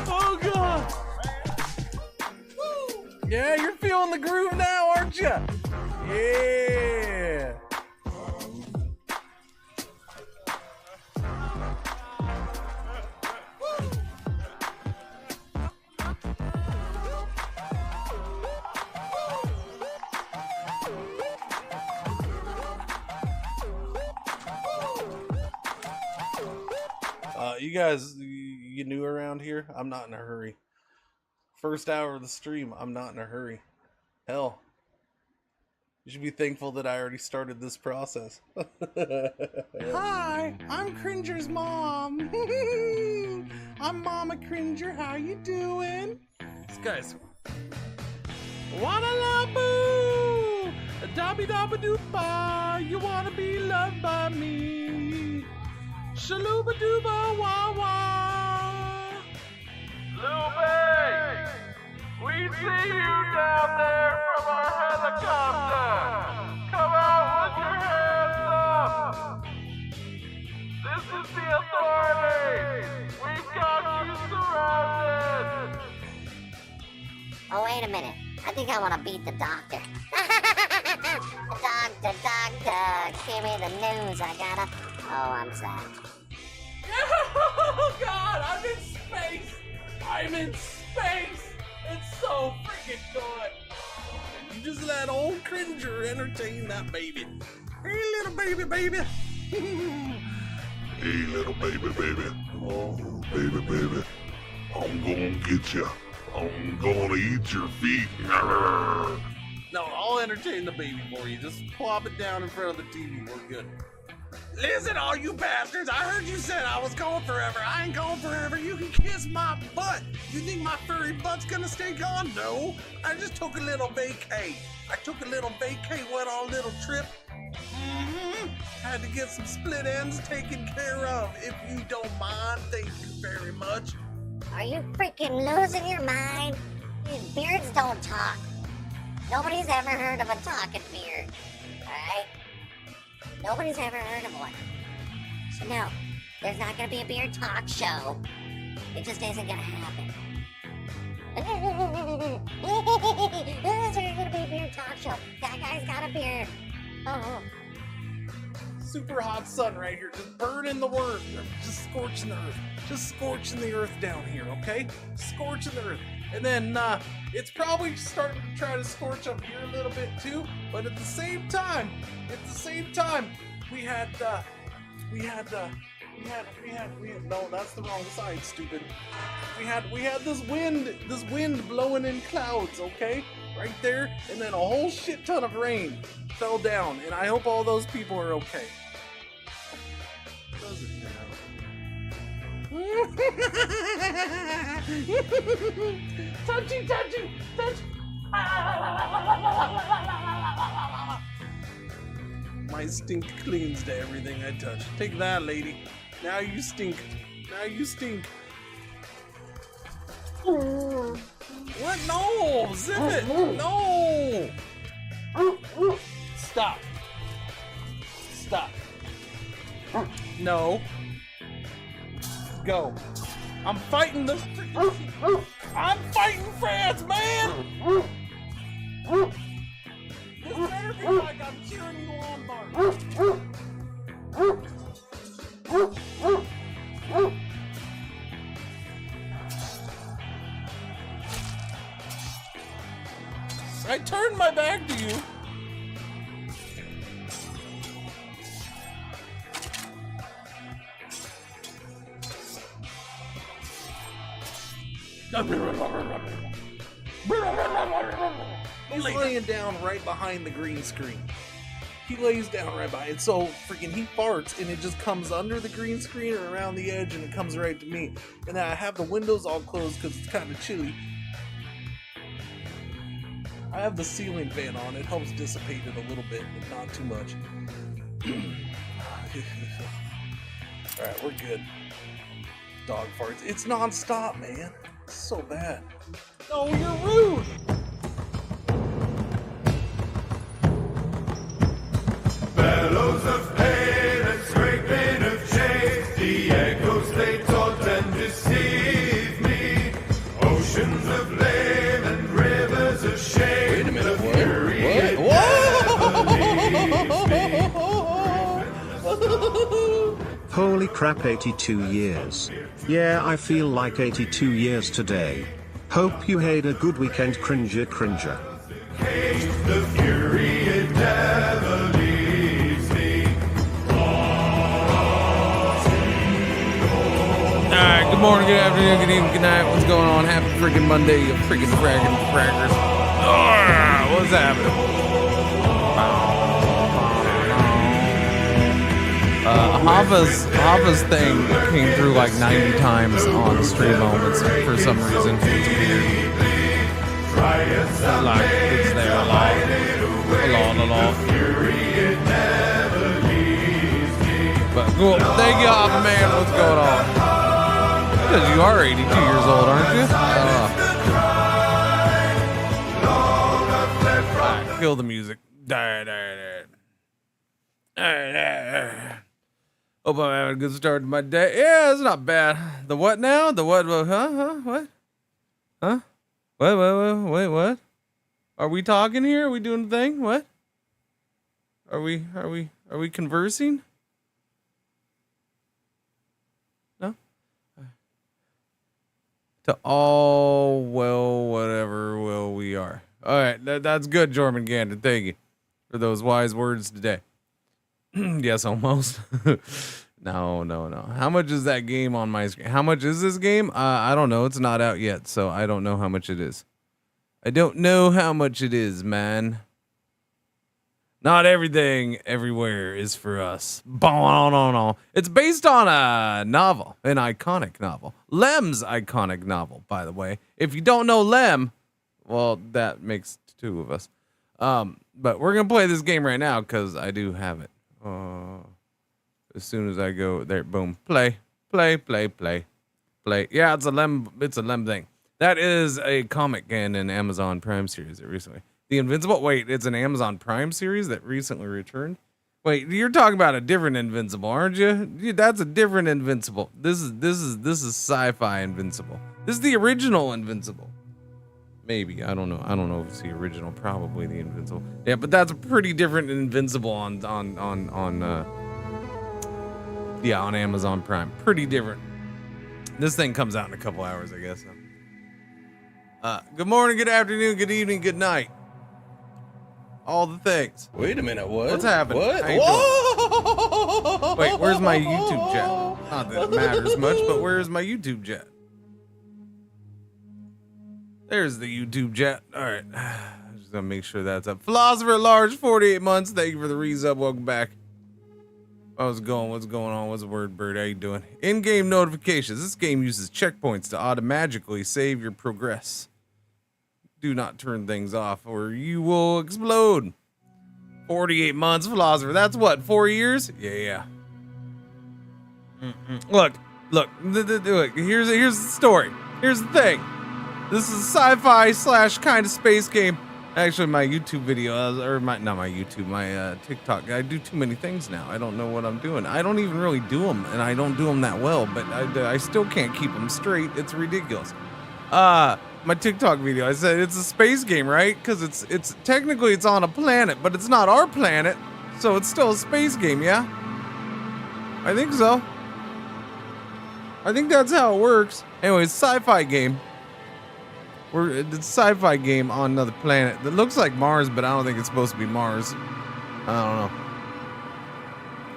Oh God! Yeah, you're feeling the groove now, aren't you? Yeah. You guys, you new around here? I'm not in a hurry. First hour of the stream, I'm not in a hurry. Hell, you should be thankful that I already started this process. Hi, I'm Cringer's mom. I'm Mama Cringer. How you doing? This guy's Wanna-la-boo! Dabby-dabba-doopa! You wanna be loved by me? Shaluba-dooba wah-wah! Lupe! We see you down there from our helicopter! Come out with your hands up! This is the authorities! We've got you surrounded! Oh, wait a minute. I think I want to beat the doctor. Doctor, give me the news. I gotta... Oh, I'm sad. Oh God, I'm in space! I'm in space! It's so freaking good! You just let old Cringer entertain that baby. Hey little baby. Hey little baby. Oh, baby. I'm gonna get you. I'm gonna eat your feet. No, I'll entertain the baby for you. Just plop it down in front of the TV. We're good. Listen, all you bastards, I heard you said I was gone forever. I ain't gone forever. You can kiss my butt. You think my furry butt's gonna stay gone? No. I just took a little vacay. Went on a little trip. Had to get some split ends taken care of. If you don't mind, thank you very much. Are you freaking losing your mind? These beards don't talk. Nobody's ever heard of a talking beard. Alright? Nobody's ever heard of one. So no, there's not gonna be a beard talk show. It just isn't gonna happen. There's gonna be a beard talk show. That guy's got a beard. Oh. Super hot sun right here, just burning the worm, just scorching the earth. Just scorching the earth down here, okay? Scorching the earth. And then it's probably starting to try to scorch up here a little bit too, but at the same time, we had no, that's the wrong side, stupid. We had this wind blowing in clouds, okay? Right there, and then a whole shit ton of rain fell down, and I hope all those people are okay. Does it now? touchy. My stink clings to everything I touch. Take that, lady. Now you stink. What? No! Zip it! No! Stop. No. Go. I'm fighting this. I'm fighting France, man! This better be like I'm cheering you on, Bart. I turned my back to you. He's laying down right behind the green screen. He lays down right by it, so freaking he farts and it just comes under the green screen or around the edge and it comes right to me. And then I have the windows all closed because it's kind of chilly. I have the ceiling fan on. It helps dissipate it a little bit, but not too much. Alright, we're good. Dog farts. It's non-stop, man. It's so bad. No, you're rude! Bellows of pain. Holy crap, 82 years. Yeah, I feel like 82 years today. Hope you had a good weekend, Cringer. The fury, it never leaves me. Alright, good morning, good afternoon, good evening, good night. What's going on? Happy freaking Monday, you freaking fraggers. What's happening? Hava's thing came through like 90 times on stream moments for some reason. It's weird. Like, it's there a lot. But cool. Thank you, Hava man. What's going on? Because you are 82 years old, aren't you? Alright, kill the music. Hope I'm having a good start to my day. Yeah, it's not bad. The what now? The what? What? Huh? What? Are we talking here? Are we doing a thing? What? Are we conversing? No? To all, well, whatever, well, we are. All right, that's good, Jormungandr. Thank you for those wise words today. Yes, almost. No. How much is that game on my screen? How much is this game? I don't know. It's not out yet, so I don't know how much it is. I don't know how much it is, man. Not everything everywhere is for us. It's based on a novel, an iconic novel. Lem's iconic novel, by the way. If you don't know Lem, well, that makes two of us. But we're going to play this game right now because I do have it. As soon as I go there, boom, play. Yeah, it's a Lem thing. That is a comic and an Amazon Prime series that recently. The Invincible. Wait, it's an Amazon Prime series that recently returned. Wait, you're talking about a different Invincible, aren't you? That's a different Invincible. This is sci-fi Invincible. This is the original Invincible. Maybe, I don't know. I don't know if it's the original. Probably the Invincible. Yeah, but that's a pretty different Invincible on Amazon Prime. Pretty different. This thing comes out in a couple hours, I guess. Good morning, good afternoon, good evening, good night. All the things. Wait a minute, what? What's happening? What? How you doing? Wait, where's my YouTube chat? Not that it matters much, but where's my YouTube chat? There's the YouTube chat. All right. Just gonna make sure that's up. Philosopher at Large, 48 months. Thank you for the resub. Welcome back. How's it going? What's going on? What's the word, bird? How you doing? In-game notifications. This game uses checkpoints to automatically save your progress. Do not turn things off or you will explode. 48 months, Philosopher. That's what, 4 years? Yeah. Look. Here's the story. Here's the thing. This is a sci-fi / kind of space game. Actually, my YouTube video, my TikTok. I do too many things now. I don't know what I'm doing. I don't even really do them, and I don't do them that well, but I still can't keep them straight. It's ridiculous. My TikTok video, I said it's a space game, right? Because it's technically it's on a planet, but it's not our planet, so it's still a space game, yeah? I think so. I think that's how it works. Anyways, sci-fi game. It's a sci-fi game on another planet that looks like Mars, but I don't think it's supposed to be Mars. I don't know.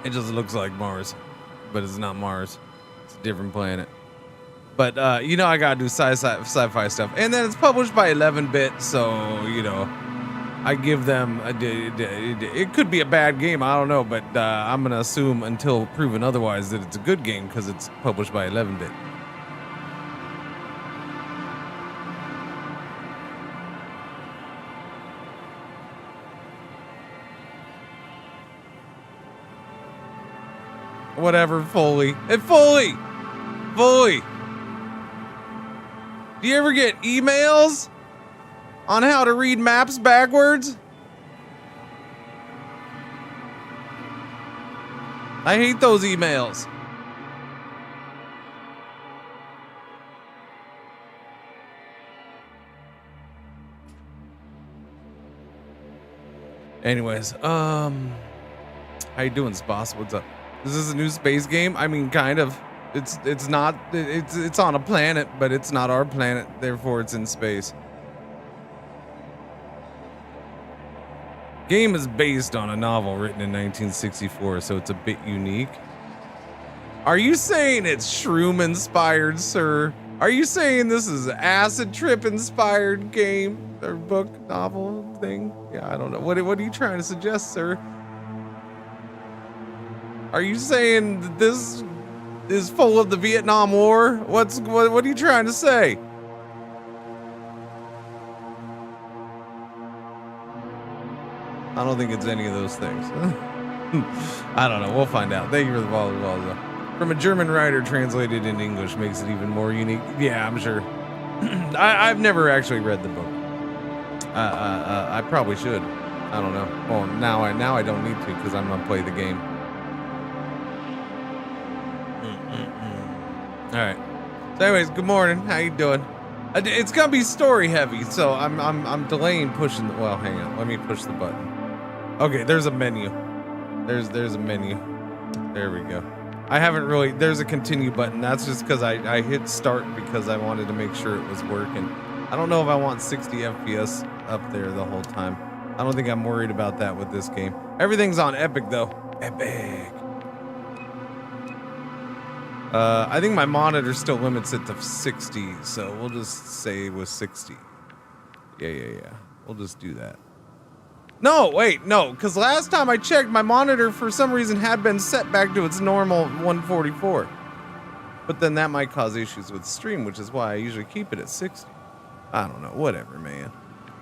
It just looks like Mars, but it's not Mars. It's a different planet. But, I gotta do sci-fi stuff. And then it's published by 11-bit, so, I give them... it could be a bad game, I don't know, but I'm gonna assume until proven otherwise that it's a good game because it's published by 11-bit. Whatever, Foley. Hey, Foley! Do you ever get emails on how to read maps backwards? I hate those emails. Anyways, how you doing, Sposs? What's up? Is this a new space game? I mean, kind of. It's not. It's on a planet, but it's not our planet. Therefore, it's in space. Game is based on a novel written in 1964, so it's a bit unique. Are you saying it's shroom inspired, sir? Are you saying this is acid trip inspired game or book, novel thing? Yeah, I don't know. What are you trying to suggest, sir? Are you saying that this is full of the Vietnam War? What are you trying to say? I don't think it's any of those things. I don't know. We'll find out. Thank you for the follow. From a German writer translated in English makes it even more unique. Yeah, I'm sure. I've never actually read the book. I probably should. I don't know. Well, now I don't need to because I'm gonna play the game. All right. So, anyways, good morning. How you doing? It's gonna be story heavy, so I'm delaying pushing. Well, hang on. Let me push the button. Okay, there's a menu. There's a menu. There we go. I haven't really. There's a continue button. That's just because I hit start because I wanted to make sure it was working. I don't know if I want 60 FPS up there the whole time. I don't think I'm worried about that with this game. Everything's on Epic though. Epic. I think my monitor still limits it to 60, so we'll just say it was 60. Yeah. We'll just do that. No, wait, no, because last time I checked, my monitor for some reason had been set back to its normal 144. But then that might cause issues with stream, which is why I usually keep it at 60. I don't know, whatever, man.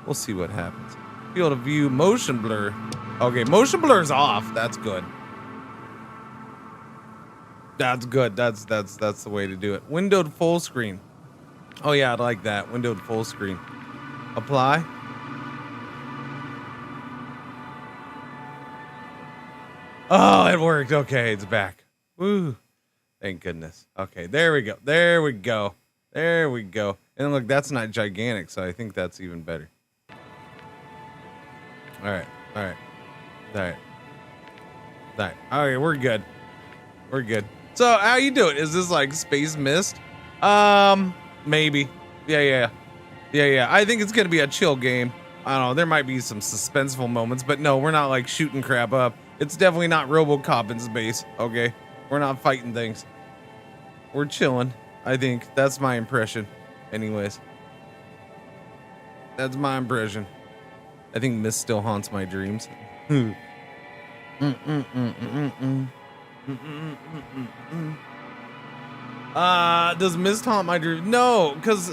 We'll see what happens. Field of view, motion blur. Okay, motion blur's off. That's good. That's good. That's the way to do it. Windowed full screen. Oh yeah, I'd like that. Windowed full screen. Apply. Oh, it worked. Okay, it's back. Woo. Thank goodness. Okay, there we go. There we go. There we go. And look, that's not gigantic, so I think that's even better. All right. Okay, we're good. We're good. So, how you doing? Is this like Space Mist? Maybe. Yeah. I think it's gonna be a chill game. I don't know. There might be some suspenseful moments, but no, we're not like shooting crap up. It's definitely not RoboCop in space. Okay, we're not fighting things. We're chilling. I think that's my impression. Anyways, that's my impression. I think Mist still haunts my dreams. Does Mist haunt my dreams? No, because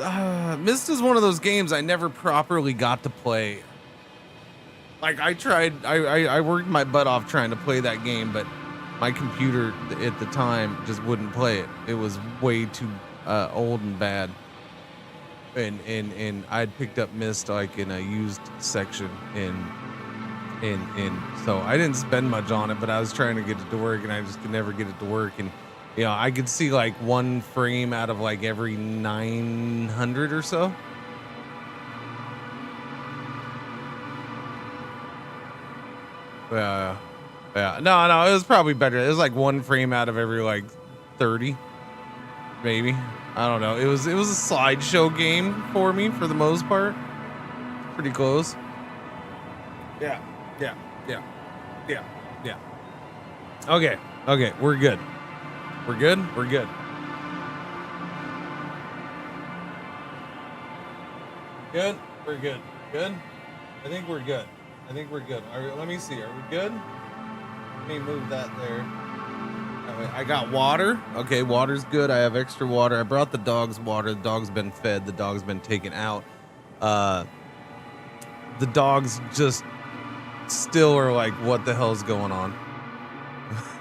Mist is one of those games I never properly got to play. Like I tried, I worked my butt off trying to play that game, but my computer at the time just wouldn't play it. It was way too old and bad. And I'd picked up Mist like in a used section so I didn't spend much on it, but I was trying to get it to work and I just could never get it to work. And you know, I could see like one frame out of like every 900 or so. Yeah. No, it was probably better. It was like one frame out of every like 30, maybe. I don't know. It was a slideshow game for me for the most part. Pretty close. Yeah. Okay, we're good. We're good. Good. We're good. Good. I think we're good. Let me see. Are we good? Let me move that there. I got water. Okay, water's good. I have extra water. I brought the dogs water. The dog's been fed. The dog's been taken out. The dogs just still are like, what the hell's going on?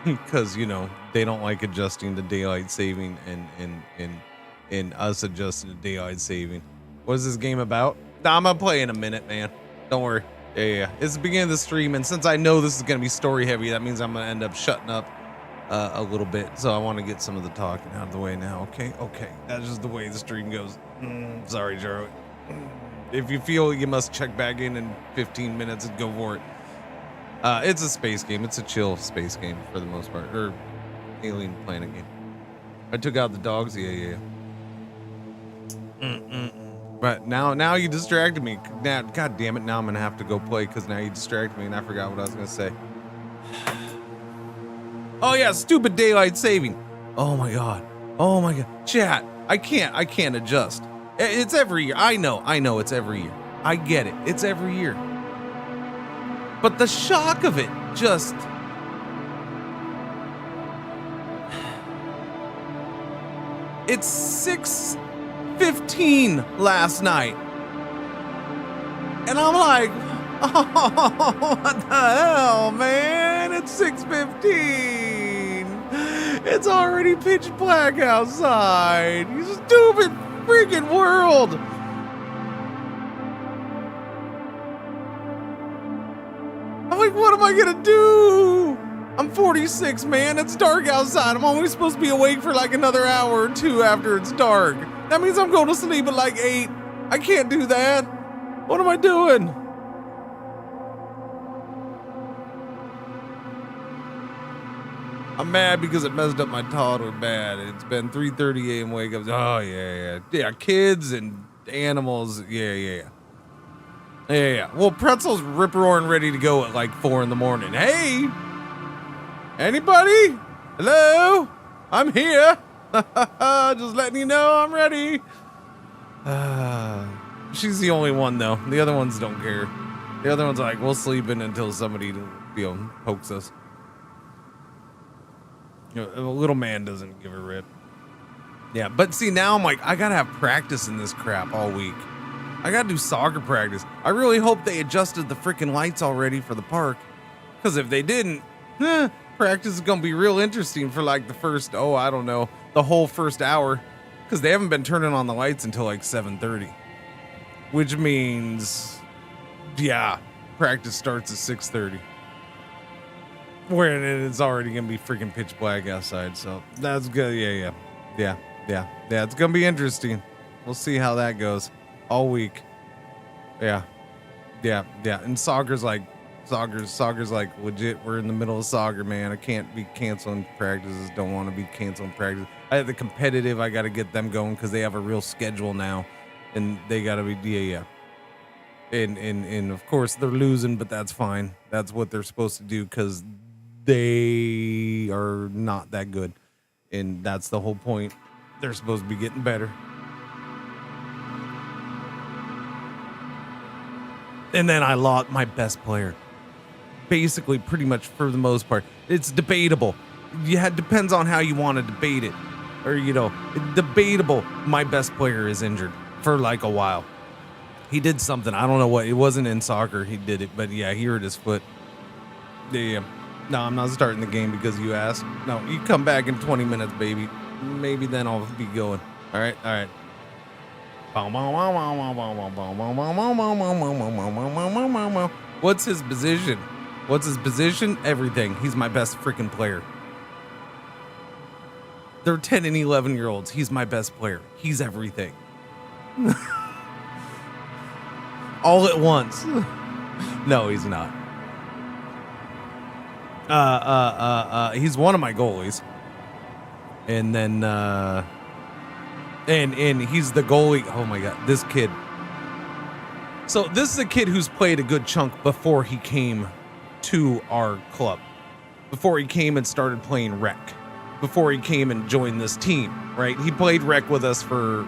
Because, you know, they don't like adjusting to daylight saving and us adjusting to daylight saving. What is this game about? Nah, I'm gonna play in a minute, man. Don't worry. Yeah. It's the beginning of the stream, and since I know this is gonna be story heavy, that means I'm gonna end up shutting up a little bit. So I want to get some of the talking out of the way now. Okay. That's just the way the stream goes. Sorry, Jaro. If you feel you must check back in 15 minutes, go for it. It's a space game. It's a chill space game for the most part. Or Alien Planet game. I took out the dogs. Yeah. But now you distracted me. Now, God damn it! Now I'm gonna have to go play because now you distracted me and I forgot what I was gonna say. Oh yeah, stupid daylight saving. Oh my god. Chat. I can't adjust. It's every year. I know it's every year. I get it. It's every year. But the shock of it just. It's 6:15 last night. And I'm like, oh, what the hell, man? It's 6:15. It's already pitch black outside. You stupid freaking world. I'm like, what am I gonna do? I'm 46, man. It's dark outside. I'm only supposed to be awake for like another hour or two after it's dark. That means I'm going to sleep at like 8. I can't do that. What am I doing? I'm mad because it messed up my toddler bad. It's been 3:30 a.m. wake up. Oh, yeah. Kids and animals. Yeah. Well, Pretzel's rip-roaring ready to go at like 4 in the morning. Hey! Anybody? Hello? I'm here. Just letting you know I'm ready. She's the only one though. The other ones don't care. The other ones are like, we'll sleep in until somebody, pokes us. A little man doesn't give a rip. Yeah, but see now I'm like, I gotta have practice in this crap all week. I gotta do soccer practice. I really hope they adjusted the freaking lights already for the park. Because if they didn't, practice is gonna be real interesting for like the first, the whole first hour, because they haven't been turning on the lights until like 7:30, which means, practice starts at 6:30, where it's already gonna be freaking pitch black outside. So that's good. Yeah. It's gonna be interesting. We'll see how that goes all week. Yeah. And soccer's like legit. We're in the middle of soccer, man. I can't be canceling practices. Don't want to be canceling practice. I have the competitive. I got to get them going because they have a real schedule now, and they got to be And of course they're losing, but that's fine. That's what they're supposed to do because they are not that good, and that's the whole point. They're supposed to be getting better. And then I lost my best player. Basically, pretty much for the most part. It's debatable. Depends on how you want to debate it. Or, debatable. My best player is injured for like a while. He did something. I don't know what. It wasn't in soccer. He did it. But yeah, he hurt his foot. Yeah. No, I'm not starting the game because you asked. No, you come back in 20 minutes, baby. Maybe then I'll be going. All right. What's his position? Everything. He's my best freaking player. They're 10 and 11 year olds. He's my best player. He's everything. All at once. No, he's not. He's one of my goalies. And then and he's the goalie. Oh my god, this kid. So this is a kid who's played a good chunk before he came to our club. Before he came and started playing rec. Before he came and joined this team, right? He played rec with us for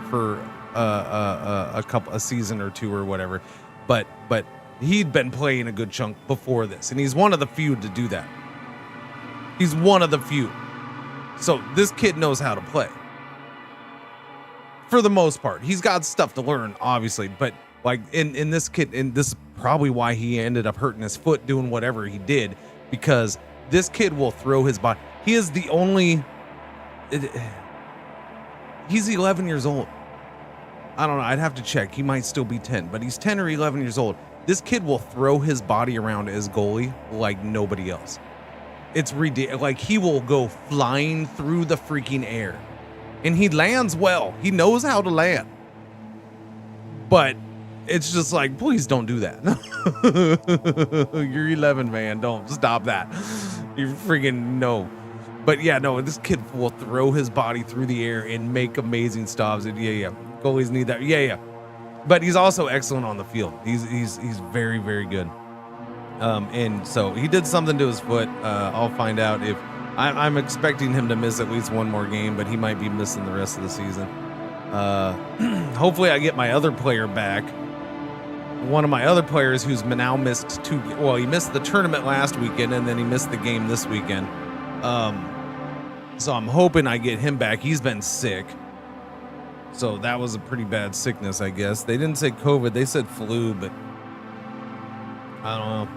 a season or two or whatever. But he'd been playing a good chunk before this, and he's one of the few to do that. He's one of the few. So this kid knows how to play. For the most part. He's got stuff to learn, obviously, but like in this kid, and this is probably why he ended up hurting his foot doing whatever he did, because this kid will throw his body. He is the only. He's 11 years old. I don't know. I'd have to check. He might still be 10, but he's 10 or 11 years old. This kid will throw his body around as goalie like nobody else. It's ridiculous. Like he will go flying through the freaking air, and he lands well. He knows how to land, but it's just like, please don't do that. You're 11, man. Don't stop that. You freaking no. But yeah, no, this kid will throw his body through the air and make amazing stops. And yeah, goalies need that. Yeah. But he's also excellent on the field. He's very, very good. And so he did something to his foot. I'll find out if I'm expecting him to miss at least one more game, but he might be missing the rest of the season. Hopefully I get my other player back. One of my other players who's now missed he missed the tournament last weekend and then he missed the game this weekend. So I'm hoping I get him back. He's been sick. So that was a pretty bad sickness, I guess. They didn't say COVID, they said flu, but I don't know.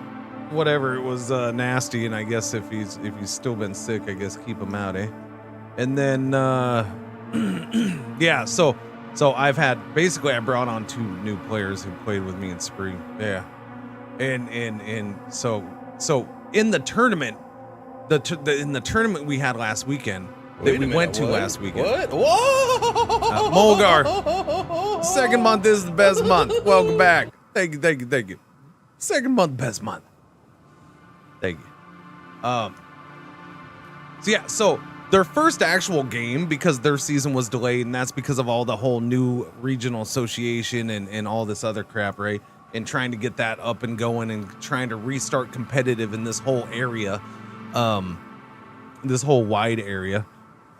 Whatever, it was nasty, and I guess if he's still been sick, I guess keep him out, eh? And then yeah, so I brought on 2 new players who played with me in spring. Yeah. And so in the tournament, in the tournament we had last weekend that we went to last weekend. What? Whoa! Mulgar. Second month is the best month. Welcome back. Thank you. Second month, best month. Thank you. So their first actual game, because their season was delayed, and that's because of all the whole new regional association and all this other crap, right? And trying to get that up and going and trying to restart competitive in this whole area, this whole wide area,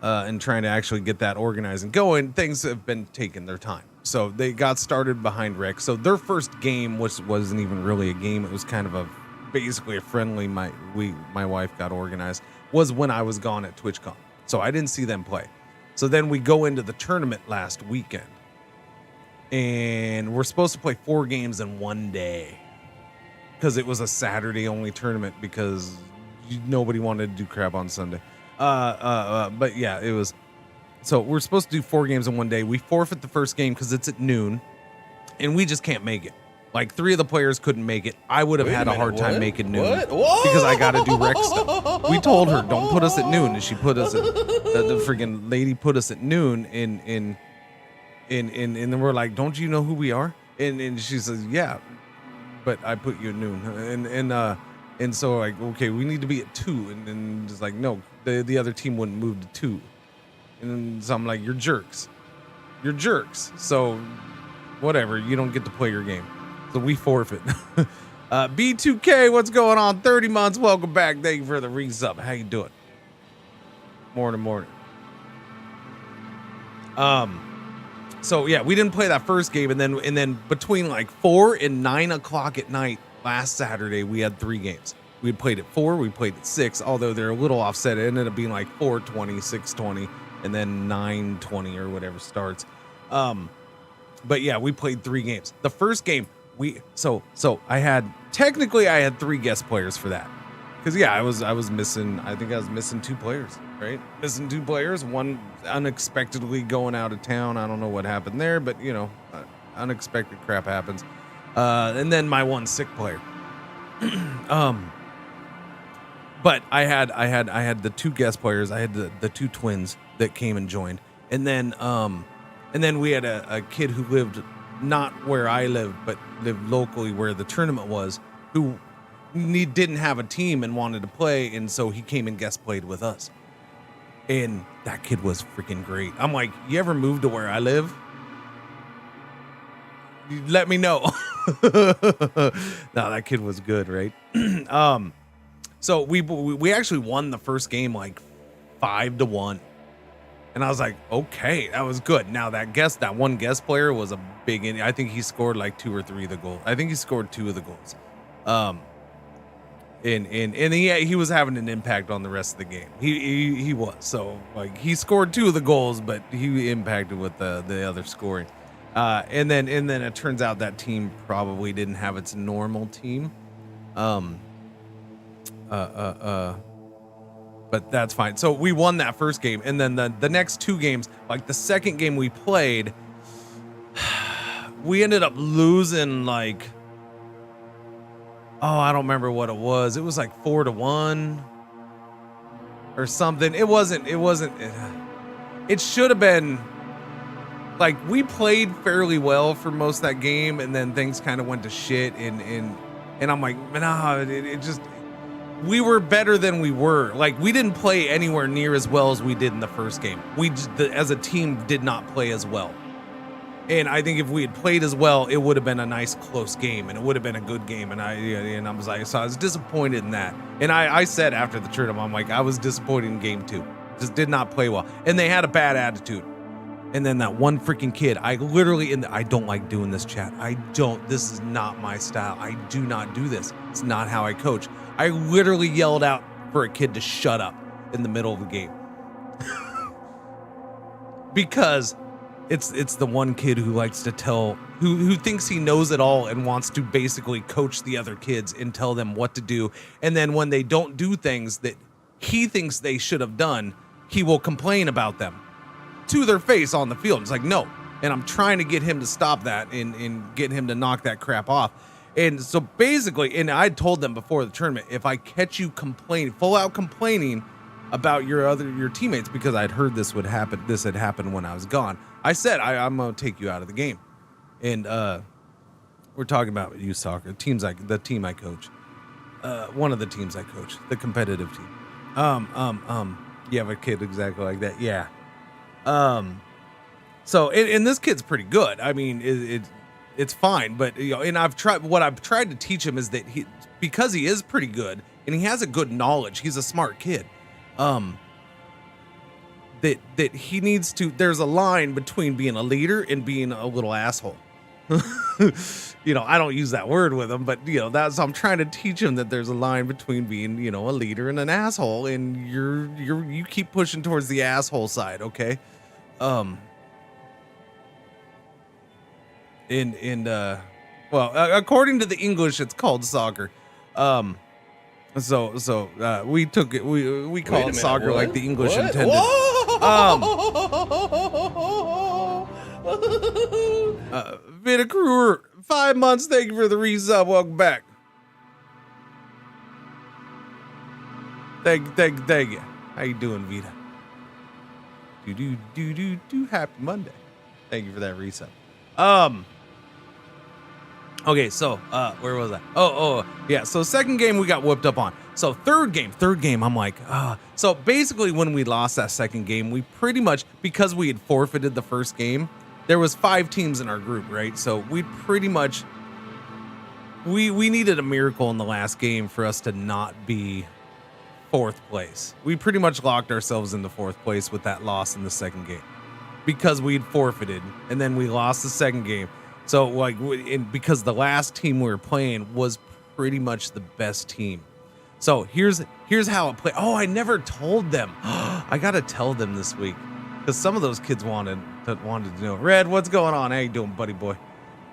and trying to actually get that organized and going. Things have been taking their time. So they got started behind Rick. So their first game wasn't even really a game. It was kind of basically a friendly. My wife got organized was when I was gone at TwitchCon. So I didn't see them play. So then we go into the tournament last weekend. And we're supposed to play 4 games in one day. Because it was a Saturday only tournament because nobody wanted to do crap on Sunday. But yeah, it was. So we're supposed to do 4 games in one day. We forfeit the first game because it's at noon. And we just can't make it. Like 3 of the players couldn't make it. I would have had a hard time making noon because I got to do rec stuff. We told her, don't put us at noon. And she put us at, the friggin' lady put us at noon and then we're like, don't you know who we are? And she says, yeah, but I put you at noon. And so like, okay, we need to be at 2. And then just like, no, the other team wouldn't move to 2. And then so I'm like, you're jerks. So whatever, you don't get to play your game. So we forfeit. B2K, what's going on? 30 months, welcome back. Thank you for the resub. How you doing? Morning. So yeah, we didn't play that first game, and then between like 4 and 9 o'clock at night last Saturday, we had 3 games. We had played at 4, we played at 6, although they're a little offset. It ended up being like 4:20, 6:20, and then 9:20 or whatever starts. But yeah, we played 3 games. The first game, I had 3 guest players for that. Because yeah, I was missing. I think I was missing 2 players, right? Missing 2 players. One unexpectedly going out of town. I don't know what happened there, but you know, unexpected crap happens. And then my one sick player. But I had the 2 guest players. I had the 2 twins that came and joined, and then we had a kid who lived not where I lived, but lived locally where the tournament was, who didn't have a team and wanted to play, and so he came and guest played with us. And that kid was freaking great. I'm like, you ever move to where I live? Let me know. No, that kid was good, right? So we actually won the first game like 5-1. And I was like, okay, that was good. Now that one guest player was a big, I think he scored like 2 or 3 of the goals. I think he scored 2 of the goals. And he was having an impact on the rest of the game. He was. So like he scored 2 of the goals, but he impacted with the other scoring. And then it turns out that team probably didn't have its normal team. But that's fine. So we won that first game, and then the next 2 games, like the second game we played, we ended up losing like, I don't remember what it was. It was like 4-1 or something. It should have been like, we played fairly well for most of that game, and then things kind of went to shit, and I'm like, no, it just. we were better than we were. Like, we didn't play anywhere near as well as we did in the first game. We just, as a team, did not play as well. And I think if we had played as well, it would have been a nice close game, and it would have been a good game. And I was like, so I was disappointed in that. And I said after the tournament, I'm like, I was disappointed in game 2. Just did not play well, and they had a bad attitude. And then that one freaking kid, I literally I don't like doing this, chat. This is not my style. I do not do this. It's not how I coach. I literally yelled out for a kid to shut up in the middle of the game. Because it's the one kid who likes to who thinks he knows it all and wants to basically coach the other kids and tell them what to do. And then when they don't do things that he thinks they should have done, he will complain about them to their face on the field. It's like, no. And I'm trying to get him to stop that and get him to knock that crap off. And so basically, and I told them before the tournament, if I catch you full out complaining about your teammates, because I'd heard this had happened when I was gone, I said, I'm going to take you out of the game. And we're talking about youth soccer, the team I coach. One of the teams I coach, the competitive team. You have a kid exactly like that. Yeah. So and this kid's pretty good. I mean, it's fine, but and I've tried to teach him is that because he is pretty good and he has a good knowledge, he's a smart kid. That he needs to, there's a line between being a leader and being a little asshole. I don't use that word with him, but I'm trying to teach him that there's a line between being, a leader and an asshole, and you keep pushing towards the asshole side, okay? According to the English, it's called soccer. So we took it. We call it soccer like the English intended. Vita Kruger, 5 months. Thank you for the resub. Welcome back. Thank you. How you doing, Vita? Do. Happy Monday. Thank you for that resub. Okay, so where was I? Oh, yeah. So second game we got whooped up on. So third game, I'm like, So basically when we lost that second game, we pretty much, because we had forfeited the first game, there was 5 teams in our group, right? So we pretty much, we needed a miracle in the last game for us to not be 4th place. We pretty much locked ourselves into 4th place with that loss in the second game because we'd forfeited and then we lost the second game. So because the last team we were playing was pretty much the best team. So here's how it played. Oh, I never told them. I gotta tell them this week because some of those kids wanted to know. Red, what's going on? How you doing, buddy boy?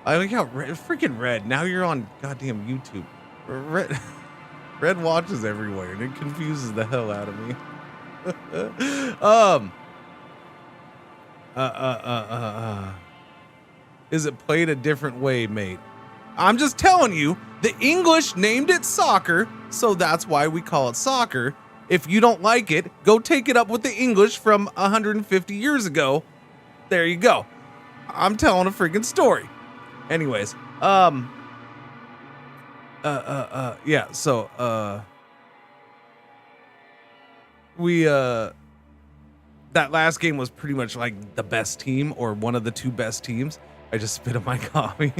I like how freaking Red. Now you're on goddamn YouTube. Red watches everywhere, and it confuses the hell out of me. Is it played a different way, mate? I'm just telling you, the English named it soccer, so that's why we call it soccer. If you don't like it, go take it up with the English from 150 years ago. There you go. I'm telling a freaking story. Anyways, yeah, so, we, that last game was pretty much like the best team or one of the 2 best teams. I just spit on my coffee.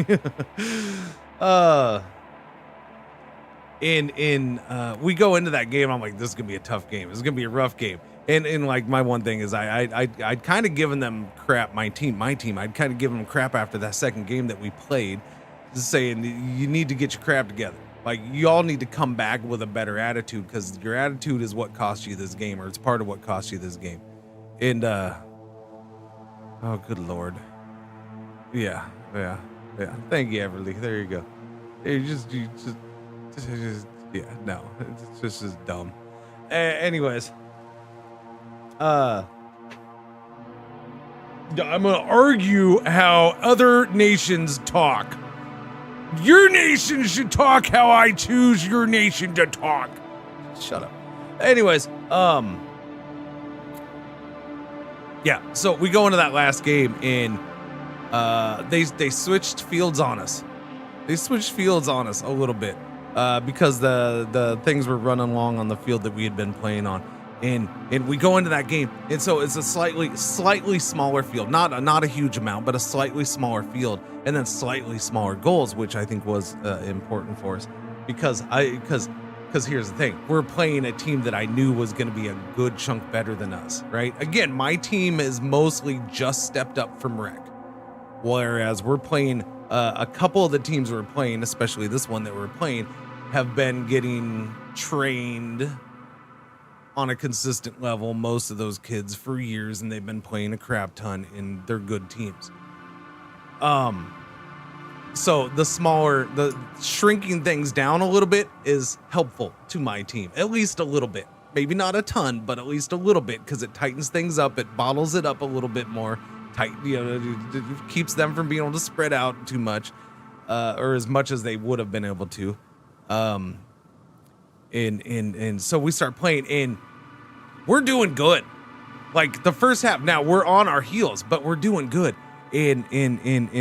We go into that game. I'm like, this is gonna be a tough game. This is gonna be a rough game. And like my one thing is I'd kind of given them crap. My team. I'd kind of given them crap after that second game that we played, just saying you need to get your crap together. Like you all need to come back with a better attitude because your attitude is what cost you this game, or it's part of what cost you this game. And oh, good Lord. Yeah. Thank you, Everly. There you go. You just yeah, no, it's just dumb. Anyways, I'm gonna argue how other nations talk. Your nation should talk how I choose your nation to talk. Shut up. Anyways, yeah. So we go into that last game and. They switched fields on us. They switched fields on us a little bit. because the things were running along on the field that we had been playing on. And we go into that game, and so it's a slightly smaller field, not a huge amount, but a slightly smaller field, and then slightly smaller goals, which I think was important for us, because here's the thing, we're playing a team that I knew was going to be a good chunk better than us, right? Again, my team is mostly just stepped up from rec, whereas we're playing a couple of the teams we're playing, especially this one that we're playing, have been getting trained on a consistent level, most of those kids, for years, and they've been playing a crap ton, and they're good teams. So the shrinking things down a little bit is helpful to my team, at least a little bit. Maybe not a ton, but at least a little bit, because it tightens things up, it bottles it up a little bit more, it keeps them from being able to spread out too much, or as much as they would have been able to. And so we start playing, and we're doing good. Like the first half, now we're on our heels, but we're doing good. And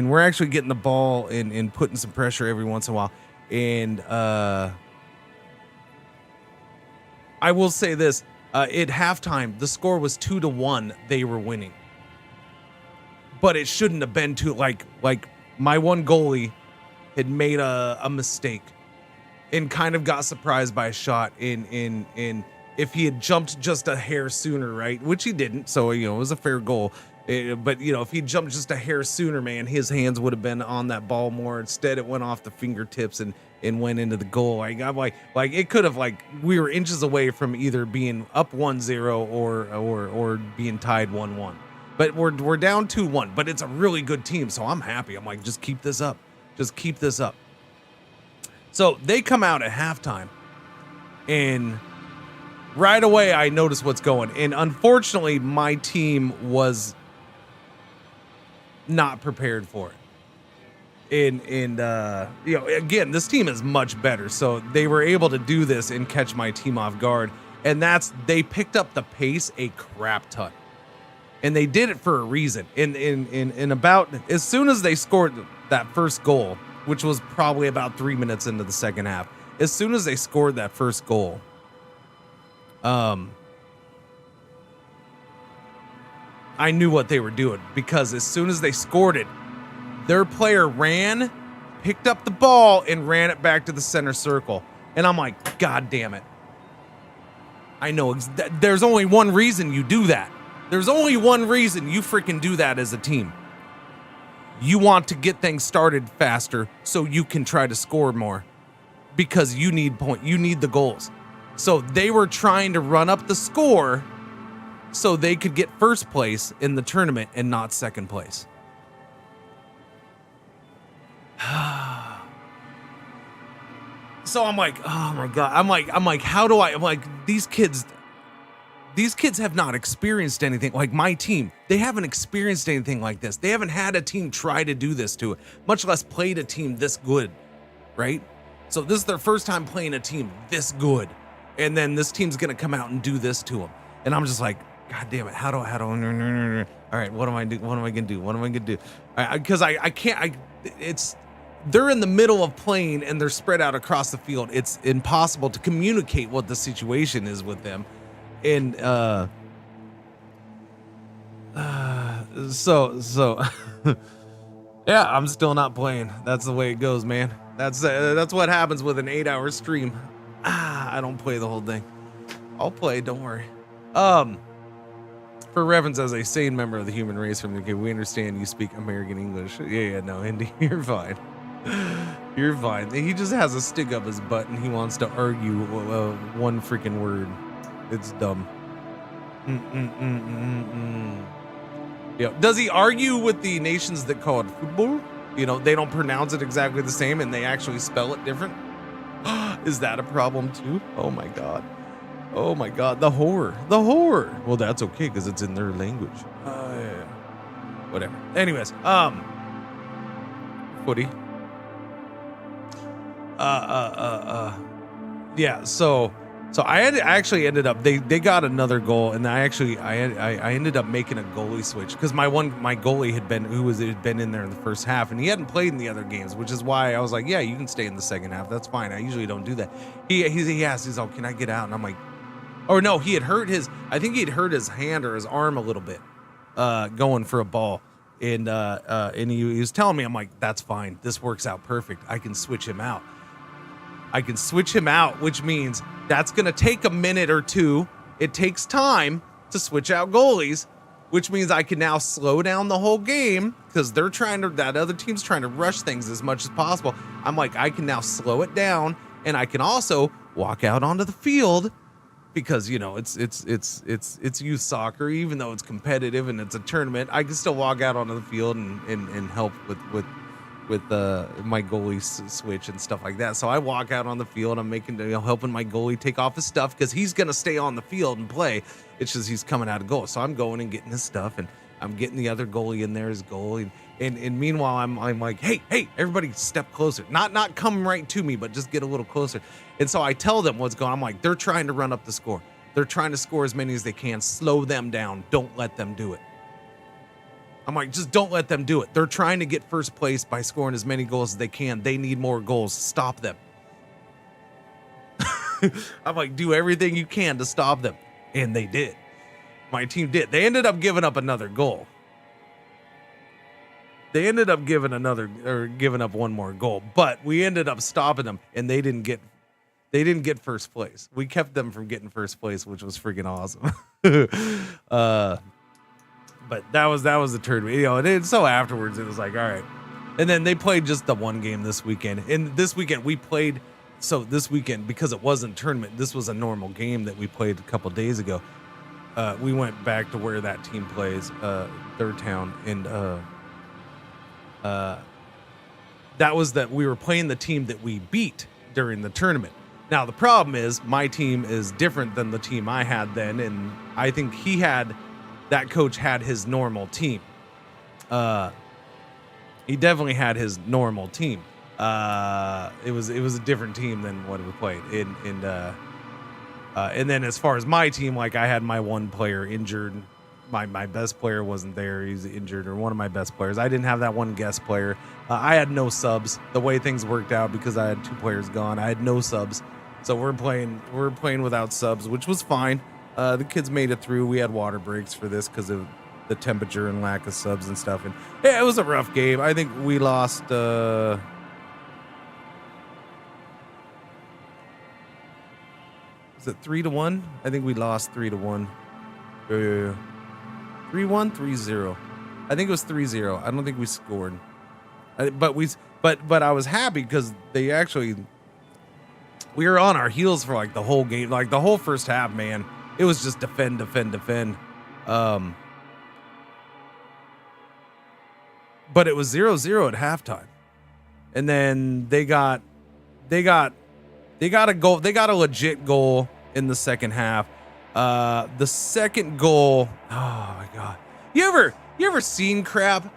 we're actually getting the ball and putting some pressure every once in a while. And I will say this, at halftime, the score was 2-1. They were winning. But it shouldn't have been like my one goalie had made a mistake and kind of got surprised by a shot in if he had jumped just a hair sooner, right? Which he didn't, so it was a fair goal. But if he jumped just a hair sooner, man, his hands would have been on that ball more. Instead, it went off the fingertips and went into the goal. I'm like it could have, we were inches away from either being up 1-0 or being tied 1-1. But we're down 2-1. But it's a really good team, so I'm happy. I'm like, just keep this up. Just keep this up. So they come out at halftime, and right away I notice what's going. And unfortunately, my team was not prepared for it. And again, this team is much better, so they were able to do this and catch my team off guard. And they picked up the pace a crap ton, and they did it for a reason. In about as soon as they scored that first goal, which was probably about 3 minutes into the second half, as soon as they scored that first goal, I knew what they were doing, because as soon as they scored it, their player ran, picked up the ball, and ran it back to the center circle. And I'm like, God damn it. I know there's only one reason you do that. There's only one reason you freaking do that as a team. You want to get things started faster so you can try to score more, because you need the goals. So they were trying to run up the score so they could get first place in the tournament and not second place. So I'm like, oh my God. I'm like, how do I'm like, these kids have not experienced anything like my team. They haven't experienced anything like this. They haven't had a team try to do this to it, much less played a team this good, right? So this is their first time playing a team this good. And then this team's going to come out and do this to them. And I'm just like, God damn it. How do all right, what am I going to do? What am I going to do? Because I can't, they're in the middle of playing and they're spread out across the field. It's impossible to communicate what the situation is with them. And so yeah, I'm still not playing. That's the way it goes, man. That's what happens with an 8-hour stream. I don't play the whole thing. I'll play, don't worry. For reference, as a sane member of the human race from the UK, we understand you speak American English. Yeah, no, Indy, you're fine. You're fine. He just has a stick up his butt and he wants to argue one freaking word. It's dumb. Yeah. Does he argue with the nations that call it football? They don't pronounce it exactly the same and they actually spell it different. Is that a problem too? Oh my God. Oh my God. The horror. Well, that's okay because it's in their language. Yeah. Whatever. Anyways, footy. Yeah. So So I actually ended up they got another goal, and I ended up making a goalie switch because my goalie had been in there in the first half, and he hadn't played in the other games, which is why I was like, yeah, you can stay in the second half. That's fine. I usually don't do that. He asked, he's like, can I get out? And I'm like, oh no, he had hurt his hand or his arm a little bit going for a ball. And he was telling me, I'm like, that's fine. This works out perfect. I can switch him out. Which means that's going to take a minute or two. It takes time to switch out goalies, which means I can now slow down the whole game because that other team's trying to rush things as much as possible. I'm like, I can now slow it down, and I can also walk out onto the field because, you know, it's youth soccer, even though it's competitive and it's a tournament. I can still walk out onto the field and help with my goalie switch and stuff like that. So I walk out on the field. I'm helping my goalie take off his stuff because he's gonna stay on the field and play. It's just he's coming out of goal. So I'm going and getting his stuff, and I'm getting the other goalie in there as goalie. And meanwhile, I'm like, hey, everybody, step closer. Not come right to me, but just get a little closer. And so I tell them what's going on. I'm like, they're trying to run up the score. They're trying to score as many as they can. Slow them down. Don't let them do it. I'm like, just don't let them do it. They're trying to get first place by scoring as many goals as they can. They need more goals. Stop them. I'm like, do everything you can to stop them. And they did. My team did. They ended up giving up another goal. They ended up giving up one more goal, but we ended up stopping them, and they didn't get first place. We kept them from getting first place, which was freaking awesome. But that was the tournament, you know. And so afterwards, it was like, all right. And then they played just the one game this weekend. And this weekend we played. So this weekend, because it wasn't tournament, this was a normal game that we played a couple days ago. We went back to where that team plays, their town, and that was that we were playing the team that we beat during the tournament. Now the problem is my team is different than the team I had then, and I think that coach had his normal team. He definitely had his normal team. It was a different team than what we played. And then as far as my team, like I had my one player injured. My best player wasn't there. He's injured, or one of my best players. I didn't have that one guest player. I had no subs. The way things worked out, because I had two players gone, I had no subs. So we're playing without subs, which was fine. The kids made it through. We had water breaks for this because of the temperature and lack of subs and stuff. And yeah, it was a rough game. I think we lost. Is it 3-1? I think we lost 3-1. 3-1, 3-0. I think it was 3-0. I don't think we scored. But I was happy because we were on our heels for like the whole game, like the whole first half, man. It was just defend. But it was 0-0 at halftime. And then they got a goal. They got a legit goal in the second half. The second goal, oh my God. You ever seen crap?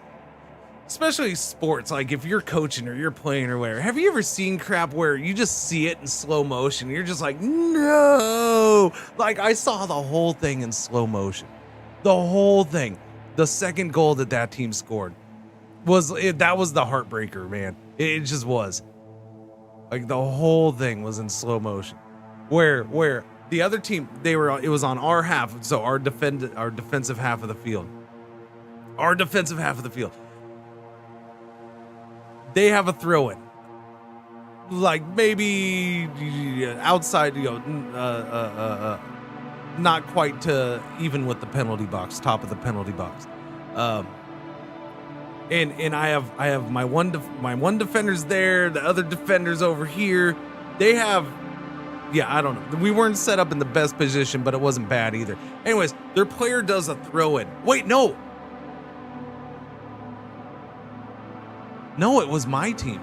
Especially sports, like if you're coaching or you're playing or whatever. Have you ever seen crap where you just see it in slow motion? You're just like, no. Like I saw the whole thing in slow motion. The whole thing. The second goal that team scored that was the heartbreaker, man. It just was. Like the whole thing was in slow motion. Where the other team, it was on our half, so our defensive half of the field. Our defensive half of the field. They have a throw-in, like maybe outside, not quite to even with the penalty box, top of the penalty box. And I have my one defender's there, the other defender's over here. They have, I don't know. We weren't set up in the best position, but it wasn't bad either. Anyways, their player does a throw-in. Wait, no. No, it was my team.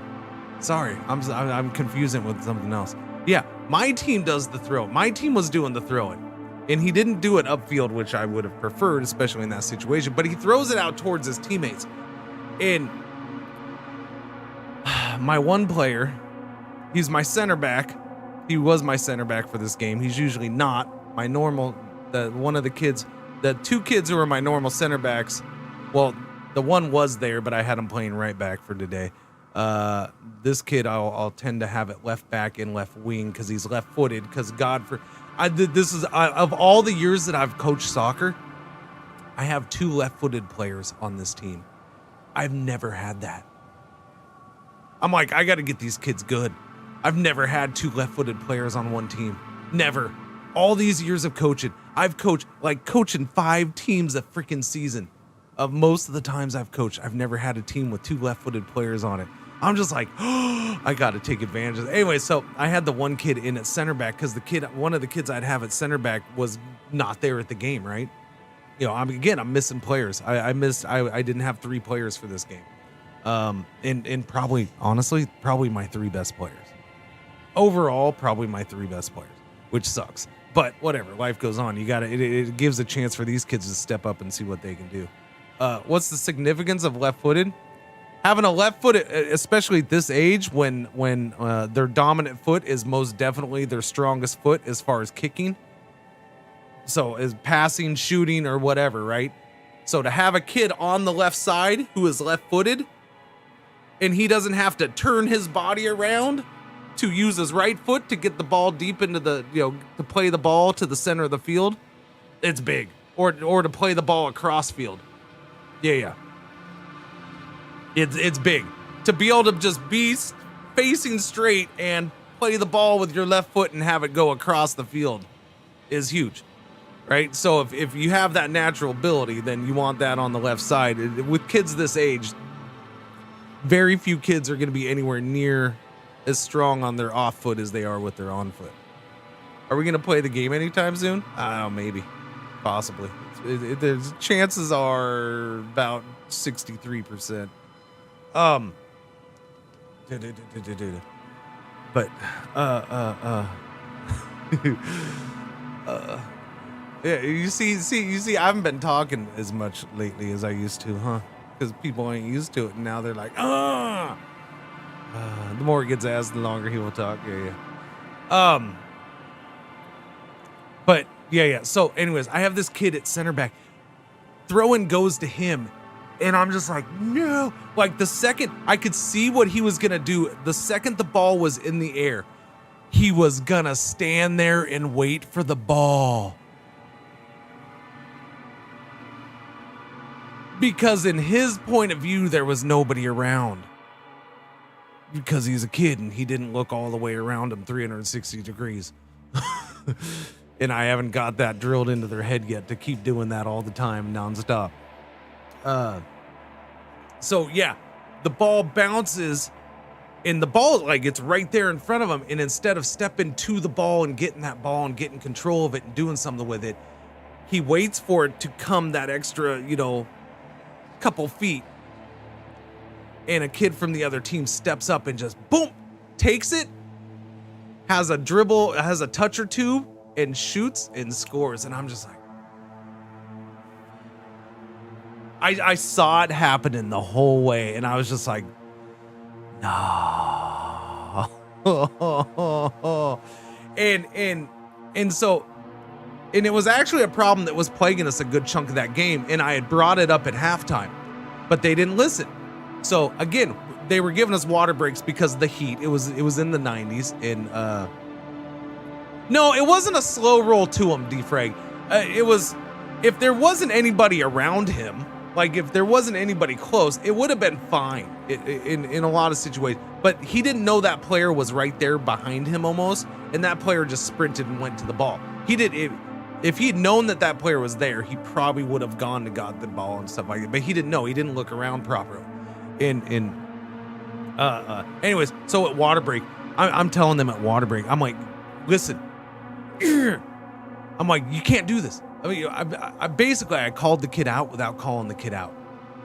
Sorry, I'm confusing with something else. Yeah, my team does the throw. My team was doing the throwing, and he didn't do it upfield, which I would have preferred, especially in that situation. But he throws it out towards his teammates, and my one player, he's my center back. He was my center back for this game. He's usually not my normal. The two kids who are my normal center backs. Well, the one was there, but I had him playing right back for today. This kid, I'll tend to have it left back and left wing because he's left-footed. Because of all the years that I've coached soccer, I have 2 left-footed players on this team. I've never had that. I'm like, I got to get these kids good. I've never had 2 left-footed players on one team. Never. All these years of coaching, I've coaching 5 teams a freaking season. Of most of the times I've coached, I've never had a team with 2 left-footed players on it. I'm just like, oh, I got to take advantage of it. Anyway, so I had the one kid in at center back because one of the kids I'd have at center back was not there at the game, right? You know, I'm missing players. I didn't have 3 players for this game. And probably, honestly, probably my 3 best players. Overall, probably my 3 best players, which sucks. But whatever, life goes on. It gives a chance for these kids to step up and see what they can do. What's the significance of left-footed? Having a left-footed, especially at this age, when their dominant foot is most definitely their strongest foot as far as kicking. So as passing, shooting, or whatever, right? So to have a kid on the left side who is left-footed, and he doesn't have to turn his body around to use his right foot to get the ball deep into to play the ball to the center of the field, it's big. Or to play the ball across field. Yeah. It's big. To be able to just be facing straight and play the ball with your left foot and have it go across the field is huge, right? So if you have that natural ability, then you want that on the left side. With kids this age, very few kids are going to be anywhere near as strong on their off foot as they are with their on foot. Are we going to play the game anytime soon? I don't know, maybe. Possibly. The chances are about 63%. But yeah, you see, I haven't been talking as much lately as I used to, huh? Because people ain't used to it, and now they're like, the more it gets asked, the longer he will talk. Yeah. But yeah. So, anyways, I have this kid at center back. Throw-in goes to him, and I'm just like, no. Like, the second I could see what he was gonna do, the second the ball was in the air, he was gonna stand there and wait for the ball. Because in his point of view, there was nobody around. Because he's a kid and he didn't look all the way around him 360 degrees. And I haven't got that drilled into their head yet to keep doing that all the time nonstop. So yeah, the ball bounces and the ball, like, it's right there in front of him. And instead of stepping to the ball and getting that ball and getting control of it and doing something with it, he waits for it to come that extra, couple feet. And a kid from the other team steps up and just boom, takes it, has a dribble, has a touch or two, and shoots and scores. And I'm just like, I saw it happening the whole way, and I was just like, no. and so it was actually a problem that was plaguing us a good chunk of that game, and I had brought it up at halftime, but they didn't listen. So again, they were giving us water breaks because of the heat. It was in the 90s, and no, it wasn't a slow roll to him, defrag. It was, if there wasn't anybody around him, like if there wasn't anybody close, it would have been fine in a lot of situations. But he didn't know that player was right there behind him almost, and that player just sprinted and went to the ball. If he had known that player was there, he probably would have gone to got the ball and stuff like that. But he didn't know. He didn't look around properly. Anyways, so at water break, I'm telling them at water break, I'm like, listen, I'm like, you can't do this. I mean, I called the kid out without calling the kid out,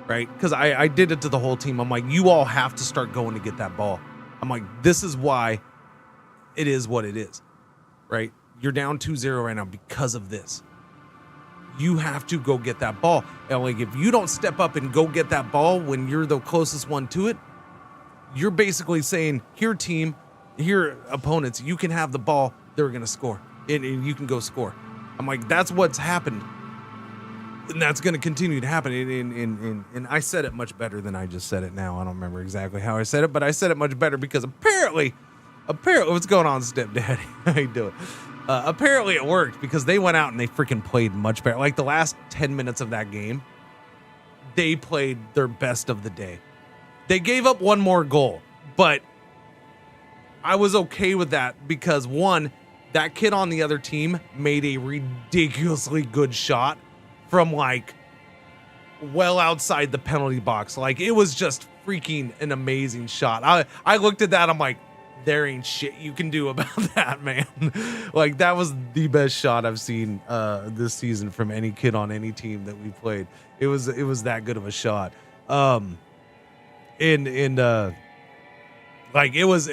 right? Because I did it to the whole team. I'm like, you all have to start going to get that ball. I'm like, this is why it is what it is, right? You're down 2-0 right now because of this. You have to go get that ball. And like, if you don't step up and go get that ball when you're the closest one to it, you're basically saying, here, team, here, opponents, you can have the ball, they're going to score, and you can go score. I'm like, that's what's happened, and that's going to continue to happen. And I said it much better than I just said it now. I don't remember exactly how I said it, but I said it much better because apparently, what's going on, stepdaddy? How you doing? Apparently it worked because they went out and they freaking played much better. Like the last 10 minutes of that game, they played their best of the day. They gave up one more goal, but I was okay with that because one, that kid on the other team made a ridiculously good shot from like well outside the penalty box. Like it was just freaking an amazing shot. I looked at that. I'm like, there ain't shit you can do about that, man. Like that was the best shot I've seen this season from any kid on any team that we played. It was that good of a shot. Like it was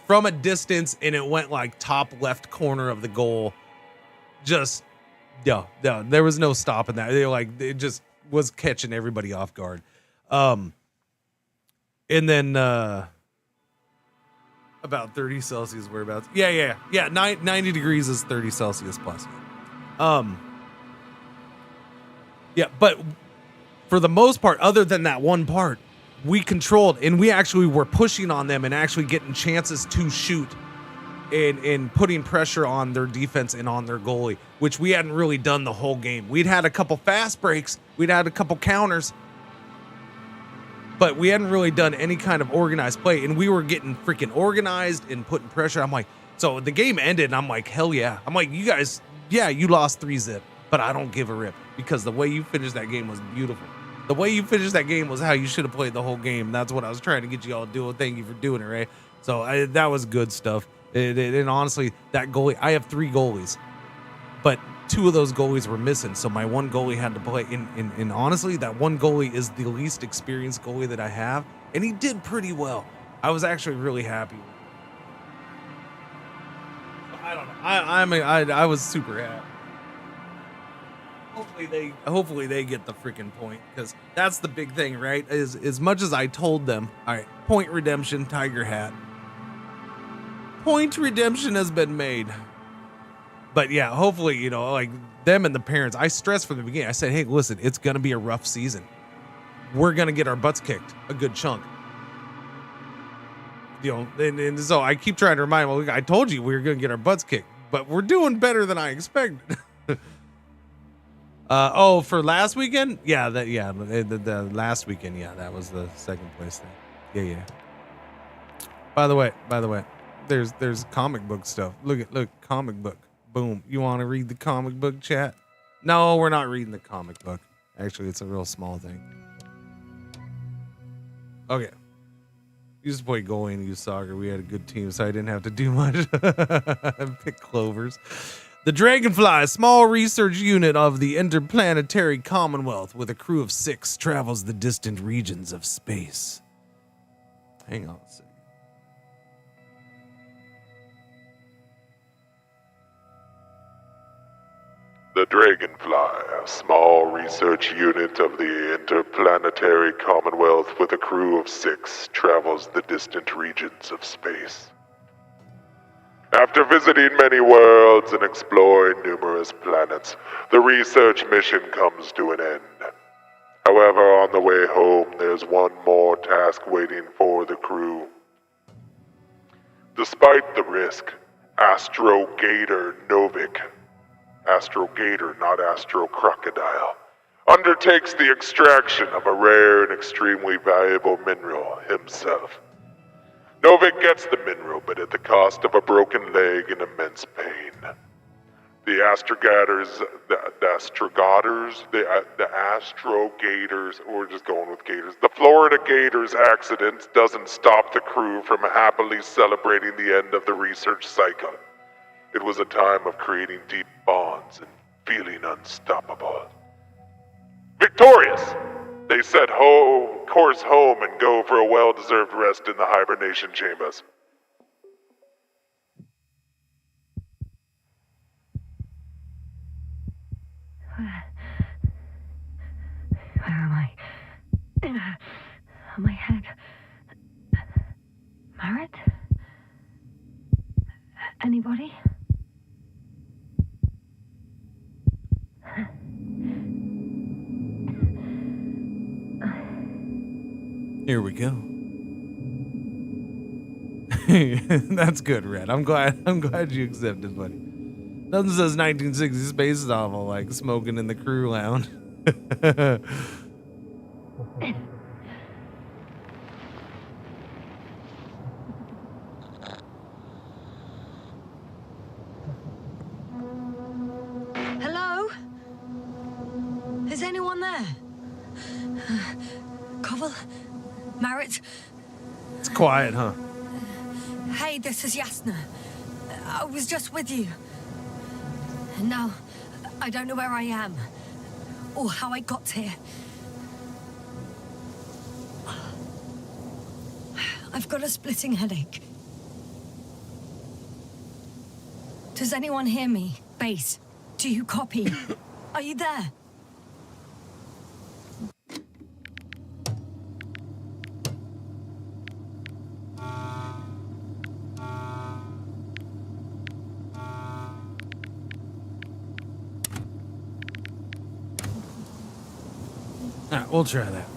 from a distance, and it went like top left corner of the goal. Just no, there was no stopping that. It just was catching everybody off guard. And then about 30 Celsius whereabouts. Yeah. 90 degrees is 30 Celsius plus. Yeah, but for the most part, other than that one part, we controlled, and we actually were pushing on them and actually getting chances to shoot and putting pressure on their defense and on their goalie, which we hadn't really done the whole game. We'd had a couple fast breaks. We'd had a couple counters, but we hadn't really done any kind of organized play, and we were getting freaking organized and putting pressure. I'm like, so the game ended, and I'm like, hell yeah. I'm like, you guys, yeah, you lost 3-0, but I don't give a rip because the way you finished that game was beautiful. The way you finished that game was how you should have played the whole game. That's what I was trying to get you all to do. Thank you for doing it, right? So that was good stuff. And honestly, that goalie, I have 3 goalies, but 2 of those goalies were missing. So my one goalie had to play. And honestly, that one goalie is the least experienced goalie that I have. And he did pretty well. I was actually really happy with him. I don't know. I was super happy. Hopefully they get the freaking point, because that's the big thing, right? Is as much as I told them, all right, point redemption, Tiger hat. Point redemption has been made. But yeah, hopefully, like them and the parents, I stressed from the beginning. I said, hey, listen, it's going to be a rough season. We're going to get our butts kicked a good chunk. And so I keep trying to remind them, look, I told you we were going to get our butts kicked, but we're doing better than I expected. For last weekend? Yeah, the last weekend, yeah, that was the second place thing. Yeah. By the way, there's comic book stuff. Look, comic book. Boom. You want to read the comic book, chat? No, we're not reading the comic book. Actually, it's a real small thing. Okay. Used to play goalie and youth soccer. We had a good team, so I didn't have to do much. Pick clovers. The Dragonfly, a small research unit of the Interplanetary Commonwealth with a crew of 6, travels the distant regions of space. Hang on a second. The Dragonfly, a small research unit of the Interplanetary Commonwealth with a crew of 6, travels the distant regions of space. After visiting many worlds and exploring numerous planets, the research mission comes to an end. However, on the way home, there's one more task waiting for the crew. Despite the risk, Astrogator Novik, Astrogator, not Astro Crocodile, undertakes the extraction of a rare and extremely valuable mineral himself. Novik gets the mineral, but at the cost of a broken leg and immense pain. The Astrogators, we're just going with Gators. The Florida Gators accident doesn't stop the crew from happily celebrating the end of the research cycle. It was a time of creating deep bonds and feeling unstoppable. Victorious! They set course home and go for a well-deserved rest in the hibernation chambers. Where am I? My head. Merit? Anybody? Here we go. That's good, Red. I'm glad you accepted, buddy. Nothing says 1960s space novel like smoking in the crew lounge. Hello? Is anyone there? Koval? Merritt? It's quiet, huh? Hey, this is Yasna. I was just with you. And now, I don't know where I am. Or how I got here. I've got a splitting headache. Does anyone hear me? Base, do you copy? Are you there? Alright, we'll try that.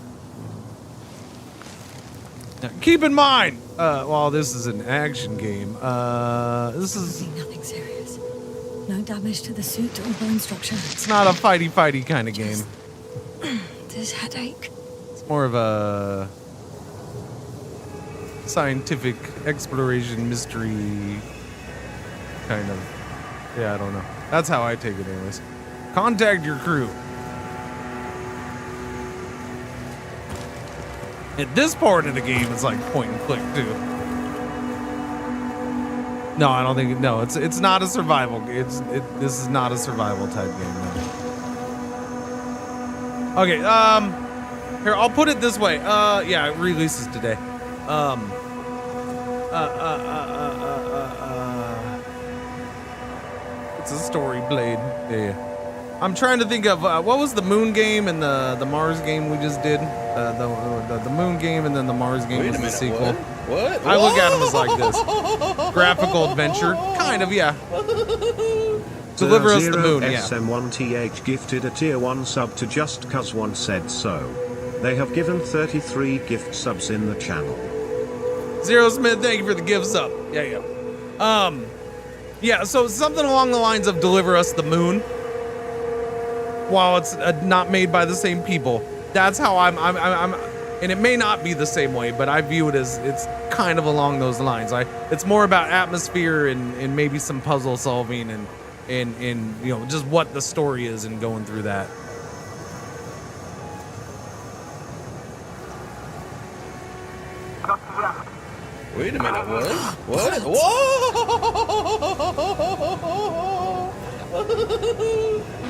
Now, keep in mind, while this is an action game, this is... Nothing serious. No damage to the suit or bone structure. It's not a fighty kind of game. This headache. It's more of a scientific exploration mystery kind of. Yeah, I don't know. That's how I take it anyways. Contact your crew. At this part of the game, it's like point and click too. No, I don't think. No, it's not a survival. This is not a survival type game. No. Okay. Here, I'll put it this way. Yeah, it releases today. It's a story blade. Yeah. I'm trying to think of what was the Moon game and the Mars game we just did. The Moon game and then the Mars game was the sequel. What? I look at them as like this. Graphical adventure. Kind of, yeah. Deliver us the moon, yeah. SM1TH gifted a tier 1 sub to Just Cuz One Said So. They have given 33 gift subs in the channel. Zero Smith, thank you for the gift sub. Yeah. Yeah, so something along the lines of deliver us the moon. While it's not made by the same people. That's how I'm, and it may not be the same way, but I view it as it's kind of along those lines. It's more about atmosphere and maybe some puzzle solving and you know, just what the story is and going through that. Wait a minute, what? What? Whoa!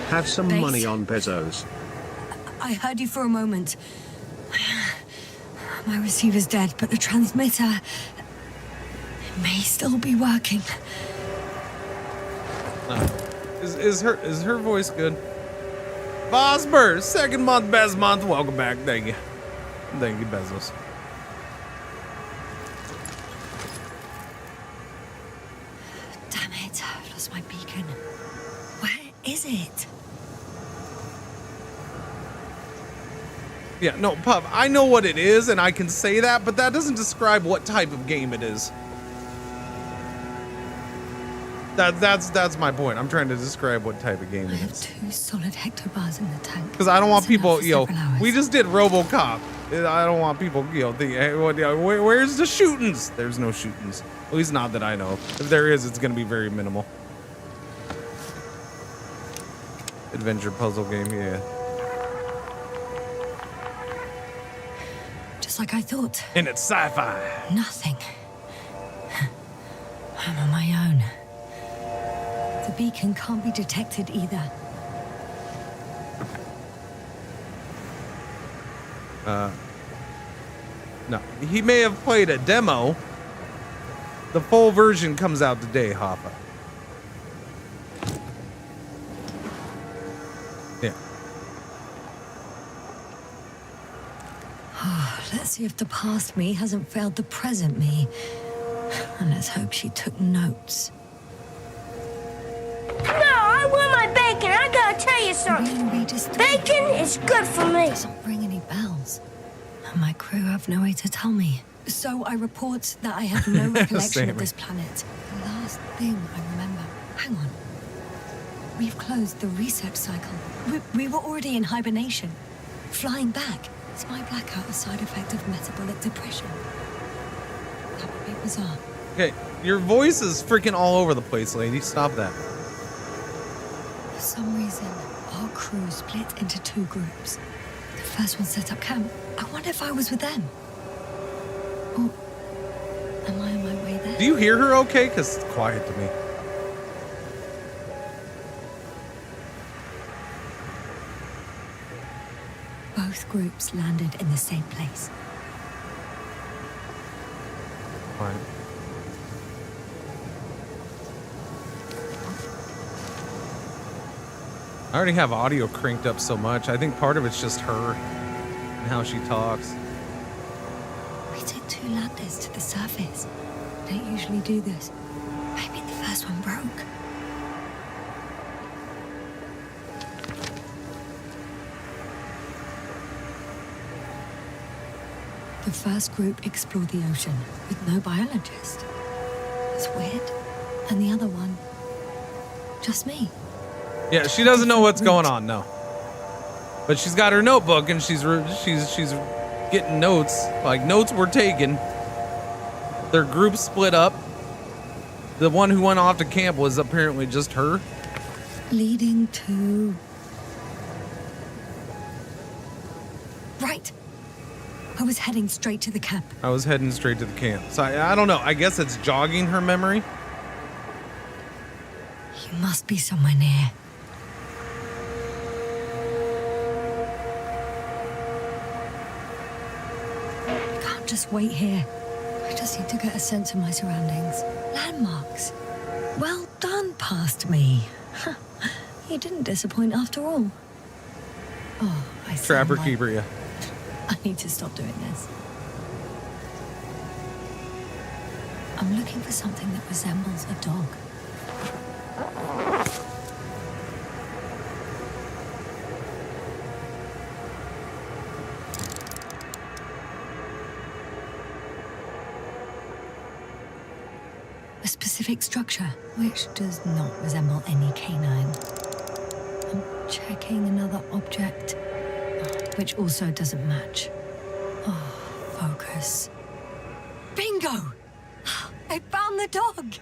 Have some Base. money on Bezos. I heard you for a moment. My receiver's dead, but the transmitter may still be working. Is her voice good? Vosper, second month, best month. Welcome back. Thank you, Bezos. Damn it, I've lost my beacon. Where is it? Yeah, no, Pup, I know what it is, and I can say that, but that doesn't describe what type of game it is. That's my point. I'm trying to describe what type of game I it have is. 2 solid hectobars in the tank. Because I don't want That's people, enough for you know, several hours. we just did RoboCop. I don't want people, you know, thinking, hey, where's the shootings? There's no shootings. At least not that I know. If there is, it's going to be very minimal. Adventure puzzle game, yeah. Just like I thought. And it's sci-fi. Nothing. I'm on my own. The beacon can't be detected either. No, he may have played a demo. The full version comes out today, Hoppa. Yeah. Let's see if the past me hasn't failed the present me. And let's hope she took notes. Regis III. Regis III. Bacon is good for me. Doesn't ring any bells. And my crew have no way to tell me. So I report that I have no recollection of this planet. The last thing I remember. Hang on. We've closed the research cycle. We were already in hibernation. Flying back. Is my blackout a side effect of metabolic depression? That would be bizarre. Okay, your voice is freaking all over the place, lady. Stop that. For some reason, our crew split into 2 groups. The first one set up camp. I wonder if I was with them. Or am I on my way there? Do you hear her okay? Because it's quiet to me. Both groups landed in the same place. Fine. I already have audio cranked up so much. I think part of it's just her and how she talks. We took 2 landers to the surface. We don't usually do this. Maybe the first one broke. The first group explored the ocean with no biologist. It's weird. And the other one, just me. Yeah, she doesn't know what's going on, no. But she's got her notebook and she's getting notes. Like, notes were taken. Their group split up. The one who went off to camp was apparently just her. Leading to... Right. I was heading straight to the camp. I was heading straight to the camp. So I don't know. I guess it's jogging her memory. You must be somewhere near. I can't just wait here. I just need to get a sense of my surroundings. Landmarks. Well done, past me. You didn't disappoint after all. Oh, I see. Trapper keeper, yeah. I need to stop doing this. I'm looking for something that resembles a dog. A specific structure, which does not resemble any canine. I'm checking another object, which also doesn't match. Oh, focus. Bingo! I found the dog!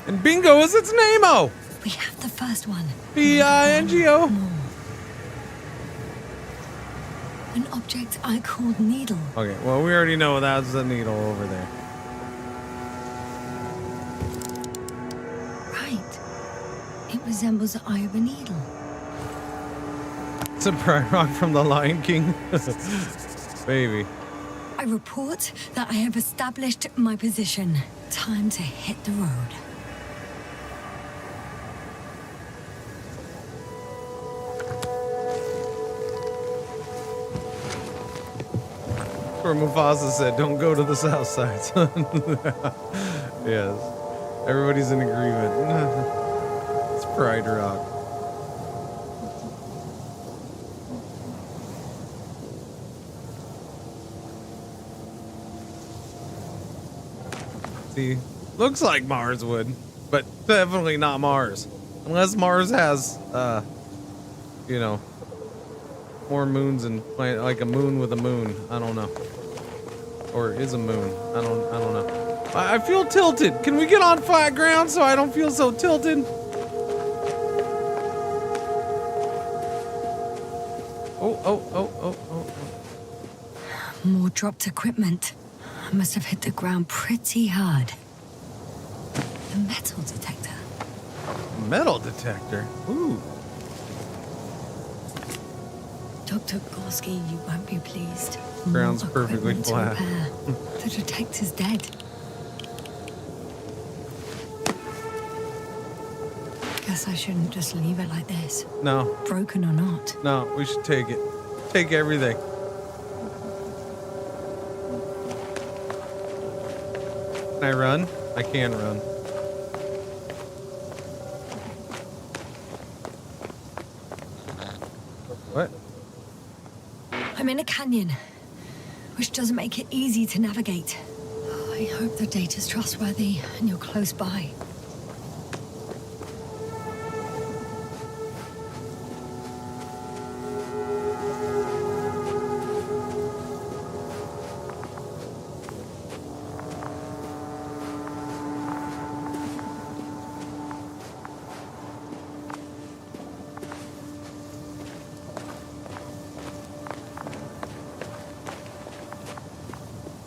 And bingo is its name-o! We have the first one. B-I-N-G-O. An object I called needle. Okay, well, we already know that's the needle over there. Right. It resembles the eye of a needle. It's a pride rock from the Lion King. Baby. I report that I have established my position. Time to hit the road. Where Mufasa said, don't go to the south side, son. Yes. Everybody's in agreement. It's Pride Rock. See, looks like Mars would, but definitely not Mars. Unless Mars has, you know, more moons and like a moon with a moon. I don't know. Or is a moon. I don't know. I feel tilted. Can we get on flat ground so I don't feel so tilted? Oh. More dropped equipment. I must have hit the ground pretty hard. A metal detector. Metal detector? Ooh. Dr. Gorski, you won't be pleased. Ground's More perfectly equipment to flat. repair. The detector's dead. Guess I shouldn't just leave it like this. No. Broken or not. No, we should take it. Take everything. Can I run? I can run. What? I'm in a canyon, which doesn't make it easy to navigate. I hope the data's trustworthy and you're close by.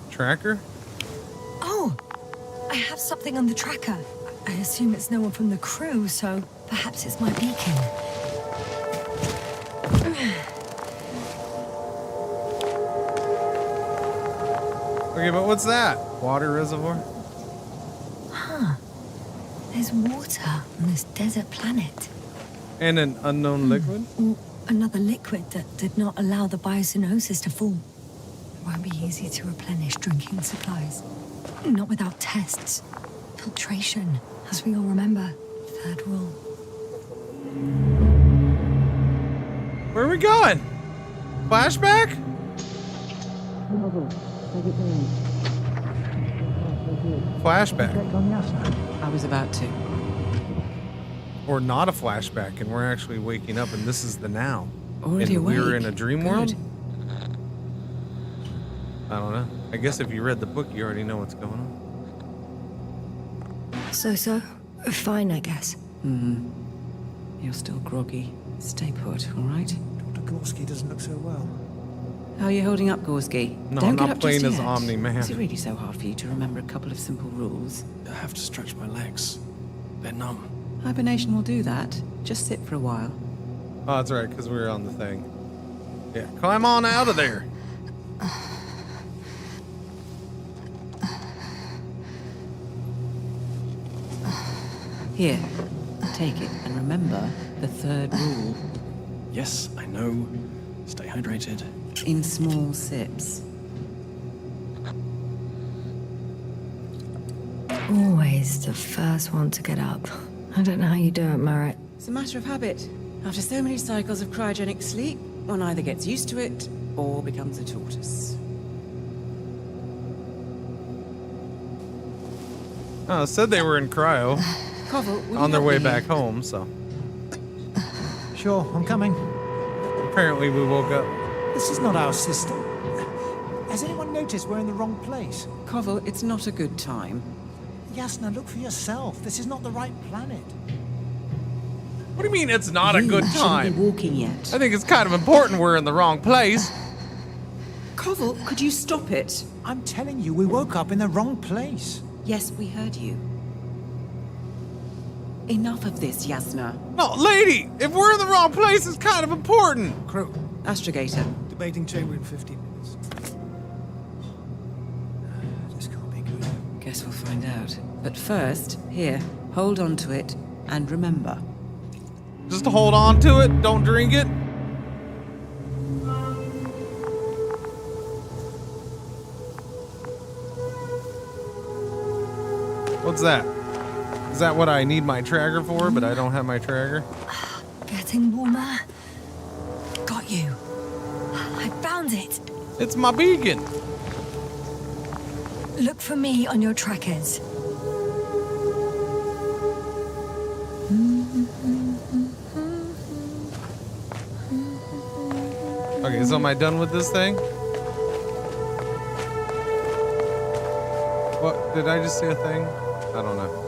Tracker? Oh, I have something on the tracker. I assume it's no one from the crew, so perhaps it's my beacon. Okay, but what's that? Water reservoir? Huh. There's water on this desert planet. And an unknown liquid? Or another liquid that did not allow the biosinosis to form. It won't be easy to replenish drinking supplies. Not without tests. Filtration, as we all remember. Third rule. Where are we going? Flashback? Flashback. I was about to. Or not a flashback, and we're actually waking up, and this is the now. Already and we were awake. in a dream Good. world? I don't know. I guess if you read the book, you already know what's going on. So? Fine, I guess. Mm-hmm. You're still groggy. Stay put, all right? Dr. Gorski doesn't look so well. How are you holding up, Gorski? No, Don't I'm get not up playing just as yet. Omni-Man. Is it really so hard for you to remember a couple of simple rules? I have to stretch my legs. They're numb. Hibernation will do that. Just sit for a while. Oh, that's right, because we were on the thing. Yeah, climb on out of there. Here, take it, and remember the third rule. Yes, I know. Stay hydrated. In small sips. Always the first one to get up. I don't know how you do it, Merritt. It's a matter of habit. After so many cycles of cryogenic sleep, one either gets used to it or becomes a tortoise. Oh, it said they were in cryo Koval, will on you their help way me back here? home, so Sure, I'm coming. apparently we woke up. This is not our system. Has anyone noticed we're in the wrong place? Koval, it's not a good time. Yasna, look for yourself. This is not the right planet. What do you mean it's not a You good shouldn't time? be walking yet. I think it's kind of important we're in the wrong place. Koval, could you stop it? I'm telling you, we woke up in the wrong place. Yes, we heard you. Enough of this, Yasna. No, lady, if we're in the wrong place, it's kind of important. Crew, Astrogator. debating chamber in 15 minutes. This can't be good. Guess we'll find out. But first, here, hold on to it and remember. Just hold on to it, don't drink it. What's that? Is that what I need my tracker for, but I don't have my tracker? Getting warmer. Got you. I found it. It's my beacon. Look for me on your trackers. Okay, so am I done with this thing? What, did I just say a thing? I don't know.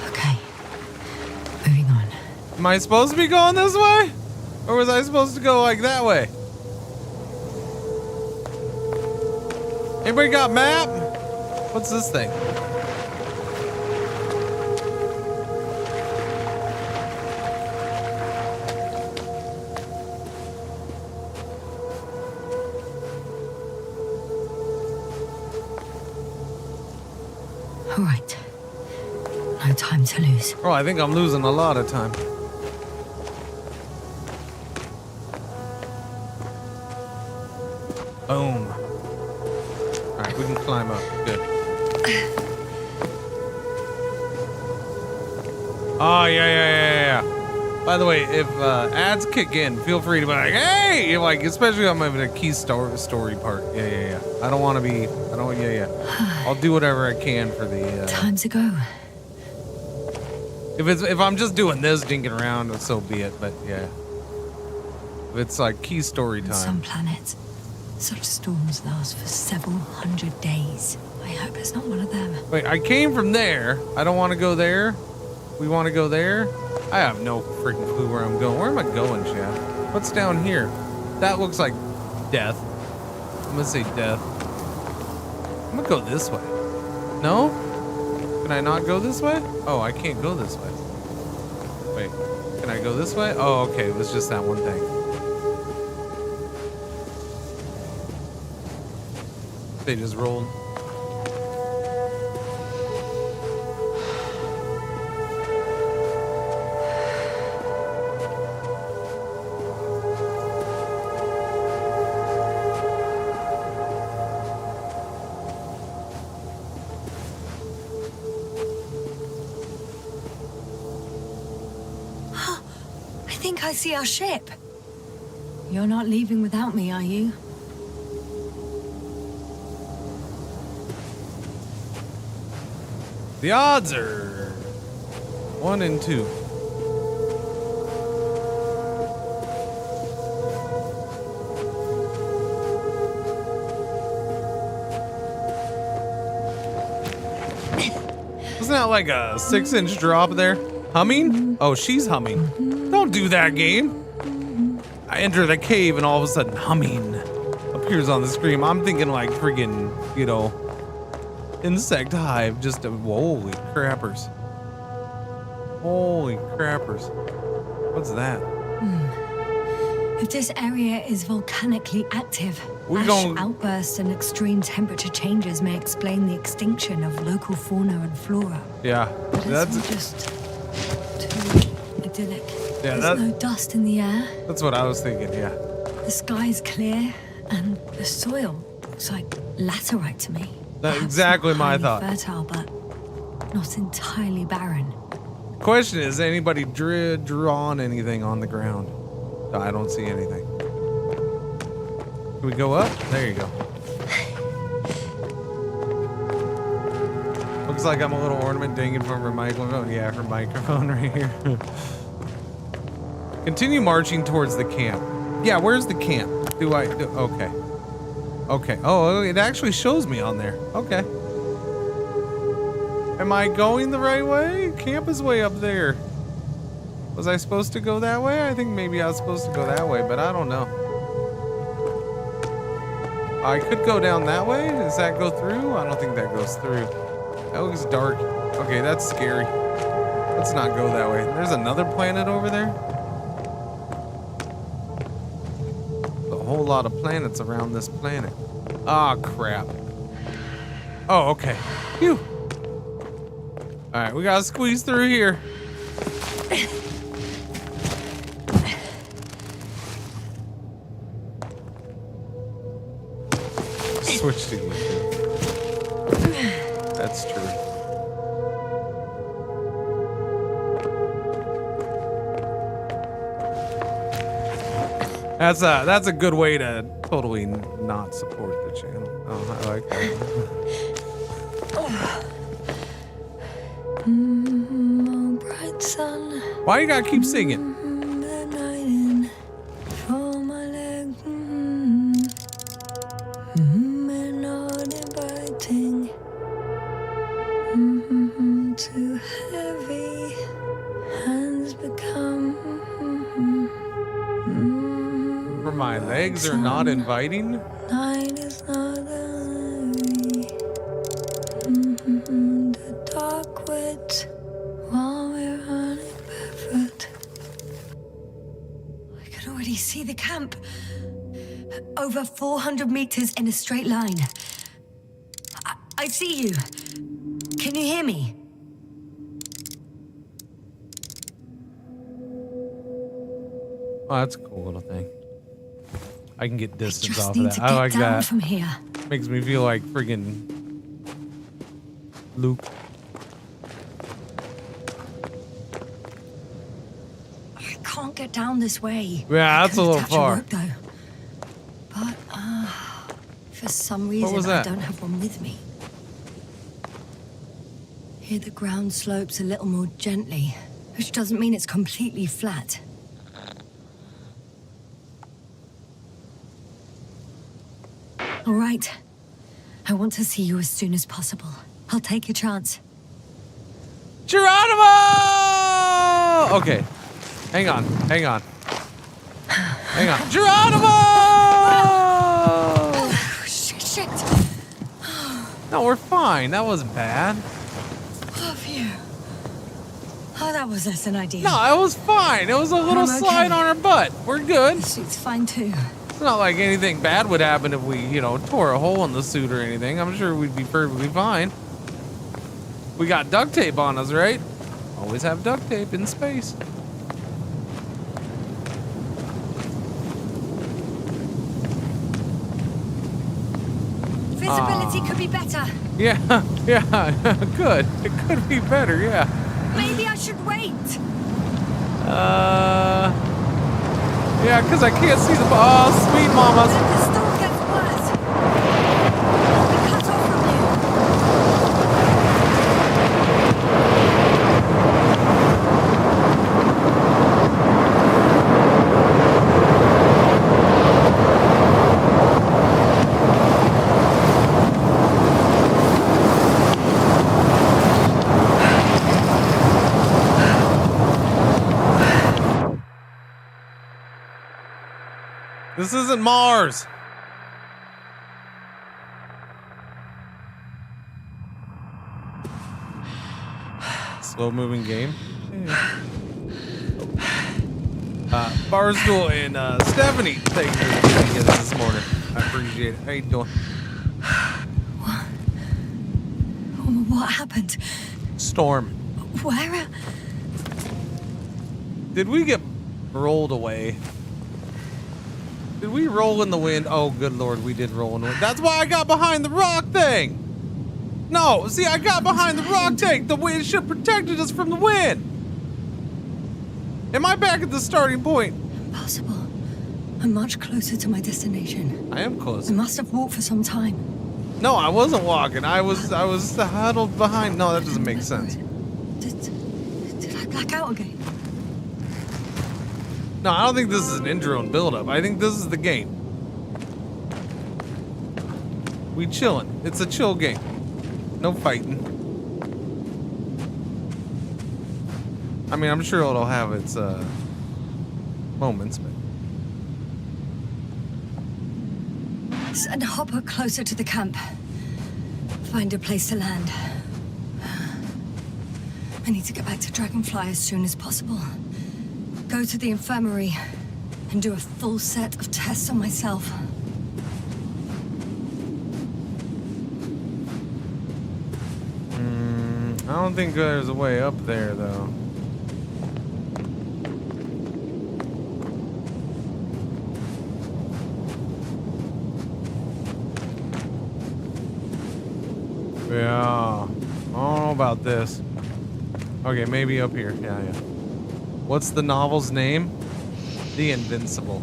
Okay. Moving on. Am I supposed to be going this way? Or was I supposed to go like that way? Anybody got map? What's this thing? All right. No time to lose. Oh, I think I'm losing a lot of time. Boom. All right, we can climb up. Good. Oh, yeah. By the way, if ads kick in, feel free to be like, hey, like, especially if I'm having a key story part. Yeah. I don't want to be, I'll do whatever I can for the. Time to go. If I'm just doing this, dinking around, so be it. But yeah, if it's like key story time. On some planets, such storms last for several hundred days. I hope it's not one of them. Wait, I came from there. I don't want to go there. We want to go there. I have no freaking clue where I'm going. Where am I going, Chad? What's down here? That looks like death. I'm gonna say death. I'm gonna go this way. No? Can I not go this way? Oh, I can't go this way. Wait, can I go this way? Oh, okay, it was just that one thing. They just rolled. I see our ship. You're not leaving without me, are you? The odds are 1 in 2. Wasn't that like a 6-inch drop there? Humming? Oh, she's humming. Don't do that, game. I enter the cave and all of a sudden humming appears on the screen. I'm thinking like friggin', insect hive. Just holy crappers. Holy crappers. What's that? If this area is volcanically active, outbursts and extreme temperature changes may explain the extinction of local fauna and flora. Yeah, but that's it's just too idyllic. Yeah, there's no dust in the air. That's what I was thinking, yeah. The sky's clear, and the soil looks like laterite to me. That's exactly my thought. Fertile, but not entirely barren. Question is, anybody drawn anything on the ground? No, I don't see anything. Can we go up? There you go. Looks like I'm a little ornament dangling from her microphone. Yeah, her microphone right here. Continue marching towards the camp. Yeah, where's the camp? Okay. Okay. Oh, it actually shows me on there. Okay. Am I going the right way? Camp is way up there. Was I supposed to go that way? I think maybe I was supposed to go that way, but I don't know. I could go down that way. Does that go through? I don't think that goes through. That looks dark. Okay, that's scary. Let's not go that way. There's another planet over there. A whole lot of planets around this planet. Ah, crap. Oh, okay. Phew. All right, we gotta squeeze through here. Switch to YouTube. That's true. That's a good way to totally not support the channel. Oh, I like that. Oh, bright sun. Why you gotta keep singing? Too heavy, hands become. For my legs are not inviting. Night is not early. The dark wet while we're running barefoot. I can already see the camp. Over 400 meters in a straight line. I see you. Can you hear me? Oh, that's a cool little thing. I can get I distance just off need of to that. get I like down that. from here. Makes me feel like friggin' Luke. I can't get down this way. Yeah, I that's a could little attach far. rope, though. But for some reason, was I that? don't have one with me. Here the ground slopes a little more gently, which doesn't mean it's completely flat. All right. I want to see you as soon as possible. I'll take your chance. Geronimo! Okay. Hang on. Hang on. Hang on. Geronimo! Shit. No, we're fine. That wasn't bad. Oh, phew. Oh, that was less than ideal. No, it was fine. It was a little I'm okay. slide on our butt. We're good. The suit's fine, too. It's not like anything bad would happen if we, tore a hole in the suit or anything. I'm sure we'd be perfectly fine. We got duct tape on us, right? Always have duct tape in space. Visibility could be better. Yeah, good. It could be better, yeah. Maybe I should wait. Yeah, because I can't see the. Oh, sweet mama. Then the storm gets worse. I'll be cut off from you. This isn't Mars. Slow moving game. Barstool and Stephanie, thank you for being with us this morning. I appreciate it. How you doing? What happened? Storm. Where? Did we get rolled away? Did we roll in the wind? Oh, good Lord, we did roll in the wind. That's why I got behind the rock thing. No, see, I got behind the rock thing. The wind should have protected us from the wind. Am I back at the starting point? Impossible. I'm much closer to my destination. I am close. I must have walked for some time. No, I wasn't walking. I was huddled behind. No, that doesn't make sense. Did I black out again? No, I don't think this is an intro and build-up. I think this is the game. We chilling. It's a chill game. No fighting. I mean, I'm sure it'll have its moments, but Send Hopper closer to the camp. Find a place to land. I need to get back to Dragonfly as soon as possible. Go to the infirmary and do a full set of tests on myself. I don't think there's a way up there, though. Yeah, I don't know about this. Okay, maybe up here. Yeah. What's the novel's name? The Invincible.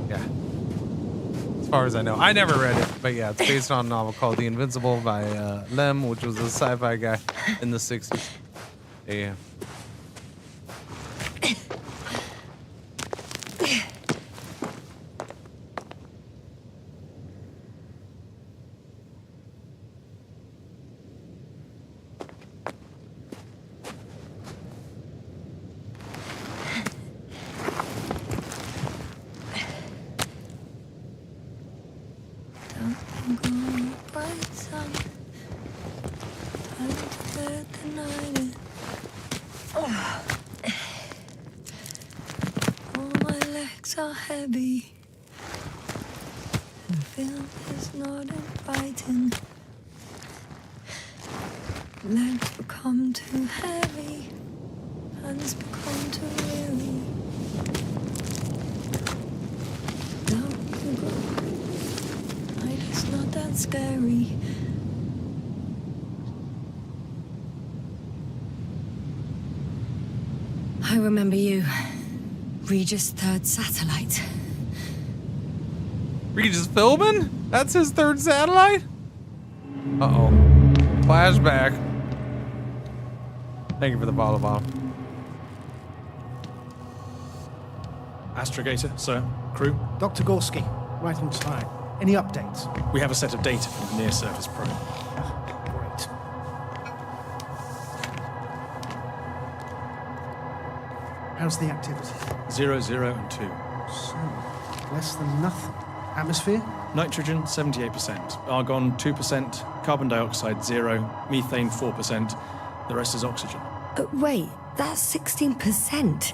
Yeah. As far as I know. I never read it, but yeah, it's based on a novel called The Invincible by Lem, which was a sci-fi guy in the 60s. Yeah. Heavy. The film is not inviting. Legs become too heavy. Hands become too weary. that's scary. I remember you. Regis III satellite. Regis Philbin? That's his third satellite? Uh-oh. Flashback. Thank you for the follow bomb. Astrogator, sir. Crew. Dr. Gorski, right on time. Any updates? We have a set of data from the near-surface probe. Great. How's the activity? 0, 0, and 2. So, less than nothing. Atmosphere? Nitrogen, 78%. Argon, 2%. Carbon dioxide, 0. Methane, 4%. The rest is oxygen. Wait, that's 16%.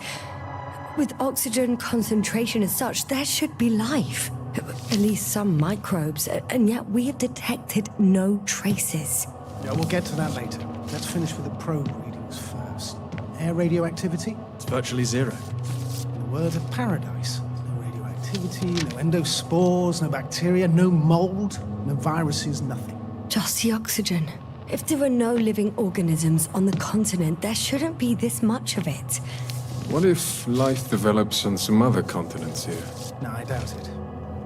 With oxygen concentration as such, there should be life. At least some microbes, and yet we have detected no traces. Yeah, we'll get to that later. Let's finish with the probe readings first. Air radioactivity? It's virtually 0. In a word, a paradise. No radioactivity, no endospores, no bacteria, no mold, no viruses, nothing. Just the oxygen. If there are no living organisms on the continent, there shouldn't be this much of it. What if life develops on some other continents here? No, I doubt it.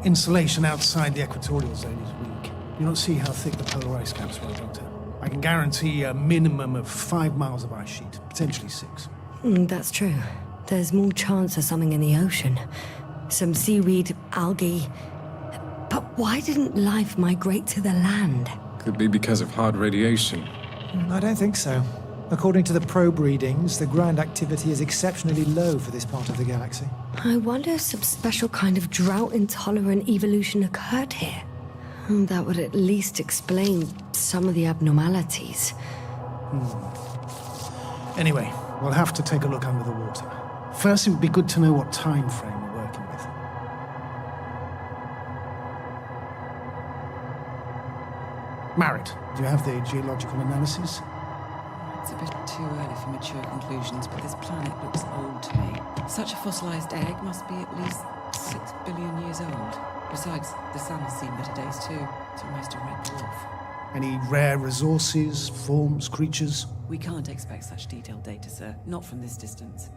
Insulation outside the equatorial zone is weak. You don't see how thick the polar ice caps were, Doctor. I can guarantee a minimum of 5 miles of ice sheet, potentially 6. That's true. There's more chance of something in the ocean. Some seaweed, algae. But why didn't life migrate to the land? Could be because of hard radiation. I don't think so. According to the probe readings, the ground activity is exceptionally low for this part of the galaxy. I wonder if some special kind of drought-intolerant evolution occurred here. That would at least explain some of the abnormalities. Anyway, we'll have to take a look under the water. First, it would be good to know what time frame we're working with. Marit, do you have the geological analysis? It's a bit too early for mature conclusions, but this planet looks old to me. Such a fossilized egg must be at least 6 billion years old. Besides, the sun has seen better days too. It's almost a red dwarf. Any rare resources, forms, creatures? We can't expect such detailed data, sir. Not from this distance.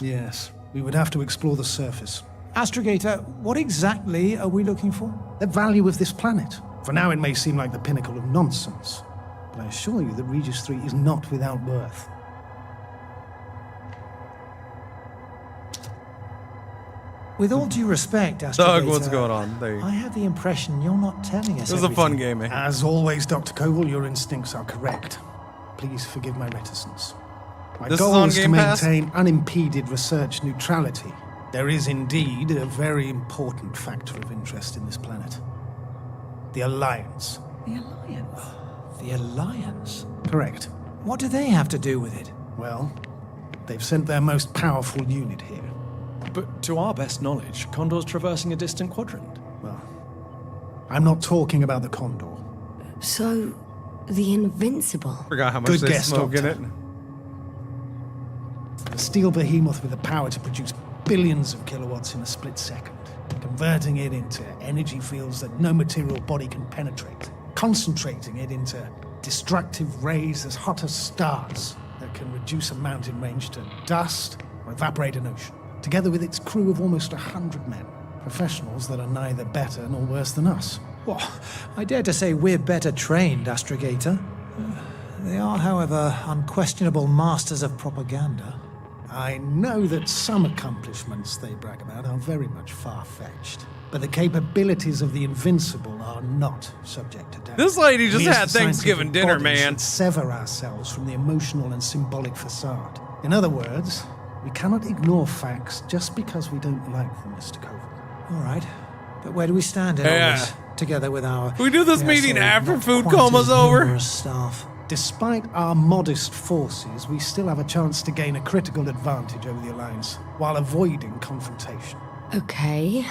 Yes, we would have to explore the surface. Astrogator, what exactly are we looking for? The value of this planet. For now, it may seem like the pinnacle of nonsense. But I assure you that Regis III is not without worth. With all due respect, Astrogator, Doug, what's going on? I have the impression you're not telling us It was a everything. fun game, eh? As always, Dr. Koval, your instincts are correct. Please forgive my reticence. My This is goal on is to Game Pass? maintain unimpeded research neutrality. There is indeed a very important factor of interest in this planet. The Alliance. The Alliance? The Alliance? Correct. What do they have to do with it? Well, they've sent their most powerful unit here. But to our best knowledge, Condor's traversing a distant quadrant. Well, I'm not talking about the Condor. So, the Invincible. Forgot how much Good they guess, smoke in Doctor. it. A steel behemoth with the power to produce billions of kilowatts in a split second, converting it into energy fields that no material body can penetrate, concentrating it into destructive rays as hot as stars that can reduce a mountain range to dust or evaporate an ocean, together with its crew of almost 100 men, professionals that are neither better nor worse than us. Well, I dare to say we're better trained, Astrogator. They are, however, unquestionable masters of propaganda. I know that some accomplishments they brag about are very much far-fetched, but the capabilities of the Invincible are not subject to doubt. This lady just We as had the Thanksgiving scientific dinner, body man. should sever ourselves from the emotional and symbolic facade. In other words, we cannot ignore facts just because we don't like them, Mr. Koval. All right. But where do we stand in all Yeah. this, together with our... We do this dare meeting say, after not food quite coma's as over? numerous staff? Despite our modest forces, we still have a chance to gain a critical advantage over the Alliance, while avoiding confrontation. Okay,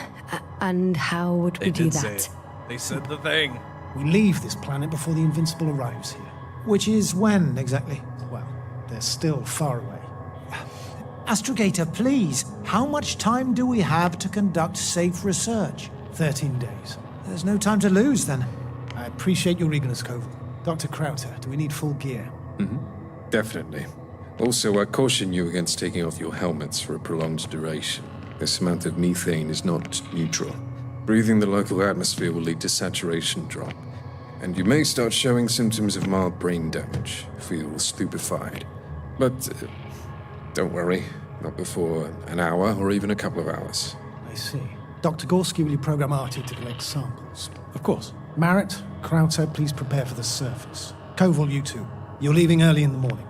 and how would we They do did that? say it. They said the thing. We leave this planet before the Invincible arrives here. Which is when, exactly? Well, they're still far away. Astrogator, please, how much time do we have to conduct safe research? 13 days. There's no time to lose, then. I appreciate your eagerness, Koval. Dr. Krauter, do we need full gear? Definitely. Also, I caution you against taking off your helmets for a prolonged duration. This amount of methane is not neutral. Breathing the local atmosphere will lead to saturation drop, and you may start showing symptoms of mild brain damage, feel stupefied. But don't worry, not before an hour or even a couple of hours. I see. Dr. Gorski, will you program Artie to collect samples? Of course. Marrett, Krauter, please prepare for the surface. Koval, you two. You're leaving early in the morning.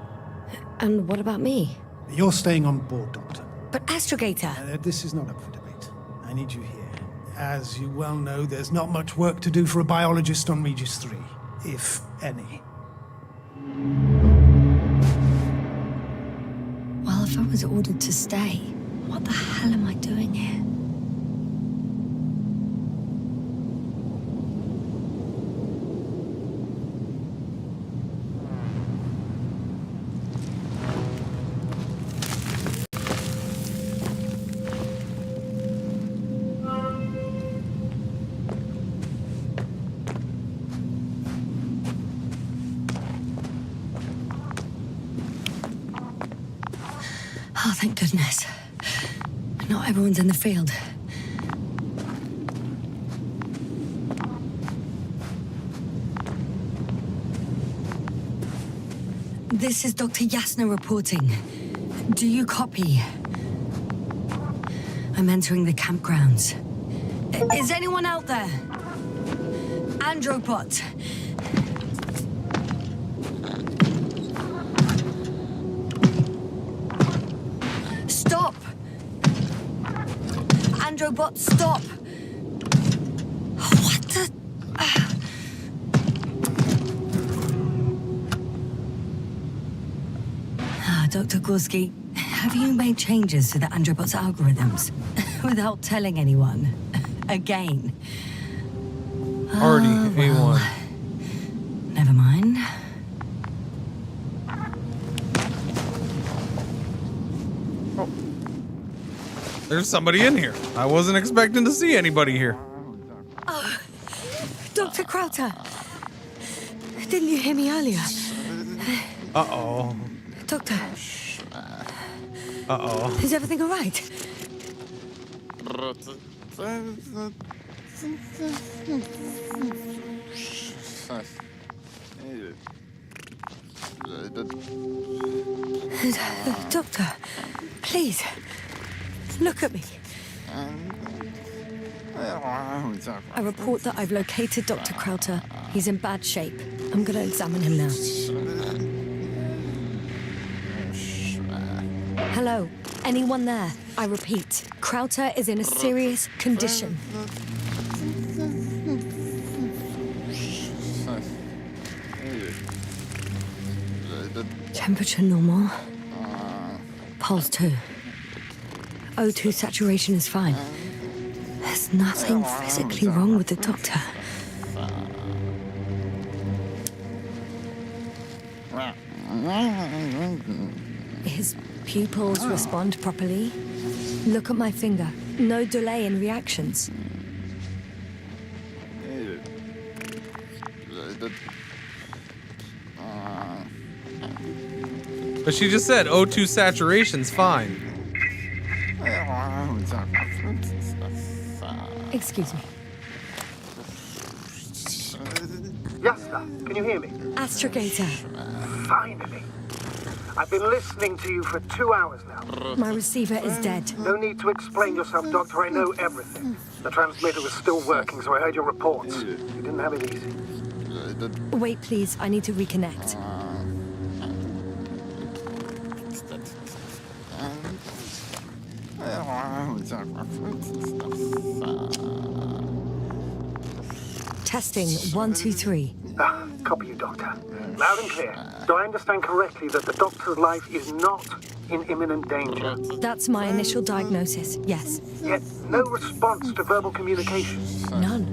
And what about me? You're staying on board, Doctor. But Astrogator... This is not up for debate. I need you here. As you well know, there's not much work to do for a biologist on Regis III, if any. Well, if I was ordered to stay, what the hell am I doing here? Oh, thank goodness. Not everyone's in the field. This is Dr. Yasna reporting. Do you copy? I'm entering the campgrounds. Is anyone out there? Androbot. Stop! Androbot, stop! What the... Dr. Gorski, have you made changes to the Androbot's algorithms? Without telling anyone? Again? Already, A1. Well, never mind. There's somebody in here. I wasn't expecting to see anybody here. Oh, Dr. Krauter. Didn't you hear me earlier? Uh-oh. Doctor. Uh-oh. Is everything all right? Doctor, please, look at me. I report that I've located Dr. Krauter. He's in bad shape. I'm gonna examine him now. Hello? Anyone there? I repeat, Krauter is in a serious condition. Temperature normal. Pulse 2. O2 saturation is fine. There's nothing physically wrong with the doctor. His pupils respond properly. Look at my finger. No delay in reactions. But she just said O2 saturation's fine. Excuse me. Yasna, can you hear me? Astrogator. Finally. I've been listening to you for 2 hours now. My receiver is dead. No need to explain yourself, Doctor. I know everything. The transmitter was still working, so I heard your reports. You didn't have it easy. Wait, please. I need to reconnect. Testing 1, 2, 3. Copy you, Doctor. Loud and clear. Do I understand correctly that the Doctor's life is not in imminent danger? That's my initial diagnosis, yes. Yet no response to verbal communication? None.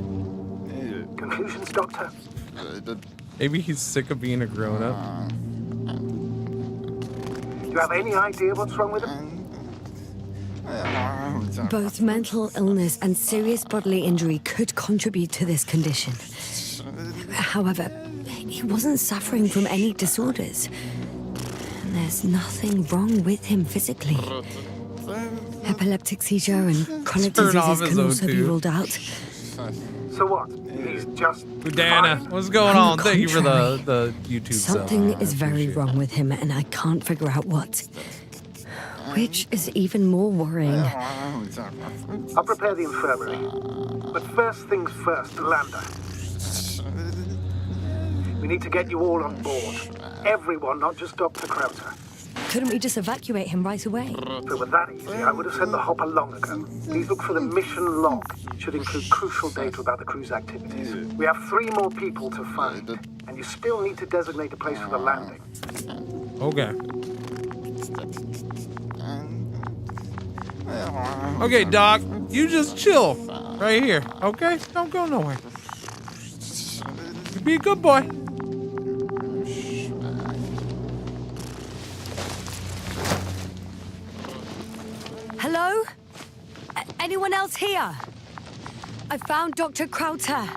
Conclusions, Doctor? Maybe he's sick of being a grown-up. Do you have any idea what's wrong with him? Both mental illness and serious bodily injury could contribute to this condition. However, he wasn't suffering from any disorders. And there's nothing wrong with him physically. Epileptic seizure and chronic diseases can also be ruled out. So what? He's just Udana, what's going on? Thank you for the YouTube Something sub. is very wrong with him, and I can't figure out what. Which is even more worrying. I'll prepare the infirmary. But first things first, Lander. We need to get you all on board. Everyone, not just Dr. Krauter. Couldn't we just evacuate him right away? If it were that easy, I would have sent the hopper long ago. Please look for the mission log. It should include crucial data about the crew's activities. We have 3 more people to find, and you still need to designate a place for the landing. Okay. Okay, Doc, you just chill right here, okay? Don't go nowhere. You be a good boy. Hello? Anyone else here? I found Dr. Krauter.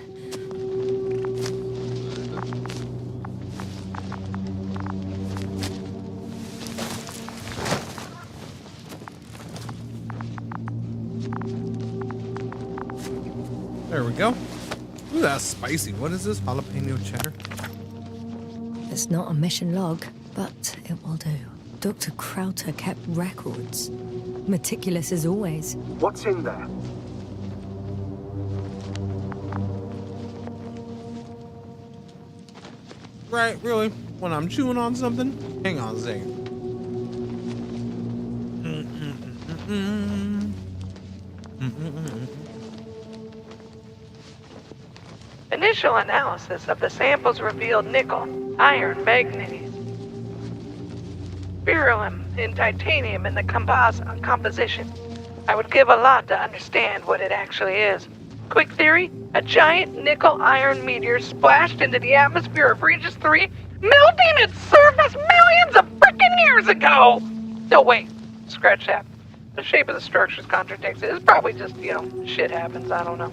There we go. Ooh, that's spicy. What is this? Jalapeno cheddar? It's not a mission log, but it will do. Dr. Krauter kept records. Meticulous as always. What's in there? Right, really? When I'm chewing on something? Hang on a second. Initial analysis of the samples revealed nickel, iron, manganese, beryllium, and titanium in the composition. I would give a lot to understand what it actually is. Quick theory, a giant nickel-iron meteor splashed into the atmosphere of Regis III, melting its surface millions of frickin' years ago! No, wait, scratch that. The shape of the structures contradicts it. It's probably just, shit happens, I don't know.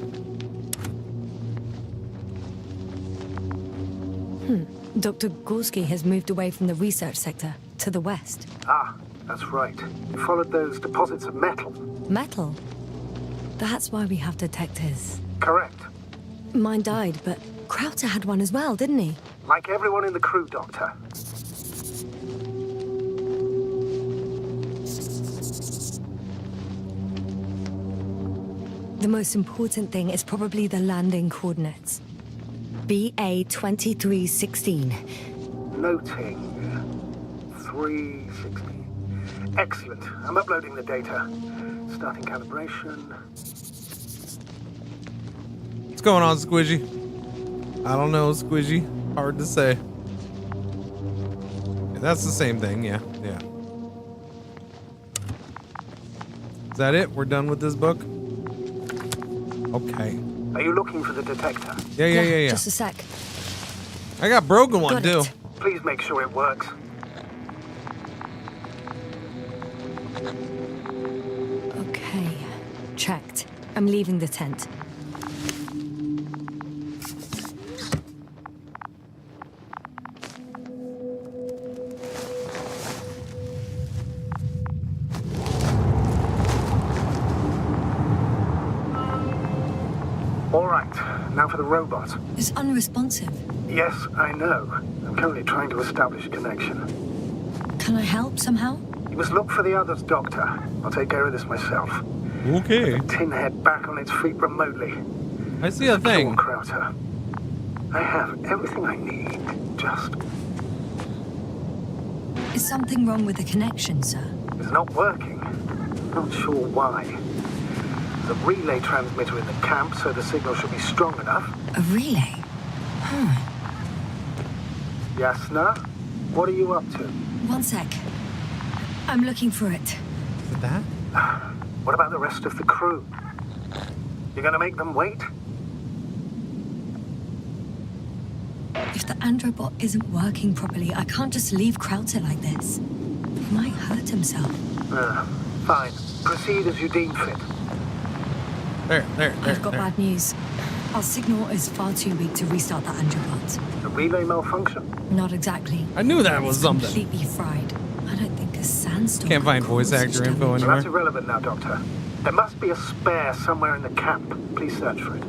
Dr. Gorski has moved away from the research sector to the west. Ah, that's right. You followed those deposits of metal. Metal? That's why we have detectors. Correct. Mine died, but Krauter had one as well, didn't he? Like everyone in the crew, Doctor. The most important thing is probably the landing coordinates. BA 2316. Noting. 316. Excellent. I'm uploading the data. Starting calibration. What's going on, Squidgy? I don't know, Squidgy. Hard to say. Yeah, that's the same thing, yeah. Is that it? We're done with this book? Okay. Are you looking for the detector? Yeah. Just a sec. I got broken one, too. Please make sure it works. Okay. Checked. I'm leaving the tent. All right. Now for the robot. It's unresponsive. Yes, I know. I'm currently trying to establish a connection. Can I help somehow? You must look for the others, Doctor. I'll take care of this myself. Okay. Put the tin head back on its feet remotely. I see a thing. Krauter. I have everything I need. Just... Is something wrong with the connection, sir? It's not working. Not sure why. The relay transmitter in the camp, so the signal should be strong enough. A relay? Yasna, what are you up to? One sec. I'm looking for it. With that? What about the rest of the crew? You're gonna make them wait? If the androbot isn't working properly, I can't just leave Krauter like this. He might hurt himself. Fine. Proceed as you deem fit. I've got bad news. Our signal is far too weak to restart the andropod. A relay malfunction? Not exactly. I knew that was something. Completely fried. I don't think a sandstorm. Can't find voice actor info Well, anywhere. that's irrelevant now, Doctor. There must be a spare somewhere in the camp. Please search for it.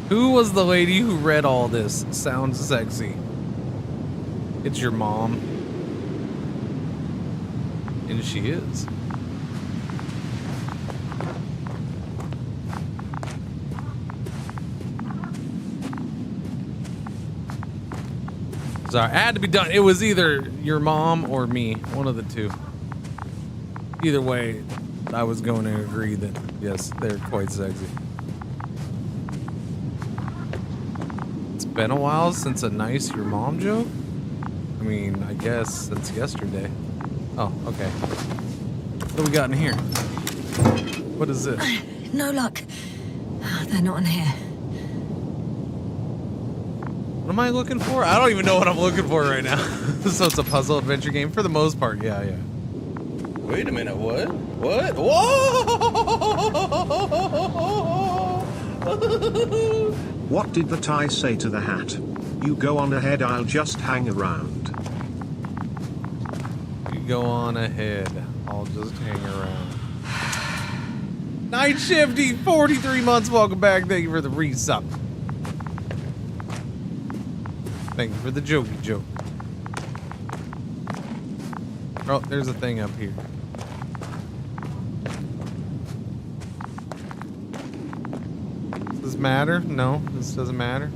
Who was the lady who read all this? Sounds sexy. It's your mom. And she is. Sorry, it had to be done. It was either your mom or me, one of the two. Either way, I was going to agree that, yes, they're quite sexy. It's been a while since a nice your mom joke? I mean, I guess since yesterday. Oh, okay. What do we got in here? What is this? No luck. They're not in here. What am I looking for? I don't even know what I'm looking for right now. So it's a puzzle adventure game for the most part. Yeah, yeah. Wait a minute. What? What? Whoa! What did the tie say to the hat? You go on ahead, I'll just hang around. You go on ahead. I'll just hang around. Night Shifty, 43 months. Welcome back. Thank you for the resub. Thank you for the jokey joke. Oh, there's a thing up here. Does this matter? No, this doesn't matter.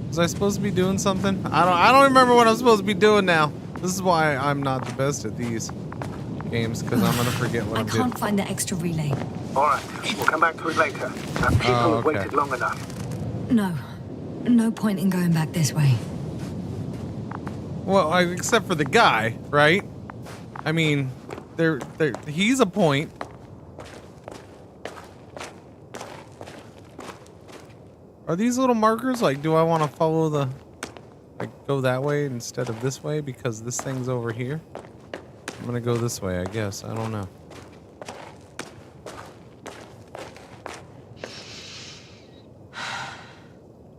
Was I supposed to be doing something? I don't remember what I'm supposed to be doing now. This is why I'm not the best at these games, because I'm gonna forget what I'm doing. I can't find the extra relay. All right, we'll come back to it later. Our people have waited long enough. No point in going back this way. Well, except for the guy, right? I mean, he's a point. Are these little markers like, do I want to follow the, like, go that way instead of this way because this thing's over here? I'm gonna go this way, I guess. I don't know.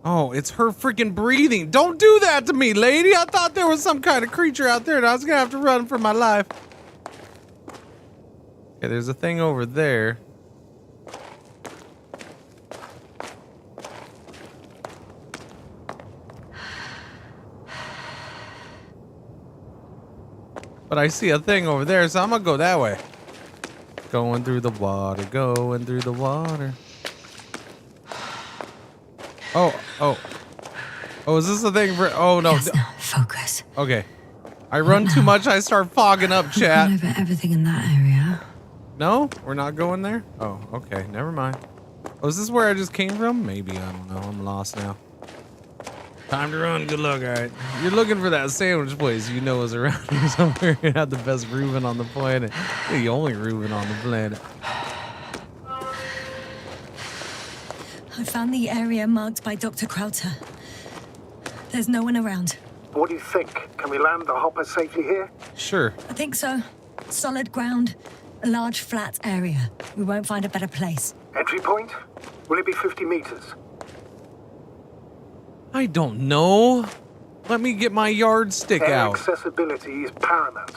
Oh, it's her freaking breathing. Don't do that to me, lady. I thought there was some kind of creature out there and I was gonna have to run for my life. Okay, there's a thing over there. But I see a thing over there, so I'm gonna go that way. Going through the water, going through the water. Oh, is this the thing for, oh no. Yasna, focus. Okay. I run too much, I start fogging up, chat. Run over everything in that area. No? We're not going there? Oh, okay, never mind. Oh, is this where I just came from? Maybe, I don't know, I'm lost now. Time to run, good luck, alright. You're looking for that sandwich place you know is around here somewhere. You have the best Reuben on the planet. The only Reuben on the planet. I found the area marked by Dr. Krauter. There's no one around. What do you think? Can we land the hopper safely here? Sure. I think so. Solid ground, a large flat area. We won't find a better place. Entry point? Will it be 50 meters? I don't know. Let me get my yardstick Air out. Accessibility is paramount.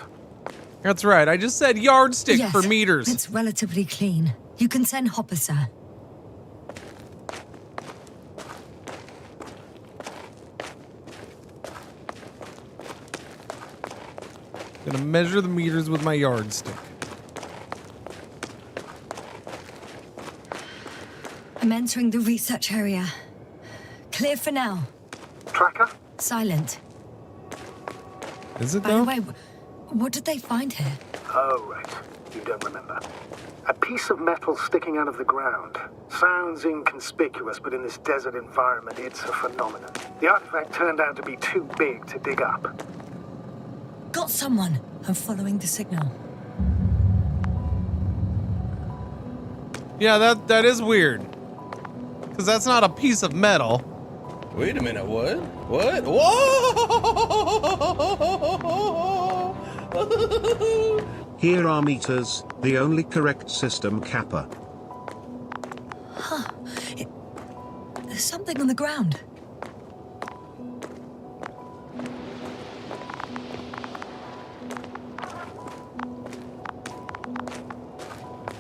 That's right. I just said yardstick Yes, for meters. It's relatively clean. You can send Hopper, sir. Gonna measure the meters with my yardstick. I'm entering the research area. Clear for now. Tracker? Silent. Is it By though? the way, what did they find here? Oh, right. You don't remember. A piece of metal sticking out of the ground. Sounds inconspicuous, but in this desert environment, it's a phenomenon. The artifact turned out to be too big to dig up. Got someone. I'm following the signal. Yeah, that is weird. Because that's not a piece of metal. Wait a minute, what? What? Whoa! Here are meters, the only correct system, Kappa. Huh. There's something on the ground.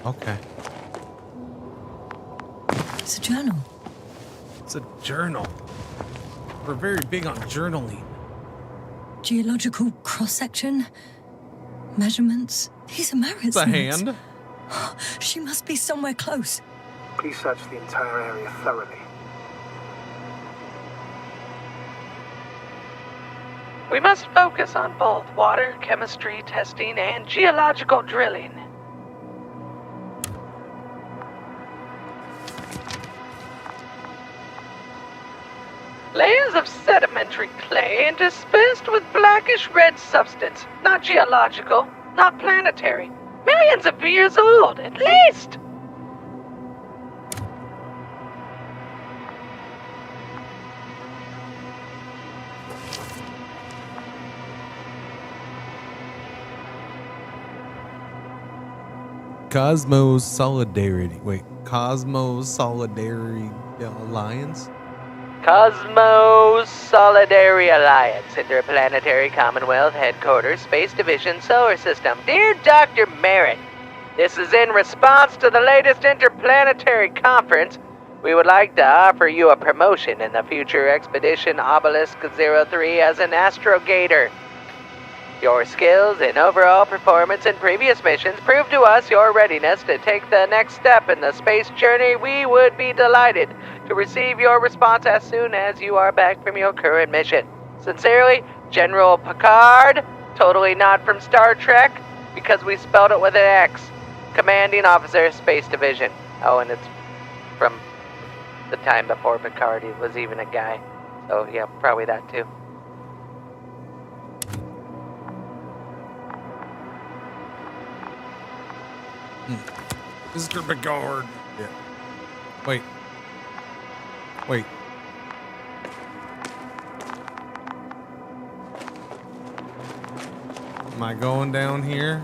Okay. It's a journal. It's a journal. We're very big on journaling. Geological cross-section. Measurements. These are Marit's It's a notes. hand. She must be somewhere close. Please search the entire area thoroughly. We must focus on both water, chemistry, testing, and geological drilling. Layers of sedimentary clay interspersed with blackish red substance. Not geological, not planetary. Millions of years old, at least! Cosmos Solidarity. Wait, Cosmos Solidarity Alliance? Cosmos Solidarity Alliance, Interplanetary Commonwealth Headquarters, Space Division, Solar System. Dear Dr. Merritt, this is in response to the latest interplanetary conference. We would like to offer you a promotion in the future Expedition Obelisk 03 as an astrogator. Your skills and overall performance in previous missions prove to us your readiness to take the next step in the space journey. We would be delighted to receive your response as soon as you are back from your current mission. Sincerely, General Picard, totally not from Star Trek, because we spelled it with an X. Commanding Officer, Space Division. Oh, and it's from the time before Picard was even a guy. So, yeah, probably that too. Mr. Picard. Yeah. Wait. Wait. Am I going down here?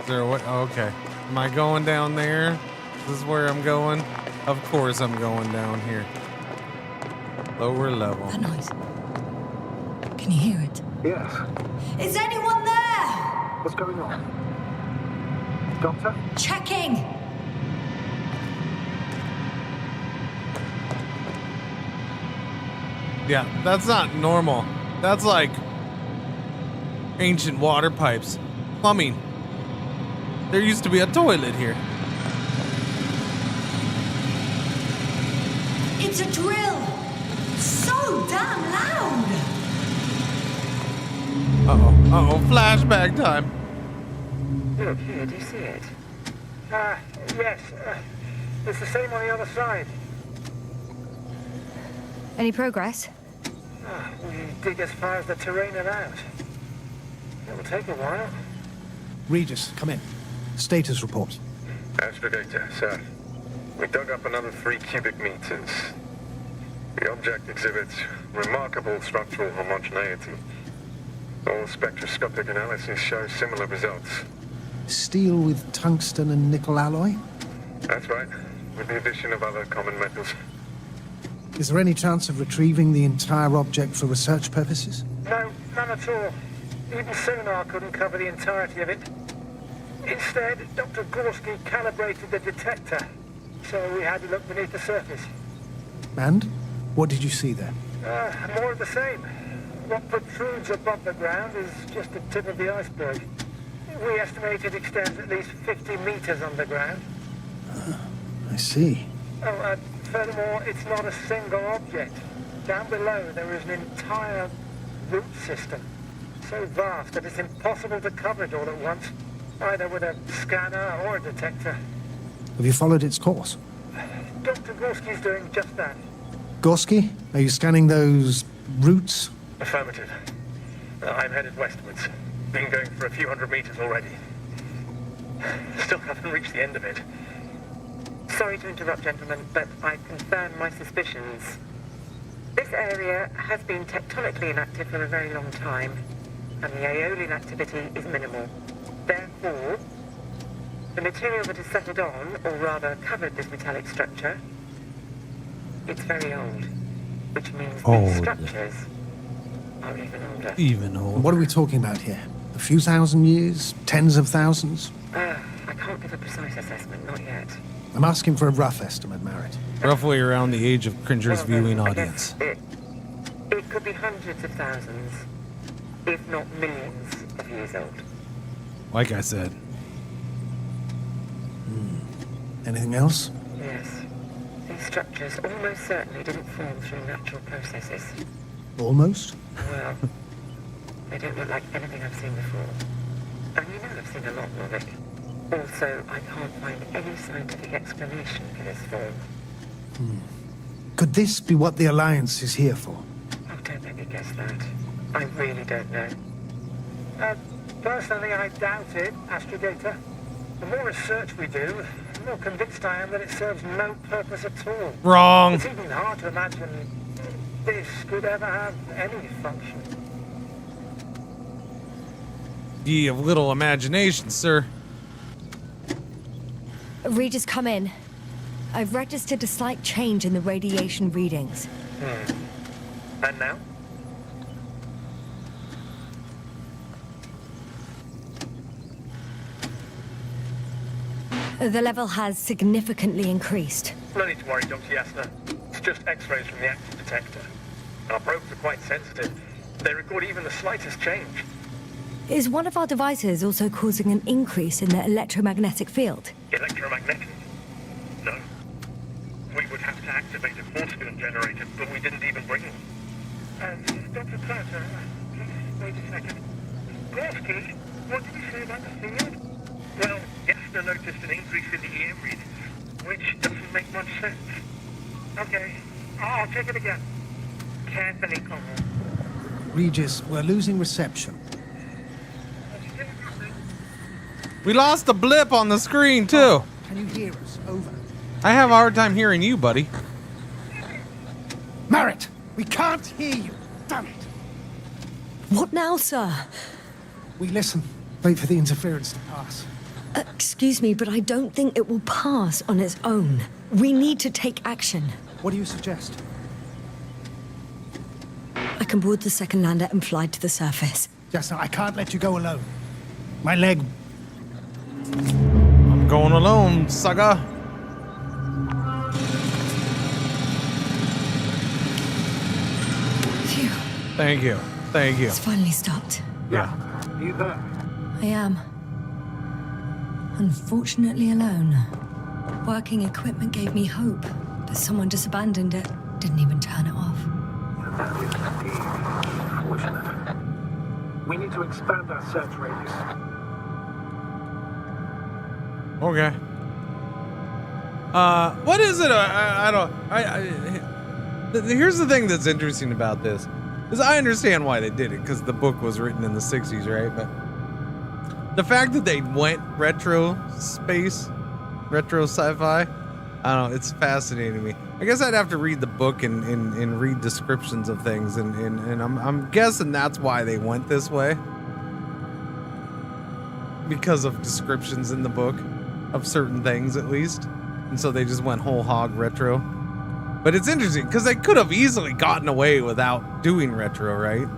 Is there a way? Oh, okay. Am I going down there? This is where I'm going? Of course I'm going down here. Lower level. That noise. Can you hear it? Yes. Is anyone there? What's going on? Doctor? Checking. Yeah, that's not normal. That's like ancient water pipes. Plumbing. There used to be a toilet here. It's a drill. So damn loud. Uh-oh, flashback time. Look, here, do you see it? Yes. It's the same on the other side. Any progress? We dig as far as the terrain allowed. It will take a while. Regis, come in. Status report. Astrogator, sir. We dug up another 3 cubic meters. The object exhibits remarkable structural homogeneity. All spectroscopic analyses show similar results. Steel with tungsten and nickel alloy? That's right, with the addition of other common metals. Is there any chance of retrieving the entire object for research purposes? No, none at all. Even sonar couldn't cover the entirety of it. Instead, Dr. Gorski calibrated the detector, so we had to look beneath the surface. And? What did you see there? More of the same. What protrudes above the ground is just the tip of the iceberg. We estimate it extends at least 50 meters underground. I see. Oh, furthermore, it's not a single object. Down below, there is an entire root system. So vast that it's impossible to cover it all at once, either with a scanner or a detector. Have you followed its course? Dr. Gorski's doing just that. Gorski, are you scanning those roots? Affirmative. I'm headed westwards. Been going for a few hundred meters already. Still haven't reached the end of it. Sorry to interrupt, gentlemen, but I confirm my suspicions. This area has been tectonically inactive for a very long time, and the aeolian activity is minimal. Therefore, the material that has settled on, or rather covered this metallic structure, it's very old, which means these structures are even older. Even older. What are we talking about here? A few thousand years? Tens of thousands? I can't give a precise assessment, not yet. I'm asking for a rough estimate, Merritt. Roughly around the age of Cringer's viewing audience. It could be hundreds of thousands, if not millions of years old. Like I said. Anything else? Yes. These structures almost certainly didn't form through natural processes. Almost? Well, they don't look like anything I've seen before. And you know I've seen a lot more of it. Also, I can't find any scientific explanation for this form. Could this be what the Alliance is here for? Oh, don't make me guess that. I really don't know. Personally, I doubt it, Astrogator. The more research we do, the more convinced I am that it serves no purpose at all. Wrong. It's even hard to imagine this could ever have any function. Ye of little imagination, sir. Regis, come in. I've registered a slight change in the radiation readings. And now? The level has significantly increased. No need to worry, Dr. Yasna. It's just X-rays from the active detector. Our probes are quite sensitive. They record even the slightest change. Is one of our devices also causing an increase in the electromagnetic field? Electromagnetic? No. We would have to activate a force field generator, but we didn't even bring it. Dr. Carter, please wait a second. Gorski, what did you say about the field? Well, Yasna noticed an increase in the EM readings, which doesn't make much sense. Okay, I'll check it again. Carefully, Conrad. Regis, we're losing reception. We lost a blip on the screen, too. Can you hear us? Over. I have a hard time hearing you, buddy. Merritt, we can't hear you. Damn it. What now, sir? We listen. Wait for the interference to pass. Excuse me, but I don't think it will pass on its own. We need to take action. What do you suggest? I can board the second lander and fly to the surface. Yes, no, I can't let you go alone. My leg... I'm going alone, Saga. Phew. Thank you. Thank you. It's finally stopped. Yeah. Are you there? I am. Unfortunately alone. Working equipment gave me hope, but someone just abandoned it. Didn't even turn it off. That is indeed unfortunate. We need to expand our search radius. Okay. What is it? I don't. Here's the thing that's interesting about this, is I understand why they did it, because the book was written in the 60s, right? But the fact that they went retro space, retro sci-fi, I don't know, it's fascinating to me. I guess I'd have to read the book and read descriptions of things, and I'm guessing that's why they went this way, because of descriptions in the book of certain things, at least. And so they just went whole hog retro. But it's interesting because they could have easily gotten away without doing retro, right?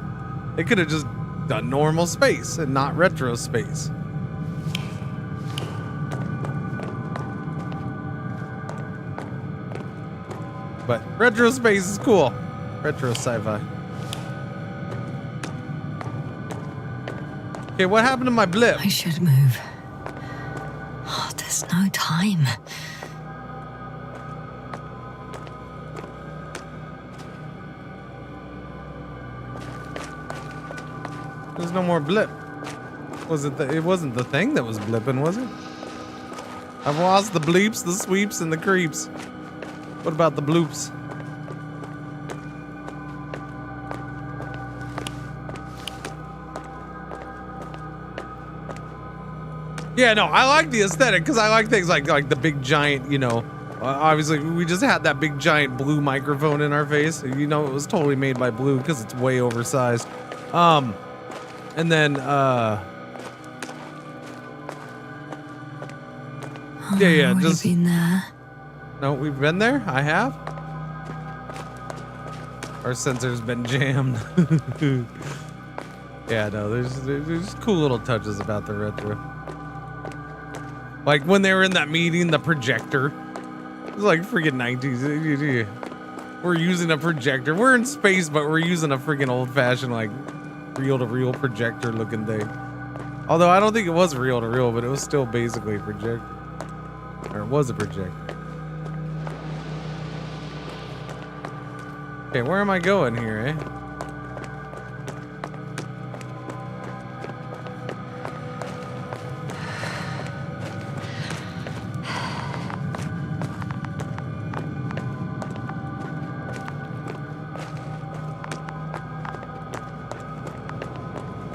They could have just done normal space and not retro space. But retro space is cool. Retro sci-fi. Okay, what happened to my blip? I should move. Oh, there's no time. There's no more blip. Was it it wasn't the thing that was blipping, was it? I've lost the bleeps, the sweeps, and the creeps. What about the bloops? Yeah, no, I like the aesthetic because I like things like the big giant, you know, Obviously, we just had that big giant blue microphone in our face. You know, it was totally made by Blue because it's way oversized. And then, yeah, just been there. No, we've been there. I have. Our sensor's been jammed. Yeah, no, there's cool little touches about the retro. Like when they were in that meeting, the projector. It was like freaking 90s. We're using a projector. We're in space, but we're using a freaking old-fashioned, like, reel-to-reel projector looking thing. Although I don't think it was reel-to-reel, but it was still basically a projector. Or it was a projector. Okay, where am I going here, eh?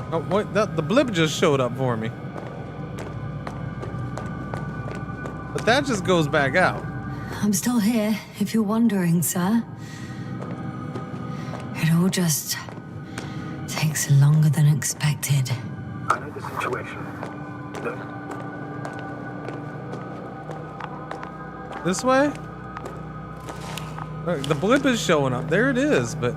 Oh, what? The blip just showed up for me. But that just goes back out. I'm still here, if you're wondering, sir. It all just takes longer than expected. I know the situation. Look. This way? Look, the blip is showing up. There it is, but...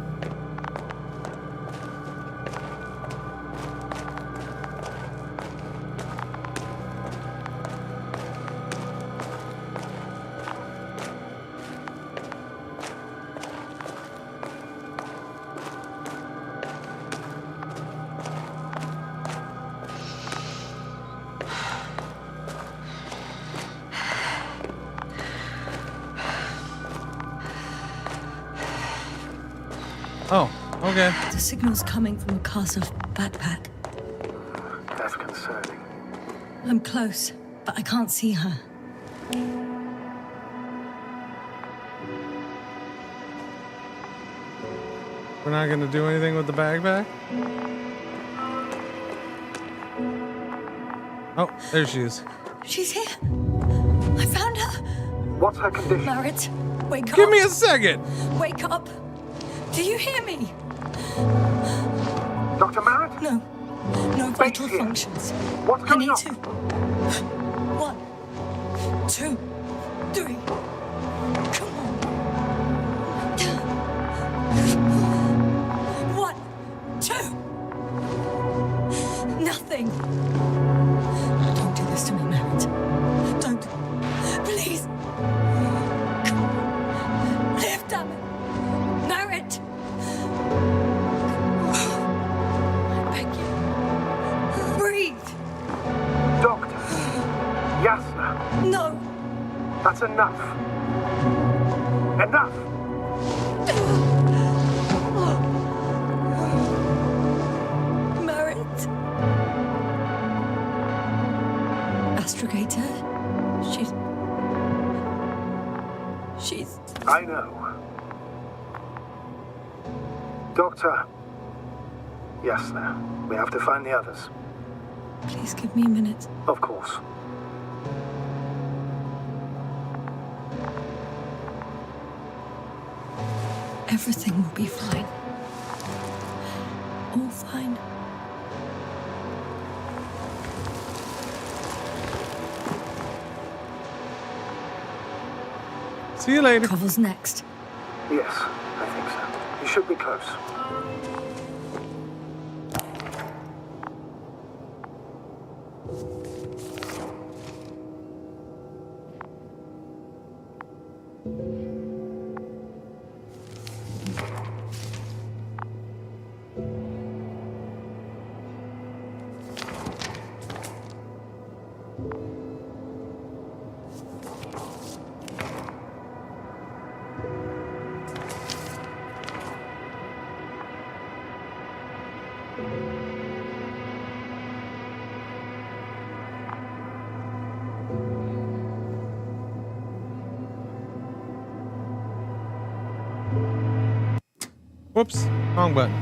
Oh, okay. The signal's coming from a castle backpack. That's concerning. I'm close, but I can't see her. We're not gonna do anything with the backpack? Oh, there she is. She's here. I found her. What's her condition? Merritt, wake up. Give me a second. Wake up. Do you hear me? Dr. Merritt? No. No vital functions. What's I going need on? to. 1, 2, 3. Come on. 1, 2. Nothing. Don't do this to me, Merritt. Don't. Please. Live, damn it. Merritt. Breathe! Doctor! Yasna! No! That's enough! Enough! Merritt! Astrogator? She's... I know. Doctor. Yasna, we have to find the others. Please give me a minute. Of course. Everything will be fine. All fine. See you later. Cover's next. Yes, I think so. You should be close. Whoops, wrong button.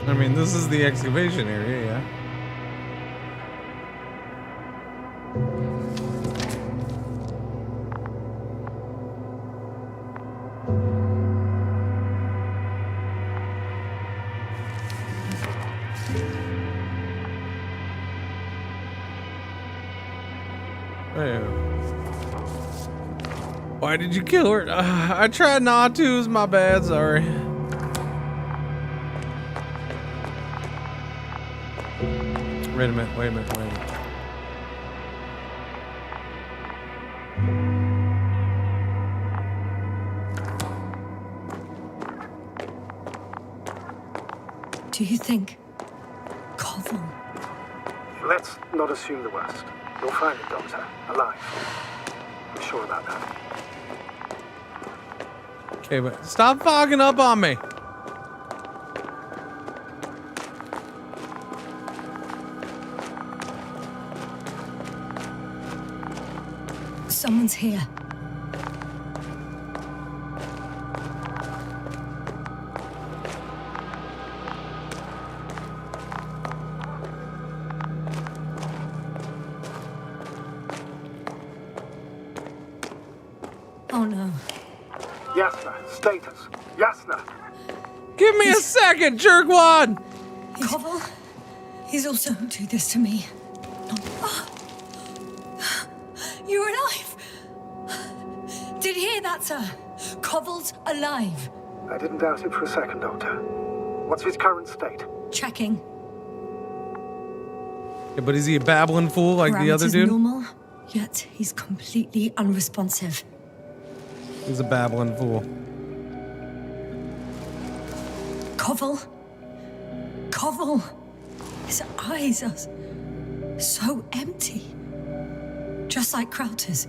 I mean, this is the excavation area, yeah. Why did you kill her? I tried not to. It's my bad. Sorry. Wait a minute. Do you think Koval? Let's not assume the worst. You'll find the Doctor alive. I'm sure about that. Okay, but stop fogging up on me. Someone's here. Oh no. Yasna, status. Yasna. Give me a second, jerkwad. Koval? He's also do this to me. You're alive. Did you hear that, sir? Koval's alive. I didn't doubt it for a second, Doctor. What's his current state? Checking. Yeah, but is he a babbling fool like the other dude? Normal, yet he's completely unresponsive. He's a babbling fool. Koval? His eyes are so empty. Just like Crowter's.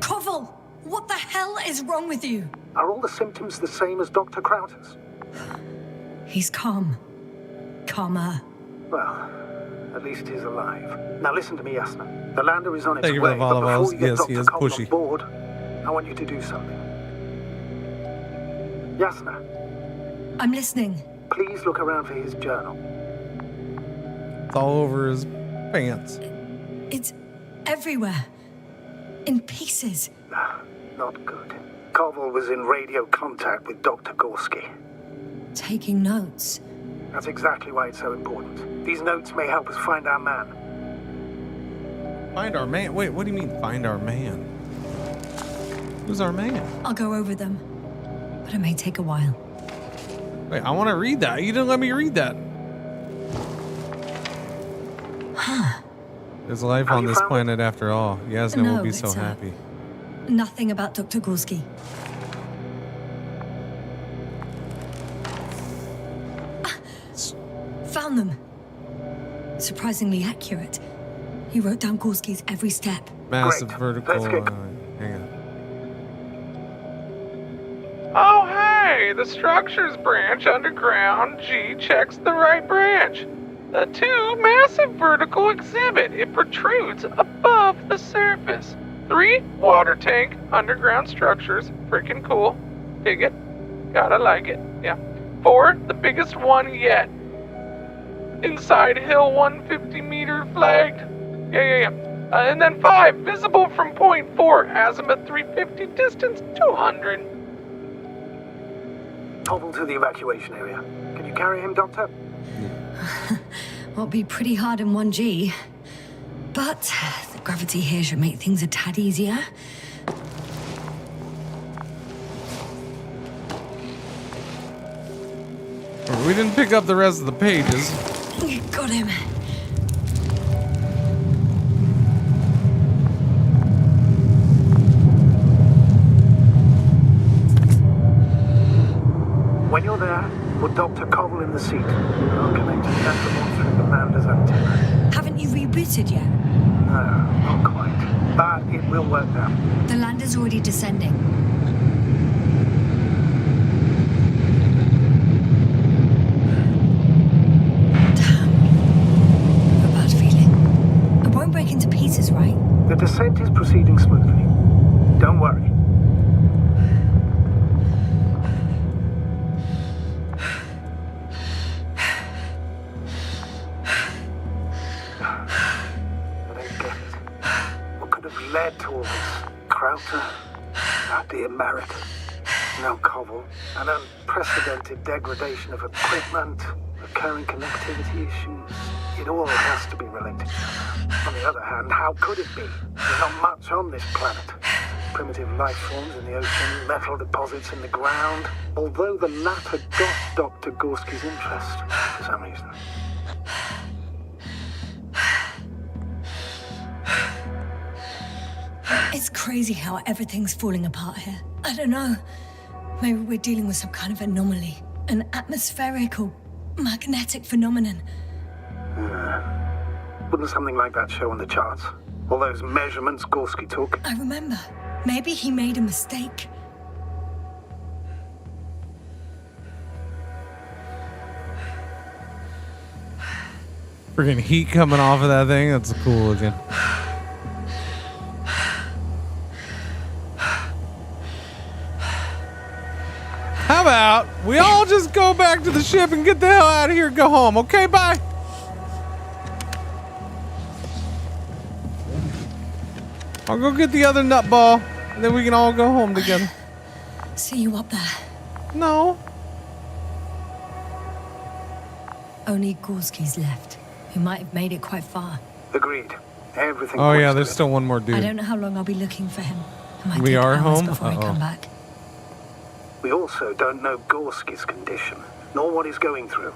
Koval, what the hell is wrong with you? Are all the symptoms the same as Dr. Crowter's? He's calm. Calmer. Well, at least he's alive. Now listen to me, Yasna. The lander is on its Thank you way, for the follow, but before Wells. you get Yes, Dr. he is Cole pushy. on board, I want you to do something. Yasna, I'm listening. please look around for his journal. It's all over his pants. It's everywhere. In pieces. Not good. Koval was in radio contact with Dr. Gorski. Taking notes. That's exactly why it's so important. These notes may help us find our man. Find our man? Wait, what do you mean, find our man? Who's our man? I'll go over them. But it may take a while. Wait, I want to read that. You didn't let me read that. Huh. There's life on this planet after all. Yasna No, will be so it's, happy. Nothing about Dr. Gorski. Found them. Surprisingly accurate. He wrote down Gorski's every step. Massive vertical. Hang on. Oh, hey, the structures branch underground. G checks the right branch. The 2 massive vertical exhibit. It protrudes above the surface. 3 water tank underground structures. Freaking cool. Dig it. Gotta like it. Yeah. 4, the biggest one yet. Inside hill 150 meter flagged. Yeah. And then 5, visible from point 4, azimuth 350, distance 200. Koval to the evacuation area. Can you carry him, Doctor? Will be pretty hard in 1G. But the gravity here should make things a tad easier. We didn't pick up the rest of the pages. Got him. When you're there, put Dr. Koval in the seat. And I'll connect to the remote through the lander's antenna. Haven't you rebooted yet? No, not quite. But it will work now. The lander's already descending. Break into pieces, right? The descent is proceeding smoothly. Don't worry. I don't get it. What could have led to all this? Crowter, the American, now Koval, an unprecedented degradation of equipment, recurring connectivity issues. It all has to be related. On the other hand, how could it be? There's not much on this planet. Primitive life forms in the ocean, metal deposits in the ground. Although the latter got Dr. Gorski's interest, for some reason. It's crazy how everything's falling apart here. I don't know. Maybe we're dealing with some kind of anomaly. An atmospheric or magnetic phenomenon. Wouldn't something like that show on the charts? All those measurements Gorski took? I remember. Maybe he made a mistake. Freaking heat coming off of that thing. That's cool looking. How about we all just go back to the ship and get the hell out of here and go home? Okay, bye. I'll go get the other nutball, and then we can all go home together. See you up there. No. Only Gorski's left. He might have made it quite far. Agreed. Everything. Oh yeah, there's still one more dude. I don't know how long I'll be looking for him. It might We take are hours home? before I come back. We also don't know Gorski's condition, nor what he's going through.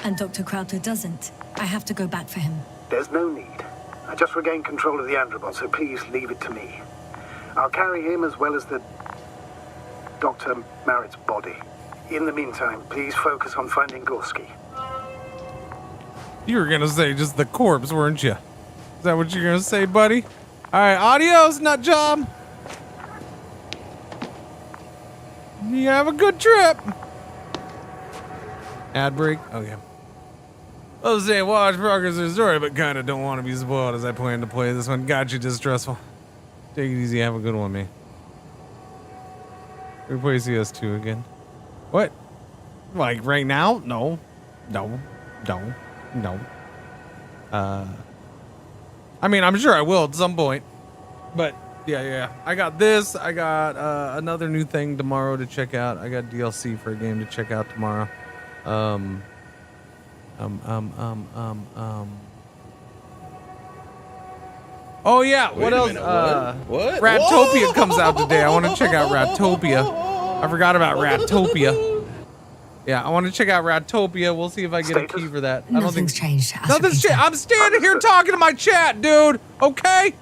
And Dr. Crowther doesn't. I have to go back for him. There's no need. I just regained control of the androbot, so please leave it to me. I'll carry him as well as the Dr. Merritt's body. In the meantime, please focus on finding Gorski. You were gonna say just the corpse, weren't you? Is that what you're gonna say, buddy? All right, adios, nut job. You have a good trip. Ad break. Okay. I was saying, watch progress of the story, but kind of don't want to be spoiled as I plan to play this one. Got you, distressful. Take it easy. Have a good one, man. We play CS2 again. What? Like right now? No. No. No. No. I mean, I'm sure I will at some point. But yeah. I got this. I got another new thing tomorrow to check out. I got DLC for a game to check out tomorrow. Oh yeah, what else? What? Ratopia comes out today. I want to check out Ratopia. I forgot about Ratopia. Yeah, I want to check out Ratopia. We'll see if I get a key for that. I don't think changed. nothing's changed. I'm standing here talking to my chat, dude. Okay?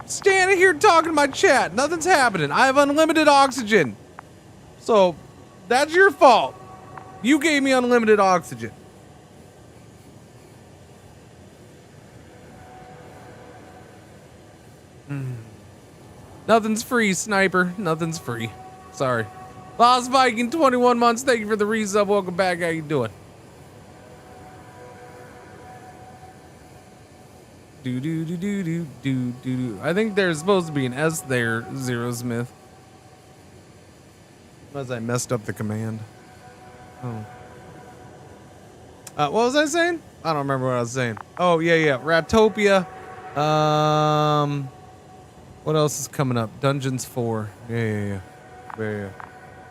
Standing here talking to my chat. Nothing's happening. I have unlimited oxygen. So, that's your fault. You gave me unlimited oxygen. Nothing's free, sniper. Nothing's free. Sorry. Lost Viking, 21 months. Thank you for the resub. Welcome back. How you doing? Do. I think there's supposed to be an S there, Zero Smith. Unless I messed up the command. Oh. What was I saying? I don't remember what I was saying. Oh, yeah. Ratopia. What else is coming up? Dungeons 4. Yeah.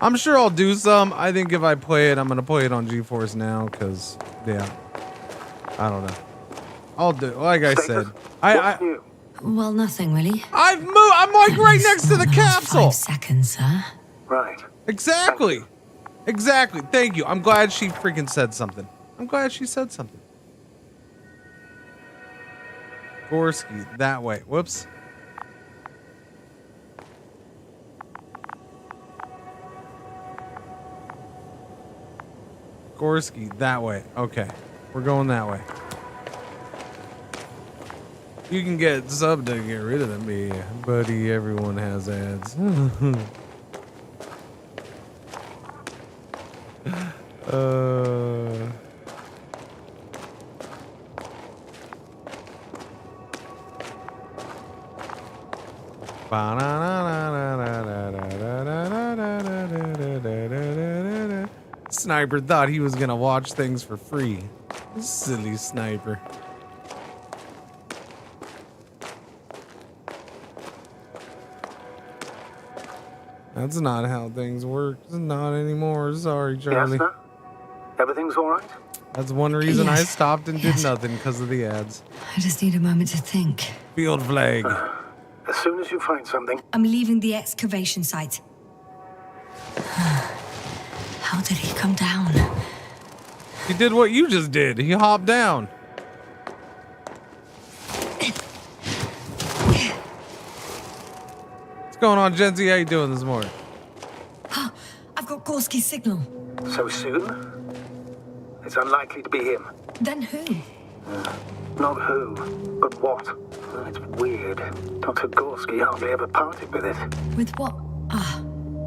I'm sure I'll do some. I think if I play it, I'm going to play it on GeForce Now because, yeah. I don't know. I'll do it. Like I said. Well, nothing really. I've moved. I'm like right next to the capsule. 5 seconds, sir. Right. Exactly. Thank you. I'm glad she freaking said something. Gorski, that way. Whoops. Gorski, that way. Okay. We're going that way. You can get sub to get rid of them. Yeah, buddy, everyone has ads. Sniper thought he was gonna watch things for free. Silly sniper. That's not how things work. Not anymore. Sorry, Charlie. Yasna? Everything's all right? That's one reason I Yes. stopped and did nothing, because of the ads. I just need a moment to think. Field flag. As soon as you find something, I'm leaving the excavation site. How did he come down? He did what you just did. He hopped down. What's going on, Gen Z? How you doing this morning? I've got Gorski's signal. so soon? It's unlikely to be him. Then who? Not who, but what. It's weird. Dr. Gorski hardly ever parted with it. With what?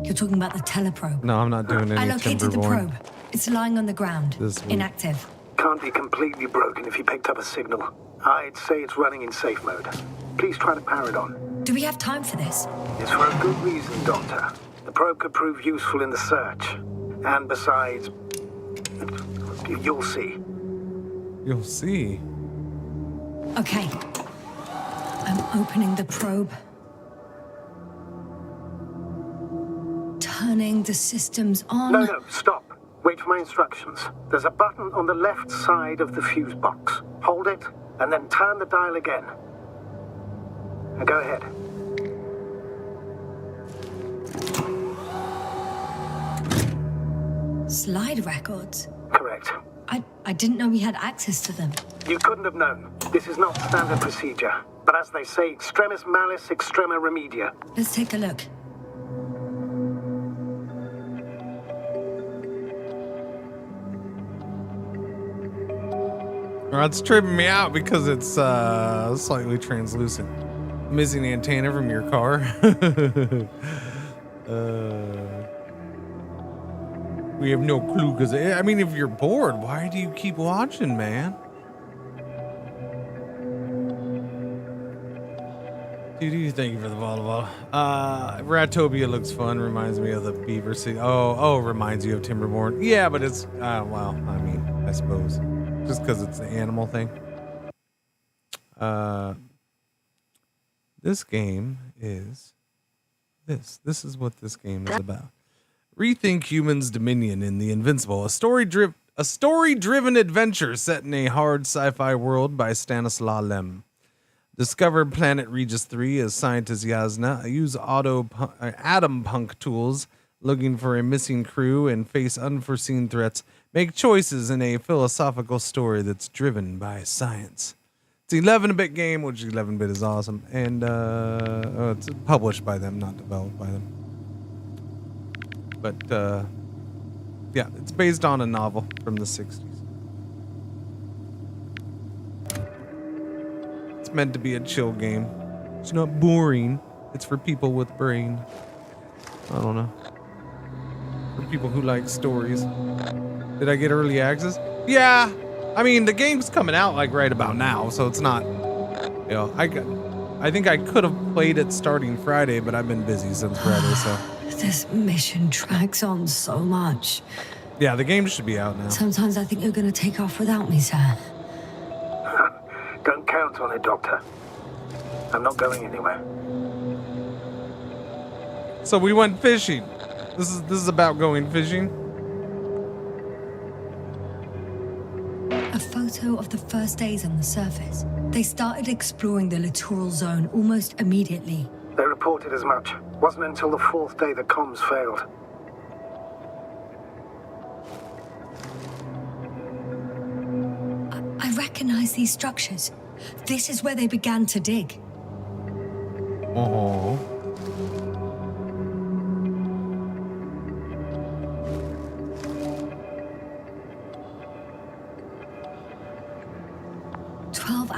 You're talking about the teleprobe. No, I'm not doing any I located the Timberborn. probe. It's lying on the ground. This week. Inactive. Can't be completely broken if you picked up a signal. I'd say it's running in safe mode. Please try to power it on. Do we have time for this? It's for a good reason, Doctor. The probe could prove useful in the search. And besides, you'll see. You'll see. Okay. I'm opening the probe. Turning the systems on. No, stop. Wait for my instructions. There's a button on the left side of the fuse box. Hold it, and then turn the dial again. Now go ahead. Slide records? Correct. I didn't know we had access to them. You couldn't have known. This is not standard procedure. But as they say, extremis malice, extrema remedia. Let's take a look. Well, it's tripping me out because it's slightly translucent. Missing antenna from your car. We have no clue because, I mean, if you're bored, why do you keep watching, man? Dude, thank you for the volleyball. Ratopia looks fun. Reminds me of the Beaver City. Oh, reminds you of Timberborn. Yeah, but it's, well, I mean, I suppose. Just because it's the animal thing. This game is this. This is what this game is about. Rethink Humans' Dominion in the Invincible, a story-driven adventure set in a hard sci-fi world by Stanisław Lem. Discover planet Regis III as scientist Yasna, use atompunk tools, looking for a missing crew and face unforeseen threats. Make choices in a philosophical story that's driven by science. It's an 11-bit game, which 11-bit is awesome, and it's published by them, not developed by them. But, yeah, it's based on a novel from the 60s. It's meant to be a chill game. It's not boring. It's for people with brain. I don't know. For people who like stories. Did I get early access? Yeah. I mean, the game's coming out like right about now, so it's not, you know, I think I could have played it starting Friday, but I've been busy since Friday, so. This mission drags on so much. Yeah, the game should be out now. Sometimes I think you're gonna take off without me, sir. Don't count on it, Doctor. I'm not going anywhere. So we went fishing. This is about going fishing. A photo of the first days on the surface. They started exploring the littoral zone almost immediately. They reported as much. Wasn't until the fourth day the comms failed. I recognize these structures. This is where they began to dig. Oh.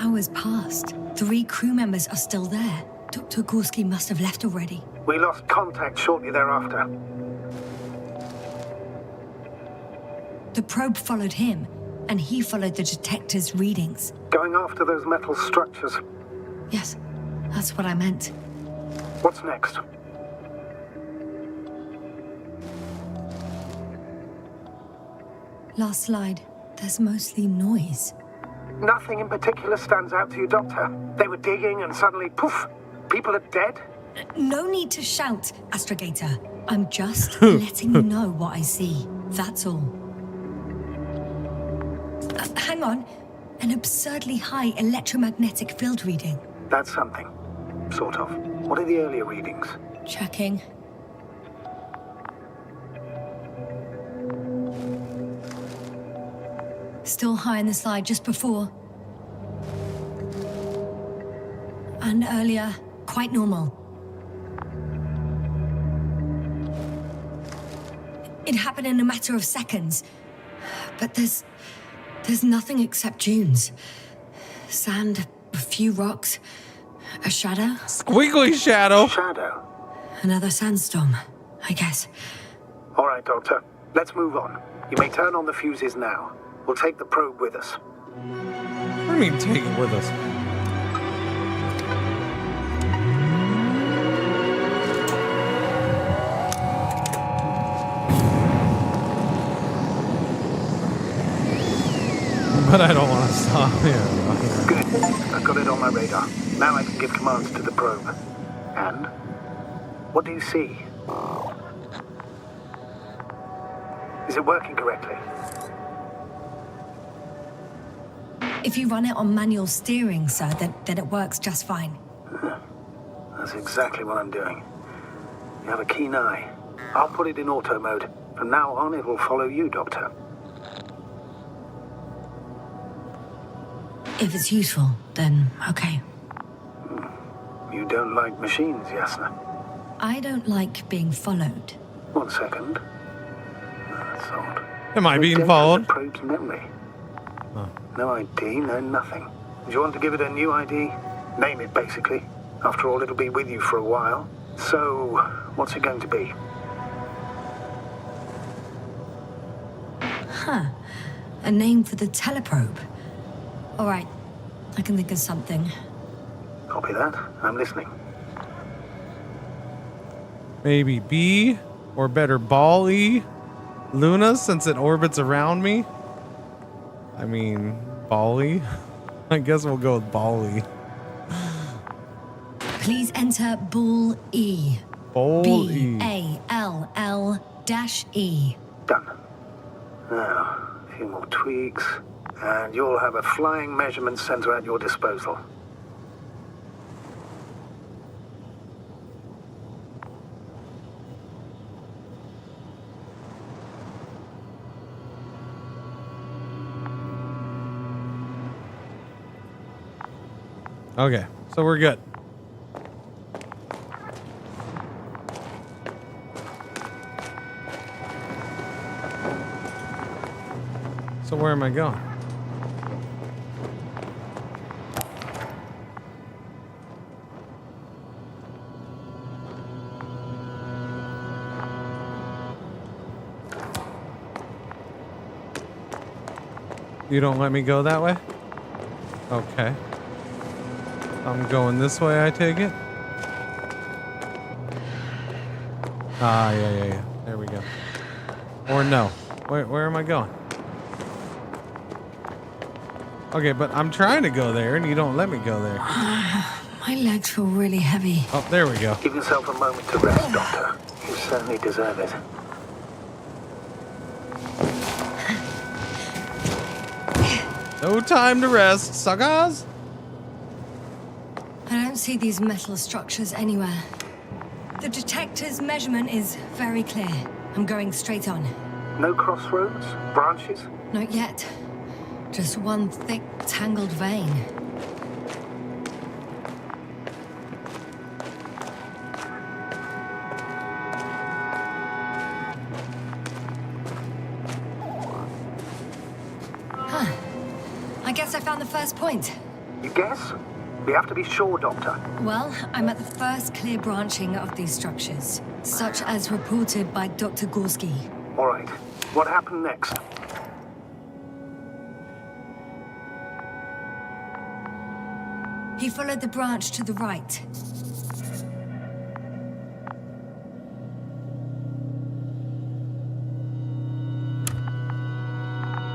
Hours passed. 3 crew members are still there. Dr. Gorski must have left already. We lost contact shortly thereafter. The probe followed him, and he followed the detector's readings. Going after those metal structures. Yes, that's what I meant. What's next? Last slide. There's mostly noise. Nothing in particular stands out to you, Doctor. They were digging and suddenly, poof, people are dead? No need to shout, Astrogator. I'm just letting you know what I see. That's all. hang on. An absurdly high electromagnetic field reading. That's something. Sort of. What are the earlier readings? Checking. Still high in the slide just before. And earlier, quite normal. It happened in a matter of seconds. But there's nothing except dunes. Sand, a few rocks, a shadow. Squiggly shadow. Shadow? Another sandstorm, I guess. All right, Doctor. Let's move on. You may turn on the fuses now. We'll take the probe with us. What do you mean take it with us? But I don't want to stop here. Good. I've got it on my radar. Now I can give commands to the probe. And? What do you see? Is it working correctly? If you run it on manual steering, sir, then it works just fine. That's exactly what I'm doing. You have a keen eye. I'll put it in auto mode. From now on, it will follow you, Doctor. If it's useful, then okay. You don't like machines, Yasna? I don't like being followed. 1 second. That's odd. Am I being The followed? probe's memory. Oh. No ID, no nothing. Do you want to give it a new ID? Name it, basically. After all, it'll be with you for a while. So, what's it going to be? Huh. A name for the teleprobe. All right. I can think of something. Copy that. I'm listening. Maybe B, or better Ball-E, Luna, since it orbits around me. I mean, Ball-E. I guess we'll go with Ball-E. Please enter Ball-E. Ball-E. B-A-L-L-E. Done. Now, a few more tweaks, and you'll have a flying measurement center at your disposal. Okay, so we're good. So where am I going? You don't let me go that way? Okay. I'm going this way, I take it? Ah, yeah. There we go. Or no. Where am I going? Okay, but I'm trying to go there, and you don't let me go there. My legs feel really heavy. Oh, there we go. Give yourself a moment to rest, Doctor. You certainly deserve it. No time to rest, suckers. I don't see these metal structures anywhere. The detector's measurement is very clear. I'm going straight on. No crossroads? Branches? Not yet. Just one thick, tangled vein. Huh. I guess I found the first point. You guess? We have to be sure, Doctor. Well, I'm at the first clear branching of these structures, such as reported by Dr. Gorski. All right. What happened next? He followed the branch to the right.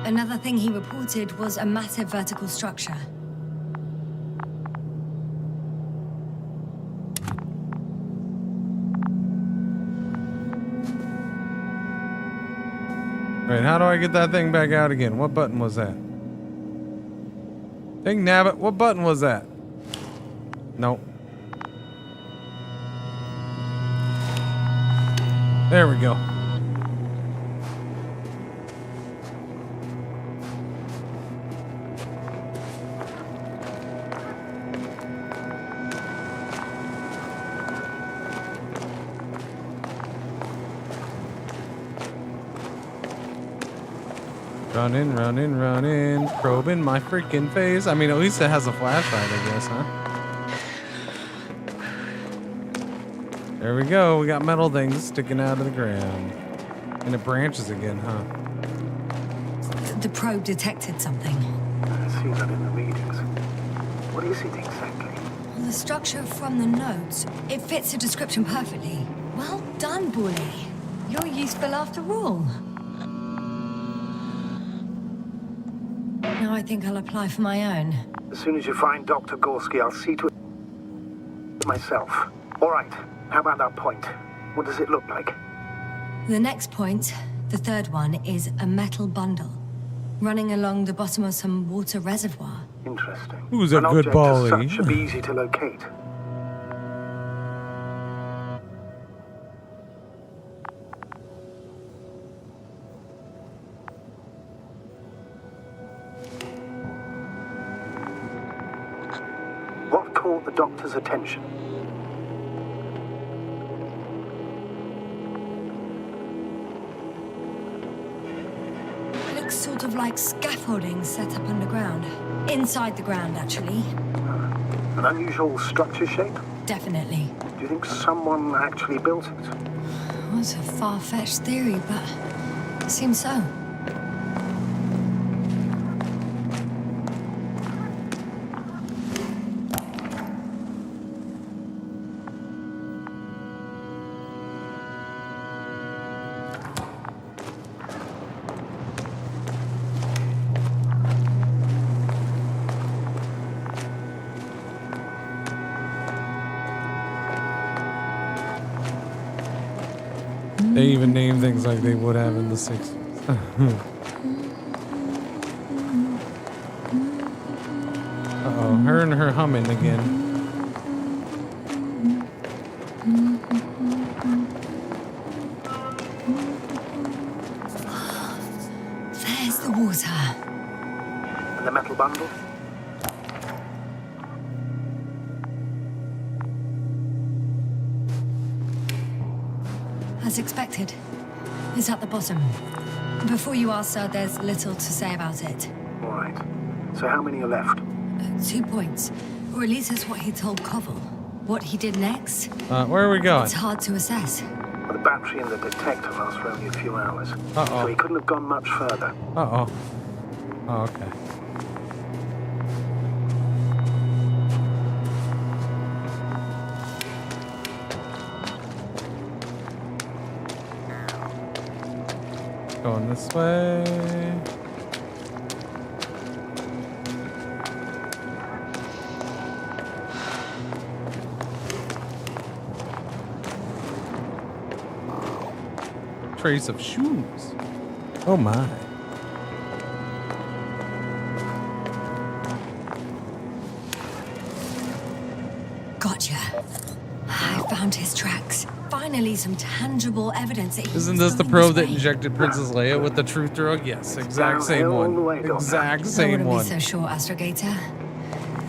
Another thing he reported was a massive vertical structure. Wait, how do I get that thing back out again? What button was that? Dang nabbit, what button was that? Nope. There we go. Running, running, running, probing my freaking face. I mean, at least it has a flashlight, I guess, huh? There we go. We got metal things sticking out of the ground. And it branches again, huh? The probe detected something. I see that in the readings. What is it exactly? The structure from the notes. It fits the description perfectly. Well done, bully. You're useful after all. Now I think I'll apply for my own. As soon as you find Dr. Gorski, I'll see to it myself. All right. How about that point? What does it look like? The next point, the third one, is a metal bundle running along the bottom of some water reservoir. Interesting. Who's a An good object as bully? such should be easy to locate. What caught the doctor's attention? Looks sort of like scaffolding set up underground. Inside the ground, actually. An unusual structure shape? Definitely. Do you think someone actually built it? Well, it's a far-fetched theory, but it seems so. They even name things like they would have in the 60s. Uh-oh, her and her humming again. There's the water. And the metal bundle? As expected. It's at the bottom. Before you ask, sir, there's little to say about it. All right. So how many are left? 2 points. Or at least that's what he told Koval. What he did next? Where are we going? It's hard to assess. Well, the battery in the detector lasts for only a few hours. Uh-oh. So he couldn't have gone much further. Uh-oh. Oh, okay. Going this way. Trace of shoes. Oh my. Gotcha. I found his tracks. Finally, some tangible evidence that Isn't this the probe that injected Princess Leia with the truth drug? Yes, exact same one. Exact same I one. wouldn't be so sure, Astrogator.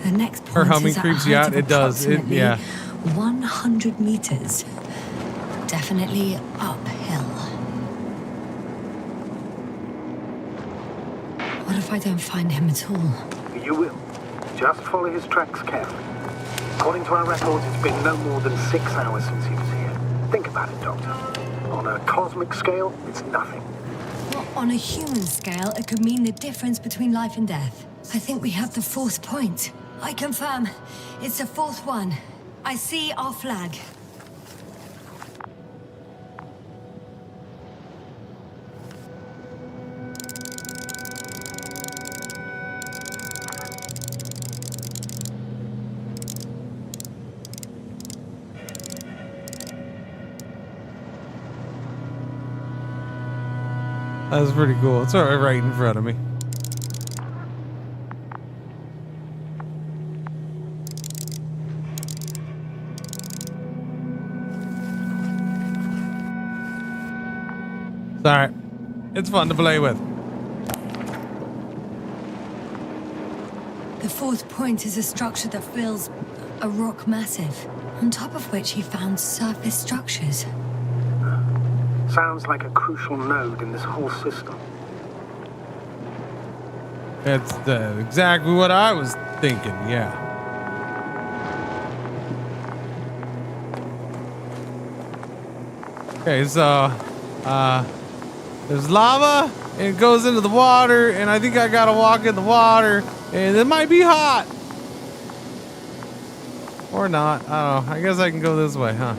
The next point Her humming is at creeps a you height out. of It does. It, approximately yeah. 100 meters. Definitely uphill. What if I don't find him at all? You will. Just follow his tracks carefully. According to our records, it's been no more than 6 hours since he was here. Think about it, Doctor. On a cosmic scale, it's nothing. Well, on a human scale, it could mean the difference between life and death. I think we have the fourth point. I confirm. It's the fourth one. I see our flag. That was pretty cool. It's right in front of me. It's alright. It's fun to play with. The fourth point is a structure that fills a rock massive, on top of which he found surface structures. Sounds like a crucial node in this whole system. That's exactly what I was thinking, yeah. Okay, so, there's lava, and it goes into the water, and I think I gotta walk in the water, and it might be hot. Or not, I don't know. I guess I can go this way, huh?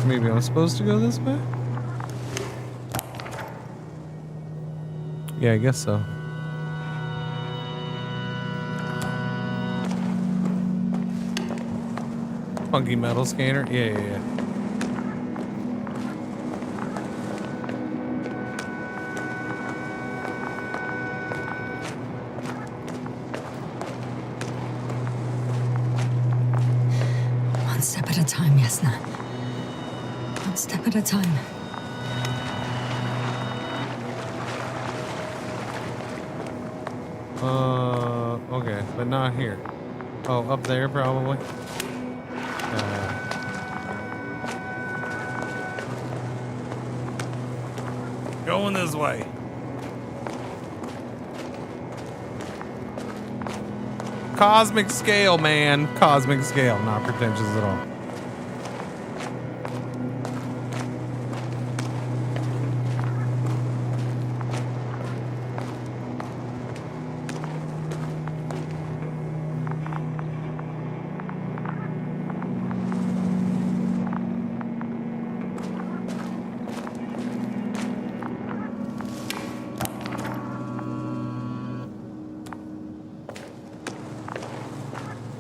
Maybe I'm supposed to go this way? Yeah, I guess so. Funky metal scanner? Yeah. One step at a time, Yasna. One step at a time. Okay, but not here. Oh, up there probably. Going this way. Cosmic scale, man. Cosmic scale, not pretentious at all.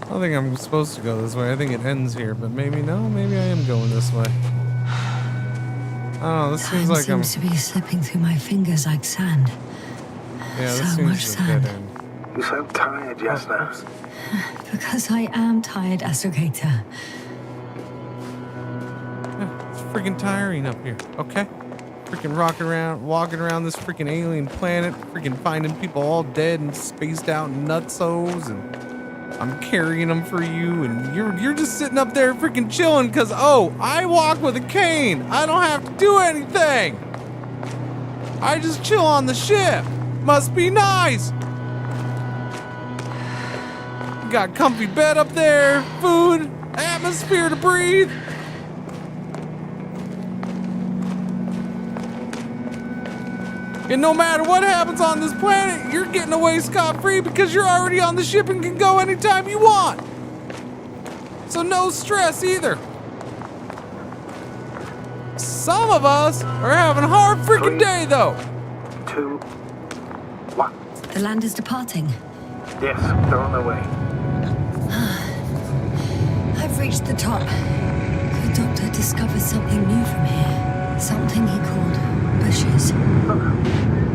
I think I'm supposed to go this way. I think it ends here, but maybe no. Maybe I am going this way. I don't know. This seems like seems to be slipping through my fingers like sand. Yeah, this So seems much to dead sand. end. You sound tired, Yasna. Because I am tired, Astrogator. It's freaking tiring up here. Okay. Freaking walking around this freaking alien planet, freaking finding people all dead and spaced out nutsos, and I'm carrying them for you, and you're just sitting up there freaking chilling because, oh, I walk with a cane. I don't have to do anything. I just chill on the ship. Must be nice. Got comfy bed up there, food, atmosphere to breathe. And no matter what happens on this planet, you're getting away scot-free because you're already on the ship and can go anytime you want. So no stress either. Some of us are having a hard freaking day though. 2, 1. The land is departing. Yes, they're on their way. I've reached the top. The doctor discovered something new from here. Something he called bushes.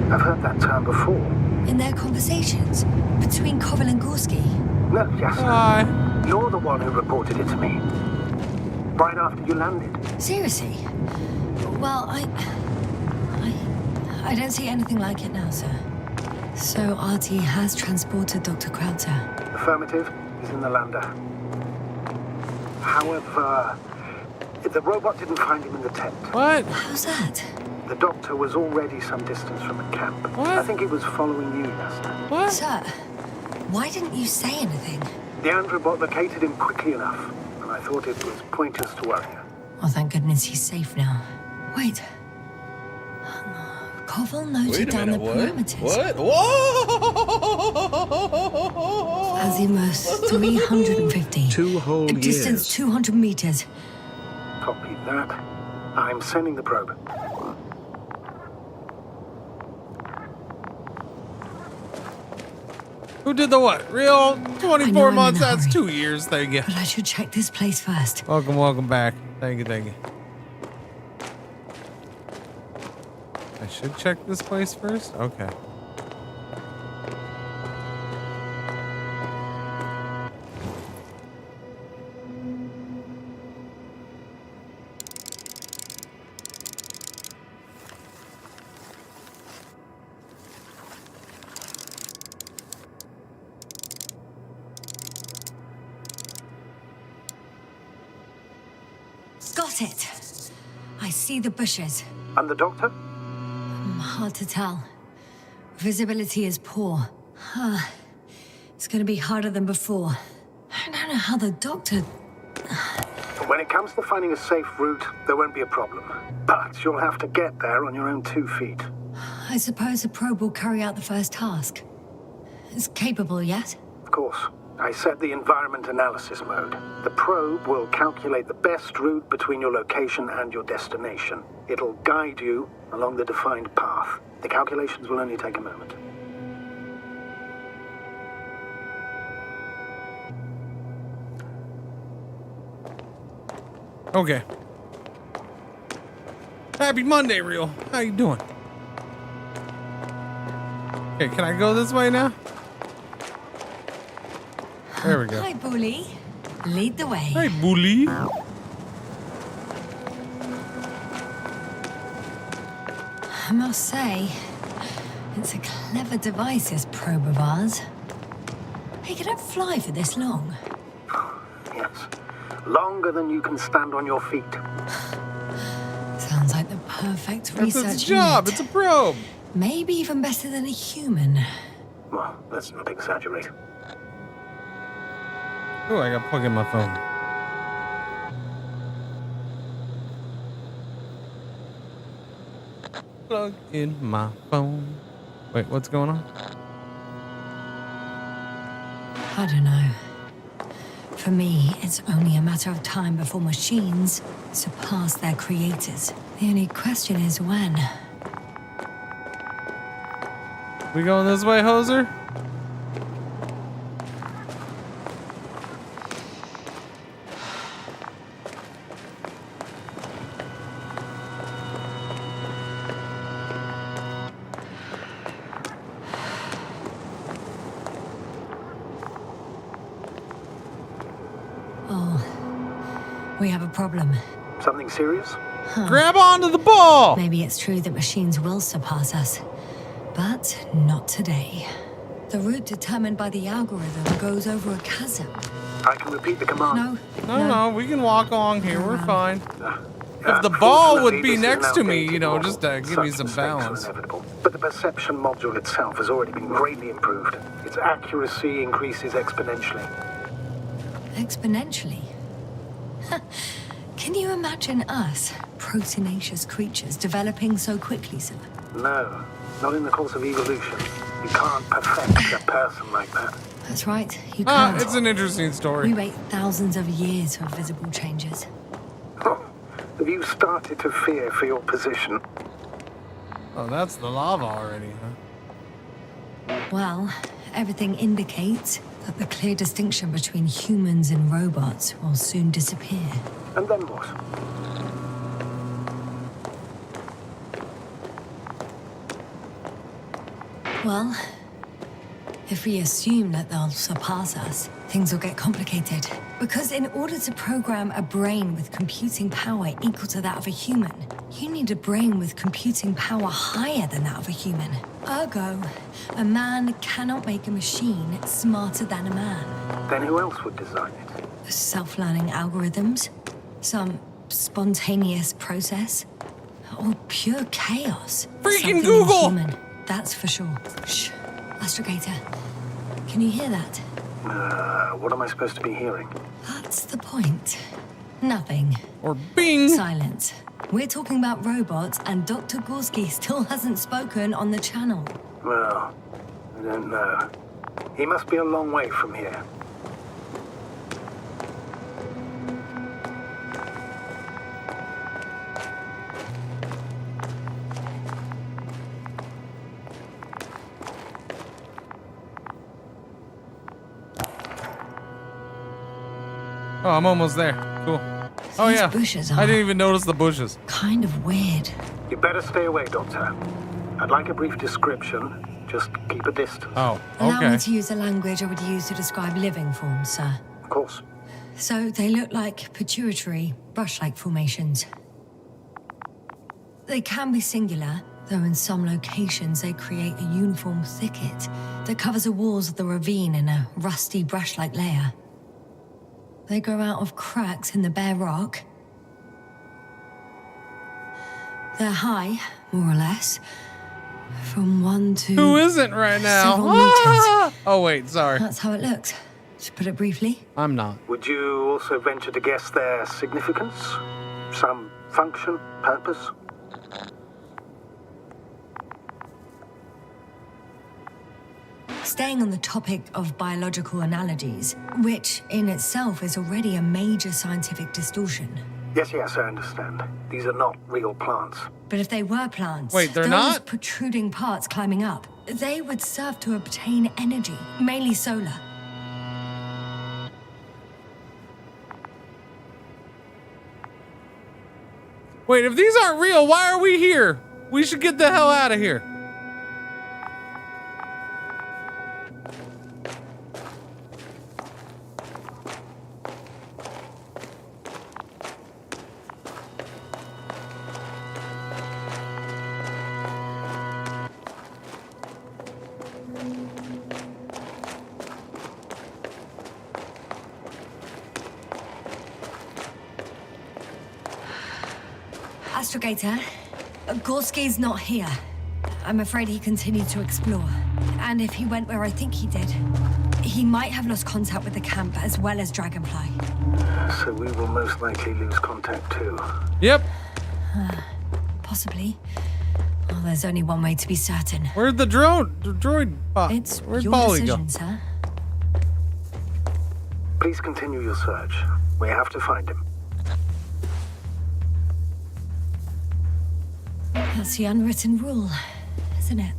I've heard that term before. In their conversations between Koval and Gorski. No, Yasna. You're the one who reported it to me. Right after you landed. Seriously? Well, I don't see anything like it now, sir. So RT has transported Dr. Krauter. Affirmative. He's in the lander. However, the robot didn't find him in the tent. What? How's that? The doctor was already some distance from the camp. What? I think he was following you, Yasna. What? Sir, why didn't you say anything? The androbot located him quickly enough, and I thought it was pointless to worry you. Well, thank goodness he's safe now. Wait. Koval noted down the parameters. What? Whoa! Azimuth 350. 2 whole Distance years. 200 meters. Copy that. I'm sending the probe. Who did the what? Real? 24 I'm in months? a That's hurry. 2 years. Thank you. But I should check this place first. Welcome back. Thank you. I should check this place first? Okay. That's it. I see the bushes. And the doctor? Hard to tell. Visibility is poor. It's gonna be harder than before. I don't know how the doctor... When it comes to finding a safe route, there won't be a problem. But you'll have to get there on your own 2 feet. I suppose a probe will carry out the first task. It's capable yet? Of course. I set the environment analysis mode. The probe will calculate the best route between your location and your destination. It'll guide you along the defined path. The calculations will only take a moment. Okay. Happy Monday, Real. How you doing? Okay, can I go this way now? There we go. Hi, Bully. Lead the way. Hey, Bully. I must say, it's a clever device, this probe of ours. Hey, can it fly for this long? Yes. Longer than you can stand on your feet. Sounds like the perfect That's research its job. unit. It's a probe. Maybe even better than a human. Well, let's not exaggerate. Oh, I got plug in my phone. Plug in my phone. Wait, what's going on? I don't know. For me, it's only a matter of time before machines surpass their creators. The only question is when. We going this way, Hoser? We have a problem. Something serious? Grab onto the ball! Maybe it's true that machines will surpass us, but not today. The route determined by the algorithm goes over a chasm. I can repeat the command. No, we can walk along here. We're fine. If the ball would be next to me, you know, just to give me some balance. But the perception module itself has already been greatly improved. Its accuracy increases exponentially. Exponentially? Can you imagine us, proteinaceous creatures, developing so quickly, sir? No, not in the course of evolution. You can't perfect a person like that. That's right, you can't. It's an interesting story. We wait thousands of years for visible changes. Have you started to fear for your position? Oh, that's the lava already, huh? Well, everything indicates that the clear distinction between humans and robots will soon disappear. And then what? Well, if we assume that they'll surpass us, things will get complicated. Because in order to program a brain with computing power equal to that of a human, you need a brain with computing power higher than that of a human. Ergo, a man cannot make a machine smarter than a man. Then who else would design it? Self-learning algorithms? Some spontaneous process? Or pure chaos? Freaking Something Google! inhuman, that's for sure. Shh. Astrogator, can you hear that? What am I supposed to be hearing? That's the point. Nothing. Or bing! Silence. We're talking about robots, and Dr. Gorski still hasn't spoken on the channel. Well, I don't know. He must be a long way from here. Oh, I'm almost there. Cool. Oh, These yeah. bushes I are didn't even notice the bushes. kind of weird. You better stay away, Doctor. I'd like a brief description. Just keep a distance. Oh, Allow me okay. to use the language I would use to describe living forms, sir. Of course. So they look like pituitary, brush-like formations. They can be singular, though in some locations they create a uniform thicket that covers the walls of the ravine in a rusty brush-like layer. They grow out of cracks in the bare rock, They're high, more or less. From 1 to... Who isn't right now? several meters. Oh, wait, sorry. That's how it looks. To put it briefly. I'm not. Would you also venture to guess their significance? Some function, purpose? Staying on the topic of biological analogies, which in itself is already a major scientific distortion. Yes, I understand. These are not real plants. But if they were plants, wait, they're those not? protruding parts climbing up, they would serve to obtain energy, mainly solar. Wait, if these aren't real, why are we here? We should get the hell out of here. Astrogator, Gorski's not here. I'm afraid he continued to explore. And if he went where I think he did, he might have lost contact with the camp as well as Dragonfly. So we will most likely lose contact too. Yep. Possibly. Well, there's only one way to be certain. Where'd the droid It's where'd your Polly decision, go? sir. Please continue your search. We have to find him. That's the unwritten rule, isn't it?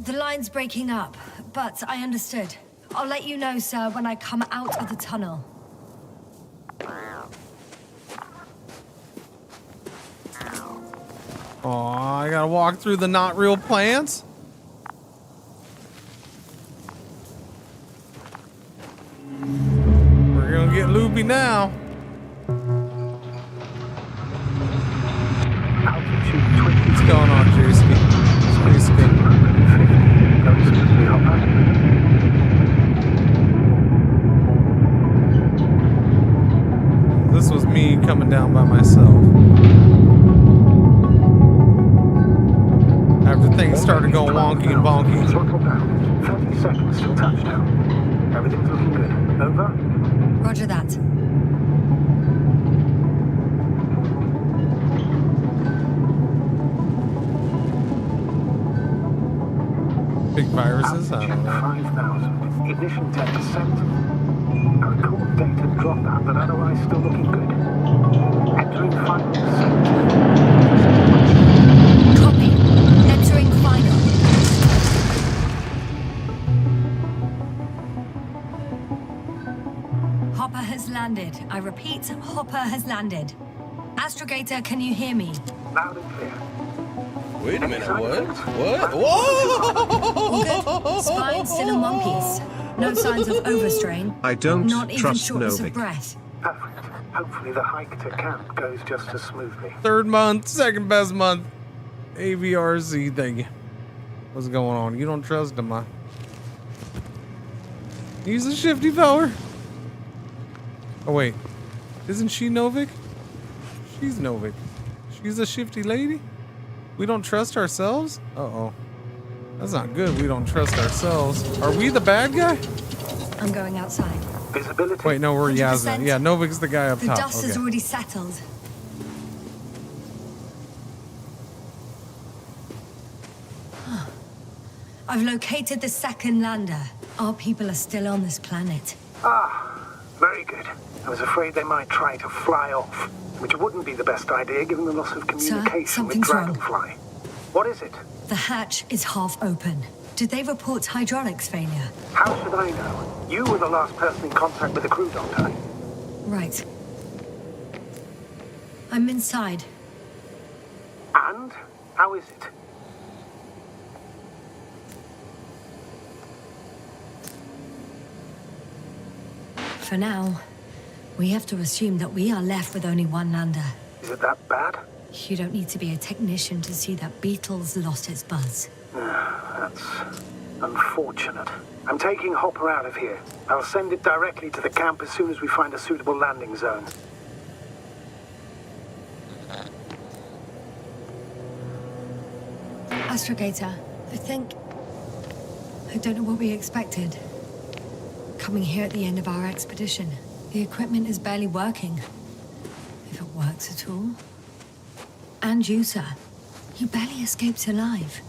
The line's breaking up, but I understood. I'll let you know, sir, when I come out of the tunnel. Oh, I gotta walk through the not real plants? We're gonna get loopy now. What's going on, JC? Space good. This was me coming down by myself. After things started going wonky and bonky. Throttle down. 30 seconds till touchdown. Everything's looking good. Over? Roger that. Big viruses? I don't know. 5,000. Ignition 10%. I record data drop out, but otherwise still looking good. Entering 5%. Copy. Entering final. Hopper has landed. I repeat, Hopper has landed. Astrogator, can you hear me? Loud and clear. Wait a minute, what? Whoa! Good. Spine still in one piece. No signs of overstrain. I don't Not even trust shortness Novik. of breath. Perfect. Hopefully the hike to camp goes just as smoothly. Third month, second best month. AVRC thing. What's going on? You don't trust him, huh? He's a shifty feller. Oh wait, isn't she Novik? She's Novik. She's a shifty lady? We don't trust ourselves? Uh-oh. That's not good. We don't trust ourselves. Are we the bad guy? I'm going outside. Visibility. Wait, no, we're 100%. Yasna. Yeah, Novik's the guy up The top. dust has Okay. already settled. I've located the second lander. Our people are still on this planet. Ah, very good. I was afraid they might try to fly off, which wouldn't be the best idea given the loss of communication with something's wrong. Dragonfly. What is it? The hatch is half open. Did they report hydraulics failure? How should I know? You were the last person in contact with the crew doctor. Right. I'm inside. And? How is it? For now, we have to assume that we are left with only one lander. Is it that bad? You don't need to be a technician to see that Beetle's lost its buzz. That's unfortunate. I'm taking Hopper out of here. I'll send it directly to the camp as soon as we find a suitable landing zone. Astrogator, I don't know what we expected. Coming here at the end of our expedition, the equipment is barely working. If it works at all. And you, sir. You barely escaped alive.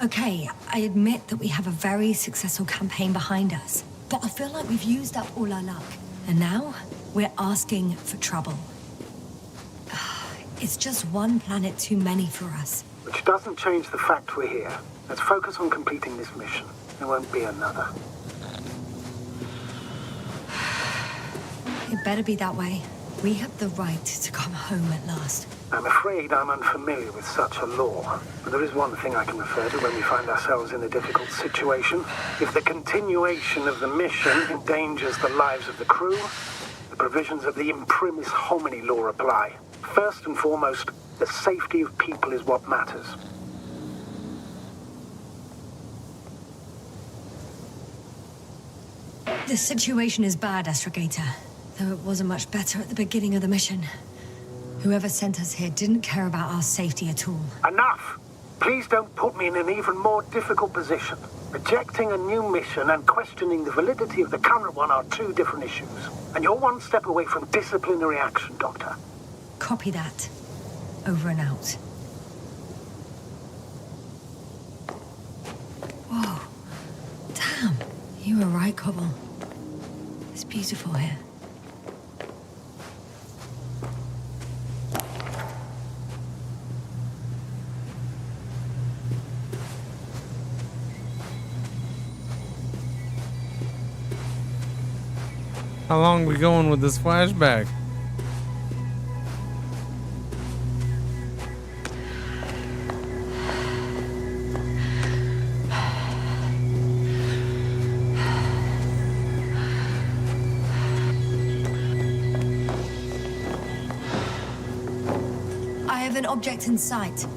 Okay, I admit that we have a very successful campaign behind us, but I feel like we've used up all our luck. And now, we're asking for trouble. It's just one planet too many for us. Which doesn't change the fact we're here. Let's focus on completing this mission. There won't be another. It better be that way. We have the right to come home at last. I'm afraid I'm unfamiliar with such a law. But there is one thing I can refer to when we find ourselves in a difficult situation. If the continuation of the mission endangers the lives of the crew, the provisions of the imprimis homini law apply. First and foremost, the safety of people is what matters. The situation is bad, Astrogator. Though it wasn't much better at the beginning of the mission. Whoever sent us here didn't care about our safety at all. Enough! Please don't put me in an even more difficult position. Rejecting a new mission and questioning the validity of the current one are two different issues. And you're one step away from disciplinary action, Doctor. Copy that. Over and out. Whoa. Damn. You were right, Cobble. It's beautiful here. How long are we going with this flashback? I have an object in sight.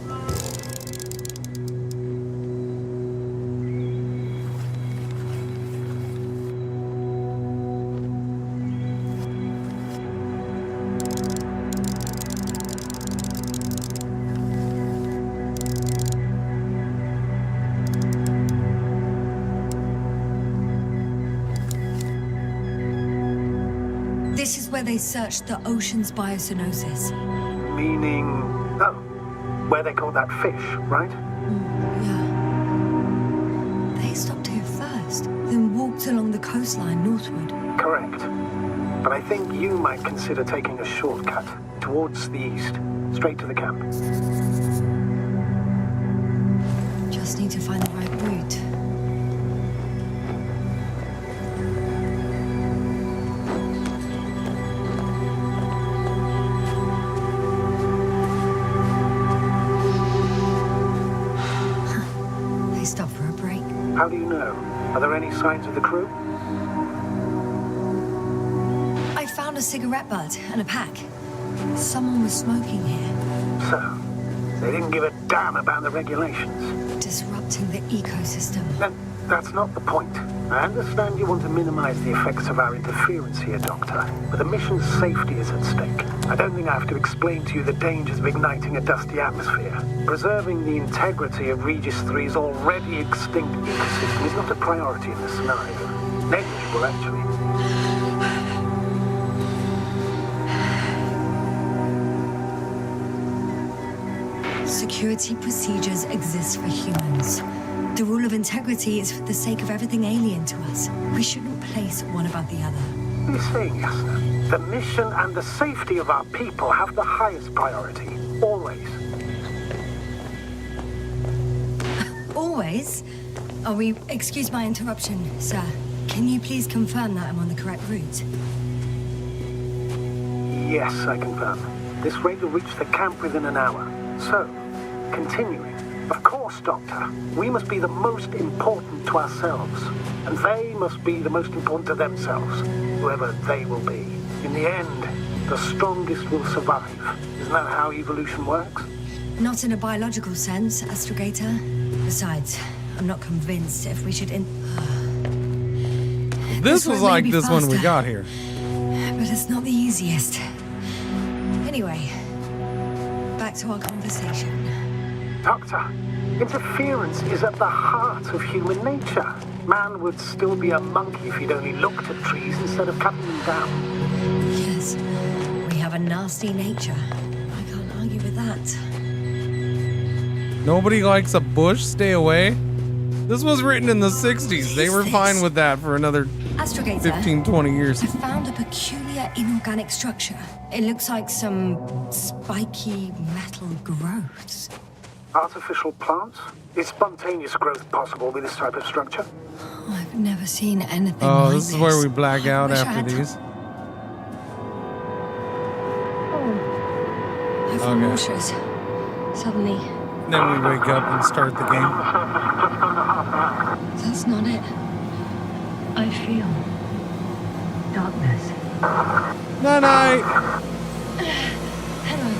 This is where they searched the ocean's biocenosis. Meaning... oh, where they caught that fish, right? Yeah. They stopped here first, then walked along the coastline northward. Correct. But I think you might consider taking a shortcut towards the east, straight to the camp. Just need to find the right route. How do you know? Are there any signs of the crew? I found a cigarette butt and a pack. Someone was smoking here. So, they didn't give a damn about the regulations. Disrupting the ecosystem. That's not the point. I understand you want to minimize the effects of our interference here, Doctor, but the mission's safety is at stake. I don't think I have to explain to you the dangers of igniting a dusty atmosphere. Preserving the integrity of Regis III's already extinct ecosystem is not a priority in this scenario. Negligible, actually. Security procedures exist for humans. The rule of integrity is for the sake of everything alien to us. We shouldn't place one above the other. What are you saying, Yasna? The mission and the safety of our people have the highest priority. Always. Always? Excuse my interruption, sir. Can you please confirm that I'm on the correct route? Yes, I confirm. This rate will reach the camp within an hour. So, continuing. Of course, Doctor. We must be the most important to ourselves. And they must be the most important to themselves. Whoever they will be. In the end, the strongest will survive. Isn't that how evolution works? Not in a biological sense, Astrogator. Besides, I'm not convinced if we should This was like this one we got here. But it's not the easiest. Anyway, back to our conversation. Doctor, Interference is at the heart of human nature. Man would still be a monkey if he'd only looked at trees instead of cutting them down. Yes, we have a nasty nature. I can't argue with that. Nobody likes a bush. Stay away. This was written in the 60s. They were fine with that for another Astrogator, 15, 20 years. I found a peculiar inorganic structure. It looks like some spiky metal growths. Artificial plants? Is spontaneous growth possible with this type of structure? Oh, I've never seen anything Oh, like this is where we black out wish I after had these. I've Okay. nauseous. Suddenly. Then we wake up and start the game. That's not it. I feel darkness. Night night. Hello.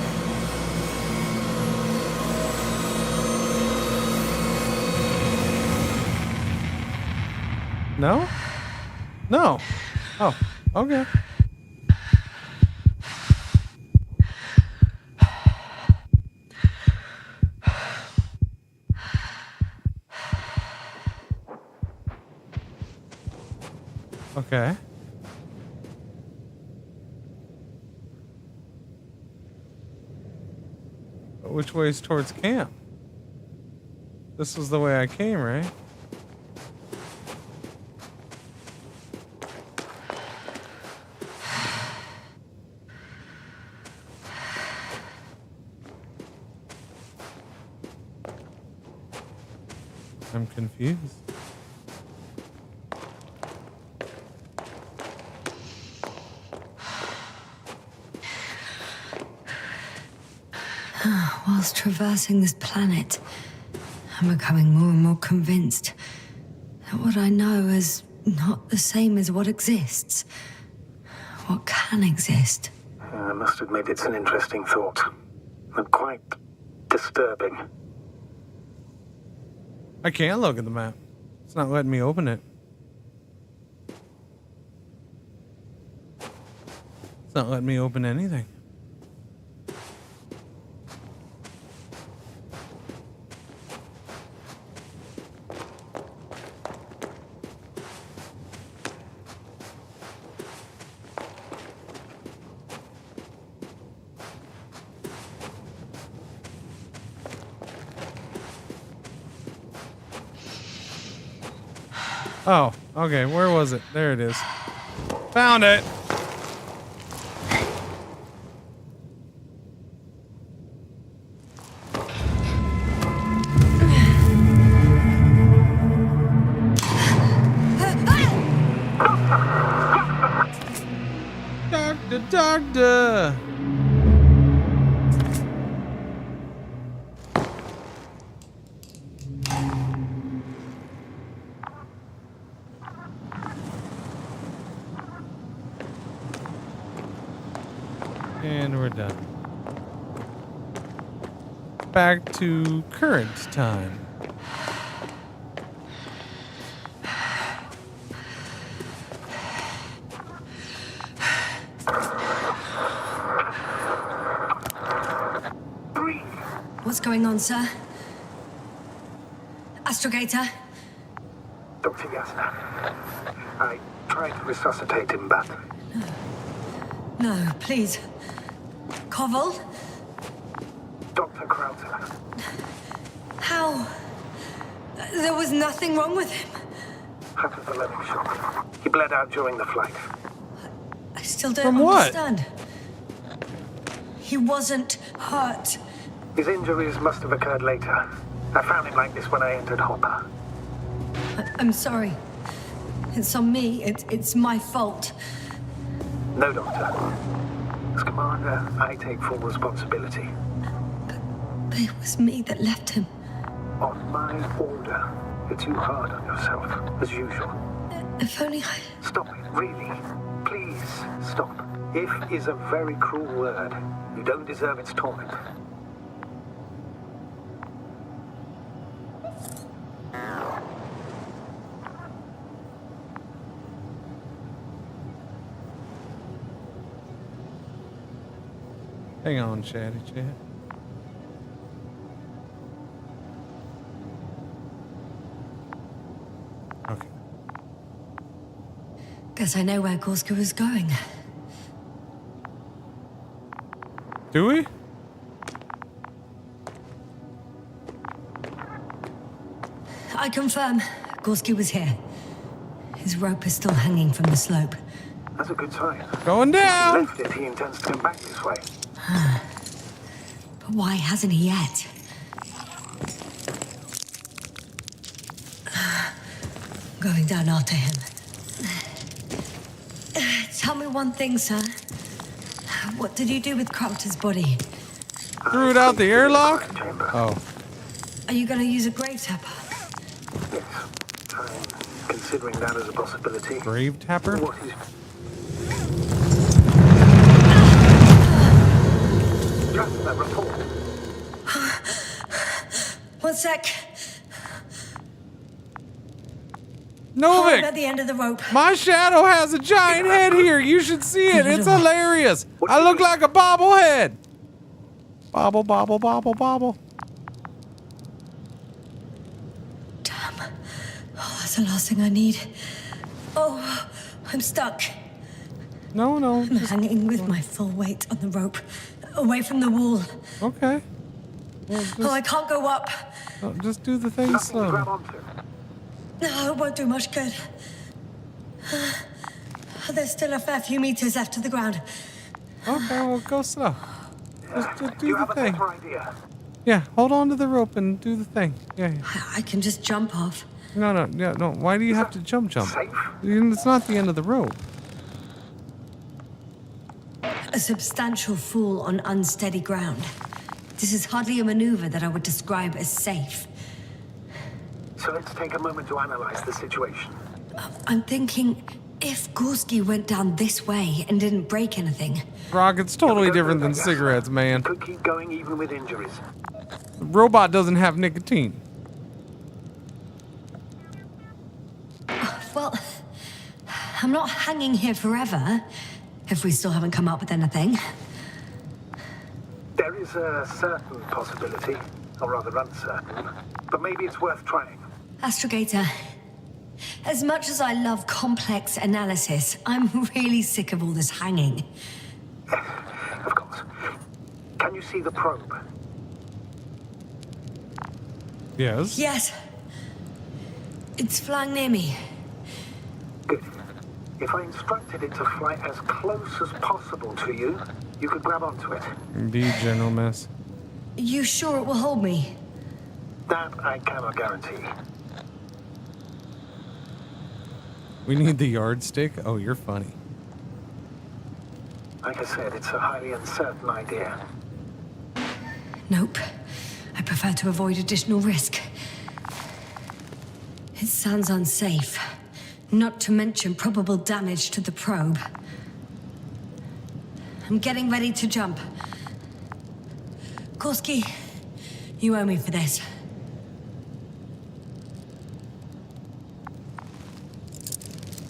No? No. Oh, okay. Okay. But which way is towards camp? This was the way I came, right? I'm confused. Whilst traversing this planet, I'm becoming more and more convinced that what I know is not the same as what exists. What can exist. I must admit it's an interesting thought. And quite disturbing. I can't look at the map. It's not letting me open it. It's not letting me open anything. Oh, okay. Where was it? There it is. Found it. Doctor. And we're done. Back to current time. What's going on, sir? Astrogator? Dr. Yasna. I tried to resuscitate him, but... No, please. Koval? Dr. Krauter. How? There was nothing wrong with him. Hypothalamic shock. He bled out during the flight. I still don't From what? understand. He wasn't hurt. His injuries must have occurred later. I found him like this when I entered Hopper. I'm sorry. It's on me. It's my fault. No, Doctor. As Commander, I take full responsibility. But it was me that left him. On my order. You're too hard on yourself, as usual. If only I... Stop it, really. Please, stop. If is a very cruel word. You don't deserve its torment. Hang on, chatty chat. Guess I know where Gorska was going. Do we? I confirm, Gorski was here. His rope is still hanging from the slope. That's a good sign. Going down! If he left it, he intends to come back this way. But why hasn't he yet? Going down after him. Tell me one thing, sir. What did you do with Crofter's body? Threw it out the airlock? Oh. Are you going to use a grave tapper? Yes. I'm considering that as a possibility. Grave tapper? What is... Just that report. One sec. Novik! At the end of the rope. My shadow has a giant head here. You should see it. It's hilarious. I look like a bobblehead. Bobble, bobble, bobble, bobble. Damn. Oh, that's the last thing I need. Oh, I'm stuck. No. I'm hanging with my full weight on the rope, away from the wall. Okay. Well, I can't go up. Just do the thing slowly. No, it won't do much good. There's still a fair few meters left to the ground. Okay, well, go slow. Just do the thing. Idea? Yeah, hold on to the rope and do the thing. Yeah. I can just jump off. No. Why do you have to jump? It's not the end of the rope. A substantial fall on unsteady ground. This is hardly a maneuver that I would describe as safe. So let's take a moment to analyze the situation. I'm thinking, if Gorski went down this way and didn't break anything... Rocket's totally different than cigarettes, man. Could keep going even with injuries. The robot doesn't have nicotine. Well, I'm not hanging here forever, if we still haven't come up with anything. There is a certain possibility, or rather uncertain, but maybe it's worth trying. Astrogator, as much as I love complex analysis, I'm really sick of all this hanging. Of course. Can you see the probe? Yes. Yes. It's flying near me. Good. If I instructed it to fly as close as possible to you, you could grab onto it. Indeed, General Miss. You sure it will hold me? That I cannot guarantee. We need the yardstick? Oh, you're funny. Like I said, it's a highly uncertain idea. Nope. I prefer to avoid additional risk. It sounds unsafe. Not to mention probable damage to the probe. I'm getting ready to jump. Gorski, you owe me for this.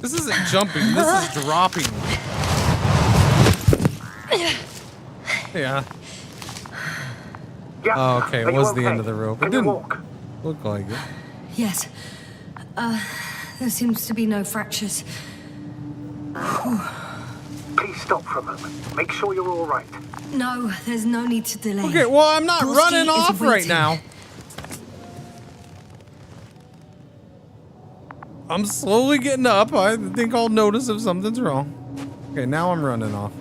This isn't jumping, this is dropping. Yeah. Oh, okay, it was the end of the rope. It didn't look like it. Yes. There seems to be no fractures. Please stop for a moment. Make sure you're all right. No, there's no need to delay. Okay, well, I'm not Gorski running is off right waiting. now. I'm slowly getting up. I think I'll notice if something's wrong. Okay, now I'm running off.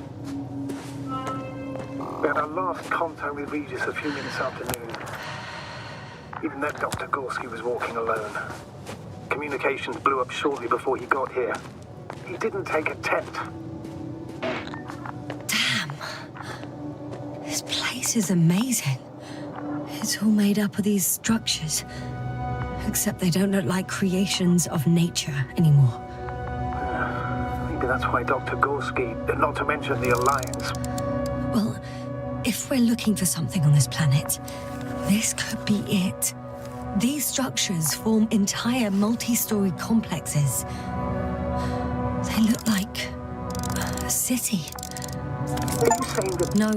We had our last contact with Regis a few minutes after noon. Even then, Dr. Gorski was walking alone. Communications blew up shortly before he got here. He didn't take a tent. Damn. This place is amazing. It's all made up of these structures. Except they don't look like creations of nature anymore. Maybe that's why Dr. Gorski, not to mention the Alliance. Well, if we're looking for something on this planet, this could be it. These structures form entire multi-story complexes. They look like a city. Are you saying that... No.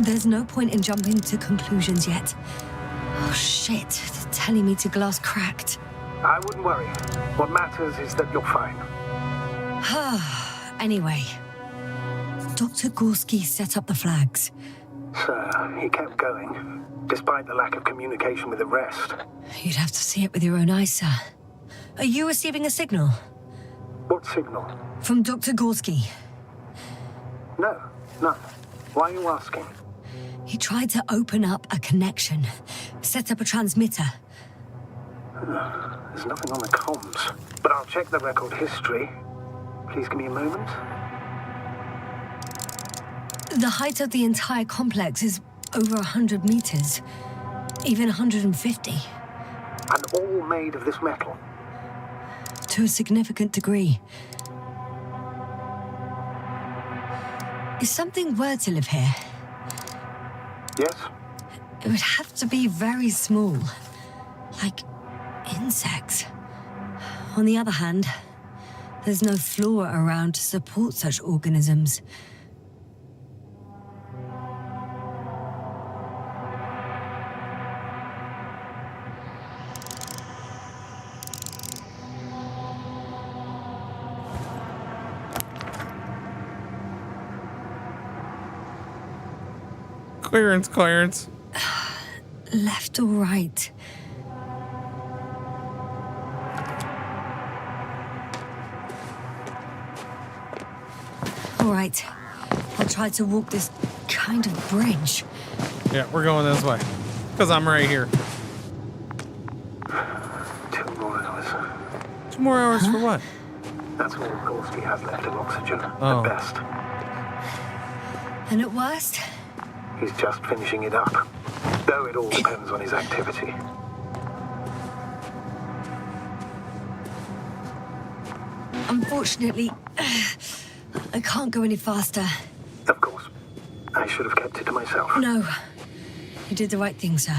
There's no point in jumping to conclusions yet. Oh, shit. They're telling me to glass cracked. I wouldn't worry. What matters is that you're fine. Anyway, Dr. Gorski set up the flags. Sir, he kept going, despite the lack of communication with the rest. You'd have to see it with your own eyes, sir. Are you receiving a signal? What signal? From Dr. Gorski. No, none. Why are you asking? He tried to open up a connection, set up a transmitter. There's nothing on the comms, but I'll check the record history. Please give me a moment. The height of the entire complex is over 100 meters, even 150. And all made of this metal? To a significant degree. If something were to live here, yes? It would have to be very small, like insects. On the other hand, there's no flora around to support such organisms. Clearance. Left or right? All right. I'll try to walk this kind of bridge. Yeah, we're going this way. Because I'm right here. 2 more hours. 2 more hours for what? That's all Gorski has left of oxygen, Oh. at best. And at worst? He's just finishing it up. Though it all depends on his activity. Unfortunately, I can't go any faster. Of course. I should have kept it to myself. No. You did the right thing, sir.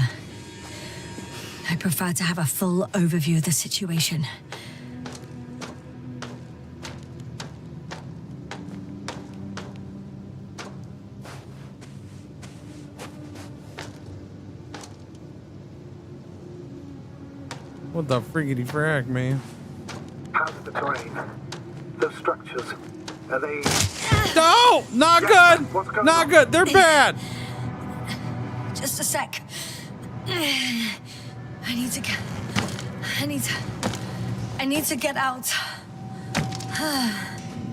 I prefer to have a full overview of the situation. What the friggity frack, man? How's the terrain? Those structures, are they... No! Not good! Not good! They're bad! Just a sec. I need to get out.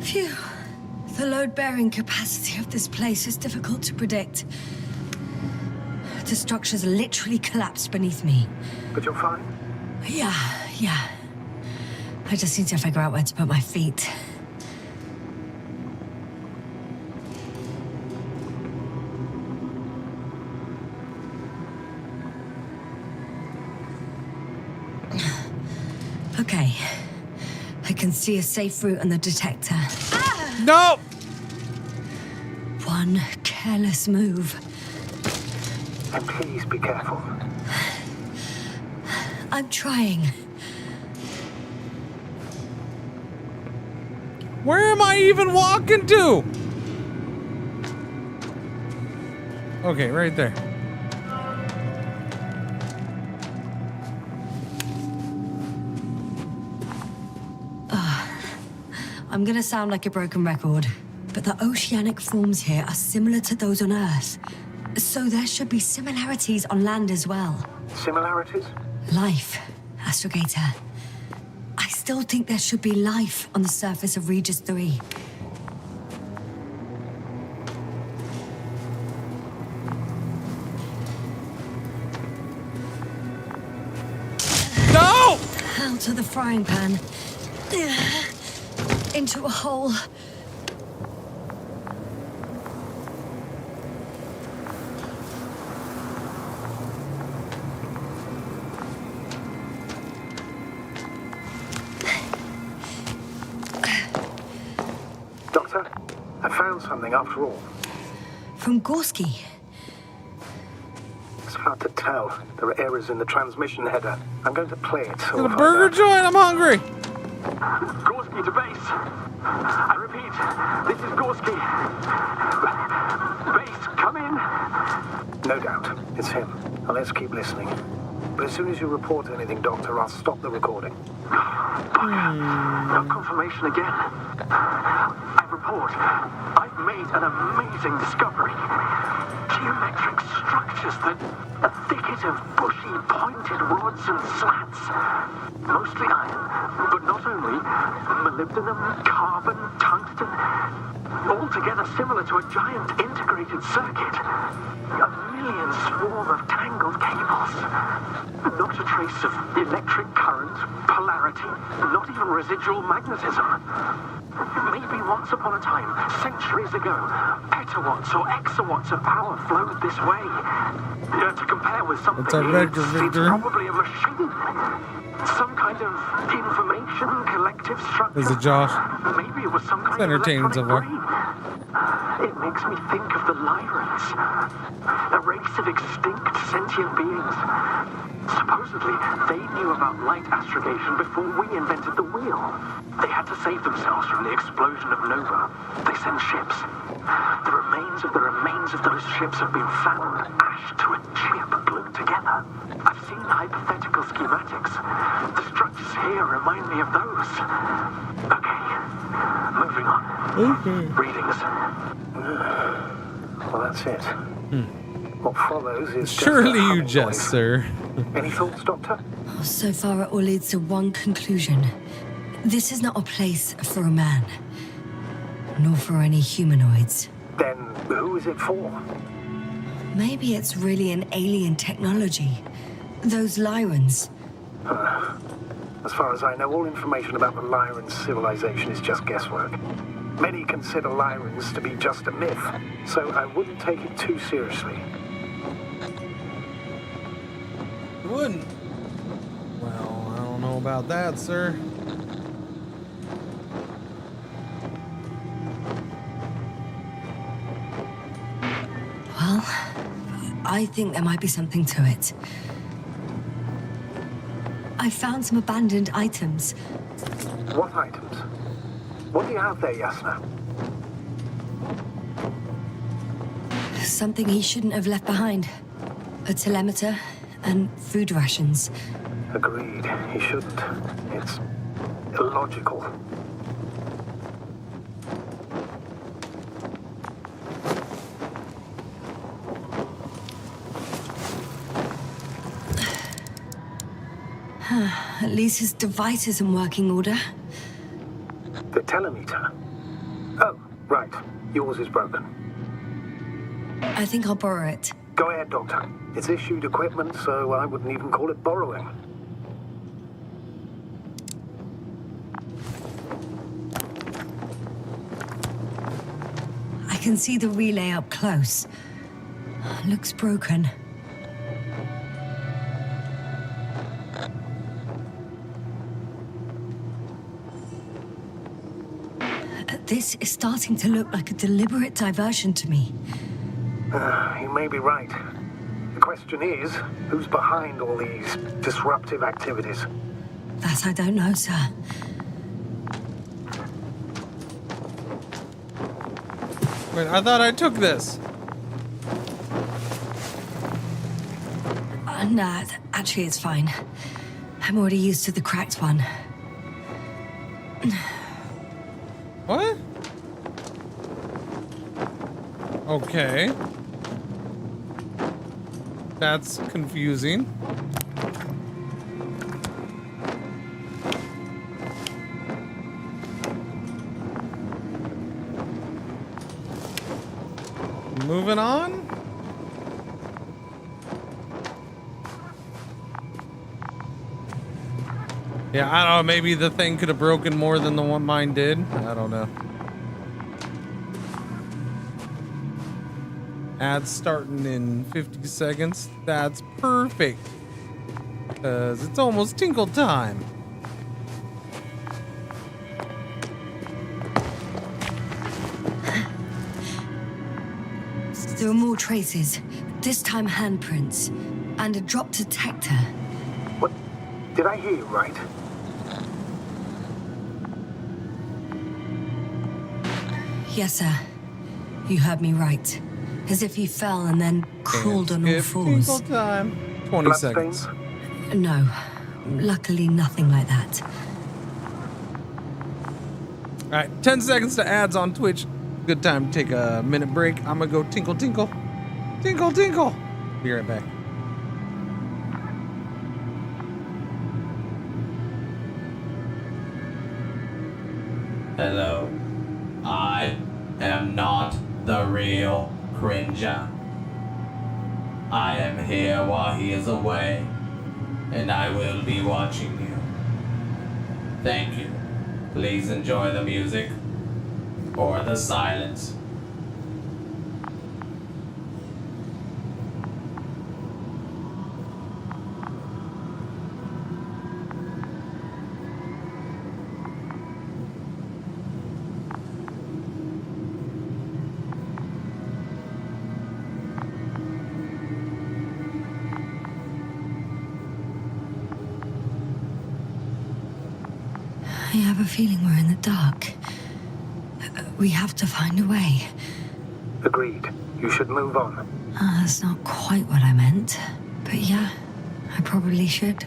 Phew. The load-bearing capacity of this place is difficult to predict. The structures literally collapsed beneath me. But you're fine? Yeah. I just need to figure out where to put my feet. Okay. I can see a safe route on the detector. No! One careless move. And please be careful. I'm trying. Where am I even walking to? Okay, right there. I'm gonna sound like a broken record, but the oceanic forms here are similar to those on Earth. So there should be similarities on land as well. Similarities? Life, Astrogator. I still think there should be life on the surface of Regis III. No! Out of the frying pan. Into a hole. Doctor, I found something after all. From Gorski. It's hard to tell. There are errors in the transmission header. I'm going to play it. So To the burger joint, I'm hungry. Gorski to base. I repeat, this is Gorski. Base, come in. No doubt. It's him. Now let's keep listening. But as soon as you report anything, Doctor, I'll stop the recording. No confirmation again. I report. I've made an amazing discovery. Geometric structures that a thicket of bushy, pointed rods and slats. Mostly iron, but not only. Molybdenum, carbon, tungsten. Altogether similar to a giant integrated circuit. A million swarm of tangled cables. Not a trace of electric current, polarity, not even residual magnetism. Maybe once upon a time, centuries ago, petawatts or exawatts of power flowed this way. To compare with something, it's probably a machine. Some kind of information collective structure. Is it Josh? Maybe it was some kind it's entertaining so far. It makes me think of the Lyrans, a race of extinct sentient beings. Supposedly, they knew about light astrogation before we invented the wheel. They had to save themselves from the explosion of Nova. They sent ships. The remains of those ships have been found, ashed to a chip glued together. I've seen hypothetical schematics. The structures here remind me of those. Okay, moving on. Readings. Well, that's it. What follows is surely you jest, sir. Any thoughts, Doctor? So far, it all leads to one conclusion. This is not a place for a man, nor for any humanoids. Then who is it for? Maybe it's really an alien technology. Those Lyrans. As far as I know, all information about the Lyran civilization is just guesswork. Many consider Lyrans to be just a myth, so I wouldn't take it too seriously. You wouldn't? Well, I don't know about that, sir. Well, I think there might be something to it. I found some abandoned items. What items? What do you have there, Yasna? Something he shouldn't have left behind. A telemeter and food rations. Agreed. He shouldn't. It's illogical. At least his device is in working order. The telemeter? Oh, right. Yours is broken. I think I'll borrow it. Go ahead, Doctor. It's issued equipment, so I wouldn't even call it borrowing. I can see the relay up close. Looks broken. This is starting to look like a deliberate diversion to me. You may be right. The question is, who's behind all these disruptive activities? That I don't know, sir. Wait, I thought I took this. Nah, actually it's fine. I'm already used to the cracked one. What? Okay. That's confusing. Moving on. Yeah, I don't know. Maybe the thing could have broken more than the one mine did. I don't know. Ads starting in 50 seconds. That's perfect. Because it's almost tinkle time. There are more traces. This time handprints. And a drop detector. What? Did I hear you right? Yes, sir. You heard me right. As if he fell and then crawled on all fours. Tinkle time. 20 seconds. No. Luckily, nothing like that. All right, 10 seconds to ads on Twitch. Good time to take a minute break. I'm gonna go tinkle, tinkle. Tinkle, tinkle. Be right back. Hello. I am not the real Cringer. I am here while he is away, and I will be watching you. Thank you. Please enjoy the music or the silence. I have a feeling we're in the dark. We have to find a way. Agreed. You should move on. That's not quite what I meant. But yeah, I probably should.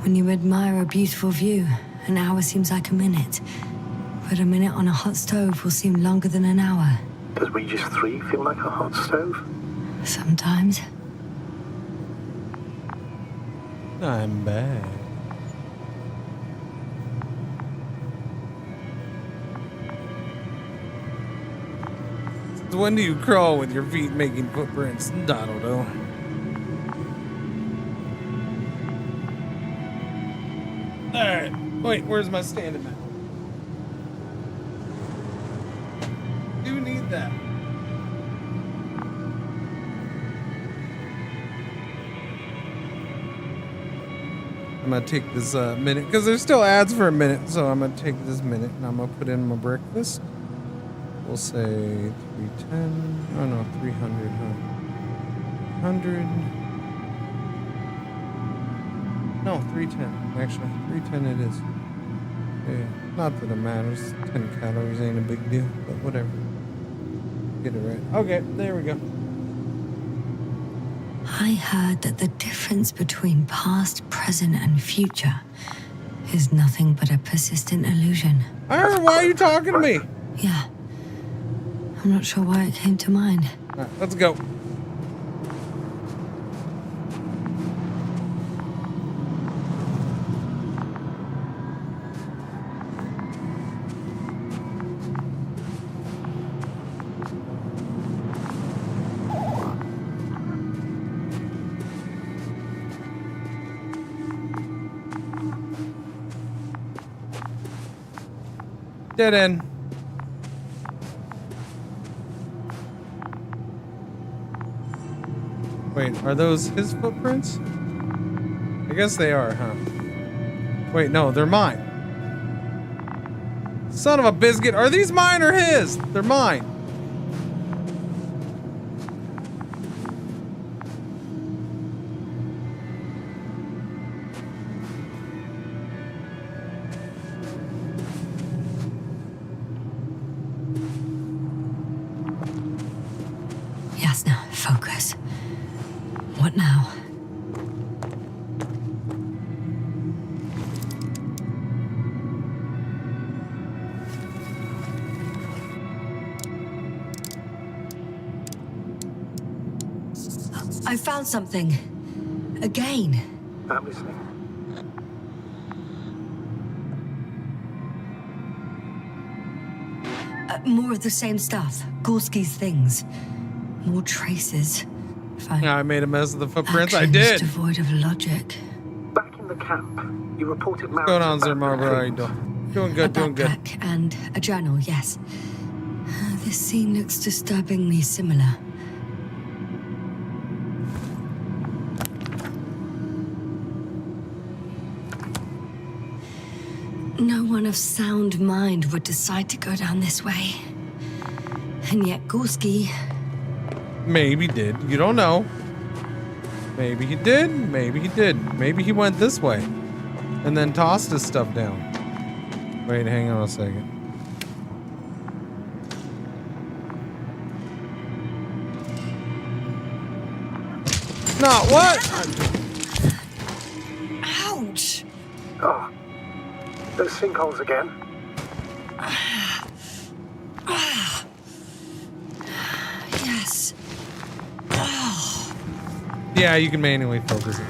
When you admire a beautiful view, an hour seems like a minute. But a minute on a hot stove will seem longer than an hour. Does Regis III feel like a hot stove? Sometimes. I'm back. So when do you crawl with your feet making footprints? I don't know. Alright. Wait, where's my standing mat? Do need that. I'm gonna take this minute because there's still ads for a minute, so I'm gonna take this minute and I'm gonna put in my breakfast. We'll say 310. Oh no, 300. 100. No, 310. Actually, 310 it is. Yeah, not that it matters. 10 calories ain't a big deal, but whatever. Get it right. Okay, there we go. I heard that the difference between past, present, and future is nothing but a persistent illusion. Why are you talking to me? Yeah. I'm not sure why it came to mind. All right, let's go. Dead end. Wait, are those his footprints? I guess they are, huh? Wait, no, they're mine. Son of a biscuit. Are these mine or his? They're mine. Yasna, focus. What now? I found something. Again. I'm listening. More of the same stuff. Gorski's things. More traces. I made a mess of the footprints. I Actions did. devoid of logic. Back in the camp, you reported What's going on, Sir Marlborough? How you doing? Doing good, doing good. And a journal, yes. This scene looks disturbingly similar. No one of sound mind would decide to go down this way. And yet Gorski... Maybe did. You don't know. Maybe he did. Maybe he did. Maybe he went this way. And then tossed his stuff down. Wait, hang on a second. Not what? Ouch! Oh, those sinkholes again. Yes. Yeah, you can manually focus it.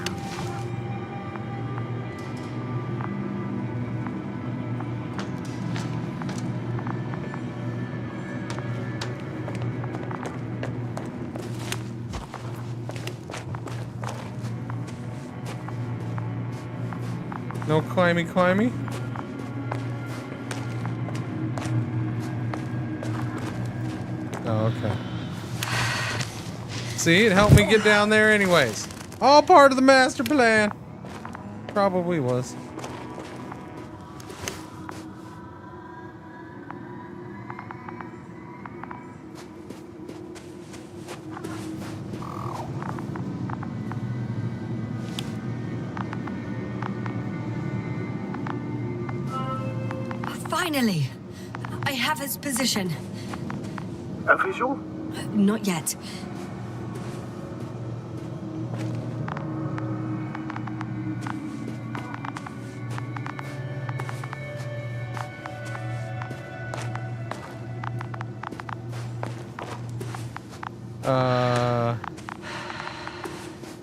No climby. Oh, okay. See, it helped me get down there anyways. All part of the master plan. Probably was. Finally! I have his position. A visual? Not yet.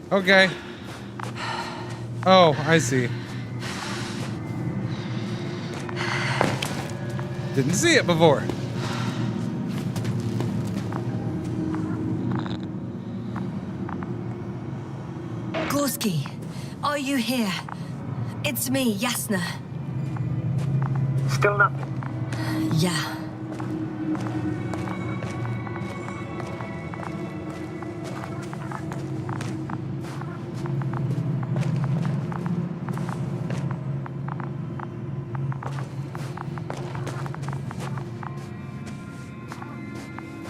Okay. Oh, I see. Didn't see it before. Gorski, are you here? It's me, Yasna. Still nothing? Yeah.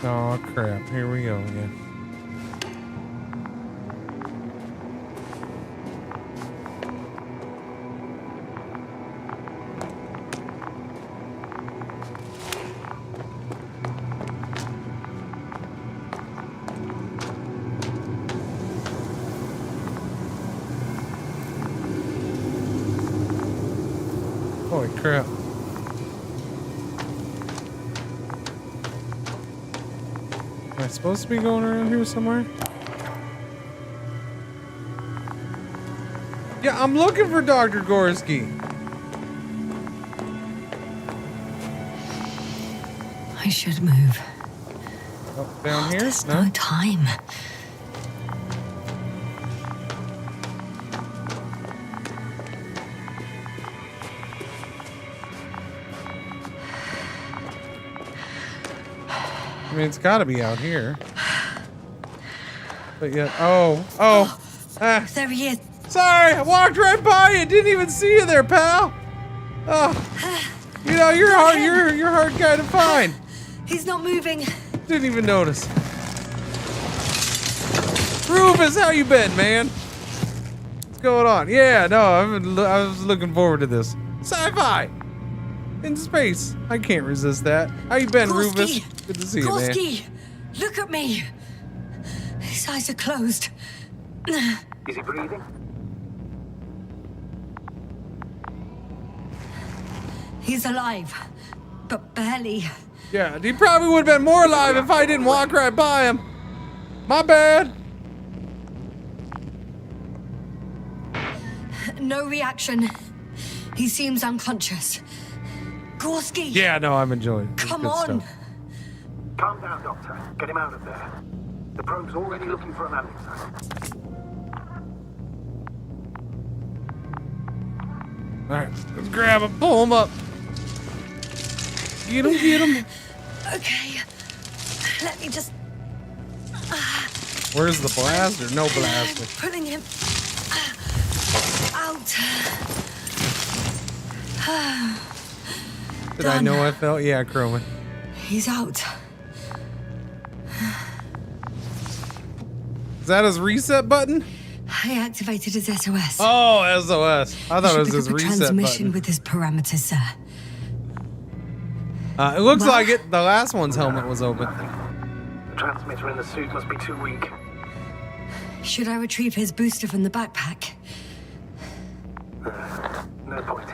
Oh crap, here we go again. Holy crap. Am I supposed to be going around here somewhere? Yeah, I'm looking for Dr. Gorski. I should move. Oh, down here? There's no time. I mean, it's got to be out here. But yet, There he is. Sorry, I walked right by you. Didn't even see you there, pal. Oh, you know you're hard guy to find. He's not moving. Didn't even notice. Rufus, how you been, man? What's going on? Yeah, no, I was looking forward to this. Sci-fi in space. I can't resist that. How you been, Gorski. Rufus? Good to see you, man. Gorski, look at me. His eyes are closed. Is he breathing? He's alive, but barely. Yeah, he probably would have been more alive if I didn't walk right by him. My bad. No reaction. He seems unconscious. Gorski! Yeah, no, I'm enjoying it. Come Good on! stuff. Calm down, Doctor. Get him out of there. The probe's already looking for a landing site. Alright, let's grab him, pull him up. Get him, get him. Okay. Let me just... Where's the blaster? No blaster. Pulling him out. Did I know I felt? Yeah, Croman. He's out. Is that his reset button? I activated his SOS. Oh, SOS. I thought it was his reset transmission button. with his parameters, sir. It looks like it. The last one's helmet was open. The transmitter in the suit must be too weak. Should I retrieve his booster from the backpack? No point.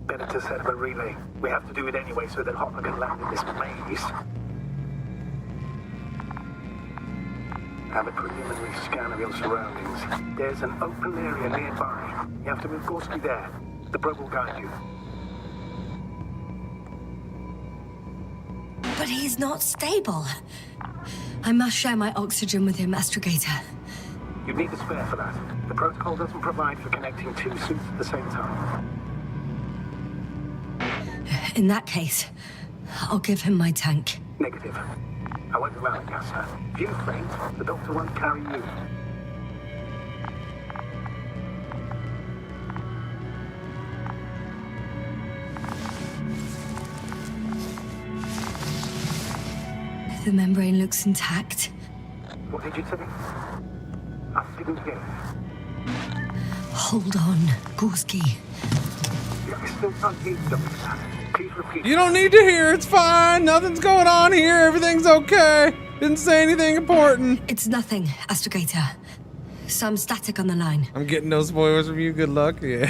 Better to set up a relay. We have to do it anyway so that Hopper can land in this maze. Have a preliminary scan of your surroundings. There's an open area nearby. You have to move Gorski there. The probe will guide you. But he's not stable. I must share my oxygen with him, Astrogator. You'd need a spare for that. The protocol doesn't provide for connecting two suits at the same time. In that case, I'll give him my tank. Negative. I won't allow it, Yasna. If you faint, the doctor won't carry you. The membrane looks intact. What did you say? I didn't hear. Hold on, Gorski. I still can't hear you, Doctor. Please repeat. You don't need to hear. It's fine. Nothing's going on here. Everything's okay. Didn't say anything important. It's nothing, Astrogator. Some static on the line. I'm getting no spoilers from you. Good luck. Yeah.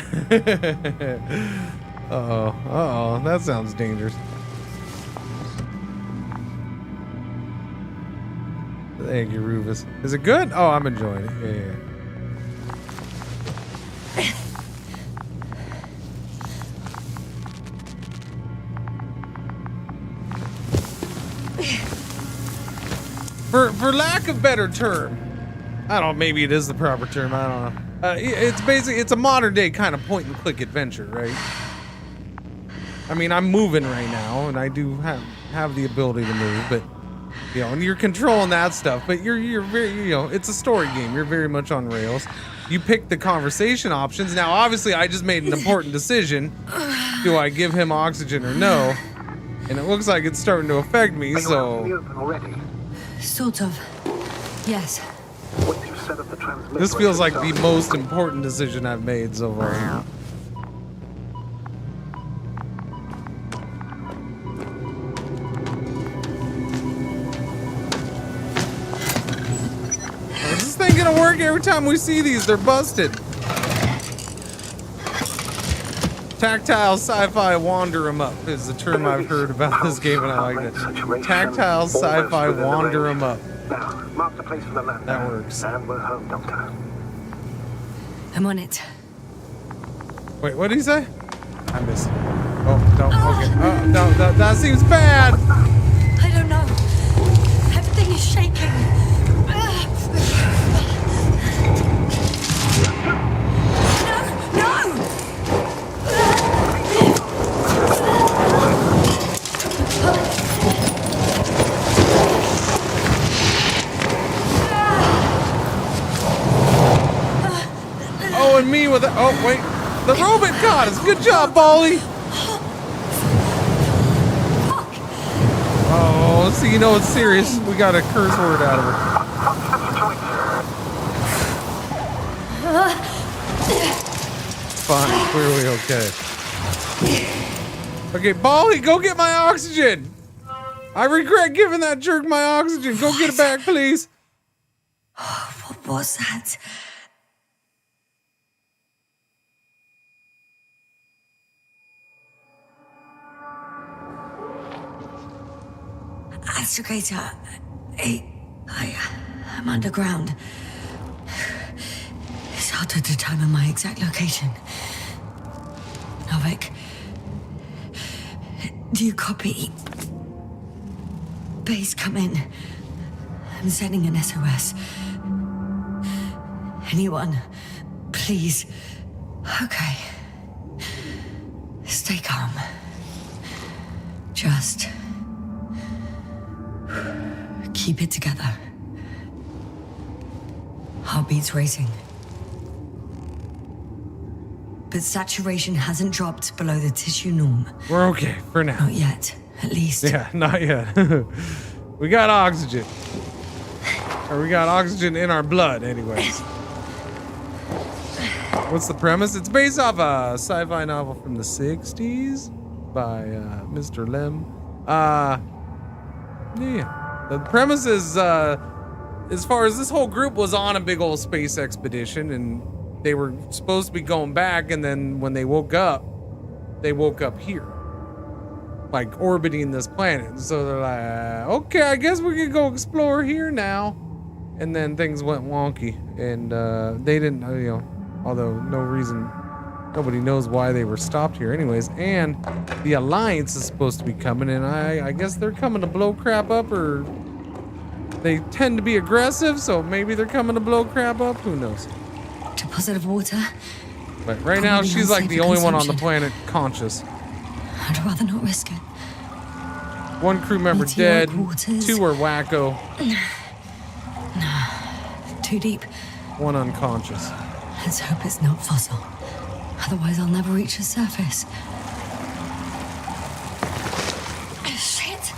Uh-oh. Uh-oh. That sounds dangerous. Thank you, Rufus. Is it good? Oh, I'm enjoying it. Yeah. For lack of better term, I don't know, maybe it is the proper term, I don't know. It's basically, it's a modern day kind of point and click adventure, right? I mean, I'm moving right now, and I do have the ability to move, but, you know, and you're controlling that stuff, but you're very, you know, it's a story game. You're very much on rails. You pick the conversation options. Now, obviously, I just made an important decision. Do I give him oxygen or no? And it looks like it's starting to affect me, so... Sort of. Yes. This feels like the most important decision I've made so far. Is this thing gonna work every time we see these? They're busted. Tactile sci-fi wander 'em up is the term I've heard about this game, and I like it. Tactile sci-fi wander 'em up. Now, mark the place for the landing. That works. And we're home, Doctor. I'm on it. Wait, what did he say? I missed it. Oh, no, okay. No, that seems bad. I don't know. Everything is shaking. Oh, and me with it. Oh, wait. The robot got us. Good job, Bolly. Oh, so you know it's serious. We got a curse word out of her. Fine. Clearly okay. Okay, Bolly, go get my oxygen. I regret giving that jerk my oxygen. Go get it back, please. What was that? Astrogator, I'm underground. It's hard to determine my exact location. Novik, Do you copy? Base, come in. I'm sending an SOS. Anyone, please. Okay. Stay calm. Just keep it together. Heartbeat's racing. But saturation hasn't dropped below the tissue norm. We're okay for now. Not yet, at least. Yeah, not yet. We got oxygen. Or we got oxygen in our blood, anyways. What's the premise? It's based off a sci-fi novel from the 60s by Mr. Lem. Yeah. The premise is, as far as this whole group was on a big old space expedition, and they were supposed to be going back, and then when they woke up here. Like, orbiting this planet. So they're like, okay, I guess we can go explore here now. And then things went wonky, and they didn't, although nobody knows why they were stopped here anyways. And the Alliance is supposed to be coming, and I guess they're coming to blow crap up, or they tend to be aggressive, so maybe they're coming to blow crap up, who knows. Deposit of water. But right now, she's like the only one on the planet conscious. I'd rather not risk it. One crew member dead, 2 are wacko. Too deep. 1 unconscious. Let's hope it's not fossil. Otherwise, I'll never reach the surface. Shit!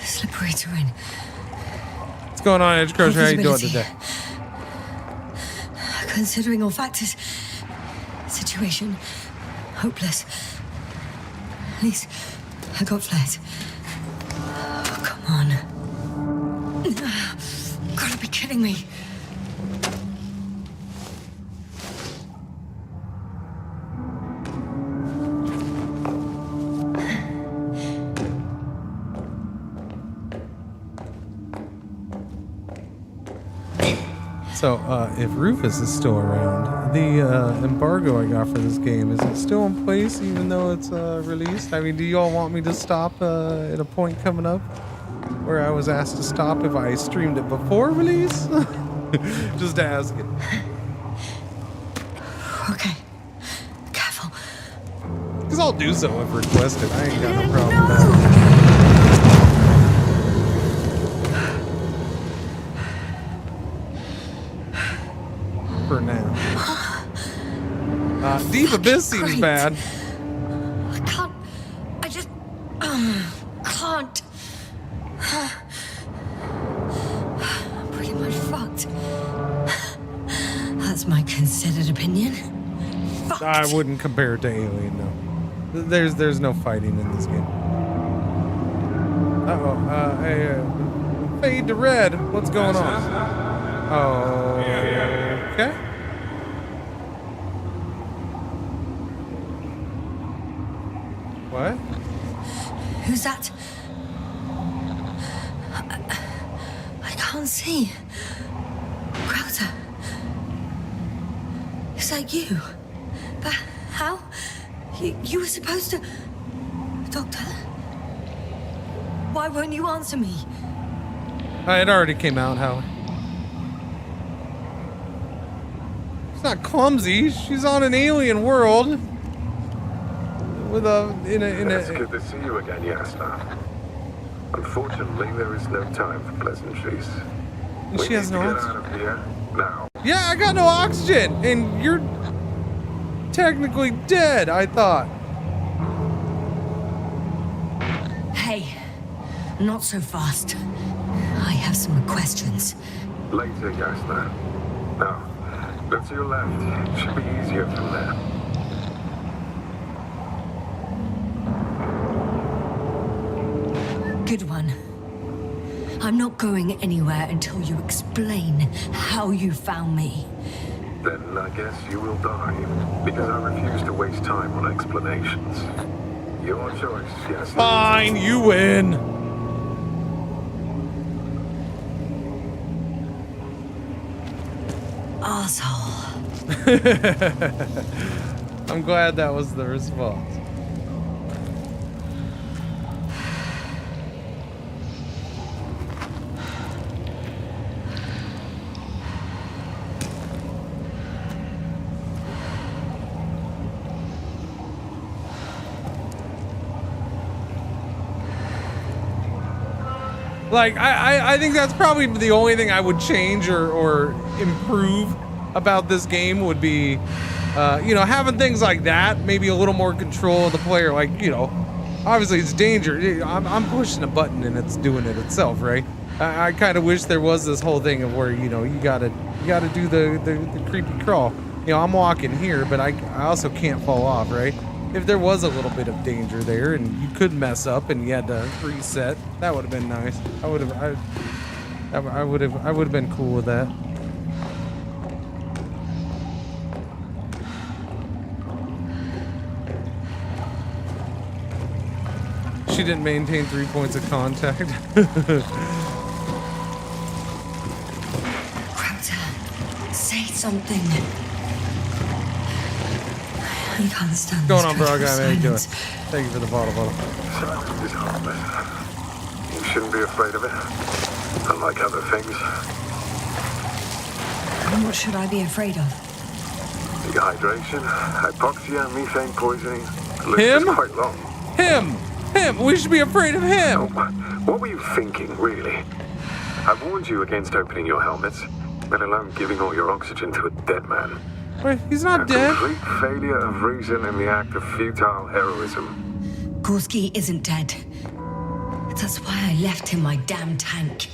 Slippery terrain. What's going on, Edge Crusher? How you doing today? Considering all factors, situation hopeless. At least I got flares. Oh, come on. Gotta be kidding me. So, if Rufus is still around, the embargo I got for this game, is it still in place even though it's released? I mean, do you all want me to stop at a point coming up where I was asked to stop if I streamed it before release? Just asking. Okay. Careful. Because I'll do so if requested. I ain't got no problem with that. For now. Deep Abyss seems bad. I can't. I just can't. I'm pretty much fucked. That's my considered opinion. Fucked. I wouldn't compare it to Alien, no. There's no fighting in this game. Hey, fade to red. What's going on? Oh, okay. What? Who's that? I can't see. Crowder. Is that you? But how? You were supposed to... Doctor? Why won't you answer me? It already came out, Howie. She's not clumsy. She's on an alien world. With It's good to see you again, Yasna. Unfortunately, there is no time for pleasantries. And she has no get oxygen. out of here now. Yeah, I got no oxygen, and you're technically dead, I thought. Hey, not so fast. I have some questions. Later, Yasna. Now, look to your left. Should be easier from there. Good one. I'm not going anywhere until you explain how you found me. Then I guess you will die, because I refuse to waste time on explanations. Your choice, Yasna. Fine, you win. Asshole. I'm glad that was the response. Like, I think that's probably the only thing I would change or improve about this game would be, you know, having things like that, maybe a little more control of the player. Like, you know, obviously it's danger. I'm pushing a button and it's doing it itself, right? I kind of wish there was this whole thing of where, you know, you gotta do the creepy crawl. You know, I'm walking here, but I also can't fall off, right? If there was a little bit of danger there and you could mess up and you had to reset, that would have been nice. I would have been cool with that. She didn't maintain 3 points of contact. Crowther, say something. I can't stand What's going on, this bro? dreadful How you doing? silence. Thank you for the bottle. Silence is harmless. You shouldn't be afraid of it. Unlike other things. And what should I be afraid of? Dehydration, hypoxia, methane poisoning. The list Him? is quite long. Him! We should be afraid of him! What were you thinking, really? I warned you against opening your helmets, let alone giving all your oxygen to a dead man. Wait, he's not dead. Complete failure of reason in the act of futile heroism. Gorski isn't dead. That's why I left him my damn tank.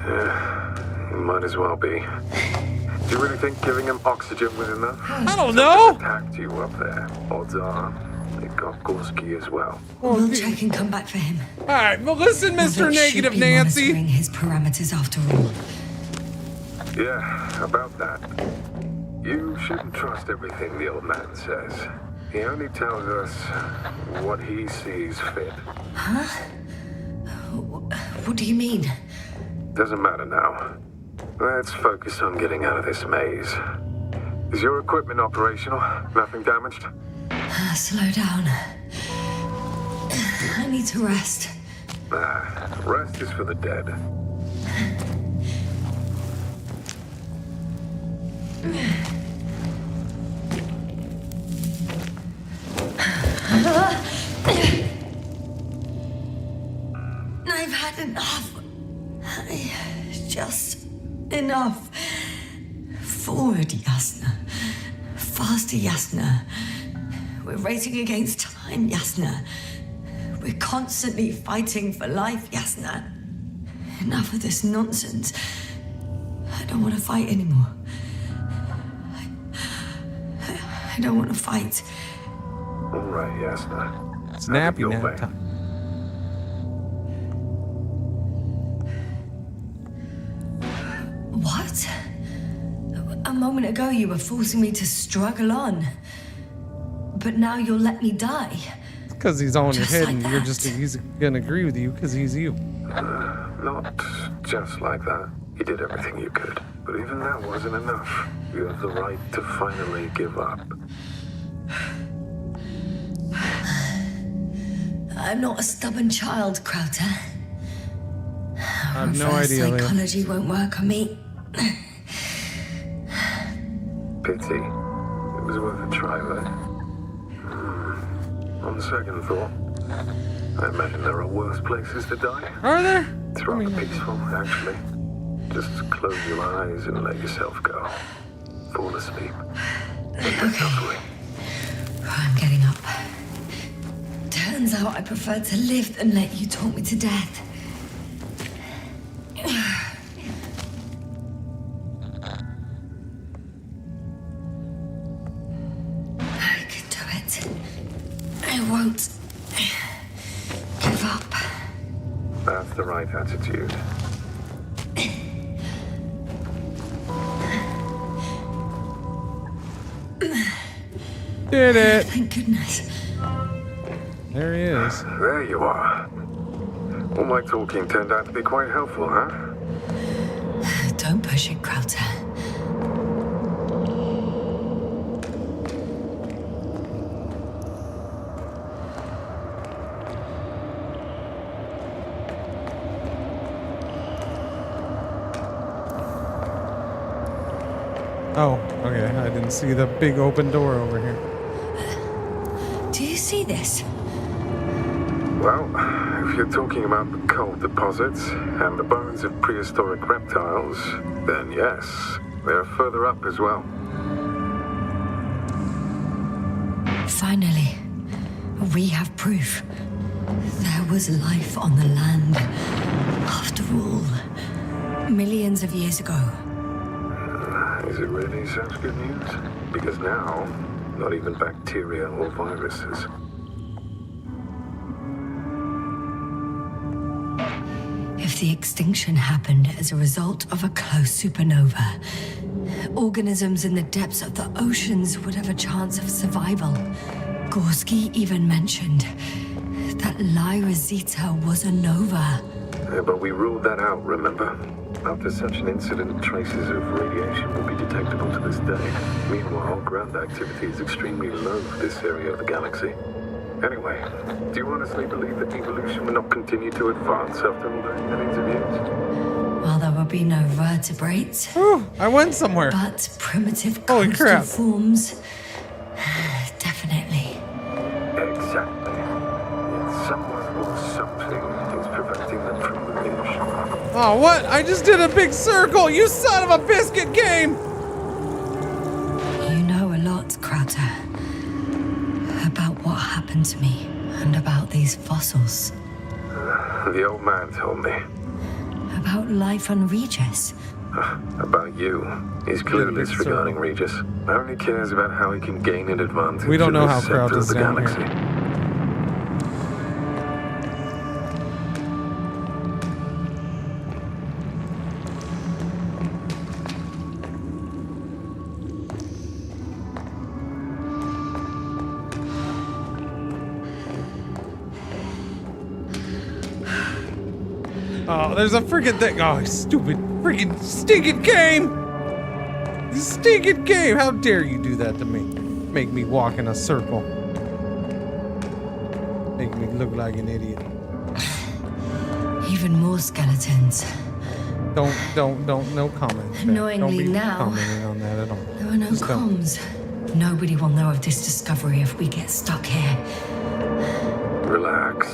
Yeah, it might as well be. Do you really think giving him oxygen was enough? I don't know. Something attacked you up there. Odds are they got Gorski as well. We'll check and come back for him. All right, well, listen, Mr. Negative Nancy. Monitoring his parameters after all. Yeah, about that. You shouldn't trust everything the old man says. He only tells us what he sees fit. Huh? What do you mean? Doesn't matter now. Let's focus on getting out of this maze. Is your equipment operational? Nothing damaged? Slow down. I need to rest. Rest is for the dead. I've had enough. Just enough. Forward, Yasna. Faster, Yasna. We're racing against time, Yasna. We're constantly fighting for life, Yasna. Enough of this nonsense. I don't want to fight anymore. I don't want to fight. All right, Yasna. It's nappy nap time. What? A moment ago you were forcing me to struggle on. But now you'll let me die. Because he's on your Just head like and you're that. he's gonna agree with you because he's you. Not just like that. You did everything you could. But even that wasn't enough. You have the right to finally give up. I'm not a stubborn child, Crowther. I have no Reverse idea, Leah. psychology won't work on me. Pity. It was worth a try, though. On second thought, I imagine there are worse places to die. Are there? It's rather peaceful, actually. Just close your eyes and let yourself go. Fall asleep. Okay. I'm getting up. Turns out I prefer to live than let you talk me to death. I can do it. I won't give up. That's the right attitude. Did it. Thank goodness. There he is. There you are. All my talking turned out to be quite helpful, huh? Don't push it, Crowther. Oh, okay. I didn't see the big open door over here. Do you see this? Well, if you're talking about the coal deposits and the bones of prehistoric reptiles, then yes, they're further up as well. Finally, we have proof. There was life on the land. After all, millions of years ago. Is it really such good news? Because now, not even bacteria or viruses. If the extinction happened as a result of a close supernova, organisms in the depths of the oceans would have a chance of survival. Gorski even mentioned that Lyra Zeta was a nova. Yeah, but we ruled that out, remember? After such an incident, traces of radiation will be detectable to this day. Meanwhile, ground activity is extremely low for this area of the galaxy. Anyway, do you honestly believe that evolution will not continue to advance after all those millions of years? Well, there will be no vertebrates. Ooh, I went somewhere. But primitive Holy coastal crap. forms, definitely. Exactly. Yet someone or something is preventing them from moving. Oh, what? I just did a big circle, you son of a biscuit game! You know a lot, Krauter. About what happened to me and about these fossils. The old man told me. About life on Regis. About you. He's clueless regarding Regis. Only cares about how he can gain an advantage. We don't know in how this sector Kraut of is the down galaxy. here. Oh, there's a freaking thing. Oh, stupid freaking stinking game! You stinking game! How dare you do that to me? Make me walk in a circle. Make me look like an idiot. Even more skeletons. No comment. Chat. Annoyingly don't be now, commenting on that at all. There are no Just don't. comms. Nobody will know of this discovery if we get stuck here. Relax.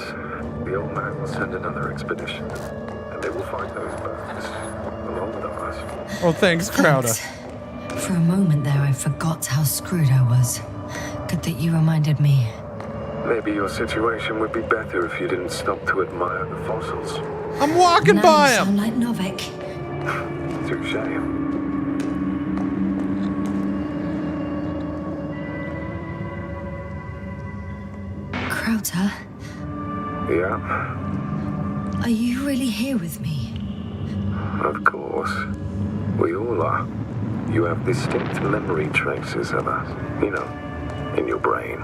The old man will send another expedition. And they will find those bones, along with ours. Oh, thanks, Crowder. Thanks. For a moment there, I forgot how screwed I was. Good that you reminded me. Maybe your situation would be better if you didn't stop to admire the fossils. I'm walking Now by you him! sound like Novik. Touche. Krauter, Yeah, are you really here with me? of course. We all are. You have distinct memory traces of us, you know, in your brain.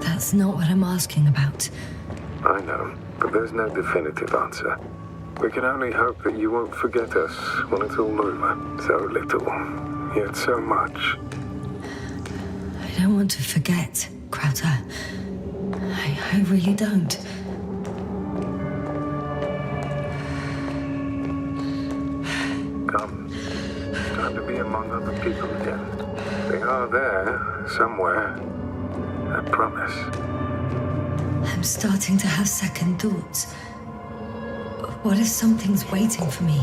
That's not what I'm asking about. I know, but there's no definitive answer. We can only hope that you won't forget us when it's all over. So little, yet so much. I don't want to forget, Krauter. I really don't. Come. It's time to be among other people again. They are there, somewhere. I promise. I'm starting to have second thoughts. What if something's waiting for me?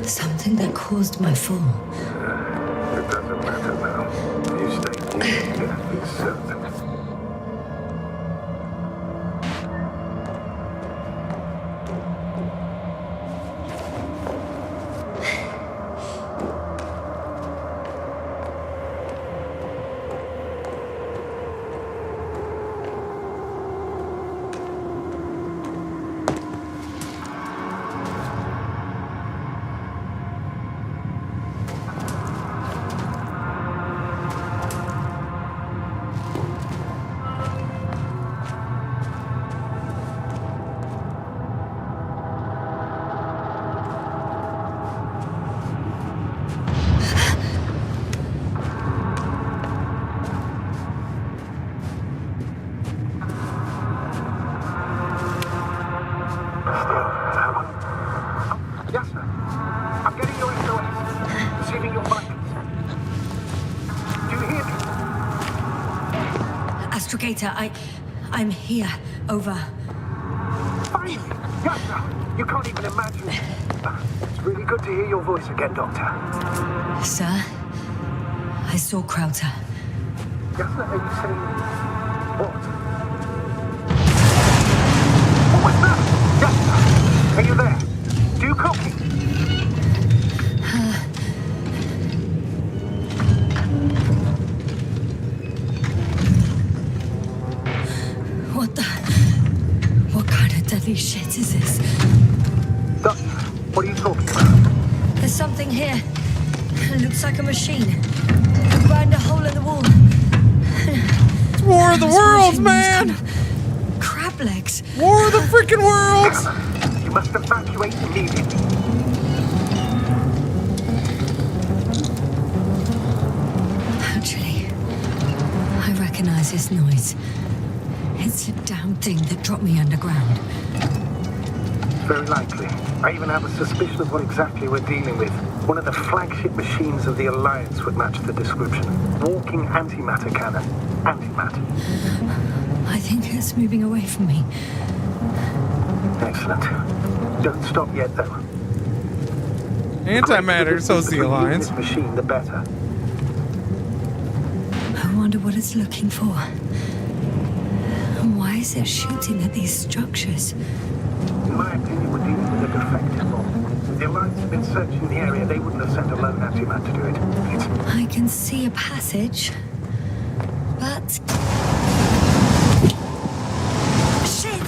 Something that caused my fall? It doesn't matter now. You stay near death is certain. Yasna, I'm getting your SOS. Receiving your vitals. Astrogator, I'm here. Over. Fine! Yasna, you can't even imagine. It's really good to hear your voice again, Doctor. Sir, I saw Krauter. Yasna, are you saying what? What was that? Yasna, are you there? Do you copy? What kind of deadly shit is this? Doctor, what are you talking about? There's something here. It looks like a machine. It grind a hole in the wall. It's War of the Worlds, man! Kind of crab legs. War of the freaking Worlds! You must evacuate immediately. Actually, I recognize this noise. It's the damn thing that dropped me underground. Very likely. I even have a suspicion of what exactly we're dealing with. One of the flagship machines of the Alliance would match the description. Walking antimatter cannon. Antimatter. I think it's moving away from me. Excellent. Don't stop yet, though. Antimatter, so's the Alliance. This machine, the better. I wonder what it's looking for. And why is it shooting at these structures? In my opinion, we're dealing with a defective bomb. If the Alliance had been searching the area, they wouldn't have sent a lone antimat to do it. I can see a passage, but... Shit!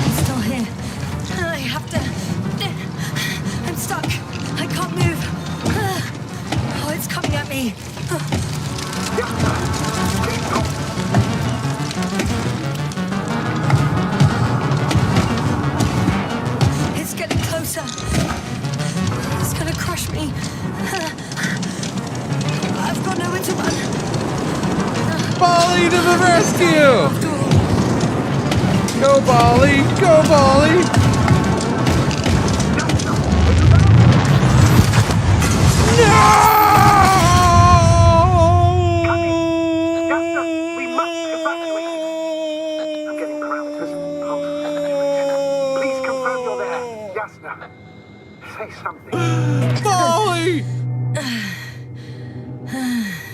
It's still here. I have to... I'm stuck. I can't move. Oh, it's coming at me. It's getting closer. It's gonna crush me. I've got nowhere to run. Bali to the rescue! Go, Bali! Go, Bali! No! Say something. Bali!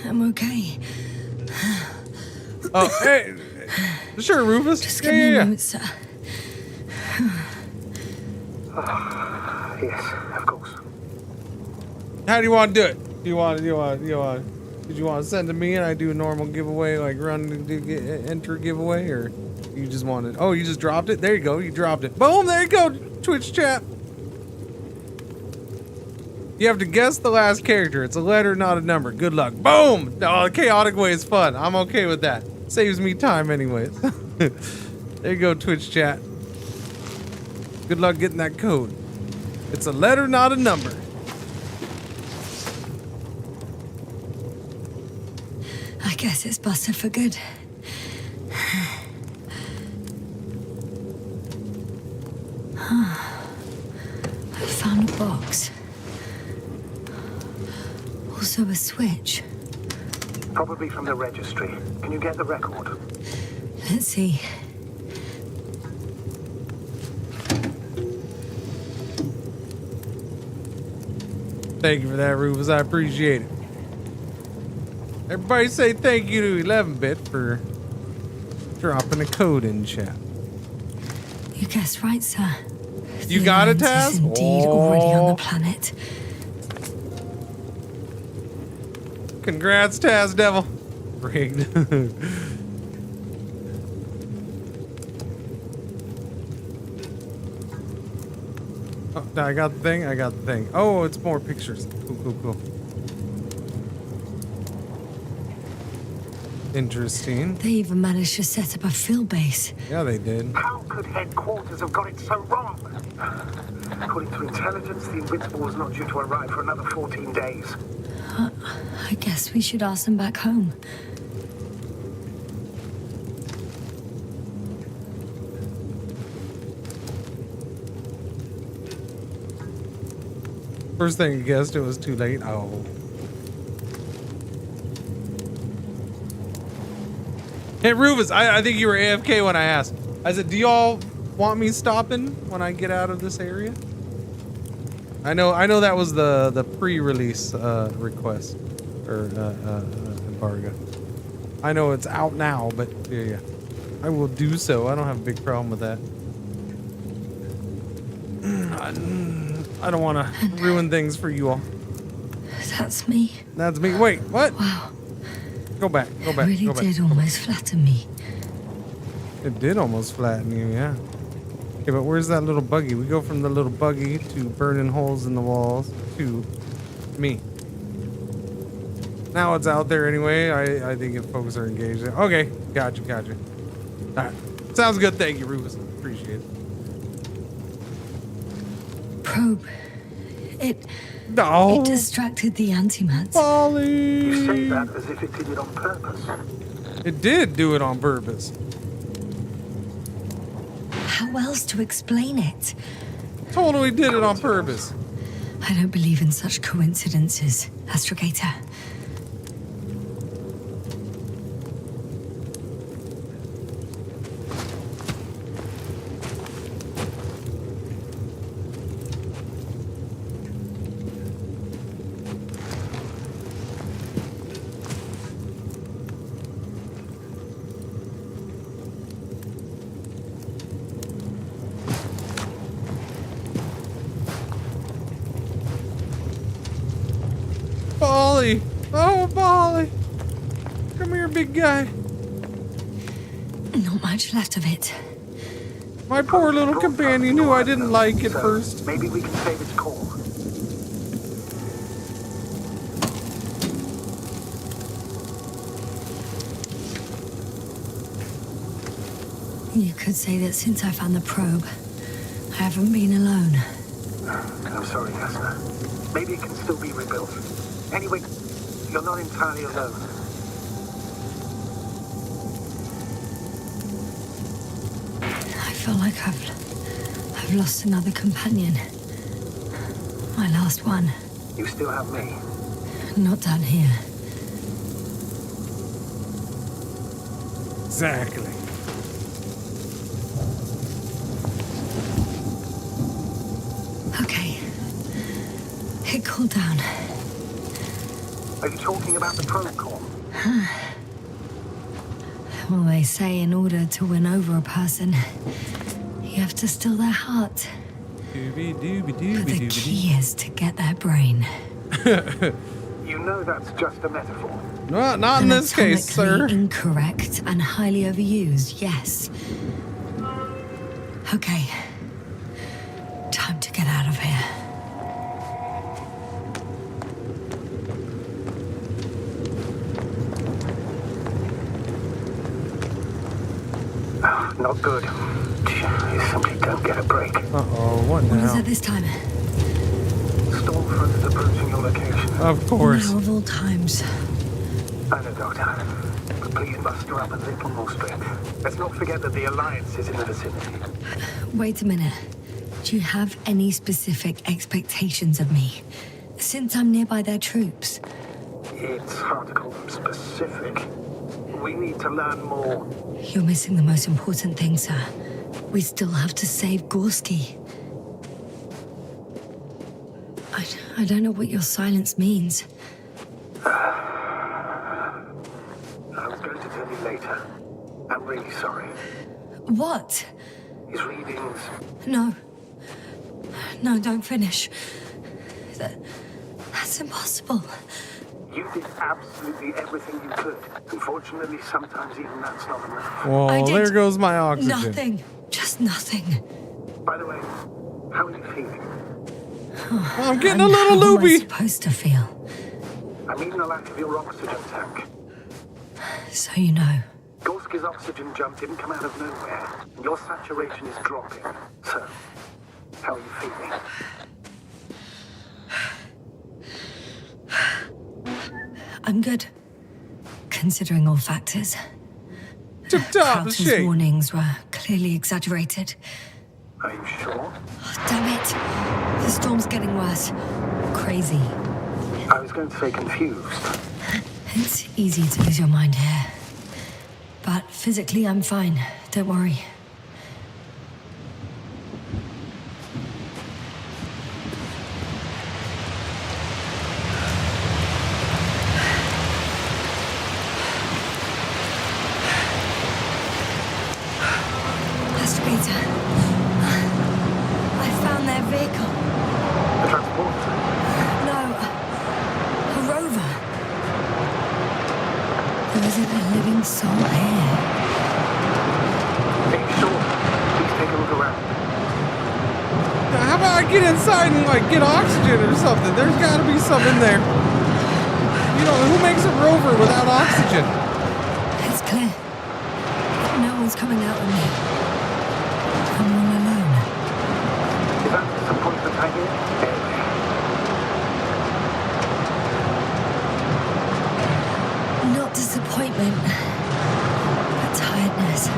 I'm okay. Oh, hey. Sure, Rufus. Just give me a moment, sir. Yes, of course. How do you want to do it? Did you want to send to me and I do a normal giveaway, like run and enter giveaway, or you just wanted? Oh, you just dropped it. There you go. You dropped it. Boom. There you go. Twitch chat. You have to guess the last character. It's a letter, not a number. Good luck. Boom. Oh, the chaotic way is fun. I'm okay with that. Saves me time anyways. There you go, Twitch chat. Good luck getting that code. It's a letter, not a number. I guess it's busted for good. I found a box. Also a switch. Probably from the registry. Can you get the record? Let's see. Thank you for that, Rufus. I appreciate it. Everybody say thank you to 11-Bit for dropping a code in chat. You guessed right, sir. You got it, Taz? Is indeed already on the planet. Congrats, Taz Devil. Rigged. Oh, I got the thing. I got the thing. Oh, it's more pictures. Cool. Interesting. They even managed to set up a field base. Yeah, they did. How could headquarters have got it so wrong? According to intelligence, the Invincible was not due to arrive for another 14 days. I guess we should ask them back home. First thing I guessed, it was too late. Oh. Hey, Rufus, I think you were AFK when I asked. I said, do y'all want me stopping when I get out of this area? I know that was the pre-release request or embargo. I know it's out now, but yeah, I will do so. I don't have a big problem with that. I don't want to ruin things for you all. That's me. That's me. Wait, what? Wow. Go back. It really did almost flatten me. It did almost flatten you, yeah. Okay, but where's that little buggy? We go from the little buggy to burning holes in the walls to me. Now it's out there anyway. I think if folks are engaged. Okay, gotcha. All right. Sounds good. Thank you, Rufus. Appreciate it. Probe. It distracted the antimats. Polly! You say that as if it did it on purpose. It did do it on purpose. How else to explain it? Totally did it on purpose. I don't believe in such coincidences, Astrogator. Polly! Oh, Polly! Come here, big guy. Not much left of it. My poor little companion who I didn't like at first. Maybe we can save its core. You could say that since I found the probe, I haven't been alone. I'm sorry, Yasna. Maybe it can still be rebuilt. Anyway, you're not entirely alone. I feel like I've lost another companion. My last one. You still have me. Not down here. Exactly. Okay. It cooled down. Are you talking about the probe core? Well, they say in order to win over a person, you have to steal their heart. But the key is to get their brain. You know that's just a metaphor. No, not in this case, sir. Incorrect and highly overused, yes. Okay. Time to get out of here. Not good. You simply don't get a break. Uh-oh, what now? What is it this time? Stormfront is approaching your location. Of course. Now of all times. I know, Doctor. But please muster up a little more strength. Let's not forget that the Alliance is in the vicinity. Wait a minute. Do you have any specific expectations of me? Since I'm nearby their troops. It's hard to call them specific. We need to learn more. You're missing the most important thing, sir. We still have to save Gorski. I don't know what your silence means. I was going to tell you later. I'm really sorry. What? His readings. No. No, don't finish. That's impossible. You did absolutely everything you could. Unfortunately, sometimes even that's not enough. Well, there goes my oxygen. Nothing. Just nothing. By the way, how are you feeling? I'm getting a little loopy. How am I supposed to feel? I mean the lack of your oxygen tank. So you know. Gorski's oxygen jump didn't come out of nowhere. And your saturation is dropping. So, how are you feeling? I'm good. Considering all factors. Tip-top, Carlton's warnings were clearly exaggerated. Are you sure? Oh, damn it. The storm's getting worse. Crazy. I was going to say confused. It's easy to lose your mind here. But physically, I'm fine. Don't worry. Astrator. I found their vehicle. The transporter? No. A rover. There isn't a living soul here. Are you sure? Please take a look around. How about I get inside and like get oxygen or something? There's got to be some in there. You know, who makes a rover without oxygen? It's clear. No one's coming out with me. I'm all alone. Is that some point of hanging? Not disappointment, but tiredness.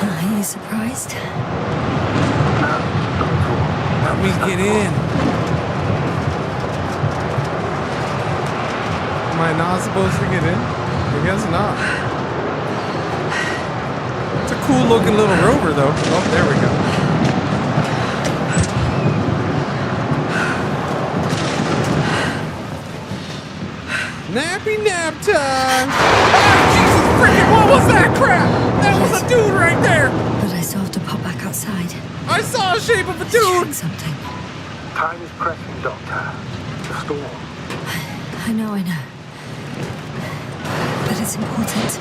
Are you surprised? Let me get in. Am I not supposed to get in? I guess not. It's a cool looking little rover though. Oh, there we go. Nappy nap time! Oh, Jesus freaking, what was that crap? That was a dude right there! But I still have to pop back outside. I saw a shape of a dude! Something. Time is pressing, Doctor. The storm. I know. But it's important.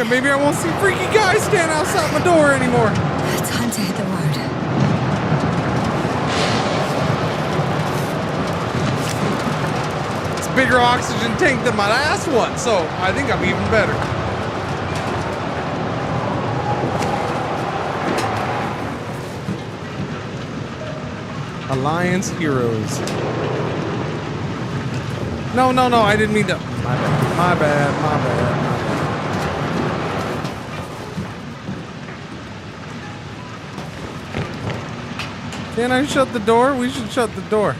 Maybe I won't see freaky guys stand outside my door anymore. Time to hit the road. It's a bigger oxygen tank than my last one, so I think I'm even better. Alliance Heroes. No, I didn't mean to. My bad. Can I shut the door? We should shut the door.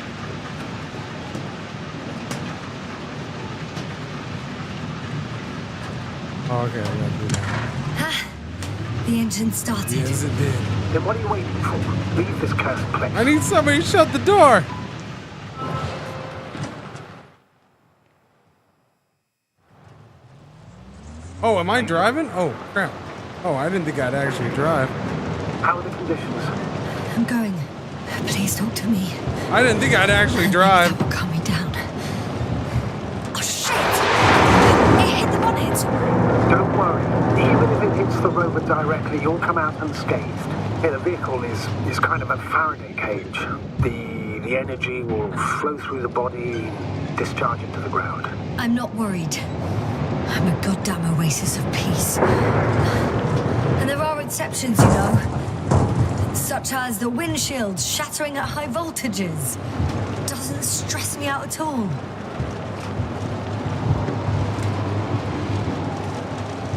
Oh, okay, I gotta do that. The engine started. Yes, it did. Then what are you waiting for? Leave this cursed place. I need somebody to shut the door. Oh, am I driving? Oh, crap. Oh, I didn't think I'd actually drive. How are the conditions? I'm going. Please talk to me. I didn't think I'd actually drive. That will calm me down. Oh, shit! It hit the bonnet. Don't worry. Even if it hits the rover directly, you'll come out unscathed. Yeah, the vehicle is kind of a Faraday cage. The energy will flow through the body, discharge into the ground. I'm not worried. I'm a goddamn oasis of peace. And there are exceptions, you know. Such as the windshield shattering at high voltages. Doesn't stress me out at all.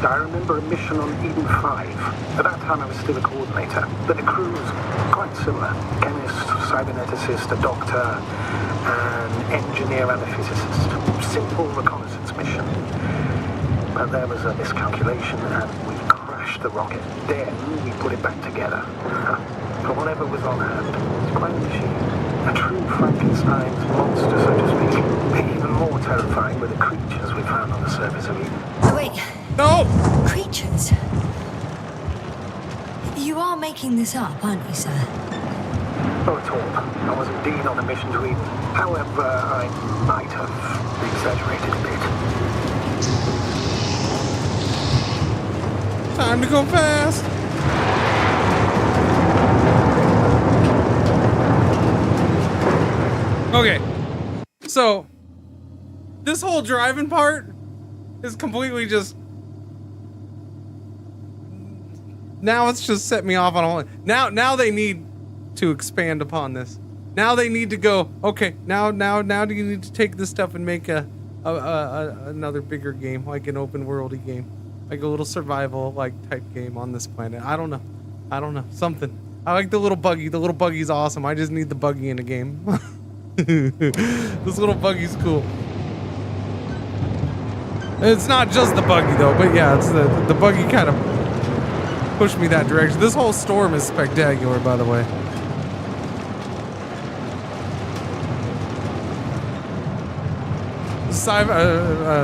I remember a mission on Eden 5. At that time I was still a coordinator, but the crew was quite similar. Chemist, cyberneticist, a doctor, an engineer and a physicist. Simple reconnaissance mission. But there was a miscalculation and we crashed the rocket. Then we put it back together. For whatever was on hand, it's quite a machine. A true Frankenstein's monster, so to speak. Even more terrifying were the creatures we found on the surface of Eden. Oh, wait. No! Creatures? You are making this up, aren't you, sir? Not at all. I was indeed on a mission to Eden. However, I might have exaggerated a bit. Time to go fast. Okay. So, this whole driving part is completely just. Now it's just set me off on all. Now they need to expand upon this. Now they need to go. Okay, now do you need to take this stuff and make another bigger game, like an open worldy game, like a little survival like type game on this planet. I don't know. Something. I like the little buggy. The little buggy's awesome. I just need the buggy in the game. This little buggy's cool. It's not just the buggy though, but yeah, it's the buggy kind of pushed me that direction. This whole storm is spectacular, by the way.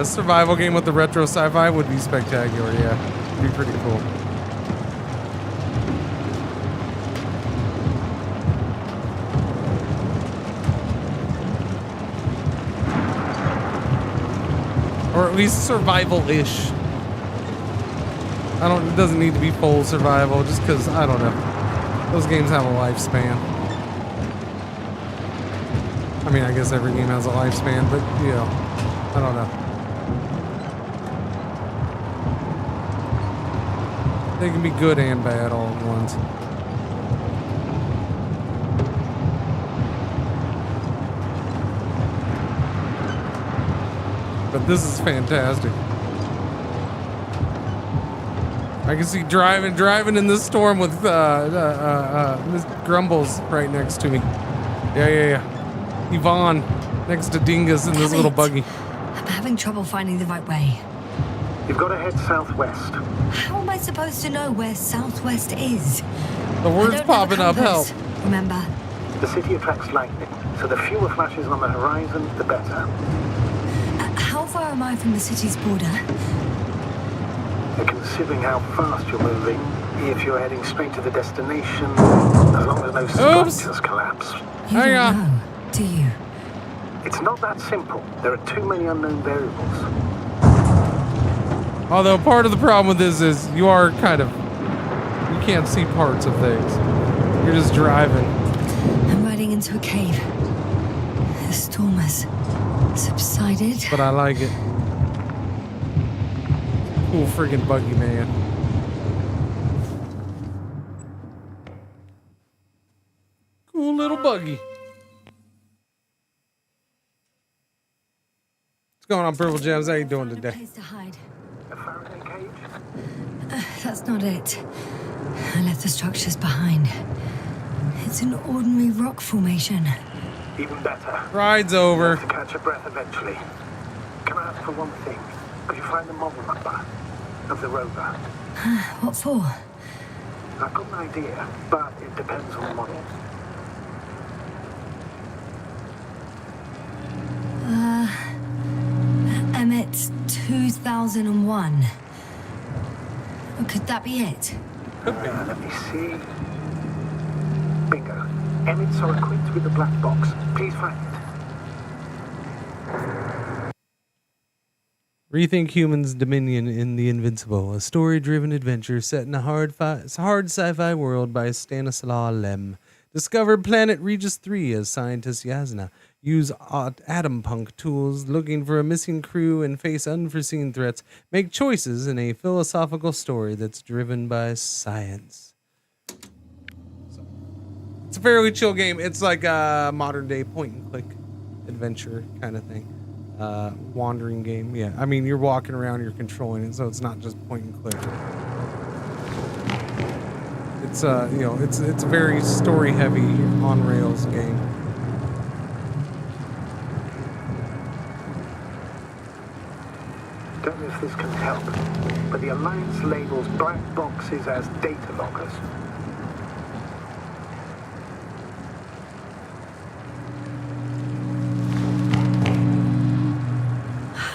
Survival game with the retro sci-fi would be spectacular. Yeah, it'd be pretty cool. Or at least survival-ish. It doesn't need to be full survival, just because, I don't know. Those games have a lifespan. I mean, I guess every game has a lifespan, but, you know, I don't know. They can be good and bad all at once. But this is fantastic. I can see driving in this storm with Miss Grumbles right next to me. Yeah. Yvonne next to Dingus in this little buggy. I'm having trouble finding the right way. You've got to head southwest. How am I supposed to know where southwest is? The word's popping up, help. Remember? The city attracts lightning, so the fewer flashes on the horizon, the better. How far am I from the city's border? Considering how fast you're moving, if you're heading straight to the destination, as long as no structures collapse. You don't know, do you? It's not that simple. There are too many unknown variables. Although part of the problem with this is you are you can't see parts of things. You're just driving. I'm riding into a cave. The storm has subsided. But I like it. Cool friggin' buggy, man. Cool little buggy. What's going on, Purple Gems? How you doing today? Place to hide. That's not it. I left the structures behind. It's an ordinary rock formation. Even better. Ride's over. You have to catch your breath eventually. Can I ask for one thing? Could you find the model number of the rover? What for? I've got an idea, but it depends on the model. Emmet 2001. Could that be it? Let me see. Bingo. Emmets are equipped with the black box. Please find it. Rethink Humans' Dominion in the Invincible, a story-driven adventure set in a hard sci-fi world by Stanisław Lem. Discover planet Regis III as scientist Yasna. Use atompunk tools looking for a missing crew and face unforeseen threats. Make choices in a philosophical story that's driven by science. It's a fairly chill game. It's like a modern-day point-and-click adventure kind of thing. Wandering game. Yeah, I mean, you're walking around, you're controlling it, so it's not just point and click. It's it's a very story heavy on rails game. Don't know if this can help, but the Alliance labels black boxes as data loggers.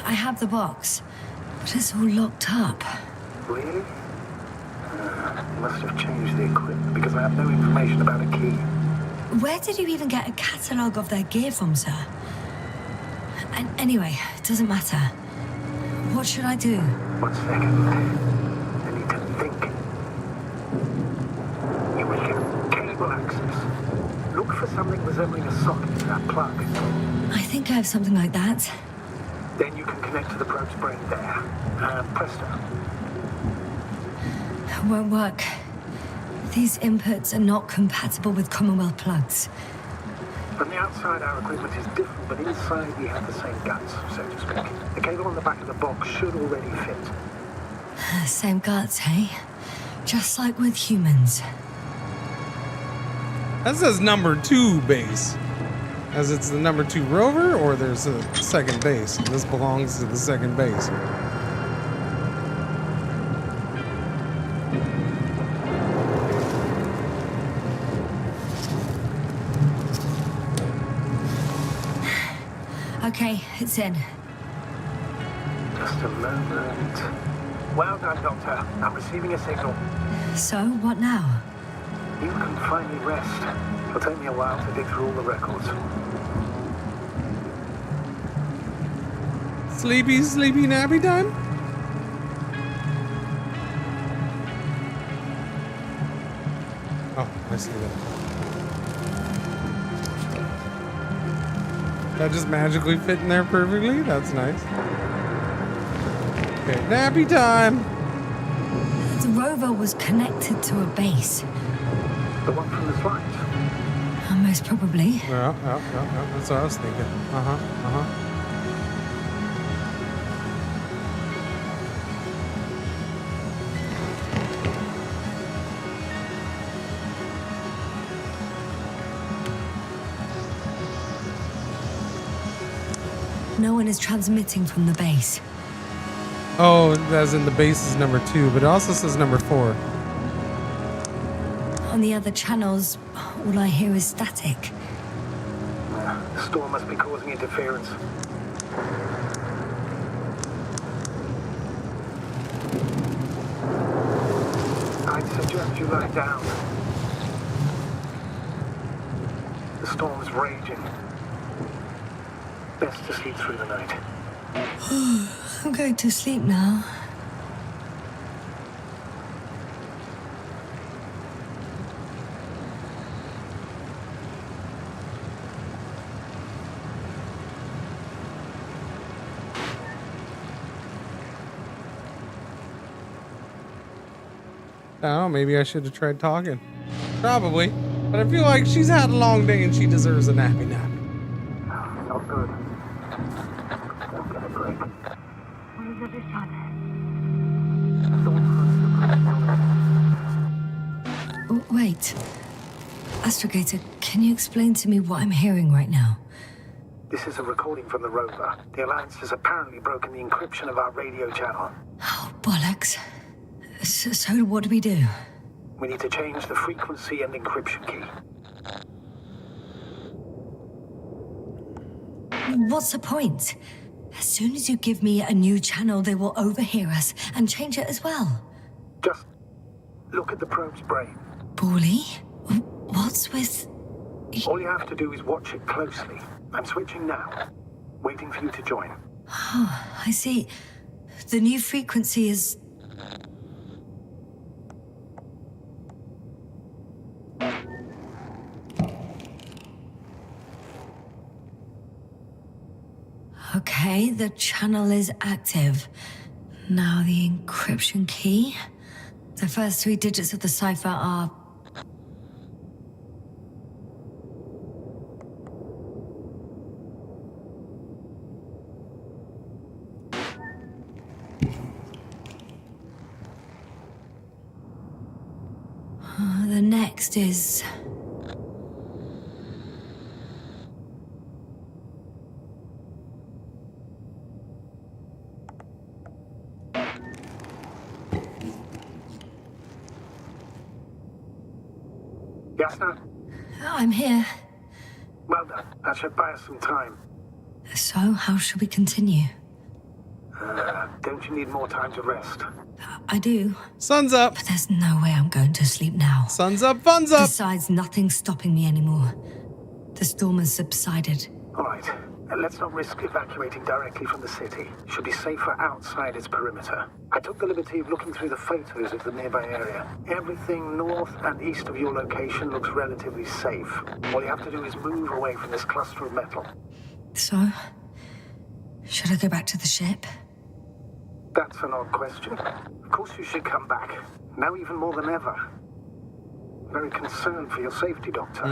I have the box, but it's all locked up. Really? Must have changed the equipment because I have no information about a key. Where did you even get a catalogue of their gear from, sir? And anyway, it doesn't matter. What should I do? 1 second. I need to think. Here we go. Cable access. Look for something resembling a socket in that plug. I think I have something like that. Then you can connect to the probe's brain there. And presto. Won't work. These inputs are not compatible with Commonwealth plugs. From the outside, our equipment is different, but inside we have the same guts, so to speak. The cable on the back of the box should already fit. Same guts, hey? Just like with humans. That says number 2 base. As it's the number 2 rover, or there's a second base. And this belongs to the second base. Okay, it's in. Just a moment. Well done, Doctor. I'm receiving a signal. So, what now? You can finally rest. It'll take me a while to dig through all the records. Sleepy nappy time? Oh, I see that. That just magically fit in there perfectly? That's nice. Okay, nappy time! The rover was connected to a base. The one from the slides? Most probably. Yeah, that's what I was thinking. No one is transmitting from the base. Oh, as in the base is number 2, but it also says number 4. On the other channels, all I hear is static. The storm must be causing interference. I'd suggest you lie down. The storm's raging. Best to sleep through the night. I'm going to sleep now. Oh, maybe I should have tried talking. Probably. But I feel like she's had a long day and she deserves a nappy nap. Not good. Wait. Astrogator, can you explain to me what I'm hearing right now? This is a recording from the rover. The Alliance has apparently broken the encryption of our radio channel. Oh, bollocks. So what do we do? We need to change the frequency and encryption key. What's the point? As soon as you give me a new channel, they will overhear us and change it as well. Just look at the probe's brain. Bully? What's with... All you have to do is watch it closely. I'm switching now. Waiting for you to join. Oh, I see. The new frequency is... Okay, the channel is active. Now the encryption key. The first 3 digits of the cipher are... The next is... Yasna? I'm here. Well done. That should buy us some time. So, how should we continue? Don't you need more time to rest? I do. Sun's up. But there's no way I'm going to sleep now. Sun's up, fun's up. Besides, nothing's stopping me anymore. The storm has subsided. All right. Let's not risk evacuating directly from the city. Should be safer outside its perimeter. I took the liberty of looking through the photos of the nearby area. Everything north and east of your location looks relatively safe. All you have to do is move away from this cluster of metal. So? Should I go back to the ship? That's an odd question. Of course you should come back. Now even more than ever. Very concerned for your safety, Doctor.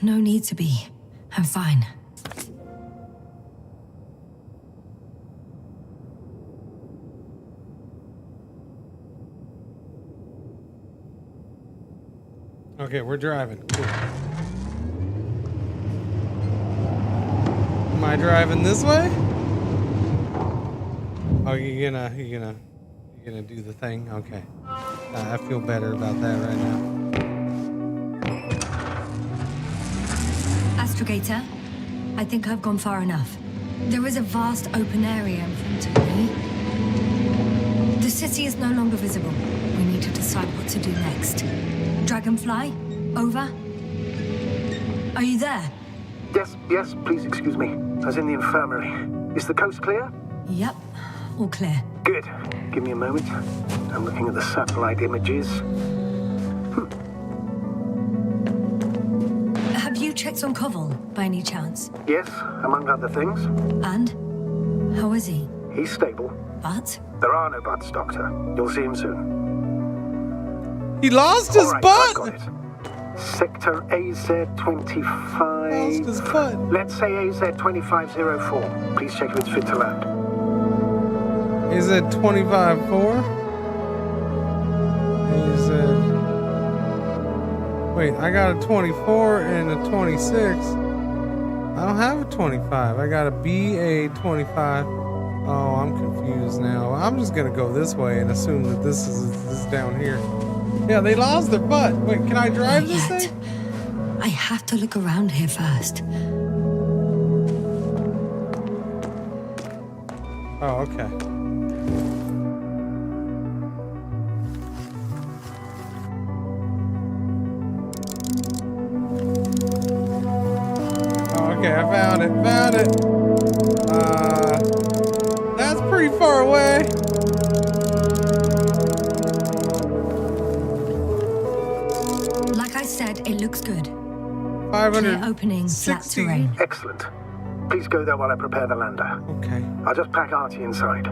No need to be. I'm fine. Okay, we're driving. Cool. Am I driving this way? Oh, you're gonna do the thing? Okay. I feel better about that right now. Astrogator, I think I've gone far enough. There is a vast open area in front of me. The city is no longer visible. We need to decide what to do next. Dragonfly, over. Are you there? Yes, please excuse me. I was in the infirmary. Is the coast clear? Yep, all clear. Good. Give me a moment. I'm looking at the satellite images. Have you checked on Koval, by any chance? Yes, among other things. And? How is he? He's stable. But? There are no buts, Doctor. You'll see him soon. He lost his butt! I've got it. Sector AZ-25... Lost his butt. Let's say AZ-2504. Please check if it's fit to land. AZ-25-4? Wait, I got a 24 and a 26. I don't have a 25. I got a BA-25. Oh, I'm confused now. I'm just gonna go this way and assume that this is down here. Yeah, they lost their butt. Wait, can I drive this thing? I have to look around here first. Oh, okay. Oh, okay, I found it. That's pretty far away. Like I said, it looks good. 500. Clear opening, flat terrain. Excellent. Please go there while I prepare the lander. Okay. I'll just pack Artie inside.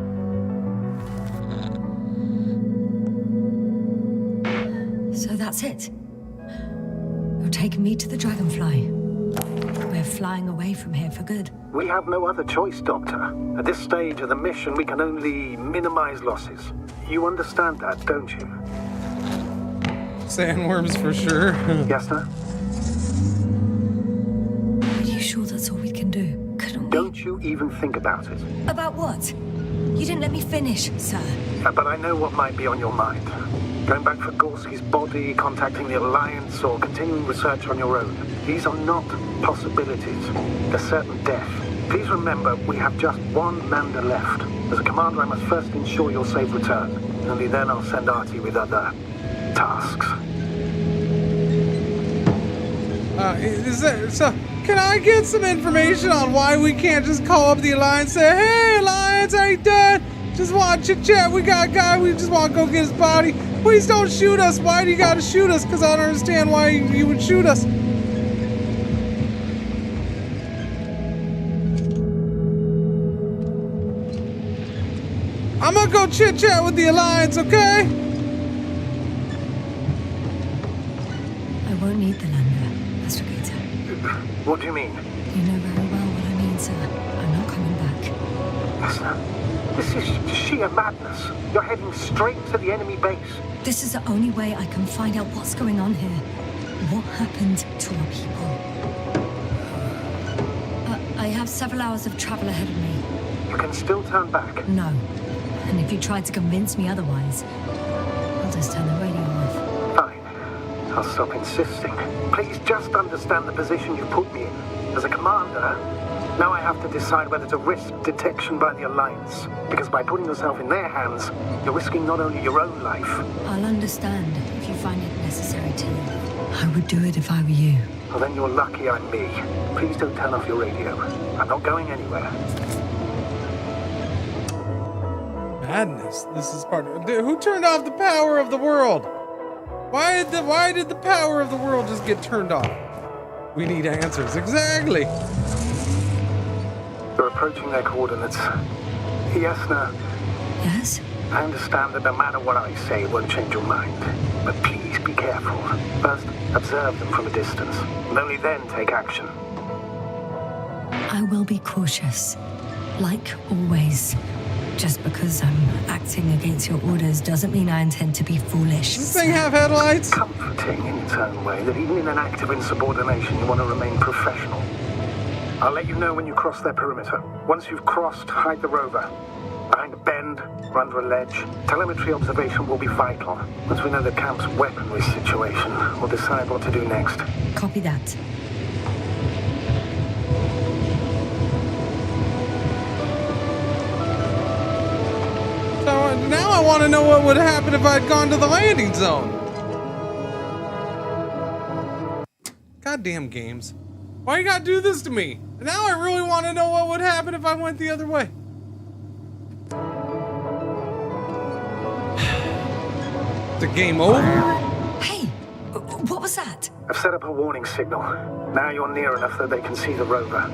So that's it. You're taking me to the Dragonfly. We're flying away from here for good. We have no other choice, Doctor. At this stage of the mission, we can only minimize losses. You understand that, don't you? Sandworms for sure. Yasna? Are you sure that's all we can do? Don't you even think about it. About what? You didn't let me finish, sir. But I know what might be on your mind. Going back for Gorski's body, contacting the Alliance, or continuing research on your own. These are not possibilities. They're certain death. Please remember, we have just one lander left. As a commander, I must first ensure your safe return. Only then I'll send Artie with other tasks. Can I get some information on why we can't just call up the Alliance and say, hey, Alliance, how you doing? Just want to chit-chat. We got a guy. We just want to go get his body. Please don't shoot us. Why do you got to shoot us? Because I don't understand why you would shoot us. I'm going to go chit-chat with the Alliance, okay? I won't need the lander, Astrogator. What do you mean? You know very well what I mean, sir. I'm not coming back. Yasna, this is sheer madness. You're heading straight to the enemy base. This is the only way I can find out what's going on here. What happened to our people? I have several hours of travel ahead of me. You can still turn back. No. And if you try to convince me otherwise, I'll just turn the radio off. Fine. I'll stop insisting. Please just understand the position you've put me in. As a commander, now I have to decide whether to risk detection by the Alliance. Because by putting yourself in their hands, you're risking not only your own life. I'll understand if you find it necessary to. I would do it if I were you. Well, then you're lucky I'm me. Please don't turn off your radio. I'm not going anywhere. Madness. This is part of... Dude, who turned off the power of the world? Why did the power of the world just get turned off? We need answers. Exactly. You're approaching their coordinates. Yasna. Yes? I understand that no matter what I say, it won't change your mind. But please be careful. First, observe them from a distance, and only then take action. I will be cautious. Like always. Just because I'm acting against your orders doesn't mean I intend to be foolish. Does this thing have headlights? Comforting in its own way that even in an act of insubordination, you want to remain professional. I'll let you know when you cross their perimeter. Once you've crossed, hide the rover. Behind a bend, or under a ledge. Telemetry observation will be vital. Once we know the camp's weaponry situation, we'll decide what to do next. Copy that. So now I want to know what would happen if I'd gone to the landing zone. Goddamn games. Why you gotta do this to me? Now I really want to know what would happen if I went the other way. The game over? Hey, what was that? I've set up a warning signal. Now you're near enough that they can see the rover.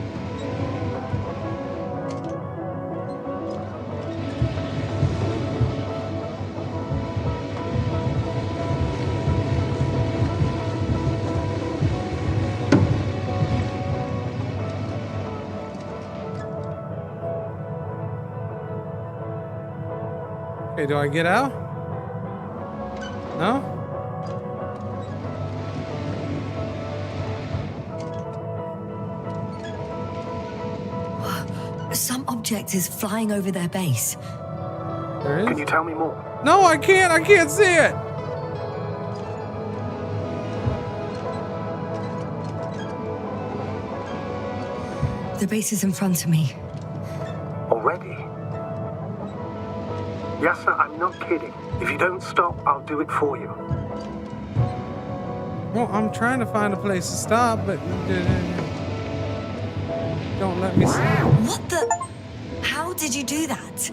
Okay, do I get out? No? Some object is flying over their base. There is? Can you tell me more? No, I can't see it. The base is in front of me. Already? Yasna, I'm not kidding. If you don't stop, I'll do it for you. Well, I'm trying to find a place to stop, but don't let me stop. What the? How did you do that?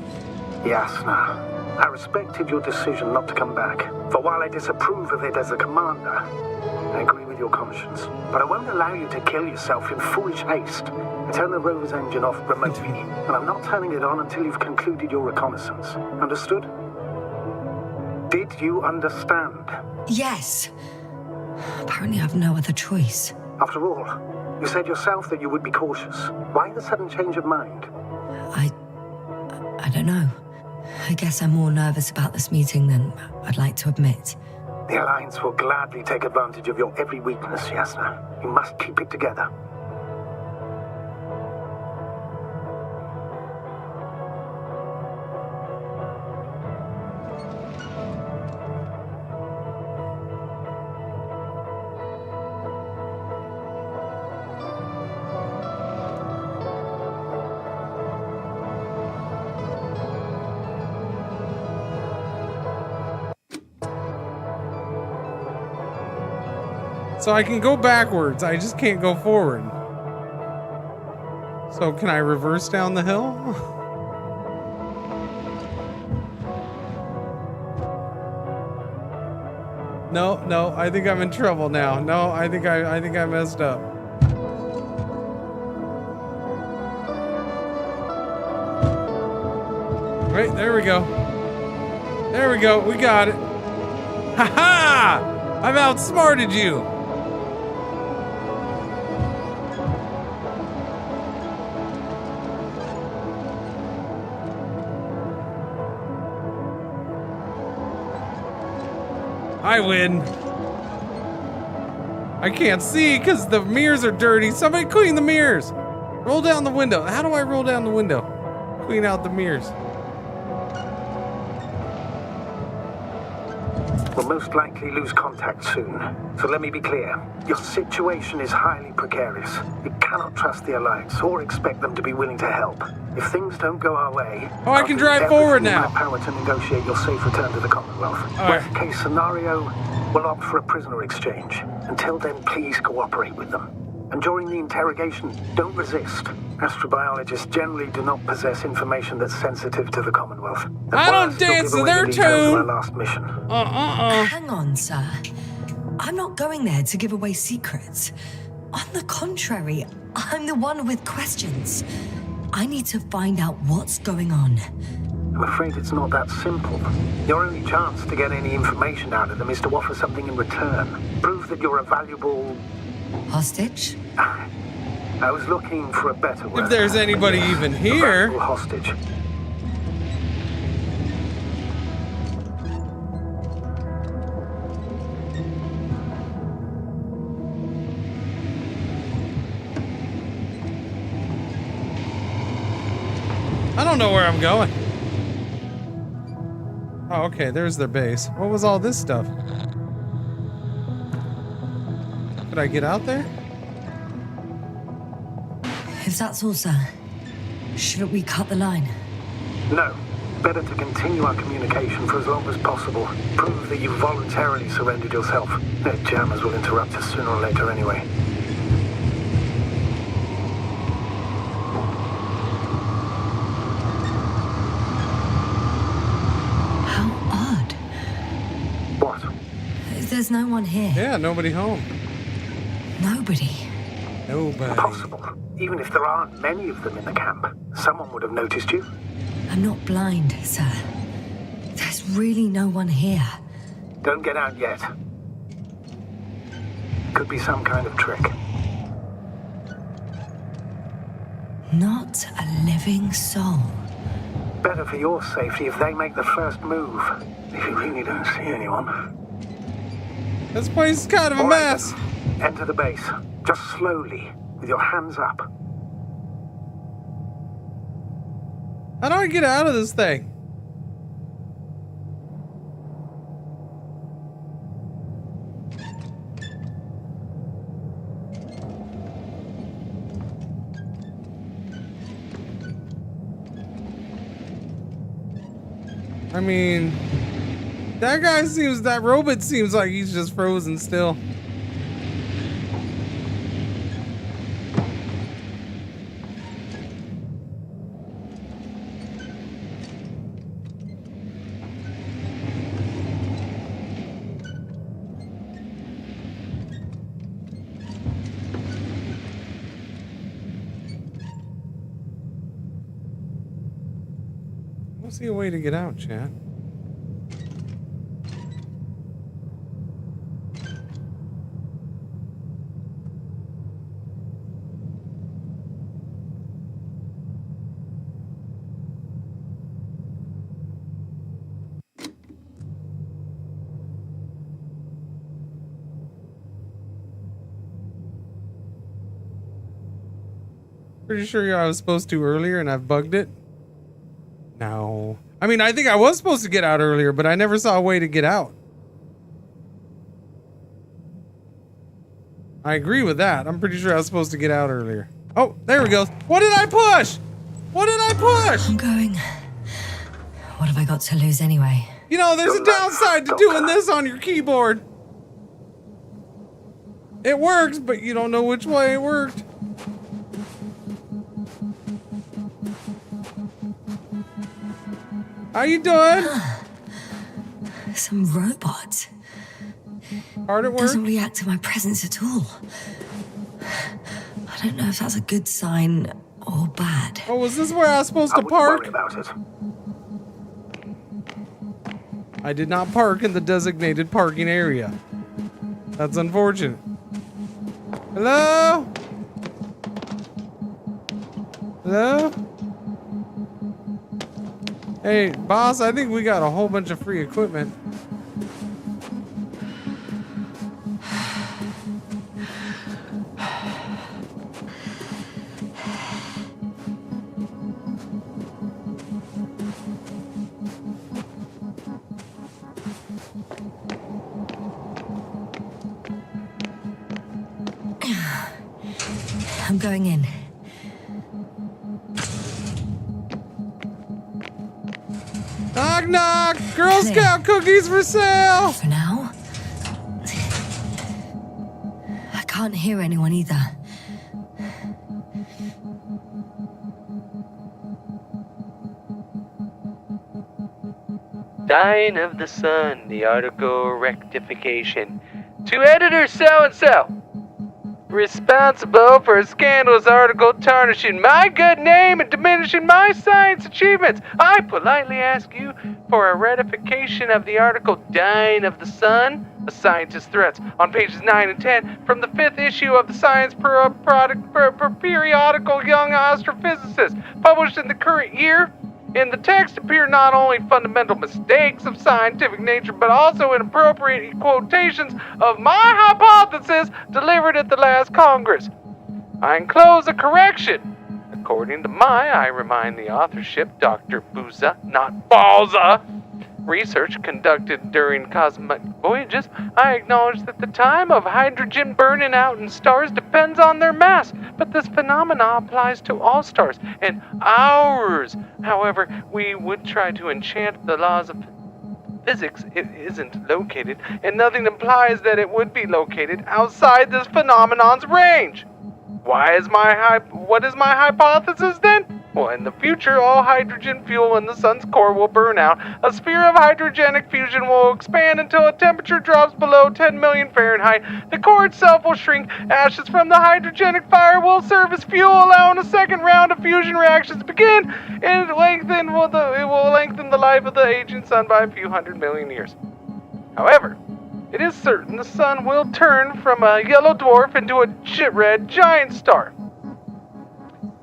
Yasna, I respected your decision not to come back. For while I disapprove of it as a commander, I agree with your conscience. But I won't allow you to kill yourself in foolish haste. I turn the rover's engine off remotely, and I'm not turning it on until you've concluded your reconnaissance. Understood? Did you understand? Yes. Apparently I have no other choice. After all, you said yourself that you would be cautious. Why the sudden change of mind? I don't know. I guess I'm more nervous about this meeting than I'd like to admit. The Alliance will gladly take advantage of your every weakness, Yasna. You must keep it together. So I can go backwards, I just can't go forward. So can I reverse down the hill? No, I think I'm in trouble now. No, I think I messed up. Right, there we go. There we go, we got it. Ha ha! I've outsmarted you. I win. I can't see because the mirrors are dirty. Somebody clean the mirrors. Roll down the window. How do I roll down the window? Clean out the mirrors. We'll most likely lose contact soon. So let me be clear. Your situation is highly precarious. You cannot trust the Alliance or expect them to be willing to help. If things don't go our way... Oh, I can drive forward now. I'll do everything in my power to negotiate your safe return to the Commonwealth. Worst case scenario, we'll opt for a prisoner exchange. Until then, please cooperate with them. And during the interrogation, don't resist. Astrobiologists generally do not possess information that's sensitive to the Commonwealth. I don't dance to their tune. Our last mission. Hang on, sir. I'm not going there to give away secrets. On the contrary, I'm the one with questions. I need to find out what's going on. I'm afraid it's not that simple. Your only chance to get any information out of them is to offer something in return. Prove that you're a valuable... Hostage? I was looking for a better word. If there's anybody even A here. valuable hostage. I don't know where I'm going. Oh, okay, there's their base. What was all this stuff? Could I get out there? If that's all, sir, shouldn't we cut the line? No. Better to continue our communication for as long as possible. Prove that you voluntarily surrendered yourself. Their jammers will interrupt us sooner or later anyway. There's no one here. Yeah, nobody home. Nobody. Nobody. Impossible. Even if there aren't many of them in the camp, someone would have noticed you. I'm not blind, sir. There's really no one here. Don't get out yet. Could be some kind of trick. Not a living soul. Better for your safety if they make the first move. If you really don't see anyone. This place is kind of a mess. Enter the base. Just slowly, with your hands up. How do I get out of this thing? I mean, that robot seems like he's just frozen still. I don't see a way to get out, chat. Pretty sure I was supposed to earlier and I've bugged it. No. I mean, I think I was supposed to get out earlier, but I never saw a way to get out. I agree with that. I'm pretty sure I was supposed to get out earlier. Oh, there we go. What did I push? What did I push? I'm going. What have I got to lose anyway? You know, there's a downside to doing this on your keyboard. It works, but you don't know which way it worked. How you doing? Some robot. Hard at work? Doesn't react to my presence at all. I don't know if that's a good sign or bad. Oh, was this where I was supposed to park? Worry about it. I did not park in the designated parking area. That's unfortunate. Hello? Hello? Hey, boss, I think we got a whole bunch of free equipment. I'm going in. Knock knock! Girl Scout cookies for sale! For now. I can't hear anyone either. Dying of the Sun, the article rectification. To editor so-and-so. responsible for a scandalous article tarnishing my good name and diminishing my science achievements. I politely ask you for a ratification of the article Dying of the Sun, a scientist's threats, on pages 9 and 10 from the 5th issue of the Science Periodical Young Astrophysicist, published in the current year. In the text appear not only fundamental mistakes of scientific nature, but also inappropriate quotations of my hypothesis delivered at the last Congress. I enclose a correction. According to I remind the authorship Dr. Booza, not Balza, research conducted during cosmic voyages. I acknowledge that the time of hydrogen burning out in stars depends on their mass, but this phenomenon applies to all stars and ours. However, we would try to enchant the laws of physics. It isn't located, and nothing implies that it would be located outside this phenomenon's range. What is my hypothesis then? Well, in the future, all hydrogen fuel in the sun's core will burn out. A sphere of hydrogenic fusion will expand until a temperature drops below 10 million Fahrenheit. The core itself will shrink. Ashes from the hydrogenic fire will serve as fuel, allowing a second round of fusion reactions to begin. And it will lengthen the life of the aging sun by a few 100 million years. However, it is certain the sun will turn from a yellow dwarf into a red giant star.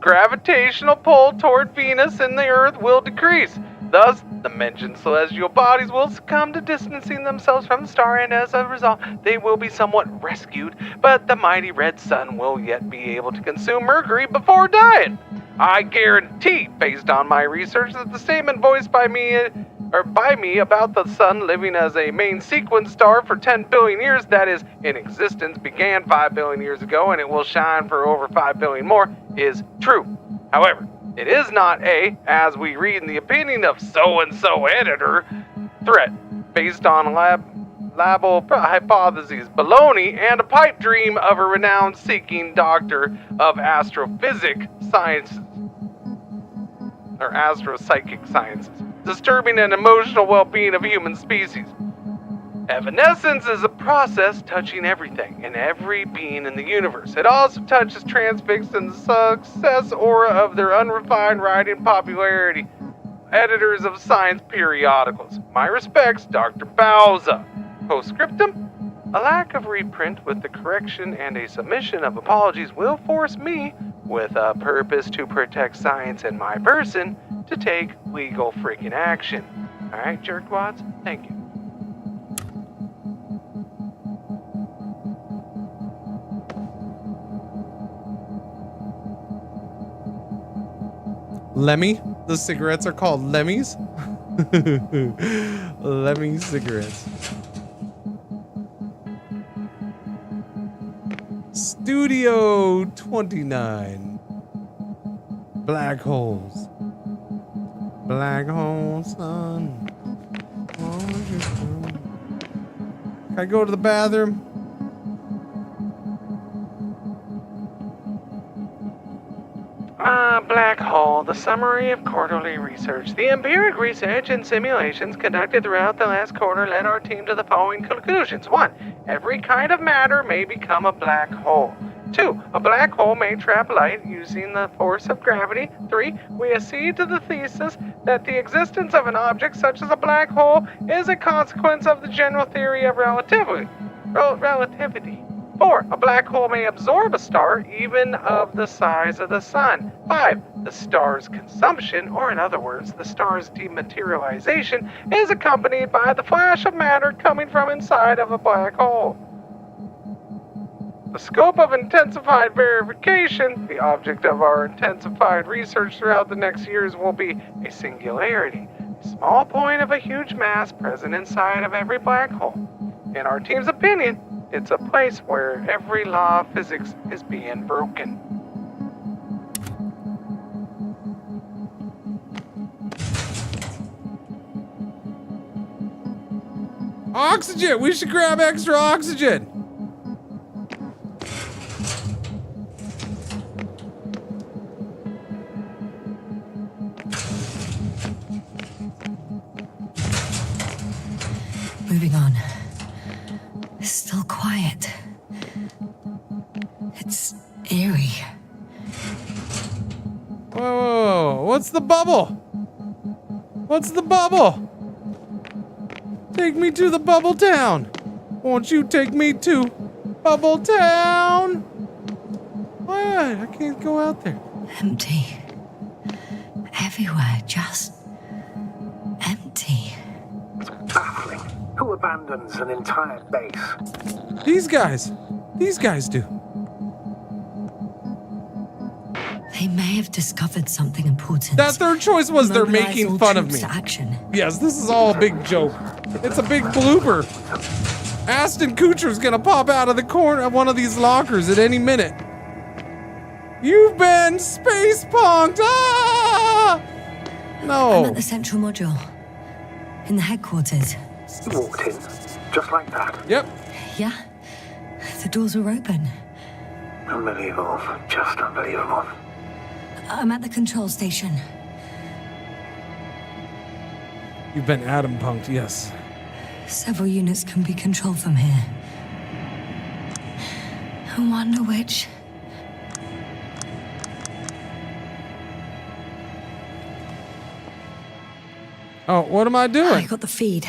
Gravitational pull toward Venus and the Earth will decrease. Thus, the mentioned celestial bodies will succumb to distancing themselves from the star, and as a result, they will be somewhat rescued, but the mighty red sun will yet be able to consume Mercury before dying. I guarantee, based on my research, that the statement voiced by me about the sun living as a main sequence star for 10 billion years, that is, in existence, began 5 billion years ago, and it will shine for over 5 billion more, is true. However, it is not as we read in the opinion of so-and-so editor, threat based on labile hypotheses, baloney, and a pipe dream of a renowned seeking doctor of astrophysics sciences, or astropsychic sciences, disturbing and emotional well-being of human species. Evanescence is a process touching everything and every being in the universe. It also touches transfixed and the success aura of their unrefined writing popularity. Editors of science periodicals. My respects, Dr. Bauza. Postscriptum. A lack of reprint with the correction and a submission of apologies will force me, with a purpose to protect science and my person, to take legal freaking action. Alright, jerkwads? Thank you. Lemmy? The cigarettes are called Lemmys? Lemmy cigarettes. Studio 29. Black holes. Black hole sun. Can I go to the bathroom? Black hole, the summary of quarterly research. The empiric research and simulations conducted throughout the last quarter led our team to the following conclusions. 1. Every kind of matter may become a black hole. 2. A black hole may trap light using the force of gravity. 3. We accede to the thesis that the existence of an object such as a black hole is a consequence of the general theory of relativity. 4. A black hole may absorb a star even of the size of the sun. 5. The star's consumption, or in other words, the star's dematerialization, is accompanied by the flash of matter coming from inside of a black hole. The scope of intensified verification, the object of our intensified research throughout the next years, will be a singularity, a small point of a huge mass present inside of every black hole. In our team's opinion, it's a place where every law of physics is being broken. Oxygen! We should grab extra oxygen! Moving on. Still quiet. It What's the bubble? What's the bubble? Take me to the bubble town. Won't you take me to Bubble Town? What? I can't go out there. Empty. Everywhere, just empty. Baffling. Who abandons an entire base? These guys. These guys do. They may have discovered something important. That third choice was they're Mobilize making all fun of troops me. to action. Yes, this is all a big joke. It's a big blooper. Ashton Kutcher's gonna pop out of the corner of one of these lockers at any minute. You've been space punked! Ah! No. I'm at the central module. In the headquarters. You walked in, just like that. Yep. Yeah. The doors were open. Unbelievable. Just unbelievable. I'm at the control station. You've been atom punked, yes. Several units can be controlled from here. I wonder which. Oh, what am I doing? I got the feed.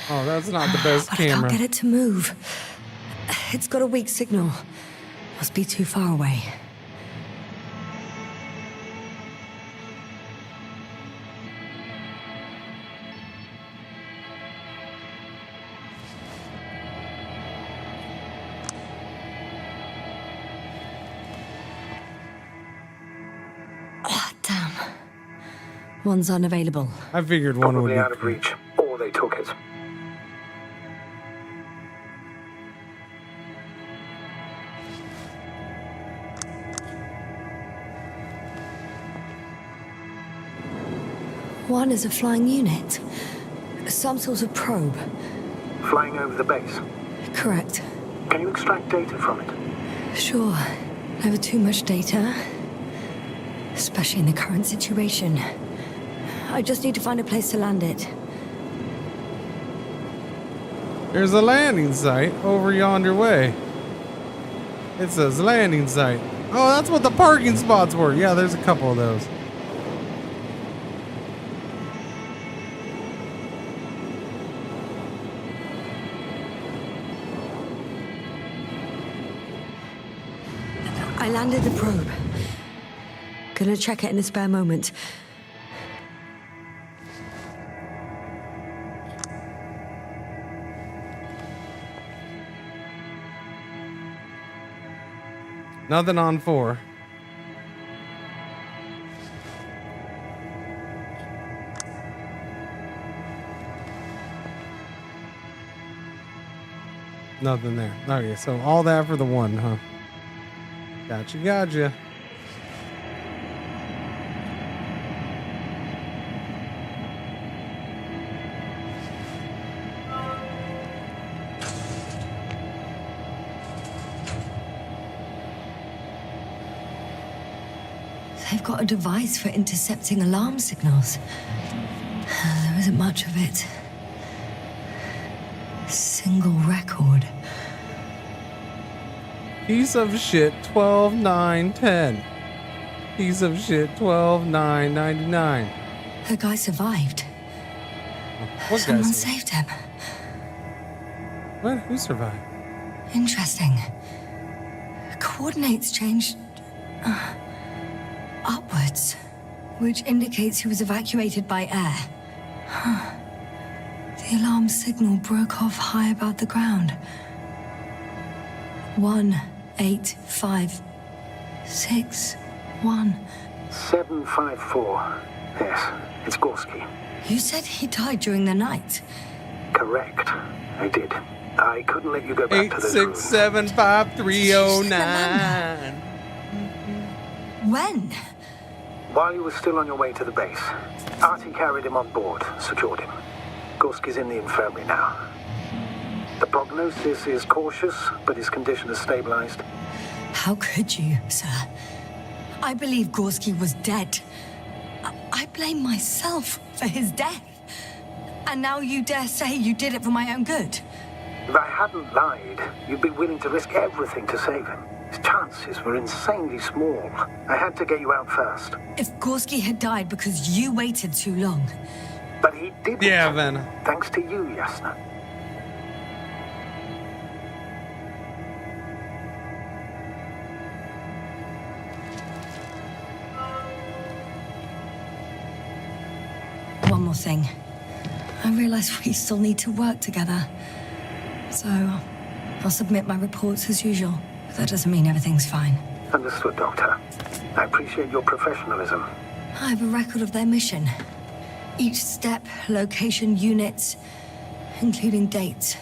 Oh, that's not the best But camera. I can't get it to move. It's got a weak signal. Must be too far away. Damn. One's unavailable. I figured one would Probably be out of reach, or they took it. One is a flying unit. Some sort of probe. Flying over the base. Correct. Can you extract data from it? Sure. Never too much data. Especially in the current situation. I just need to find a place to land it. There's a landing site over yonder way. It says landing site. Oh, that's what the parking spots were. Yeah, there's a couple of those. I landed the probe. Gonna check it in a spare moment. Nothing on 4. Nothing there. Okay, so all that for the 1, huh? Gotcha, gotcha. They've got a device for intercepting alarm signals. There isn't much of it. Single record. Piece of shit 12,910. Piece of shit 12,999. The guy survived. What guy Someone survived? saved him. What? Who survived? Interesting. Coordinates changed upwards, which indicates he was evacuated by air. Huh. The alarm signal broke off high above the ground. 18561. 754. Yes, it's Gorski. You said he died during the night. Correct. I did. I couldn't let you go back to those rooms. 8675309. When? While you were still on your way to the base, Artie carried him on board, secured him. Gorski's in the infirmary now. The prognosis is cautious, but his condition has stabilized. How could you, sir? I believe Gorski was dead. I blame myself for his death. And now you dare say you did it for my own good? If I hadn't lied, you'd be willing to risk everything to save him. His chance chances were insanely small. I had to get you out first. If Gorski had died because you waited too long. But he didn't. Yeah, Vanna. Thanks to you, Yasna. One more thing. I realize we still need to work together. So, I'll submit my reports as usual. But that doesn't mean everything's fine. Understood, Doctor. I appreciate your professionalism. I have a record of their mission. Each step, location, units, including dates.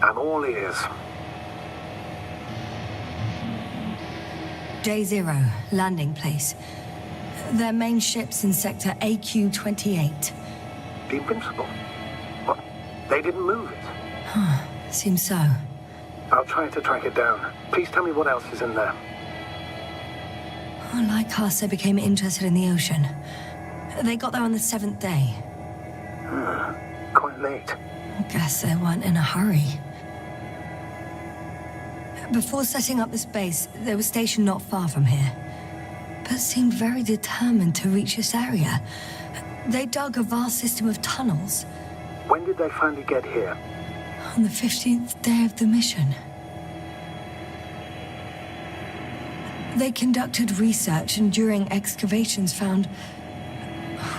I'm all ears. Day 0, landing place. Their main ship's in sector AQ-28. The Invincible? What? They didn't move it? Huh, seems so. I'll try to track it down. Please tell me what else is in there. Oh, like us, they became interested in the ocean. They got there on the 7th day. Quite late. I guess they weren't in a hurry. Before setting up this base, they were stationed not far from here, but seemed very determined to reach this area. They dug a vast system of tunnels. When did they finally get here? On the 15th day of the mission. They conducted research and during excavations found,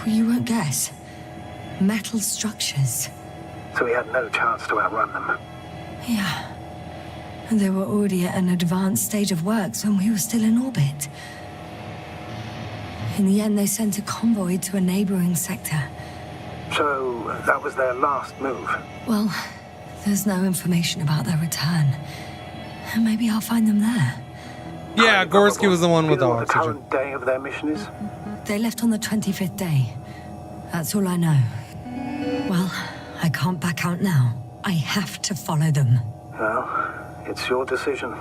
you won't guess, metal structures. So we had no chance to outrun them. Yeah. And they were already at an advanced stage of works when we were still in orbit. In the end, they sent a convoy to a neighboring sector. So that was their last move? Well, there's no information about their return. Maybe I'll find them there. Yeah, Gorski was the one with the what the oxygen. current day of their mission is? They left on the 25th day. That's all I know. Well, I can't back out now. I have to follow them. Well, it's your decision.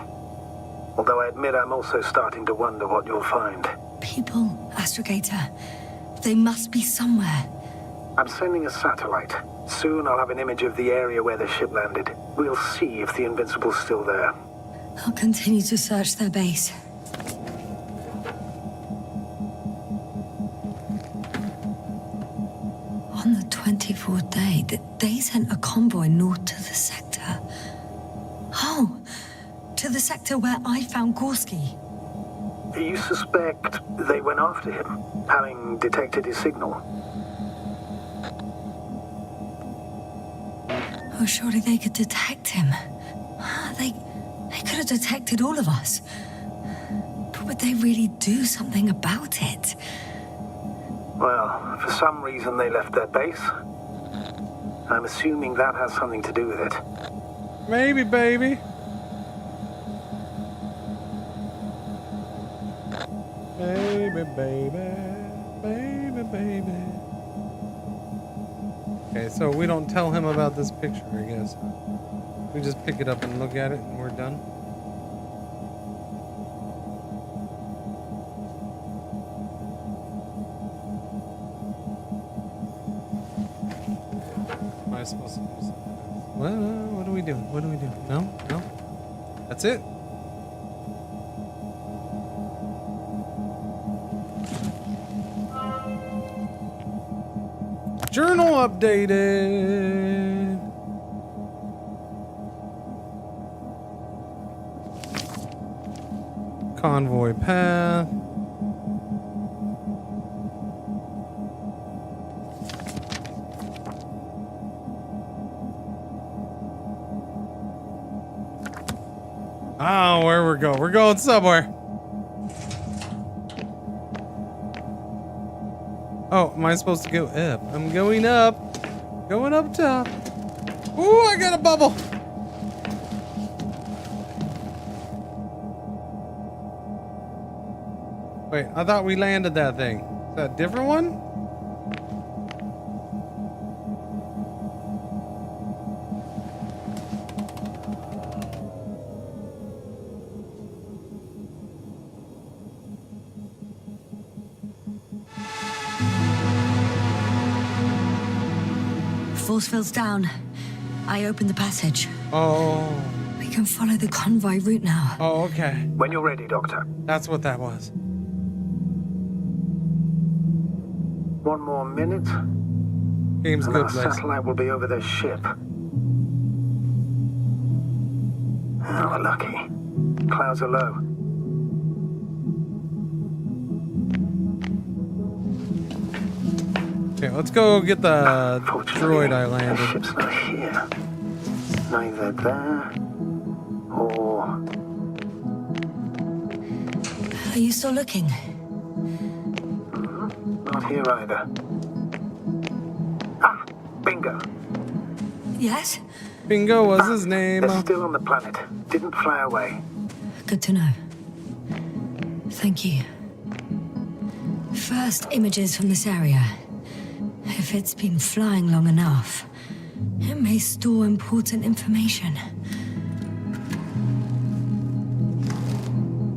Although I admit I'm also starting to wonder what you'll find. People, Astrogator. They must be somewhere. I'm sending a satellite. Soon I'll have an image of the area where the ship landed. We'll see if the Invincible's still there. I'll continue to search their base. On the 24th day, they sent a convoy north to the sector. Oh, to the sector where I found Gorski. You suspect they went after him, having detected his signal? Oh, surely they could detect him. They could have detected all of us. But would they really do something about it? Well, for some reason they left their base. I'm assuming that has something to do with it. Maybe, baby. Baby, baby, baby, baby. Okay, so we don't tell him about this picture, I guess. We just pick it up and look at it and we're done. Am I supposed to do something? What are we doing? What do we do? No? No? That's it? Journal updated. Convoy path. Oh, where we go? We're going somewhere. Oh, am I supposed to go up? I'm going up. Going up top. Ooh, I got a bubble. Wait, I thought we landed that thing. Is that a different one? Force field's down. I opened the passage. Oh. We can follow the convoy route now. Oh, okay. When you're ready, Doctor. That's what that was. One more minute. Game's and good, our Lex. satellite will be over their ship. Oh, we're lucky. Clouds are low. Okay, let's go get the droid I The landed. ship's not here. Neither there or... Are you still looking? Not here either. Ah, bingo. Yes? Bingo was his name. They're still on the planet. Didn't fly away. Good to know. Thank you. First images from this area. If it's been flying long enough, it may store important information.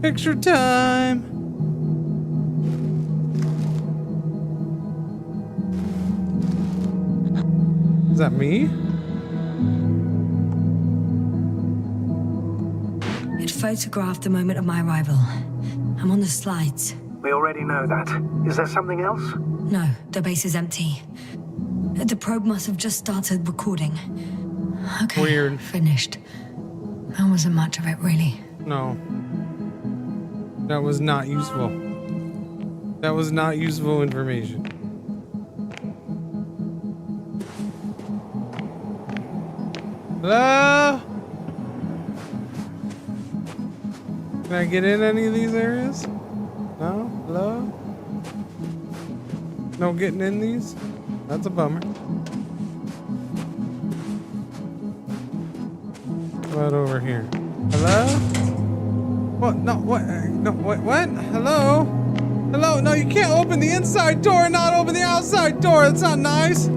Picture time. Is that me? It photographed the moment of my arrival. I'm on the slides. We already know that. Is there something else? No, the base is empty. The probe must have just started recording. Okay, Weird. Finished. That wasn't much of it, really. No. That was not useful. That was not useful information. Hello? Can I get in any of these areas? No? Hello? No getting in these? That's a bummer. What over here? Hello? What? No, what? No, what? Hello? Hello? No, you can't open the inside door and not open the outside door. That's not nice.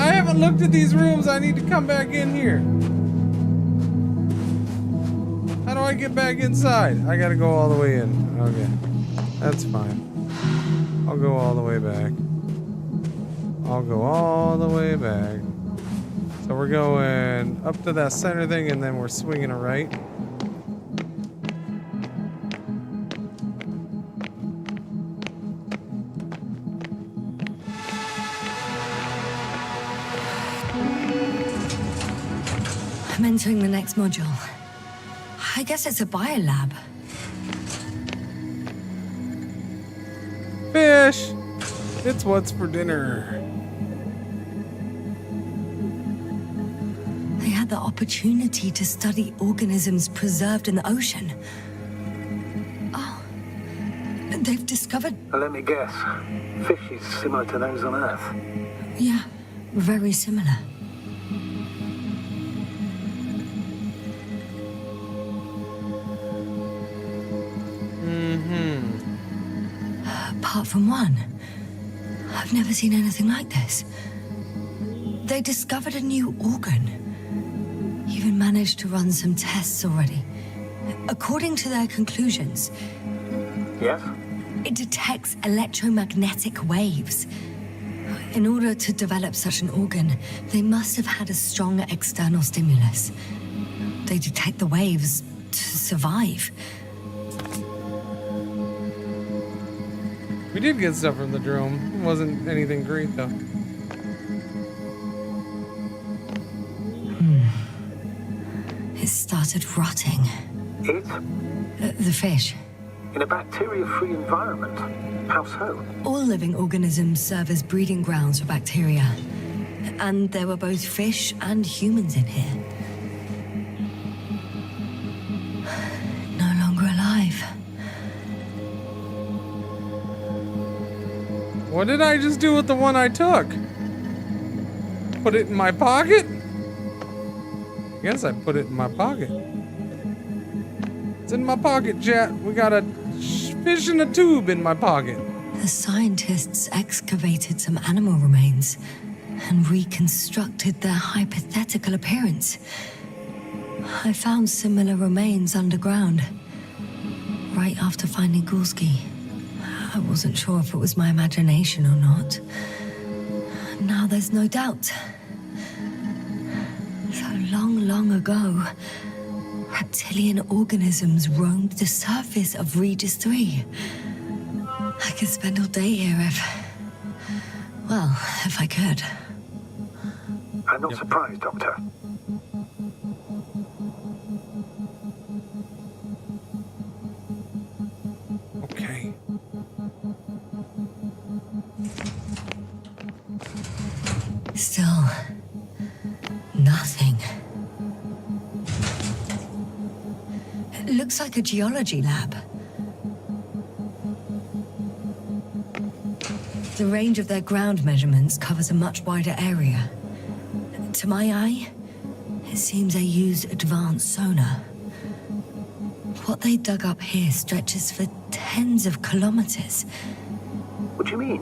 I haven't looked at these rooms. I need to come back in here. How do I get back inside? I gotta go all the way in. Okay. That's fine. I'll go all the way back. I'll go all the way back. So we're going up to that center thing and then we're swinging a right. I'm entering the next module. I guess it's a biolab. Fish! It's what's for dinner. They had the opportunity to study organisms preserved in the ocean. Oh, they've discovered... Let me guess. Fishes similar to those on Earth. Yeah, very similar. Apart from one, I've never seen anything like this. They discovered a new organ. Even managed to run some tests already. According to their conclusions, Yes? it detects electromagnetic waves. In order to develop such an organ, they must have had a strong external stimulus. They detect the waves to survive. We did get stuff from the drone. It wasn't anything great though. It started rotting. It? The fish. In a bacteria-free environment. How so? All living organisms serve as breeding grounds for bacteria. And there were both fish and humans in here. No longer alive. What did I just do with the one I took? Put it in my pocket? Guess I put it in my pocket. It's in my pocket, chat. We got a fish in a tube in my pocket. The scientists excavated some animal remains and reconstructed their hypothetical appearance. I found similar remains underground, right after finding Gulski. I wasn't sure if it was my imagination or not. Now there's no doubt. long ago, reptilian organisms roamed the surface of Regis III. I could spend all day here if I could. I'm not surprised, Doctor. Okay. Still, nothing. It looks like a geology lab. The range of their ground measurements covers a much wider area. To my eye, it seems they use advanced sonar. What they dug up here stretches for tens of kilometers. What do you mean?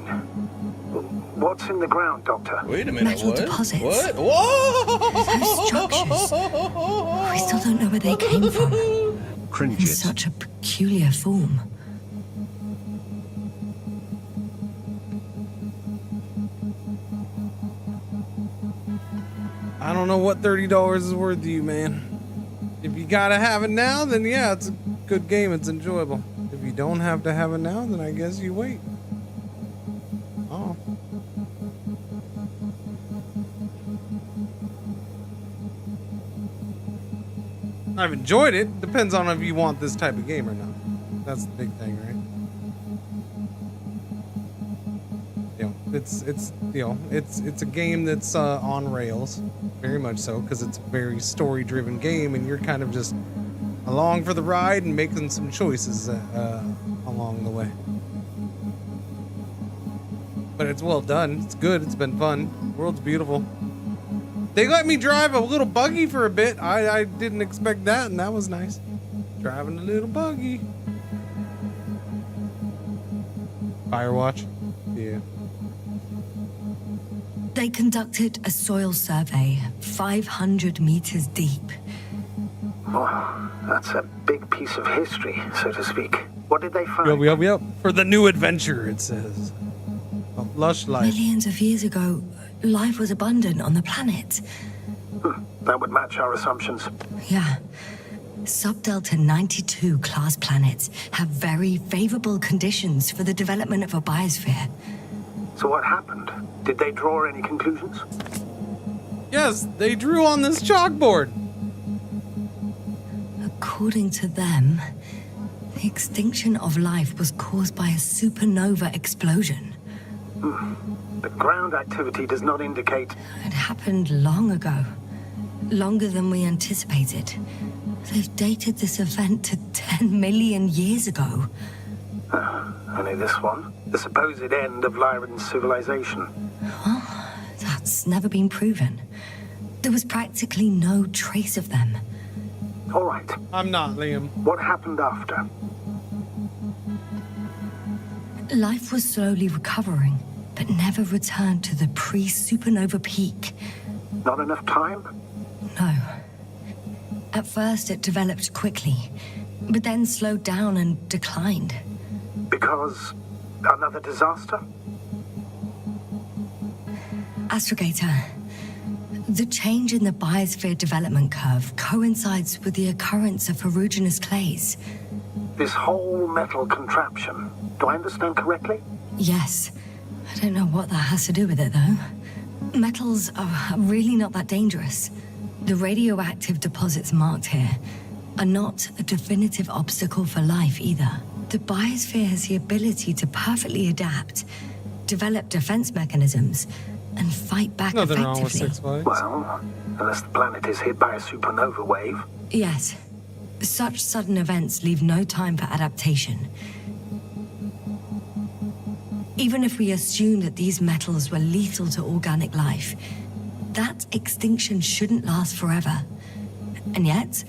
What's in the ground, Doctor? Wait a minute, Metal what? deposits. What? Whoa! Those structures. We still don't know where they came from. Cringe In it. such a peculiar form. I don't know what $30 is worth to you, man. If you gotta have it now, then yeah, it's a good game. It's enjoyable. If you don't have to have it now, then I guess you wait. Oh. I've enjoyed it. Depends on if you want this type of game or not. That's the big thing, right? It's a game that's on rails, very much so, because it's a very story-driven game, and you're kind of just along for the ride and making some choices along the way. But it's well done. It's good. It's been fun. The world's beautiful. They let me drive a little buggy for a bit. I didn't expect that, and that was nice. Driving a little buggy. Firewatch. Yeah. They conducted a soil survey 500 meters deep. Oh, that's a big piece of history, so to speak. What did they find? Yep. For the new adventure, it says. A lush life. Millions of years ago, life was abundant on the planet. That would match our assumptions. Yeah. Subdelta 92 class planets have very favorable conditions for the development of a biosphere. So what happened? Did they draw any conclusions? Yes, they drew on this chalkboard. According to them, the extinction of life was caused by a supernova explosion. The ground activity does not indicate... It happened long ago. Longer than we anticipated. They've dated this event to 10 million years ago. Only this one? The supposed end of Lyran's civilization. Well, that's never been proven. There was practically no trace of them. All right. I'm not, Liam. What happened after? Life was slowly recovering, but never returned to the pre-supernova peak. Not enough time? No. At first, it developed quickly, but then slowed down and declined. Because another disaster? Astrogator, the change in the biosphere development curve coincides with the occurrence of ferruginous clays. This whole metal contraption, do I understand correctly? Yes. I don't know what that has to do with it, though. Metals are really not that dangerous. The radioactive deposits marked here are not a definitive obstacle for life either. The biosphere has the ability to perfectly adapt, develop defense mechanisms, and fight back Nothing effectively. wrong with 6 flags. Well, unless the planet is hit by a supernova wave. Yes. Such sudden events leave no time for adaptation. Even if we assume that these metals were lethal to organic life, that extinction shouldn't last forever. And yet,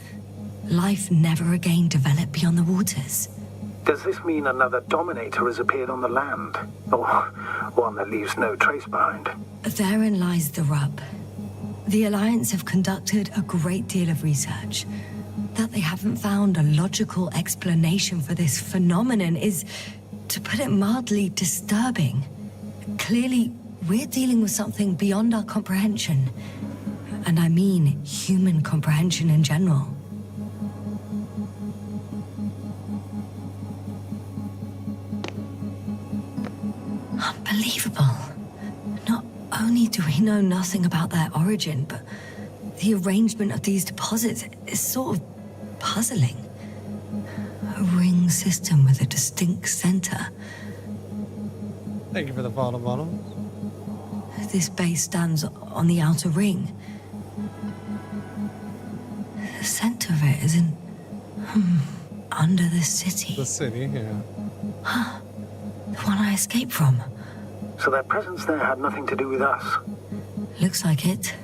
life never again developed beyond the waters. Does this mean another Dominator has appeared on the land? Or one that leaves no trace behind? Therein lies the rub. The Alliance have conducted a great deal of research. That they haven't found a logical explanation for this phenomenon is, to put it mildly, disturbing. Clearly, we're dealing with something beyond our comprehension. And I mean human comprehension in general. Unbelievable. Not only do we know nothing about their origin, but the arrangement of these deposits is sort of puzzling. A ring system with a distinct center. Thank you for the bottle. This base stands on the outer ring. The center of it is in... under the city. The city, yeah. Huh. The one I escaped from. So their presence there had nothing to do with us? Looks like it.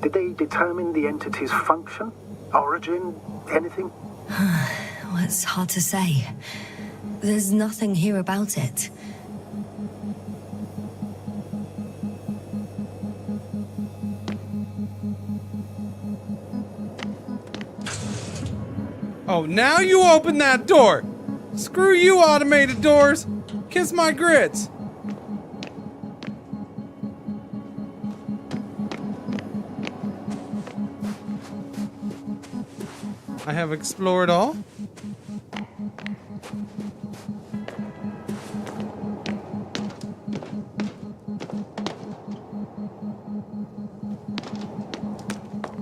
Did they determine the entity's function? Origin? Anything? Well, it's hard to say. There's nothing here about it. Oh, now you open that door! Screw you, automated doors! Kiss my grits! I have explored all.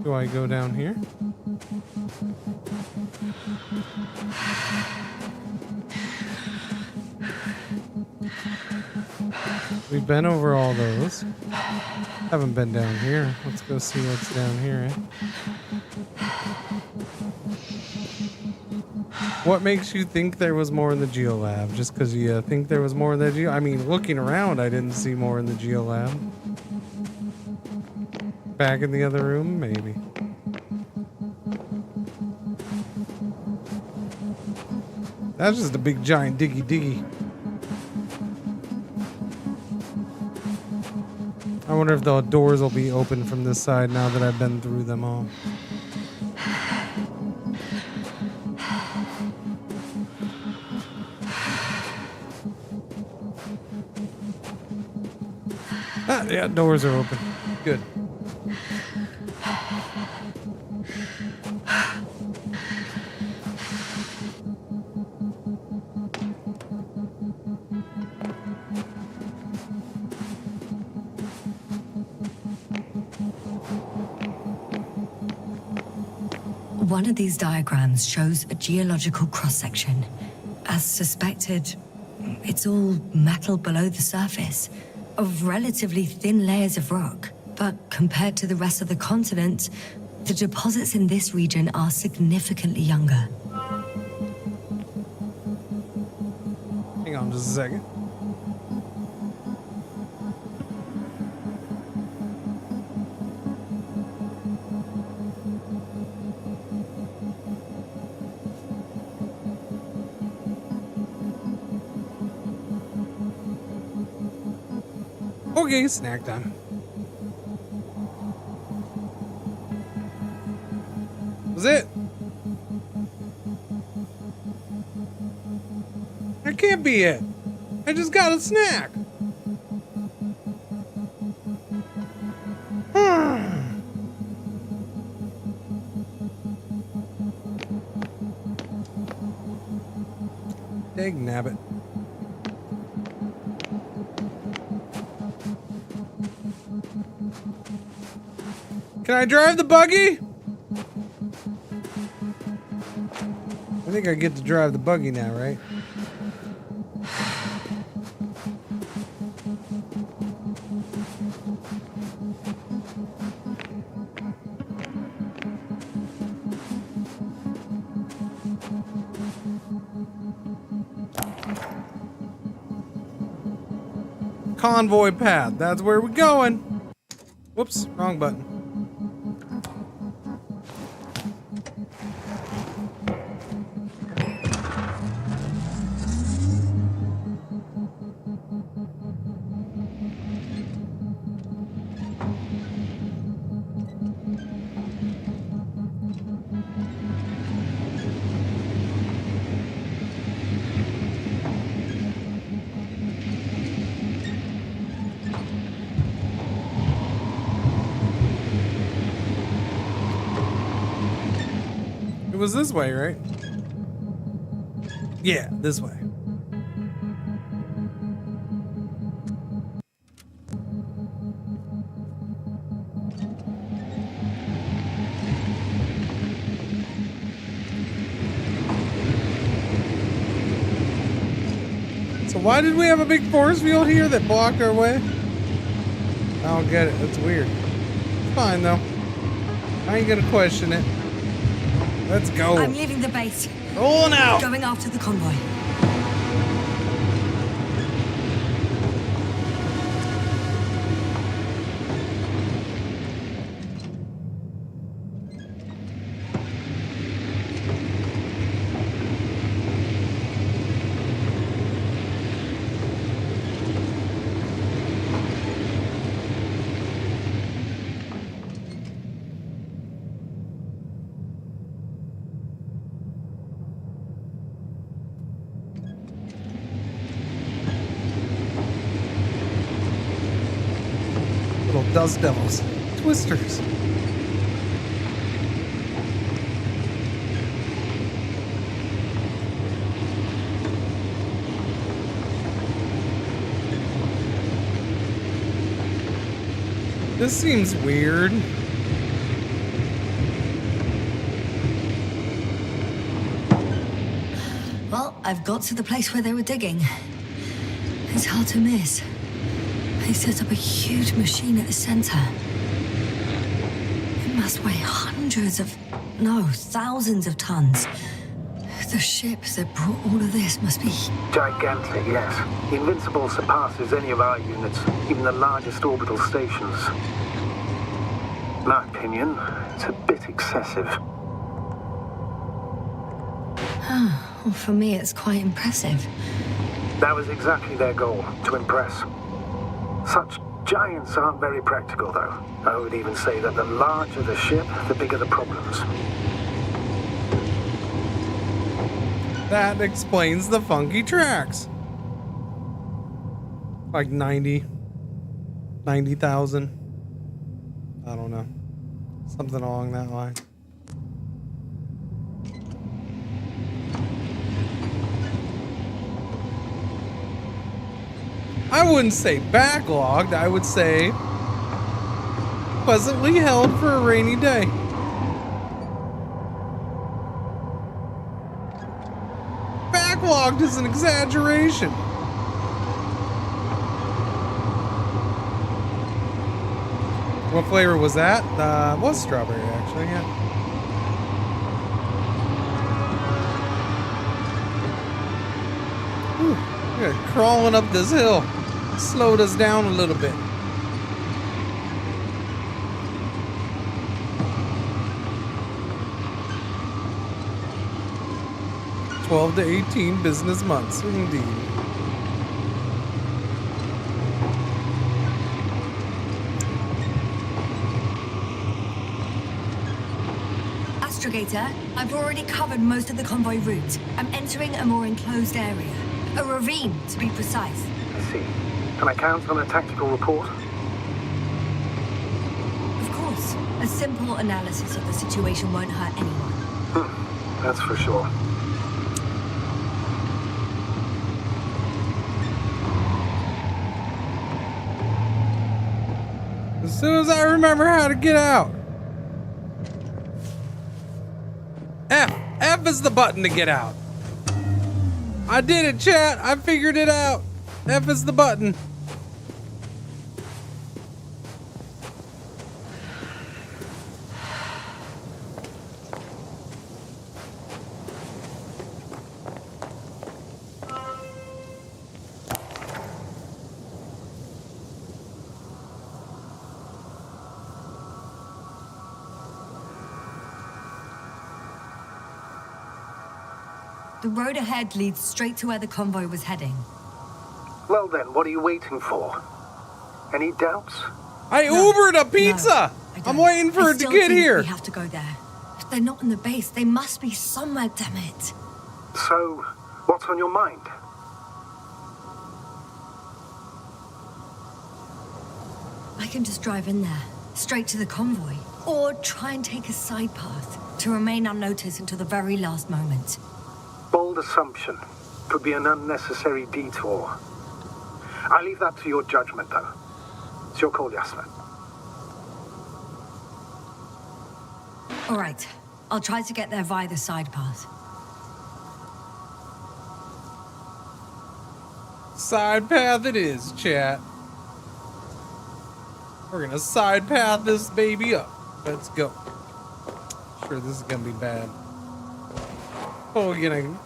Do I go down here? We've been over all those. Haven't been down here. Let's go see what's down here, eh? What makes you think there was more in the geolab? Just because you think there was more in the geo... I mean, looking around, I didn't see more in the geolab. Back in the other room, maybe. That's just a big giant diggy. I wonder if the doors will be open from this side now that I've been through them all. Yeah, doors are open. Good. One of these diagrams shows a geological cross-section. As suspected, it's all metal below the surface, of relatively thin layers of rock. But compared to the rest of the continent, the deposits in this region are significantly younger. Hang on just a second. Okay, snack time. Was it? That can't be it. I just got a snack. Dang nabbit. Can I drive the buggy? I think I get to drive the buggy now, right? Convoy path, that's where we're going. Whoops, wrong button. It was this way, right? Yeah, this way. So why did we have a big force field here that blocked our way? I don't get it. That's weird. It's fine though. I ain't gonna question it. Let's go. I'm leaving the base. Rolling out. Going after the convoy. Dust devils. Twisters. This seems weird. Well, I've got to the place where they were digging. It's hard to miss. They set up a huge machine at the center. It must weigh thousands of tons. The ship that brought all of this must be Gigantic, yes. The Invincible surpasses any of our units, even the largest orbital stations. In my opinion, it's a bit excessive. Well, for me, it's quite impressive. That was exactly their goal, to impress. Such giants aren't very practical, though. I would even say that the larger the ship, the bigger the problems. That explains the funky tracks. Like 90,000. I don't know. Something along that line. I wouldn't say backlogged, I would say pleasantly held for a rainy day. Backlogged is an exaggeration. What flavor was that? It was strawberry, actually, yeah. Whew, we're crawling up this hill. Slowed us down a little bit. $12 to 18 business months, indeed. Astrogator, I've already covered most of the convoy route. I'm entering a more enclosed area. A ravine, to be precise. I see. Can I count on a tactical report? Of course. A simple analysis of the situation won't hurt anyone. That's for sure. As soon as I remember how to get out. F is the button to get out. I did it, chat. I figured it out. F is the button. The road ahead leads straight to where the convoy was heading. Well then, what are you waiting for? Any doubts? I Ubered a pizza! I'm waiting for it to get here. We have to go there. If they're not in the base, they must be somewhere, damn it. So, what's on your mind? I can just drive in there, straight to the convoy. Or try and take a side path to remain unnoticed until the very last moment. Bold assumption. Could be an unnecessary detour. I leave that to your judgment, though. It's your call, Yasna. All right. I'll try to get there via the side path. Side path it is, chat. We're gonna side path this baby up. Let's go. Sure, this is gonna be bad. Oh, we're gonna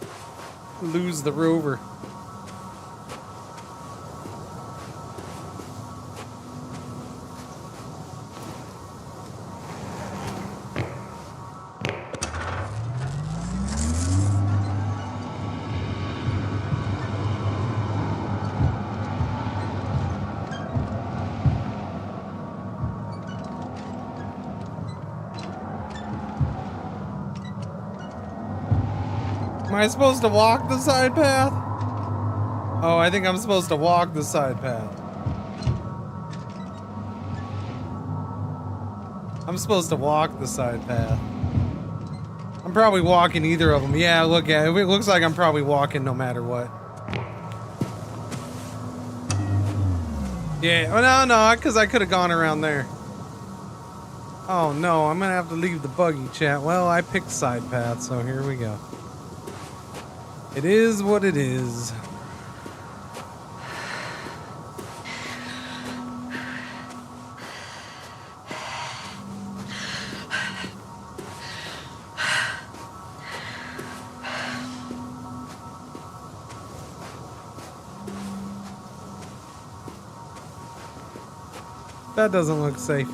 lose the rover. Am I supposed to walk the side path? Oh, I think I'm supposed to walk the side path. I'm supposed to walk the side path. I'm probably walking either of them. Yeah, look at it. It looks like I'm probably walking no matter what. Yeah, oh no, because I could have gone around there. Oh no, I'm gonna have to leave the buggy, chat. Well, I picked side path, so here we go. It is what it is. That doesn't look safe.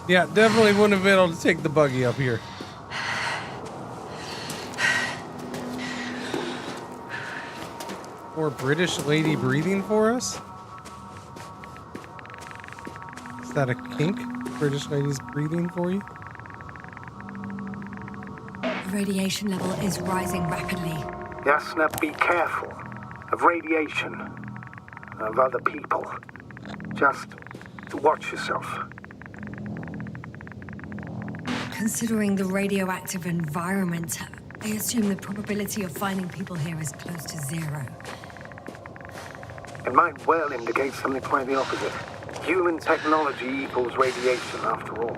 Yeah, definitely wouldn't have been able to take the buggy up here. Or British lady breathing for us? Is that a kink? British ladies breathing for you? The radiation level is rising rapidly. Yasna, be careful of radiation, of other people. Just watch yourself. Considering the radioactive environment, I assume the probability of finding people here is close to 0. It might well indicate something quite the opposite. Human technology equals radiation, after all.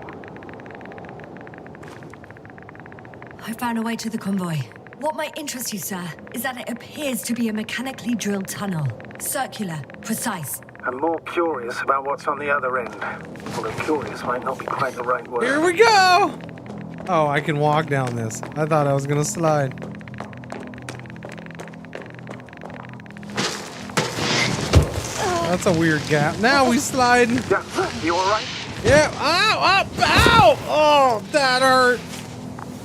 I found a way to the convoy. What might interest you, sir, is that it appears to be a mechanically drilled tunnel. Circular, precise. I'm more curious about what's on the other end. Although curious might not be quite the right word. Here we go! Oh, I can walk down this. I thought I was gonna slide. That's a weird gap. Now we sliding. Yeah, you alright? Yeah. Ow! Ow! Ow! Oh, that hurt.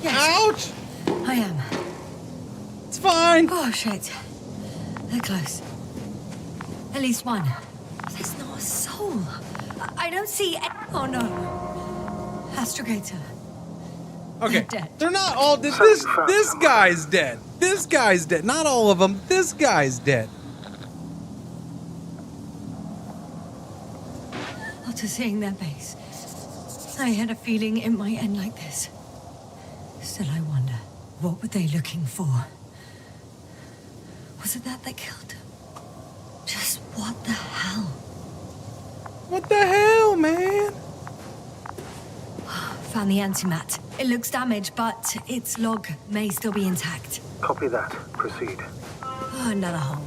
Yes. Ouch! I am. It's fine. Oh, shit. They're close. At least one. There's not a soul. I don't see any. Oh, no. Astrogator. Okay. They're dead. They're not all dead. This guy's dead. This guy's dead. Not all of them. This guy's dead. After seeing their base, I had a feeling it might end like this. Still, I wonder, what were they looking for? Was it that they killed them? Just what the hell? What the hell, man? Found the antimat. It looks damaged, but its log may still be intact. Copy that. Proceed. Oh, another hole.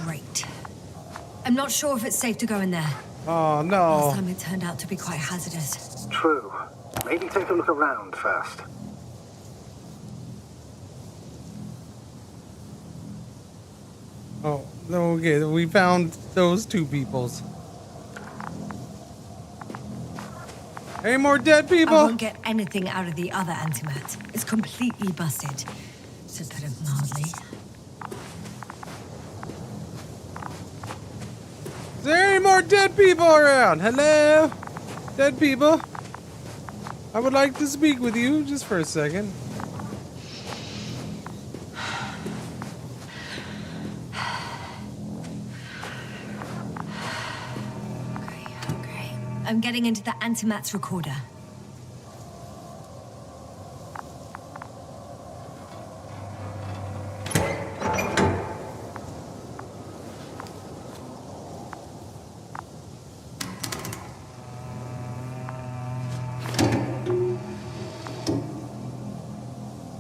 Great. I'm not sure if it's safe to go in there. Oh, no. Last time it turned out to be quite hazardous. True. Maybe take a look around first. Oh, okay. We found those two peoples. Any more dead people? I won't get anything out of the other antimat. It's completely busted, to put it mildly. Is there any more dead people around? Hello? Dead people, I would like to speak with you just for a second. Okay. I'm getting into the antimat's recorder.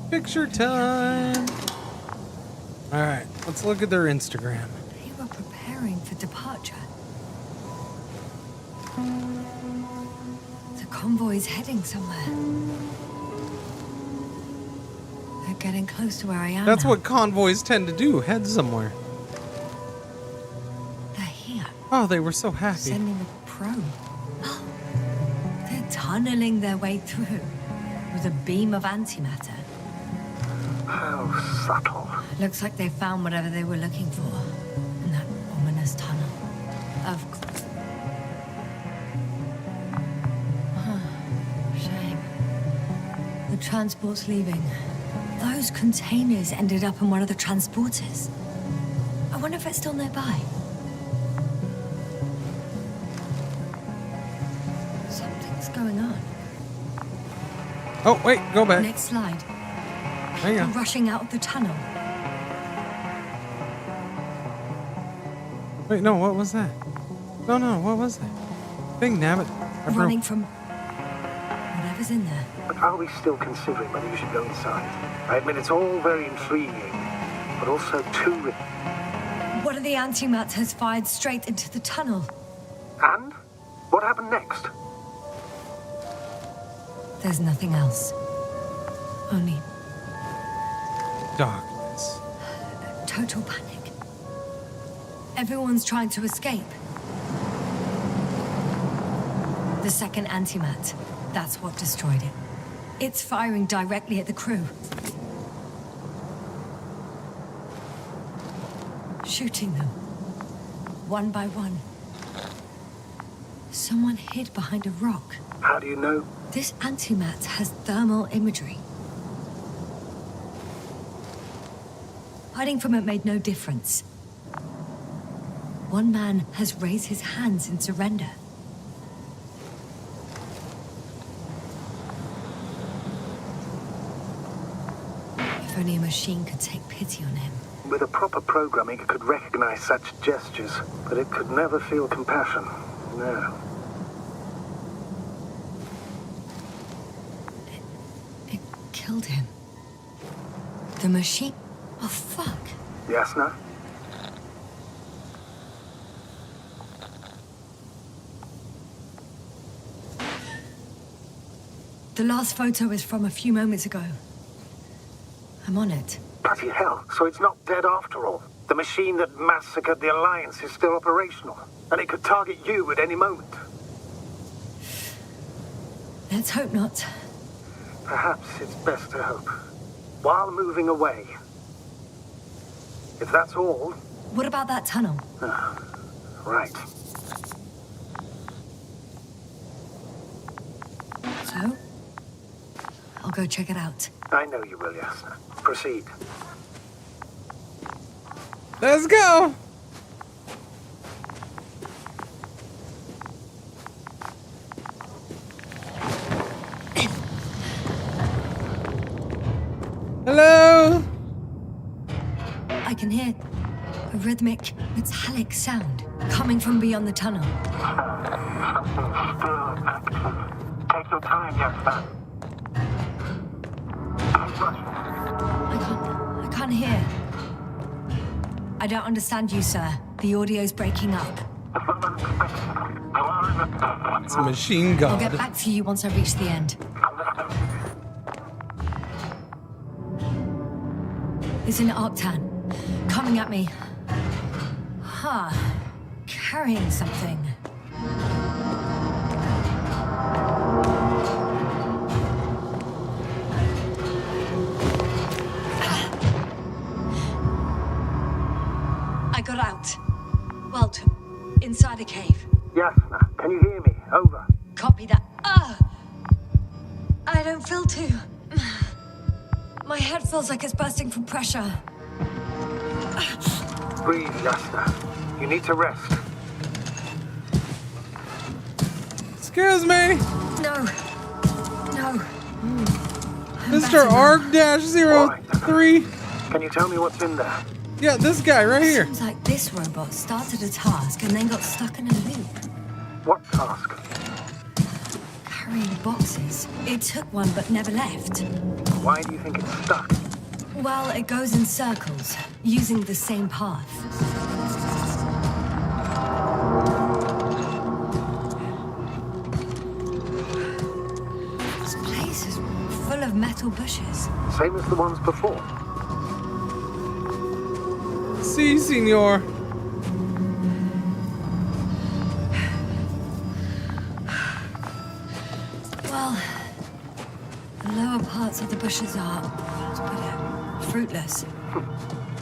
Picture time. All right, let's look at their Instagram. They were preparing for departure. The convoy's heading somewhere. They're getting close to where I am. That's now. what convoys tend to do, head somewhere. They're here. Oh, they were so happy. Sending a probe. Oh, they're tunneling their way through with a beam of antimatter. How subtle. Looks like they found whatever they were looking for in that ominous tunnel. Of course. Shame. The transport's leaving. Those containers ended up in one of the transporters. I wonder if it's still nearby. Something's going on. Oh, wait, go back. Next slide. Hang on. Rushing out of the tunnel. Wait, no, what was that? No, what was that? Dang, nabbit. Running from whatever's in there. But are we still considering whether you should go inside? I admit it's all very intriguing, but also too... One of the antimats has fired straight into the tunnel. And? What happened next? There's nothing else. Only darkness. Total panic. Everyone's trying to escape. The second antimat, that's what destroyed it. It's firing directly at the crew. Shooting them. One by one. Someone hid behind a rock. How do you know? This antimat has thermal imagery. Hiding from it made no difference. One man has raised his hands in surrender. If only a machine could take pity on him. With a proper programming, it could recognize such gestures, but it could never feel compassion. No. It killed him. The machine... Oh, fuck. Yasna? The last photo is from a few moments ago. I'm on it. Bloody hell, so it's not dead after all. The machine that massacred the Alliance is still operational, and it could target you at any moment. Let's hope not. Perhaps it's best to hope. While moving away. If that's all... What about that tunnel? Right. So? I'll go check it out. I know you will, Yasna. Proceed. Let's go! Hello? I can hear a rhythmic, metallic sound coming from beyond the tunnel. Take your time, Yasna. I can't hear. I don't understand you, sir. The audio's breaking up. It's a machine gun. I'll get back to you once I reach the end. It's an Octan. Coming at me. Carrying something. I got out. Well, inside a cave. Yasna, can you hear me? Over. Copy don't feel too. My head feels like it's bursting from pressure. Breathe, Yasna. You need to rest. Excuse me. No. Mr. Arg-03. Can you tell me what's in there? Yeah, this guy right here. Seems like this robot started a task and then got stuck in a loop. What task? Carrying boxes. It took one but never left. Why do you think it's stuck? Well, it goes in circles, using the same path. This place is full of metal bushes. Same as the ones before. Si, senor. Well, the lower parts of the bushes are, how to put it, fruitless.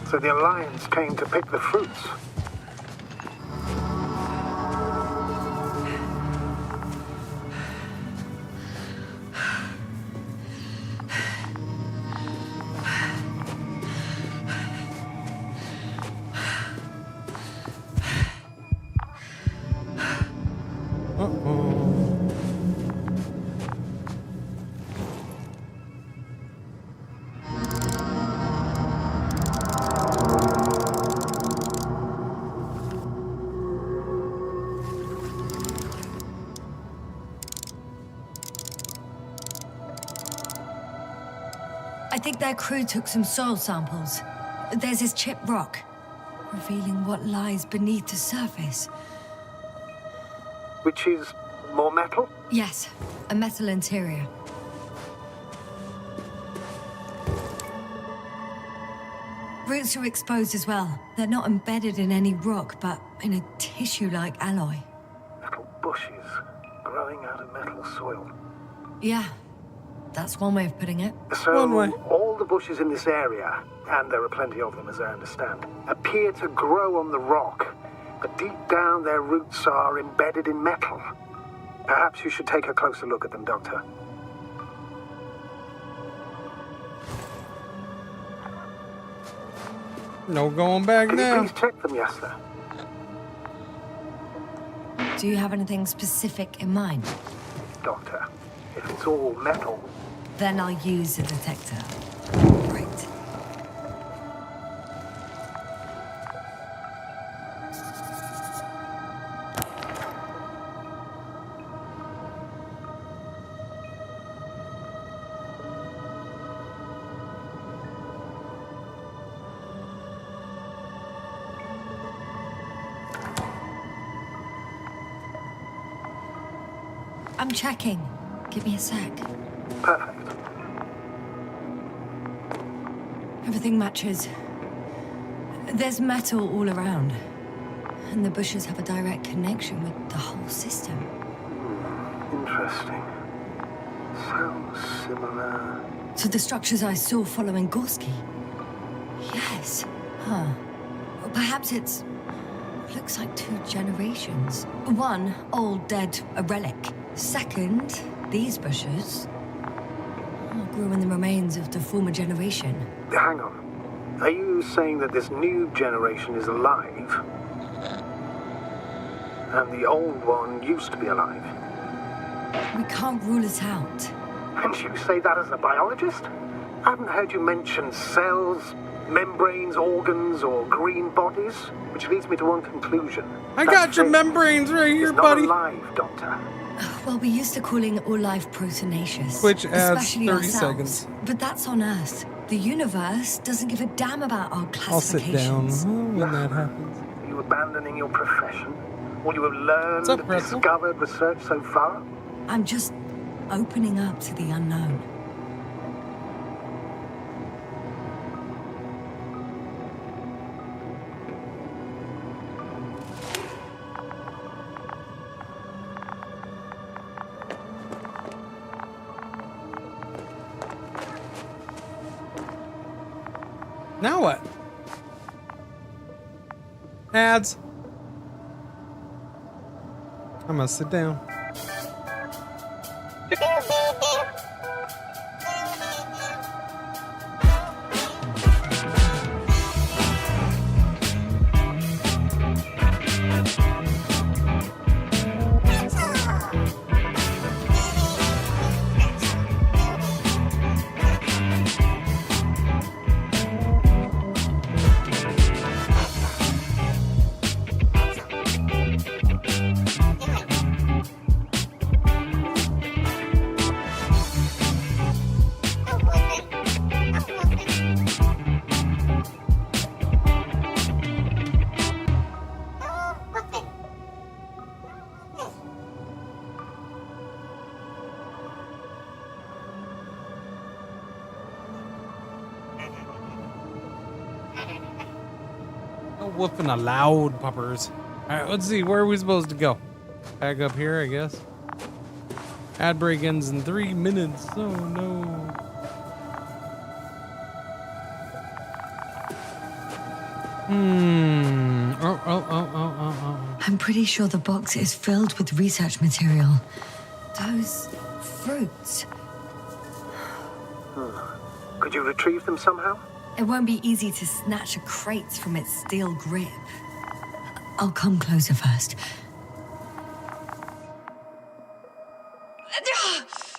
So the Alliance came to pick the fruits. I think their crew took some soil samples. There's this chipped rock, revealing what lies beneath the surface. Which is more metal? Yes, a metal interior. Roots are exposed as well. They're not embedded in any rock, but in a tissue-like alloy. Little bushes growing out of metal soil. Yeah, that's one way of putting it. So, all the bushes in this area, and there are plenty of them as I understand, appear to grow on the rock, but deep down their roots are embedded in metal. Perhaps you should take a closer look at them, Doctor. No going back now. Can you please check them, Yasna? Do you have anything specific in mind? Doctor, if it's all metal... Then I'll use a detector. Right. I'm checking. Give me a sec. Perfect. Everything matches. There's metal all around. And the bushes have a direct connection with the whole system. Interesting. Sounds similar... To the structures I saw following Gorski. Yes. Huh. Or perhaps it's... looks like 2 generations. One, old, dead, a relic. Second, these bushes... grew in the remains of the former generation. Hang on. Are you saying that this new generation is alive? And the old one used to be alive? We can't rule it out. And you say that as a biologist? I haven't heard you mention cells, membranes, organs, or green bodies, which leads me to one conclusion. I got your membranes right here, buddy. It's not alive, Doctor. Well, we used to calling all life proteinaceous. Which adds especially 30 ourselves. seconds. But that's on Earth. The universe doesn't give a damn about our I'll sit down classifications. when that happens. Are you abandoning your profession? All you have learned, What's up, Pretzel? discovered, researched so far? I'm just opening up to the unknown. Now what? Ads. I'm gonna sit down. whooping a loud puppers. All right, let's see. Where are we supposed to go? Back up here, I guess. Ad break ends in 3 minutes. Oh no. Oh. I'm pretty sure the box is filled with research material. Those fruits. Could you retrieve them somehow? It won't be easy to snatch a crate from its steel grip. I'll come closer first.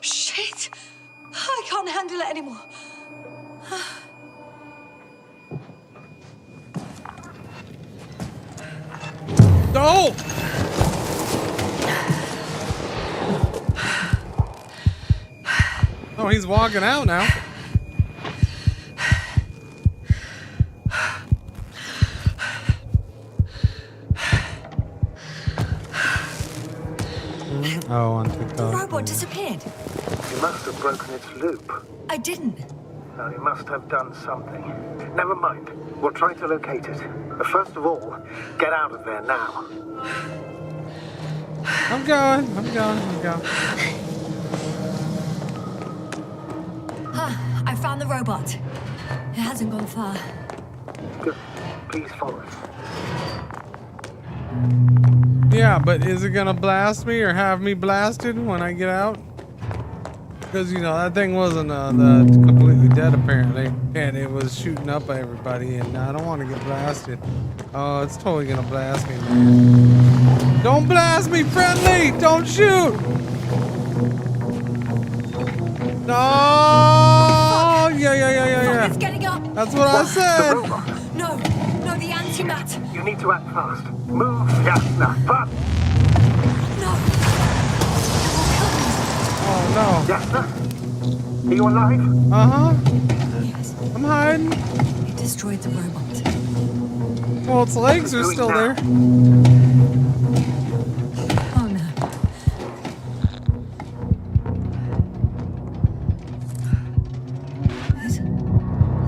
Shit! I can't handle it anymore. No! Oh, he's walking out now. Oh, on TikTok. The robot disappeared. You must have broken its loop. I didn't. No, you must have done something. Never mind. We'll try to locate it. But first of all, get out of there now. I'm going. I found the robot. It hasn't gone far. Good. Please follow us. Yeah, but is it gonna blast me or have me blasted when I get out? Because, you know, that thing wasn't completely dead, apparently. And it was shooting up at everybody, and I don't want to get blasted. Oh, it's totally gonna blast me, man. Don't blast me, friendly! Don't shoot! No! Yeah. It's getting up. That's what I said! No, the antimat. You need to act fast. Move, Yasna, fast! Oh, no. Yasna? Are you alive? Uh-huh. Yes. I'm hiding. It destroyed the robot. Well, its legs are still there. Oh, no.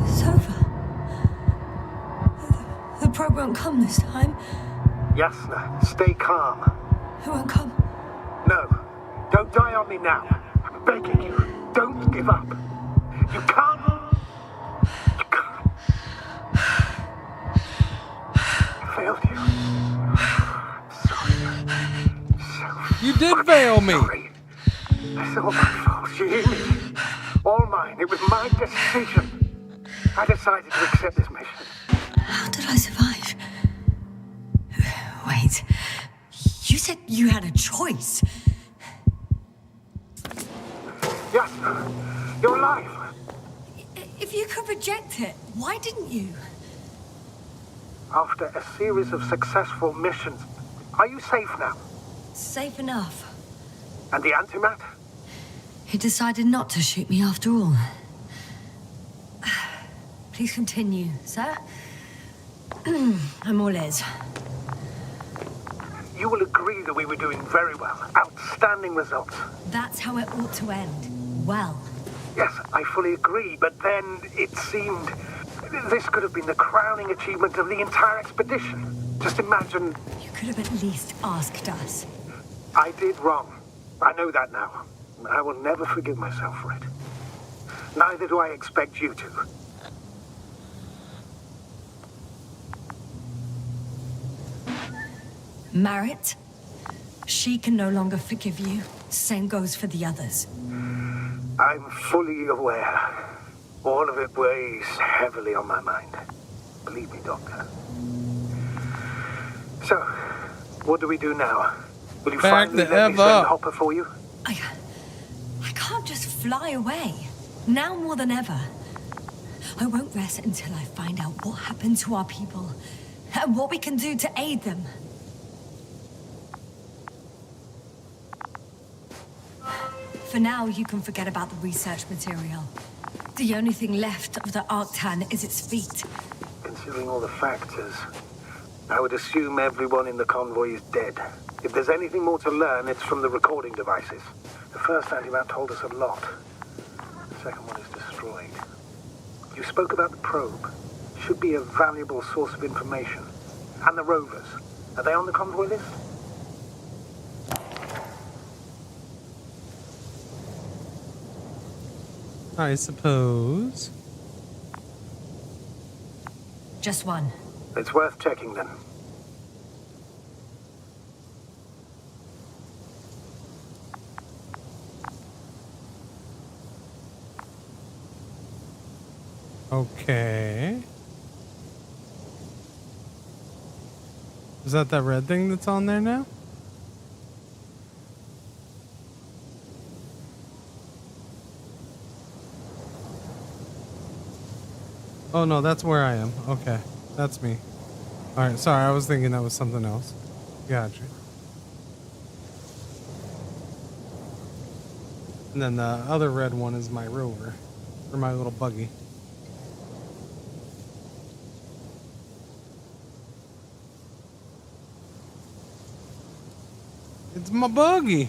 It's over. The probe won't come this time. Yasna, stay calm. It won't come. No, don't die on me now. I'm begging you. Don't give up. You can't. I failed you. Sorry. You did fail me. Sorry. It's all my fault. You hear me? All mine. It was my decision. I decided to accept this mission. How did I survive? Wait. You said you had a choice. Yasna, you're alive. If you could reject it, why didn't you? After a series of successful missions, are you safe now? Safe enough. And the antimat? He decided not to shoot me after all. Please continue, sir. I'm all ears. You will agree that we were doing very well. Outstanding results. That's how it ought to end. Well. Yes, I fully agree, but then it seemed this could have been the crowning achievement of the entire expedition. Just imagine... You could have at least asked us. I did wrong. I know that now. I will never forgive myself for it. Neither do I expect you to. Marit, she can no longer forgive you. Same goes for the others. I'm fully aware. All of it weighs heavily on my mind. Believe me, Doctor. So, what do we do now? Will you finally let me send Hopper for you? I can't just fly away. Now more than ever. I won't rest until I find out what happened to our people and what we can do to aid them. For now, you can forget about the research material. The only thing left of the Arctan is its feet. Considering all the factors, I would assume everyone in the convoy is dead. If there's anything more to learn, it's from the recording devices. The first antimat told us a lot. The second one is destroyed. You spoke about the probe. Should be a valuable source of information. And the rovers. Are they on the convoy list? I suppose. Just one. It's worth checking then. Okay. Is that red thing that's on there now? Oh no, that's where I am. Okay, that's me. Alright, sorry, I was thinking that was something else. Gotcha. And then the other red one is my rover. Or my little buggy. It's my buggy.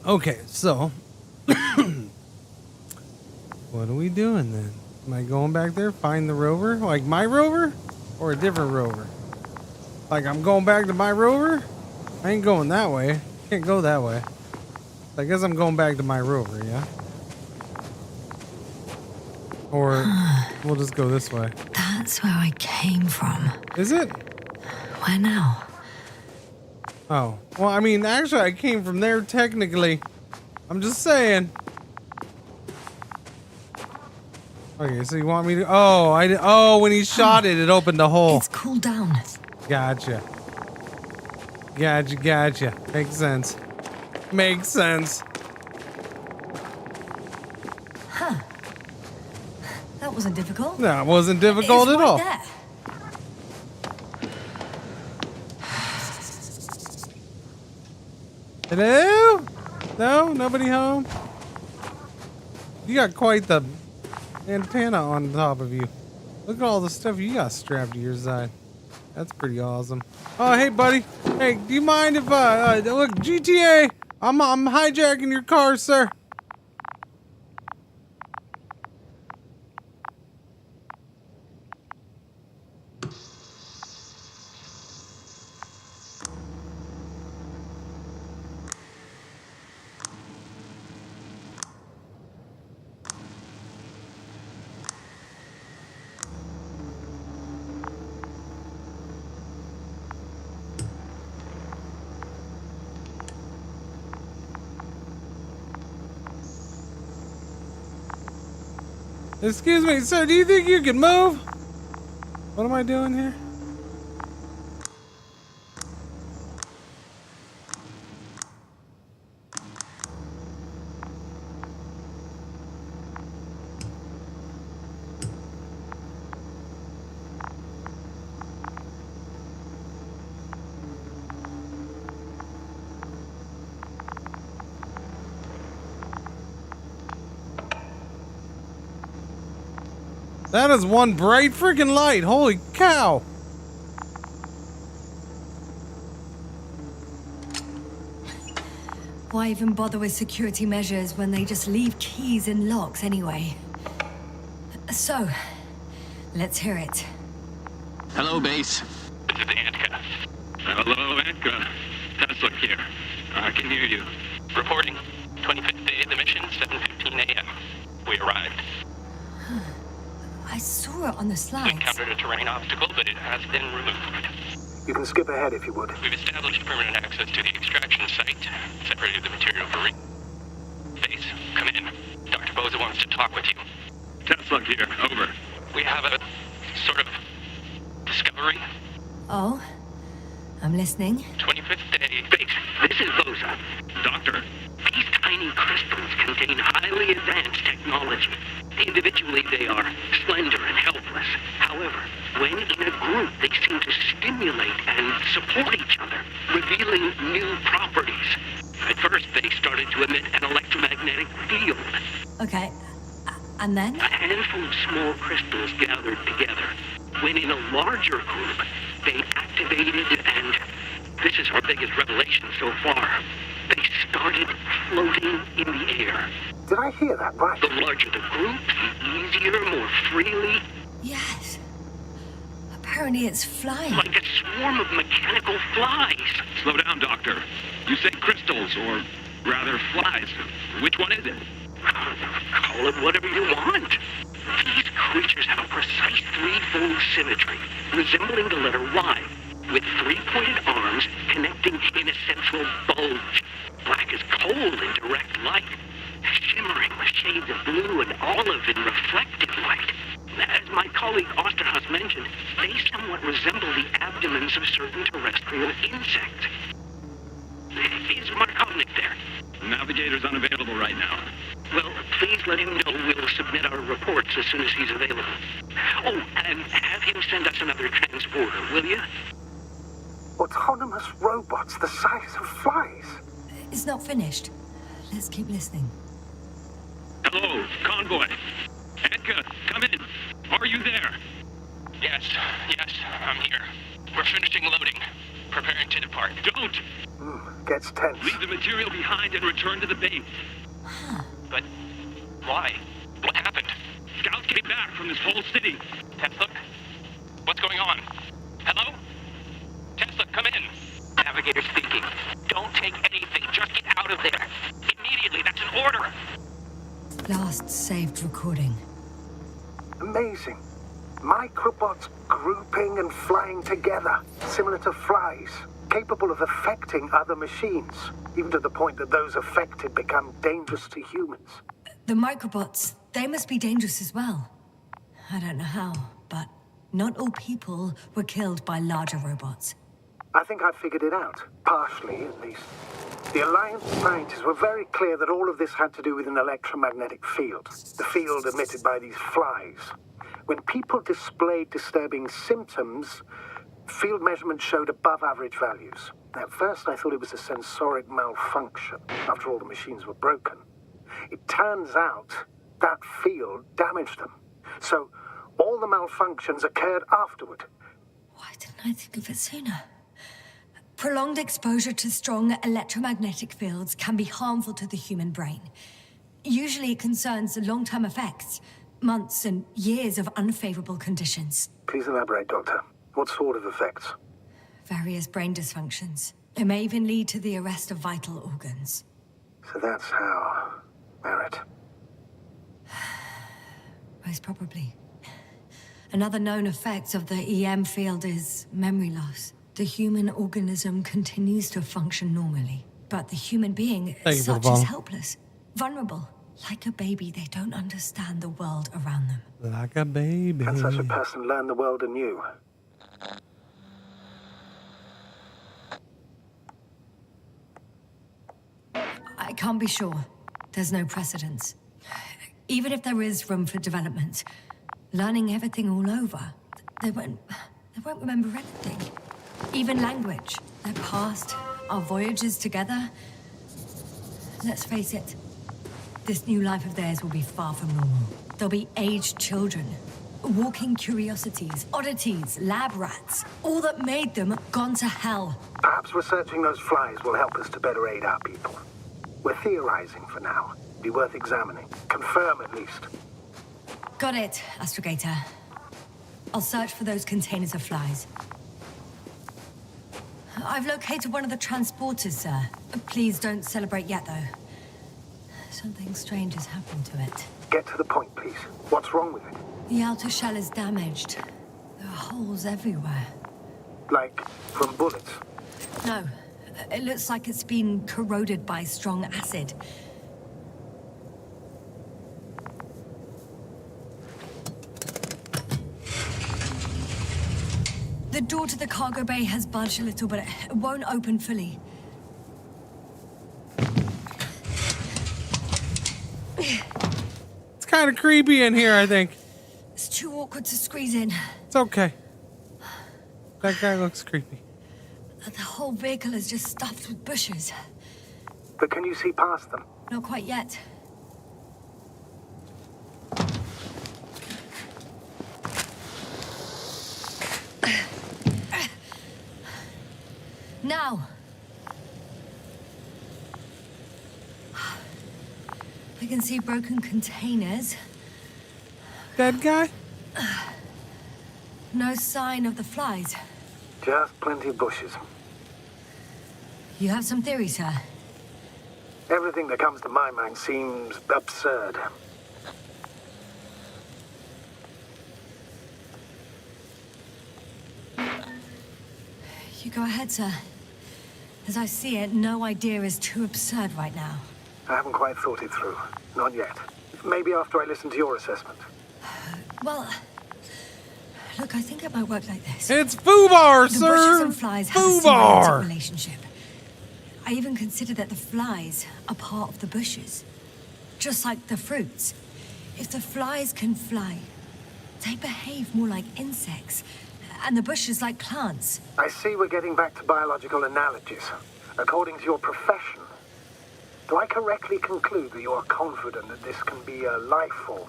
Okay, so what are we doing then? Am I going back there, find the rover? Like my rover? Or a different rover? Like I'm going back to my rover? I ain't going that way. Can't go that way. I guess I'm going back to my rover, yeah? Or we'll just go this way. That's where I came from. Is it? Where now? Oh. Well, I mean, actually, I came from there technically. I'm just saying. Okay, so you want me to... Oh, when he shot it, it opened a hole. It's cooled down. Gotcha. Gotcha. Makes sense. Makes sense. Huh. That wasn't difficult. That wasn't difficult at all. There. Hello? No? Nobody home? You got quite the antenna on top of you. Look at all the stuff you got strapped to your side. That's pretty awesome. Oh, hey, buddy. Hey, do you mind if, look, GTA, I'm hijacking your car, sir. Excuse me, sir, do you think you can move? What am I doing here? That is one bright freaking light. Holy cow. Why even bother with security measures when they just leave keys in locks anyway? So, let's hear it. Hello, base. This is Antka. Hello, Antka. Stanisław here. I can hear you. Reporting. 25th day of the mission, 7:15 a.m. We arrived. I saw it on the slides. We encountered a terrain obstacle, but it has been removed. You can skip ahead if you would. We've established permanent access to the extraction site, separated the material for base. Come in. Dr. Boza wants to talk with you. Stanisław here. Over. We have a sort of discovery. Oh, I'm listening. 25th day. Base, this is Boza. Doctor, these tiny crystals contain highly advanced technology. Individually, they are slender and helpless. However, when in a group, they seem to stimulate and support each other, revealing new properties. At first, they started to emit an electromagnetic field. Okay, and then? A handful of small crystals gathered together. When in a larger group, they activated and... this is our biggest revelation so far. They stopped started floating in the air. Did I hear that right? The larger the group, the easier, more freely. Yes. Apparently it's flying. Like a swarm of mechanical flies. Slow down, Doctor. You say crystals, or rather flies. Which one is it? Call it whatever you want. These creatures have a precise threefold symmetry, resembling the letter Y, with three-pointed arms connecting in a central bulge. Black as coal in direct light, shimmering with shades of blue and olive in reflected light. As my colleague Osterhaus mentioned, they somewhat resemble the abdomens of certain terrestrial insects. Is Markovnik there? The navigator's unavailable right now. Well, please let him know we'll submit our reports as soon as he's available. Oh, and have him send us another transporter, will you? Autonomous robots the size of flies. It's not finished. Let's keep listening. Hello, convoy. Edka, come in. Are you there? Yes, I'm here. We're finishing loading. Preparing to depart. Don't! Gets tense. Leave the material behind and return to the base. But why? What happened? Scouts came back from this whole city. Tesla? What's going on? Hello? Tesla, come in. Navigator speaking. Don't take anything. Just get out of there. Immediately. That's an order. Last saved recording. Amazing. Microbots grouping and flying together, similar to flies, capable of affecting other machines, even to the point that those affected become dangerous to humans. The microbots, they must be dangerous as well. I don't know how, but not all people were killed by larger robots. I think I figured it out, partially at least. The Alliance scientists were very clear that all of this had to do with an electromagnetic field, the field emitted by these flies. When people displayed disturbing symptoms, field measurements showed above average values. At first, I thought it was a sensoric malfunction. After all, the machines were broken. It turns out that field damaged them. So all the malfunctions occurred afterward. Why didn't I think of it sooner? Prolonged exposure to strong electromagnetic fields can be harmful to the human brain. Usually it concerns the long-term effects, months and years of unfavorable conditions. Please elaborate, Doctor. What sort of effects? Various brain dysfunctions. It may even lead to the arrest of vital organs. So that's how... Merit. Most probably. Another known effect of the EM field is memory loss. The human organism continues to function normally, but the human being is such as helpless, vulnerable. Like a baby, they don't understand the world around them. Like a baby. Can such a person learn the world anew? I can't be sure. There's no precedence. Even if there is room for development, learning everything all over, they won't remember anything. Even language, their past, our voyages together. Let's face it, this new life of theirs will be far from normal. They'll be aged children, walking curiosities, oddities, lab rats. All that made them gone to hell. Perhaps researching those flies will help us to better aid our people. We're theorizing for now. Be worth examining. Confirm at least. Got it, Astrogator. I'll search for those containers of flies. I've located one of the transporters, sir. Please don't celebrate yet, though. Something strange has happened to it. Get to the point, please. What's wrong with it? The outer shell is damaged. There are holes everywhere. Like from bullets? No. It looks like it's been corroded by strong acid. The door to the cargo bay has budged a little, but it won't open fully. It's kind of creepy in here, I think. It's too awkward to squeeze in. It's okay. That guy looks creepy. The whole vehicle is just stuffed with bushes. But can you see past them? Not quite yet. Now. can see broken containers. Dead guy? No sign of the flies. Just plenty of bushes. You have some theories, sir? Everything that comes to my mind seems absurd. You go ahead, sir. As I see it, no idea is too absurd right now. I haven't quite thought it through. Not yet. Maybe after I listen to your assessment. Well, look, I think it might work like this. It's FUBAR, the sir! bushes and flies have a symbiotic relationship. I even consider that the flies are part of the bushes. Just like the fruits. If the flies can fly, they behave more like insects. And the bushes like plants. I see we're getting back to biological analogies. According to your profession, do I correctly conclude that you are confident that this can be a life form?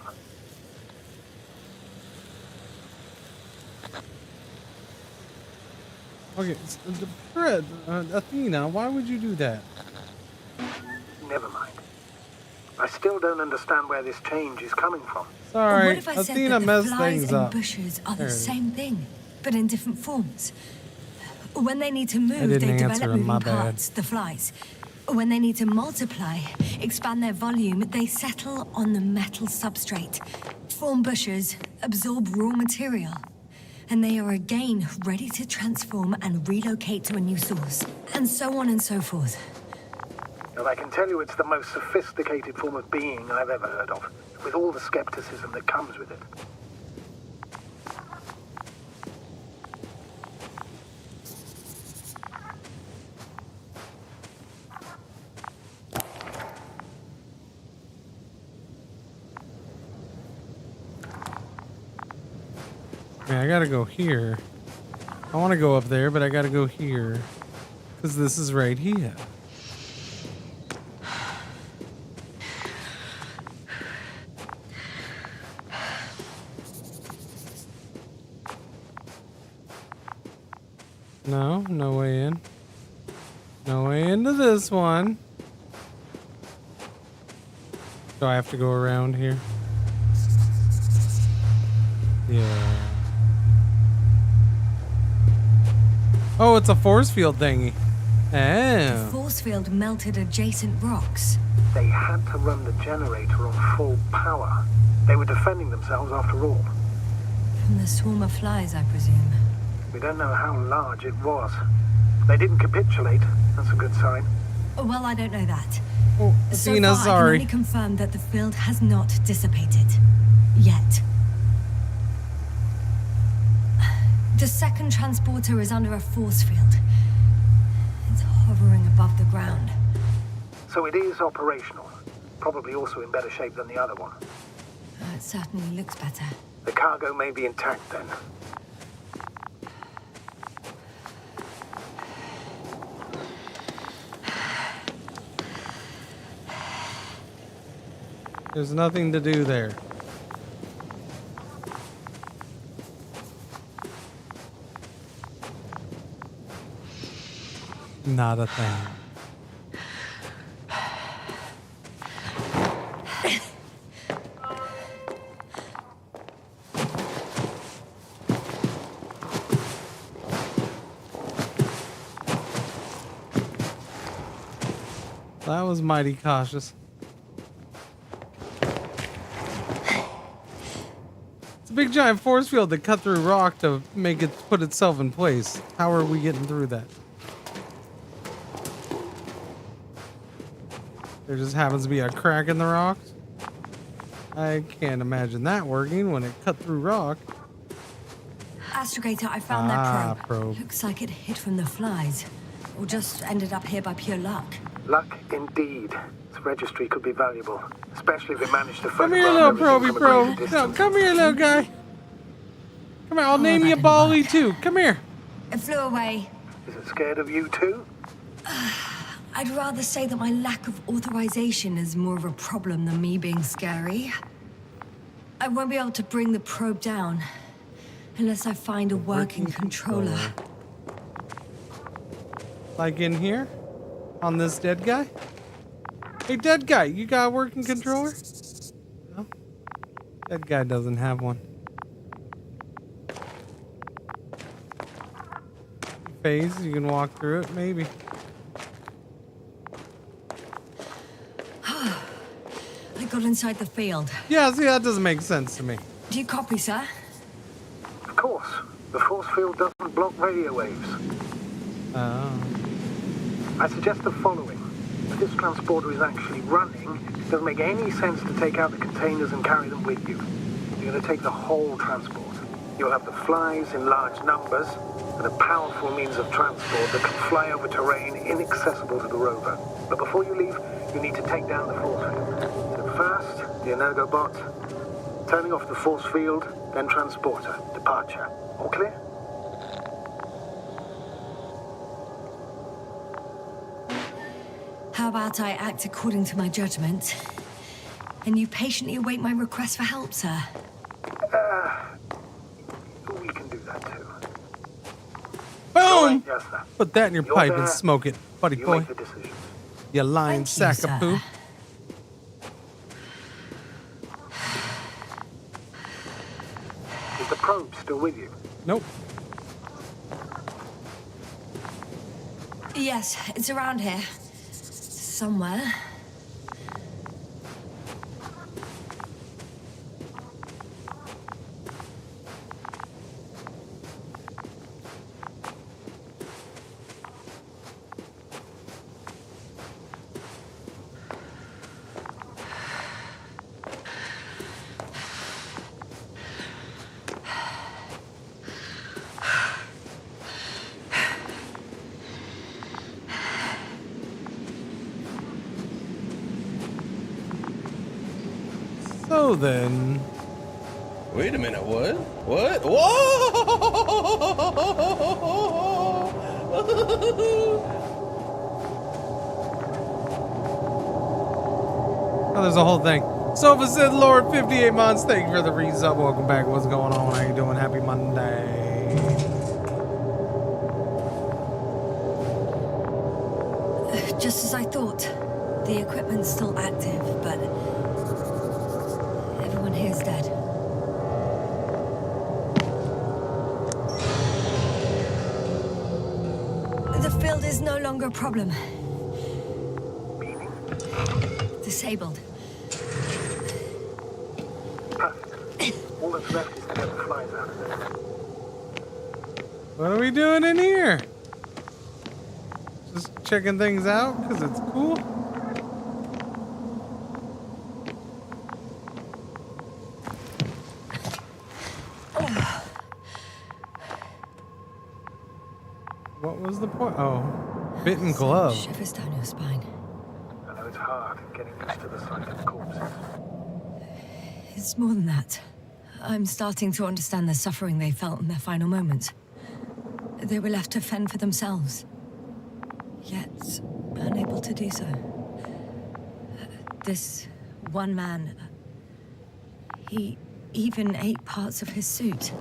Okay, Fred, Athena, why would you do that? Never mind. I still don't understand where this change is coming from. Sorry, What if I said Athena that the messed flies things and up. bushes are the There it is. same thing, but in different forms? When they need to move, didn't they answer develop him, my moving bad. parts, the flies. When they need to multiply, expand their volume, they settle on the metal substrate, form bushes, absorb raw material. And they are again ready to transform and relocate to a new source. And so on and so forth. And I can tell you it's the most sophisticated form of being I've ever heard of, with all the skepticism that comes with it. Man, I gotta go here. I want to go up there, but I gotta go here. Because this is right here. No, no way in. No way into this one. Do I have to go around here? Yeah. Oh, it's a force field thingy. The Oh. force field melted adjacent rocks. They had to run the generator on full power. They were defending themselves after all. From the swarm of flies, I presume. We don't know how large it was. They didn't capitulate. That's a good sign. Well, I don't know that. Oh, So Athena, far, I can sorry. only confirm that the field has not dissipated. Yet. The second transporter is under a force field. It's hovering above the ground. So it is operational. Probably also in better shape than the other one. It certainly looks better. The cargo may be intact then. There's nothing to do there. Not a thing. That was mighty cautious. It's a big giant force field that cut through rock to make it put itself in place. How are we getting through that? There just happens to be a crack in the rocks. I can't imagine that working when it cut through rock. Astrogator, I found that probe. probe. Looks like it hid from the flies. Or just ended up here by pure luck. Luck indeed. This registry could be valuable, especially if it managed to Come here, little probey probe. No, come here, little guy. Come here, I'll name you Bali too. Come here. It flew away. Is it scared of you too? I'd rather say that my lack of authorization is more of a problem than me being scary. I won't be able to bring the probe down unless I find a working controller. Like in here? On this dead guy? Hey, dead guy, you got a working controller? No. Dead guy doesn't have one. Phase, you can walk through it, maybe. I got inside the field. Yeah, see, that doesn't make sense to me. Do you copy, sir? Of course. The force field doesn't block radio waves. Oh. I suggest the following. If this transporter is actually running, it doesn't make any sense to take out the containers and carry them with you. You're going to take the whole transport. You'll have the flies in large numbers, and a powerful means of transport that can fly over terrain inaccessible to the rover. But before you leave, you need to take down the force field. So first, the Energobot, turning off the force field, then transporter, departure. All clear? How about I act according to my judgment, and you patiently await my request for help, sir? We can do that too. Boom! Yasna. Put that in your You're pipe there. and smoke it, buddy You boy. make the decisions. You lying sack of poo. Is the probe still with you? Nope. Yes, it's around here. Somewhere. So then. Wait a minute, what? What? Whoa! Oh, there's a whole thing. Sofa said, Lord 58 months. Thank you for the resub. Welcome back. What's going on? How you doing? Happy Monday. Just as I thought. The equipment's still active, but everyone here's dead. The field is no longer a problem. Disabled. All that's left is to get the flies out of there. What are we doing in here? Just checking things out because it's cool. What was the point? Oh, bitten glove. Shivers down your spine. I know it's hard getting used to the sight of corpses. It's more than that. I'm starting to understand the suffering they felt in their final moments. They were left to fend for themselves, yet unable to do so. This one man, he even ate parts of his suit,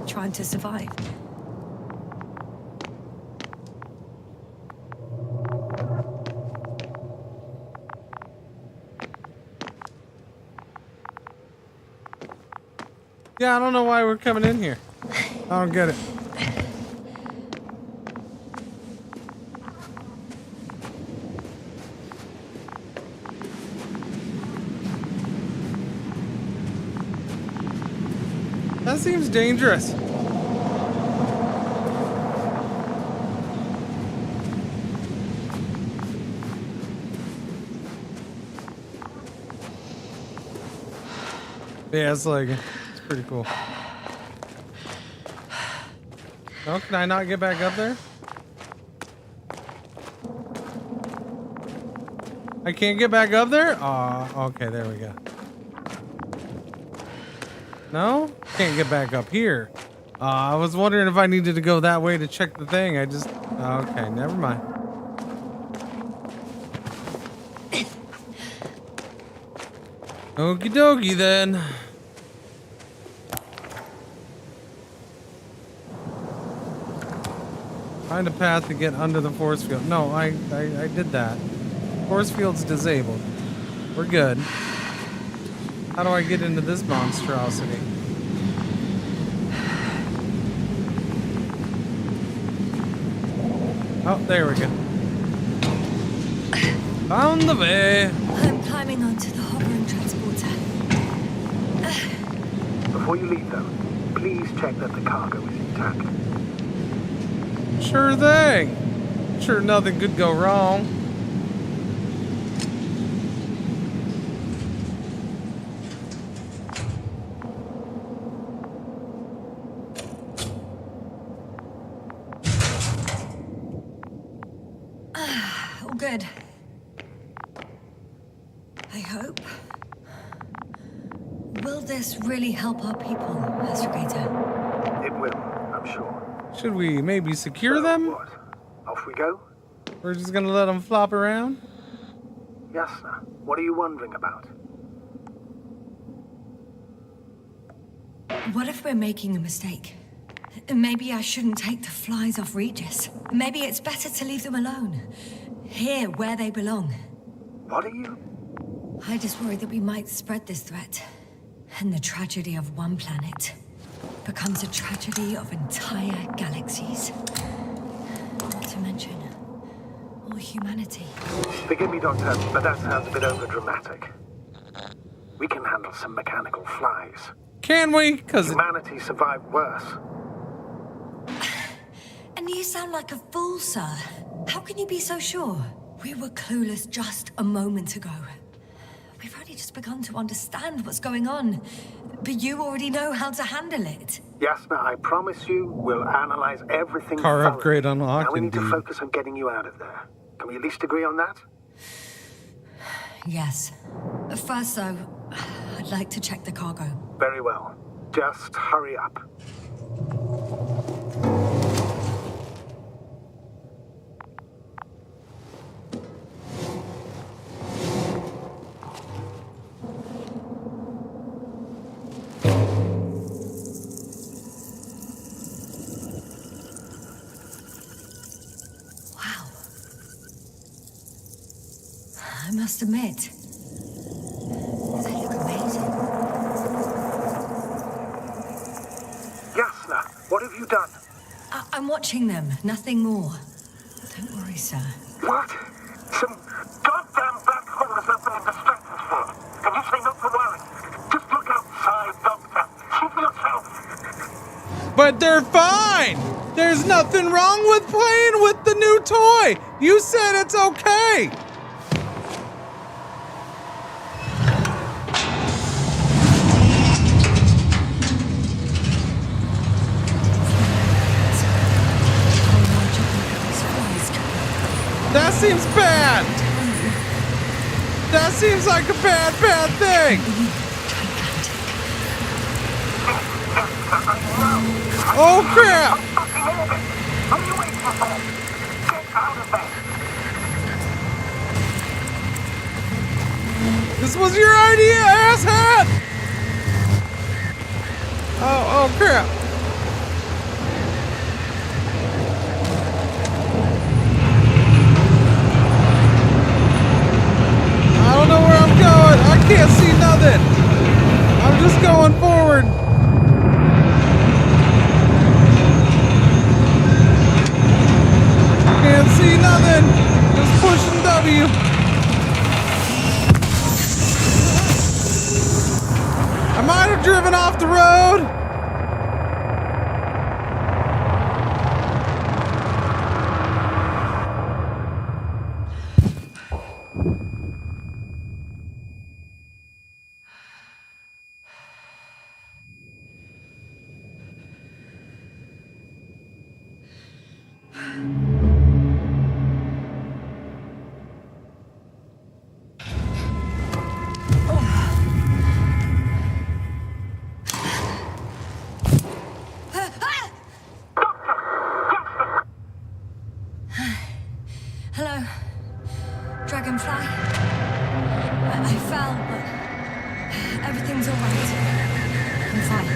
trying to survive. Yeah, I don't know why we're coming in here. I don't get it. That seems dangerous. Yeah, it's like, it's pretty cool. Oh, can I not get back up there? I can't get back up there? Oh, okay, there we go. No? Can't get back up here. I was wondering if I needed to go that way to check the thing. I just... Okay, never mind. Okie dokie then. Find a path to get under the force field. No, I did that. Force field's disabled. We're good. How do I get into this monstrosity? Oh, there we go. Found the way. I'm climbing onto the hovering transporter. Before you leave, though, please check that the cargo is intact. Sure thing. Sure nothing could go wrong. All good. I hope. Will this really help our people, Astrogator? It will, I'm sure. Should we maybe secure them? What? Off we go? We're just gonna let them flop around? Yasna, what are you wondering about? What if we're making a mistake? Maybe I shouldn't take the flies off Regis. Maybe it's better to leave them alone. Here, where they belong. What are you? I just worry that we might spread this threat. And the tragedy of one planet becomes a tragedy of entire galaxies. Not to mention, all humanity. Forgive me, Doctor, but that sounds a bit overdramatic. We can handle some mechanical flies. Can we? Because humanity survived worse. And you sound like a fool, sir. How can you be so sure? We were clueless just a moment ago. We've only just begun to understand what's going on. But you already know how to handle it. Yasna, I promise you, we'll analyze everything car thoroughly. upgrade unlocked. Now we need to indeed. focus on getting you out of there. Can we at least agree on that? Yes. First, though, I'd like to check the cargo. Very well. Just hurry up. I must admit, they look amazing. Yasna, what have you done? I'm watching them, nothing more. Don't worry, sir. What? Some goddamn black holes have been distracted for. And you say not to worry. Just look outside, Doctor. See for yourself. But they're fine! There's nothing wrong with playing with the new toy! You said it's okay! That seems bad! That seems like a bad thing! Oh crap! This was your idea, asshat! Oh crap! I don't know where I'm going. I can't see nothing. I'm just going forward. Can't see nothing. Just pushing W. I might have driven off the road. Hello, Dragonfly. I fell, but everything's all right. I'm fine.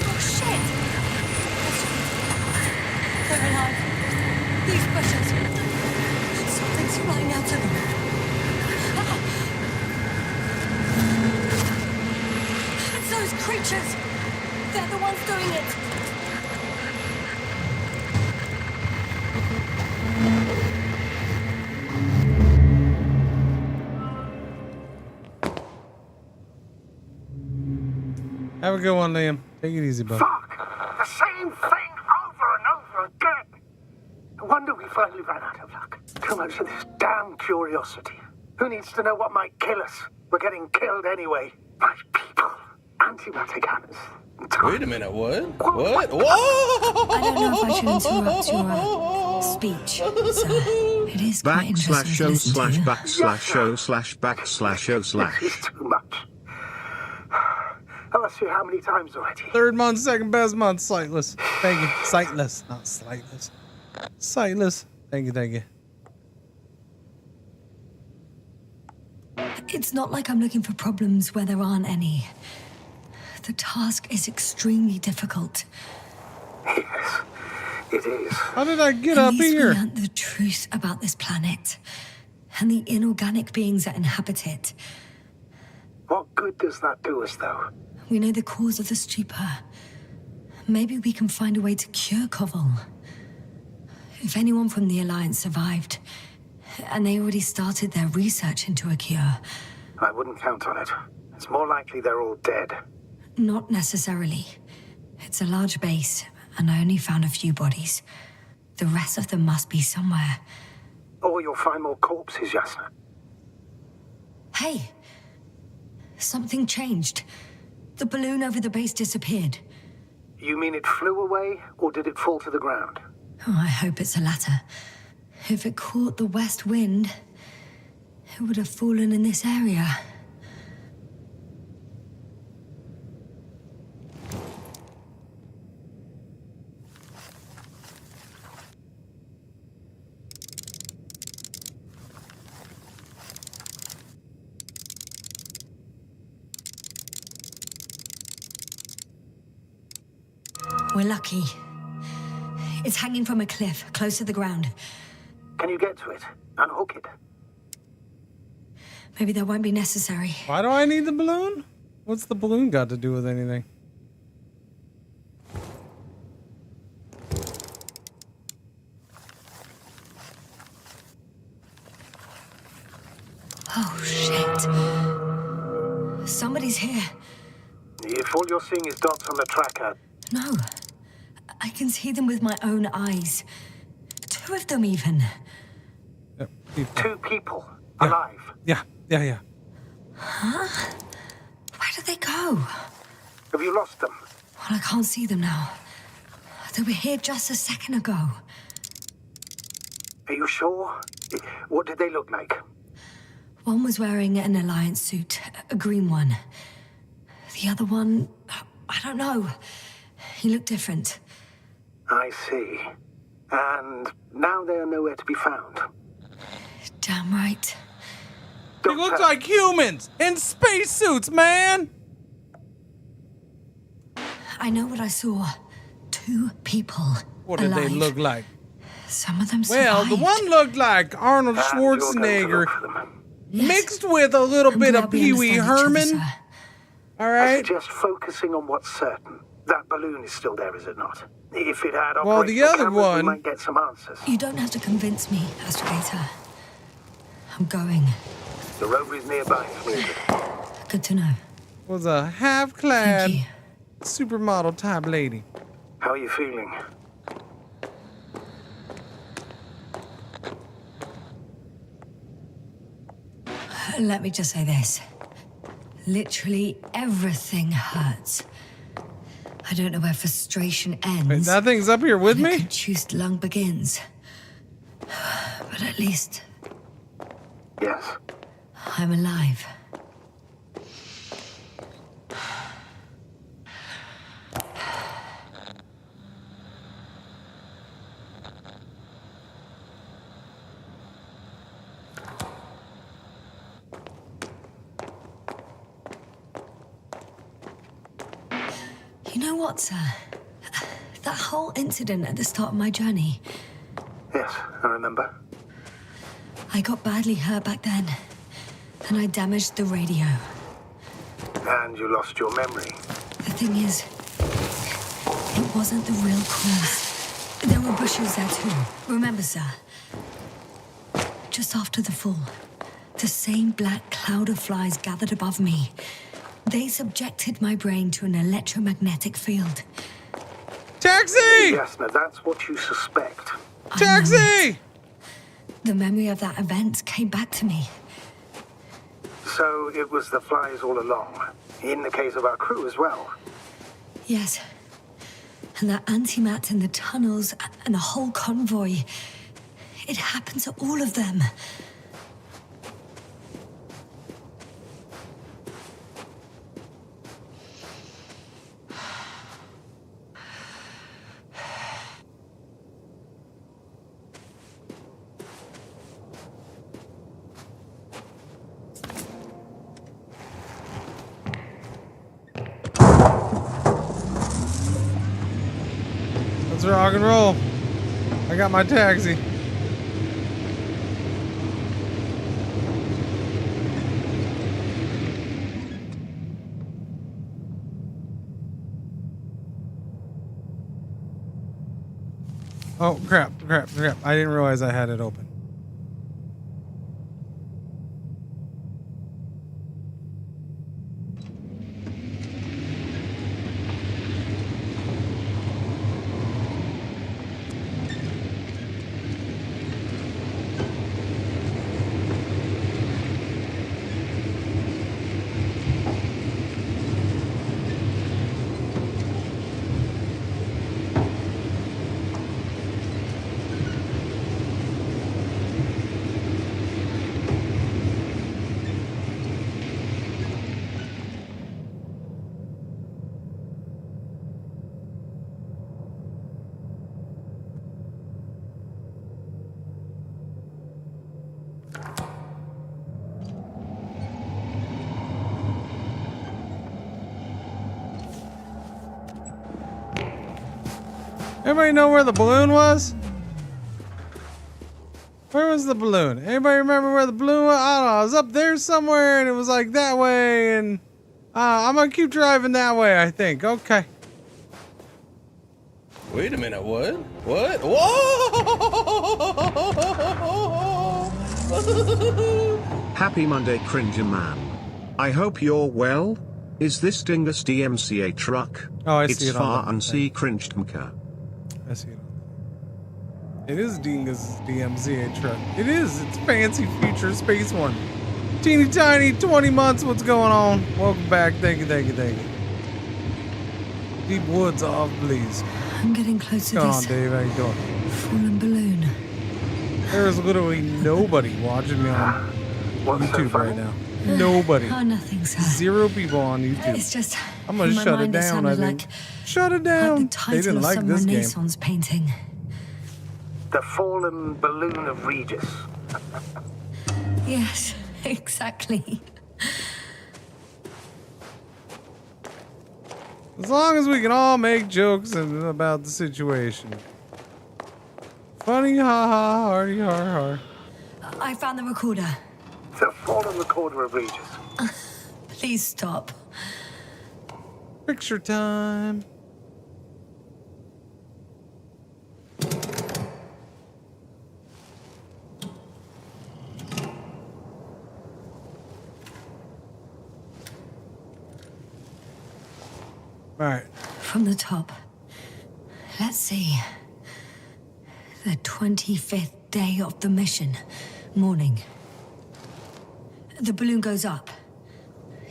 Oh shit! They're alive. doing it! Have a good one, Liam. Take it easy, bud. Fuck! The same thing over and over again! No wonder we finally ran out of luck. Too much of this damn curiosity. Who needs to know what might kill us? We're getting killed anyway. My people. Antimatter cannons. Wait a minute, what? What? Whoa! I don't know if I should interrupt your speech, sir. It is quite interesting to listen to. This is too much. I'll ask you how many times already. Third month, second best month, sightless. Thank you. Sightless, not sightless. Sightless. Thank you, thank you. It's not like I'm looking for problems where there aren't any. The task is extremely difficult. Yes, it is. How did I get up here? We learned the truth about this planet and the inorganic beings that inhabit it. What good does that do us, though? We know the cause of the stupor. Maybe we can find a way to cure Koval. If anyone from the Alliance survived, and they already started their research into a cure. I wouldn't count on it. It's more likely they're all dead. Not necessarily. It's a large base, and I only found a few bodies. The rest of them must be somewhere. Or you'll find more corpses, Yasna. Hey! Something changed. The balloon over the base disappeared. You mean it flew away, or did it fall to the ground? Oh, I hope it's the latter. If it caught the west wind, it would have fallen in this area. We're lucky. It's hanging from a cliff, close to the ground. Can you get to it? Unhook it? Maybe that won't be necessary. Why do I need the balloon? What's the balloon got to do with anything? Oh, shit. Somebody's here. If all you're seeing is dots on the tracker... No. I can see them with my own eyes. 2 of them, even. Yep, 2 people. Alive. Yeah. Huh? Where did they go? Have you lost them? Well, I can't see them now. They were here just a second ago. Are you sure? What did they look like? One was wearing an Alliance suit, a green one. The other one, I don't know. He looked different. I see. And now they are nowhere to be found. Damn right. They look like humans in spacesuits, man. I know what I saw. 2 people. What did they look like? Some of them survived. Well, the one looked like Arnold Schwarzenegger mixed with a little bit of Pee Wee Herman. All right. I suggest focusing on what's certain. That balloon is still there, is it not? If it had well, the other cameras, one... we might get some answers. You don't have to convince me, Astrogator. I'm going. The rover is nearby if needed. Good to know. Was a half-clad supermodel type lady. How are you feeling? Let me just say this. Literally everything hurts. I don't know where frustration ends. Wait, that thing's up here with and me? a confused lung begins. But at least... Yes. I'm alive. You know what, sir? That whole incident at the start of my journey. Yes, I remember. I got badly hurt back then, and I damaged the radio. And you lost your memory. The thing is, wasn't the real cause. There were bushes there too. Remember, sir? Just after the fall, the same black cloud of flies gathered above me. They subjected my brain to an electromagnetic field. Taxi! Yasna, that's what you suspect. Taxi! The memory of that event came back to me. So it was the flies all along. In the case of our crew as well. Yes. And that antimat in the tunnels and the whole convoy. It happened to all of them. Let's rock and roll. I got my taxi. Oh, crap. I didn't realize I had it open. Everybody know where the balloon was? Where was the balloon? Anybody remember where the balloon was? I don't know. I was up there somewhere and it was like that way and I'm gonna keep driving that way, I think. Okay. Wait a minute, what? What? Whoa! Happy Monday, Cringer man. I hope you're well. Is this Dingus DMCA truck? Oh, I see it's it on far the and see Cringedmka. I see it. It is Dingus DMZA truck. It is. It's fancy future space one. Teeny tiny, 20 months. What's going on? Welcome back. Thank you. Deep woods off, please. I'm getting close to What's this. going on, Dave? How you doing? Fallen balloon. There's literally nobody watching me on YouTube right now. Nobody. Oh, nothing, sir. 0 people on YouTube. It's just. I'm gonna in my shut it mind, down. I sounded think. Shut it down. Like the title They didn't of like some this game. Renaissance painting. The fallen balloon of Regis. Yes, exactly. As long as we can all make jokes about the situation. Funny, ha ha, hardy, har har. I found the recorder. The fallen recorder of Regis. Please stop. Picture time. All right. From the top. Let's see. The 25th day of the mission. Morning. The balloon goes up.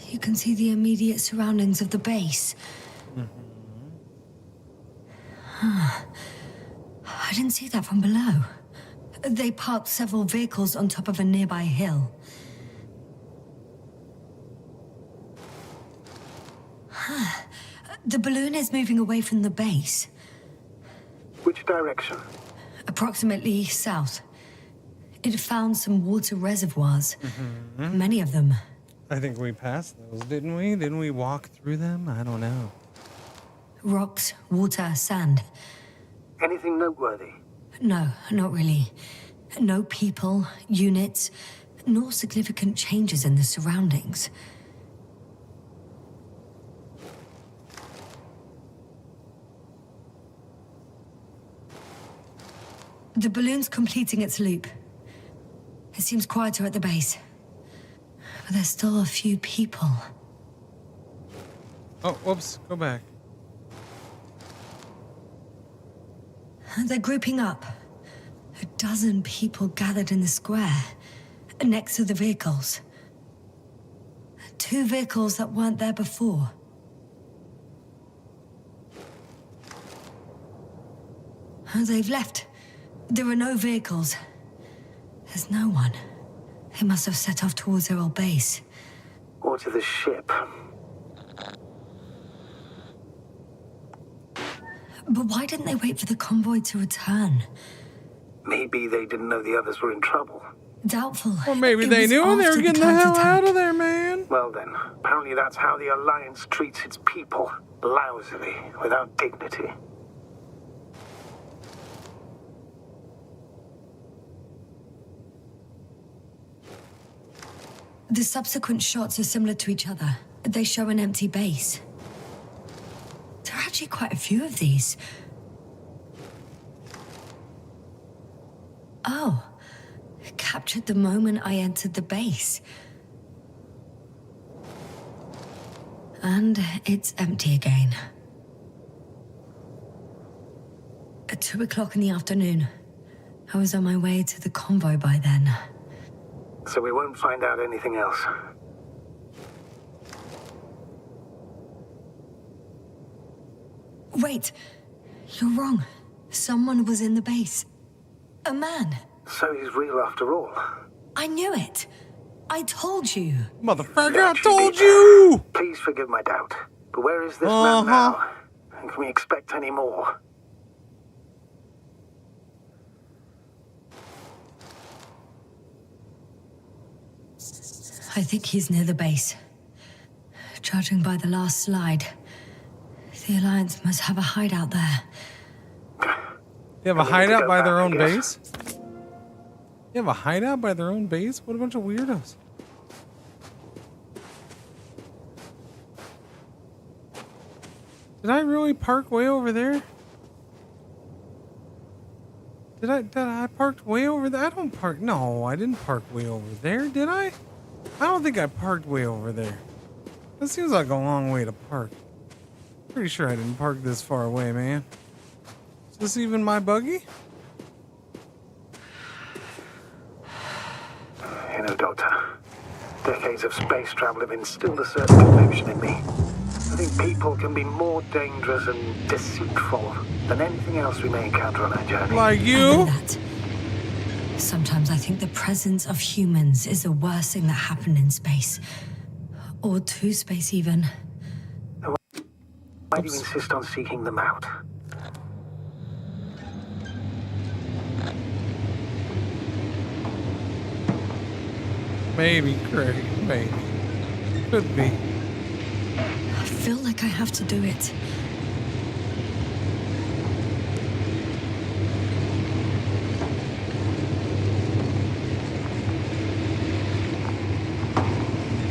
You can see the immediate surroundings of the base. Huh. I didn't see that from below. They parked several vehicles on top of a nearby hill. Huh. The balloon is moving away from the base. Which direction? Approximately south. It found some water reservoirs. Many of them. I think we passed those, didn't we? Didn't we walk through them? I don't know. Rocks, water, sand. Anything noteworthy? No, not really. No people, units, nor significant changes in the surroundings. The balloon's completing its loop. It seems quieter at the base. But there's still a few people. Oh, whoops. Go back. They're grouping up. A dozen people gathered in the square, next to the vehicles. 2 vehicles that weren't there before. They've left. There are no vehicles. There's no one. They must have set off towards their old base. Or to the ship. But why didn't they wait for the convoy to return? Maybe they didn't know the others were in trouble. Doubtful. Or maybe they knew and they were getting the hell out of there, man. Well then, apparently that's how the Alliance treats its people. Lousily, without dignity. The subsequent shots are similar to each other. They show an empty base. There are actually quite a few of these. Oh, captured the moment I entered the base. And it's empty again. At 2 o'clock in the afternoon. I was on my way to the convoy by then. So we won't find out anything else. Wait, you're wrong. Someone was in the base. A man. So he's real after all. I knew it. I told you. Motherfucker, I told you! Please forgive my doubt. But where is this man now? And can we expect any more? I think he's near the base. Judging by the last slide, the Alliance must have a hideout there. They have a hideout by their own base? They have a hideout by their own base? What a bunch of weirdos. Did I really park way over there? Did I parked way over there? I don't park. No, I didn't park way over there, did I? I don't think I parked way over there. That seems like a long way to park. Pretty sure I didn't park this far away, man. Is this even my buggy? You know, Doctor, decades of space travel have instilled a certain conviction in me. I think people can be more dangerous and deceitful than anything else we may encounter on our journey. Like you? I know that. Sometimes I think the presence of humans is the worst thing that happened in space. Or to space, even. Why do you insist on seeking them out? Maybe, Craig. Maybe. Could be. I feel like I have to do it.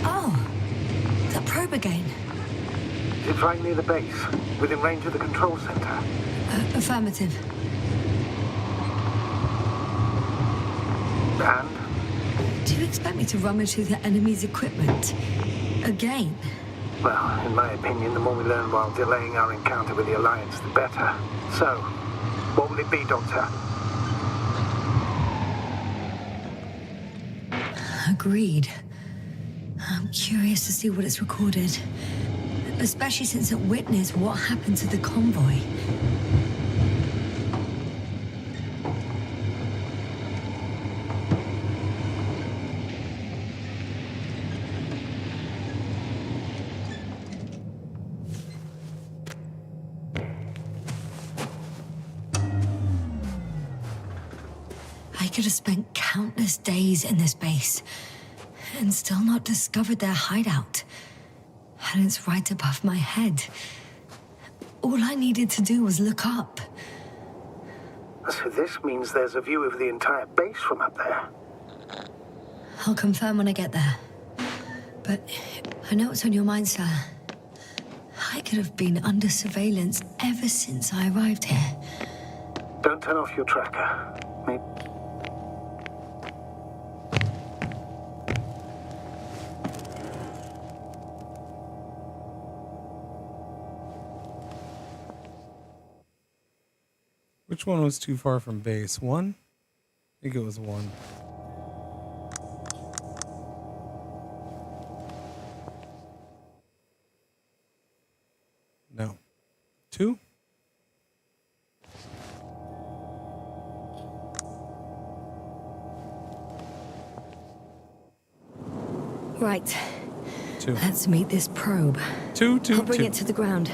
Oh, that probe again. Is it right near the base, within range of the control center? Affirmative. And? Do you expect me to rummage through the enemy's equipment? Again? Well, in my opinion, the more we learn while delaying our encounter with the Alliance, the better. So, what will it be, Doctor? Agreed. I'm curious to see what it's recorded. Especially since it witnessed what happened to the convoy. I could have spent countless days in this base and still not discovered their hideout. And it's right above my head. All I needed to do was look up. So this means there's a view of the entire base from up there. I'll confirm when I get there. But I know what's on your mind, sir. I could have been under surveillance ever since I arrived here. Don't turn off your tracker. Maybe. Which one was too far from base? 1? I think it was 1. No. 2? Right. 2. Let's meet this probe. 2, 2, I'll bring 2. it to the ground.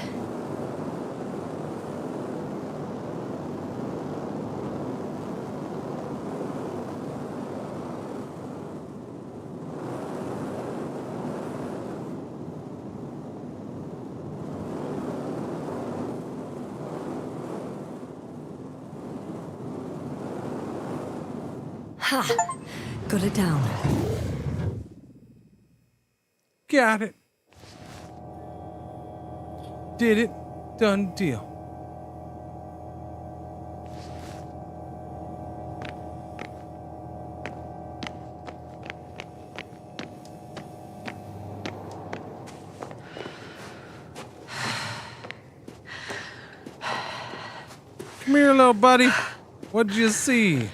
Ha! Got it down. Got it. Did it. Done deal. Come here, little buddy. What'd you see?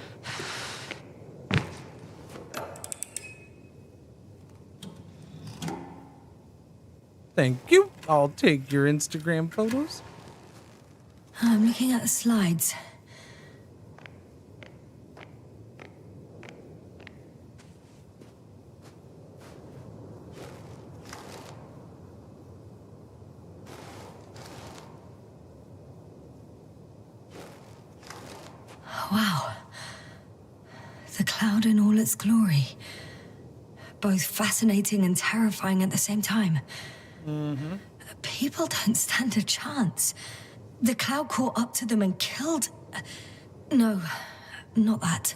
Thank you. I'll take your Instagram photos. I'm looking at the slides. Wow. The cloud in all its glory. Both fascinating and terrifying at the same time. Mm-hmm. People don't stand a chance. The cloud caught up to them and killed... No, not that.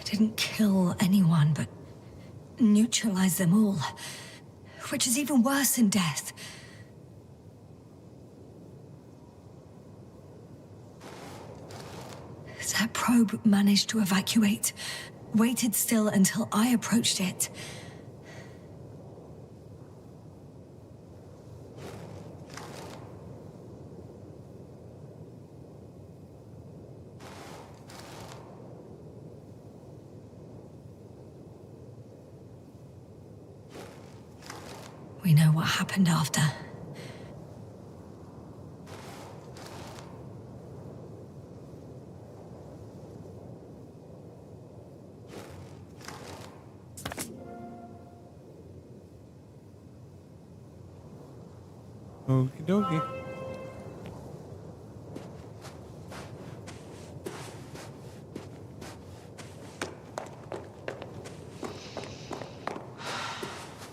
It didn't kill anyone, but neutralized them all. Which is even worse than death. That probe managed to evacuate. Waited still until I approached it. We know what happened after. Okie dokie.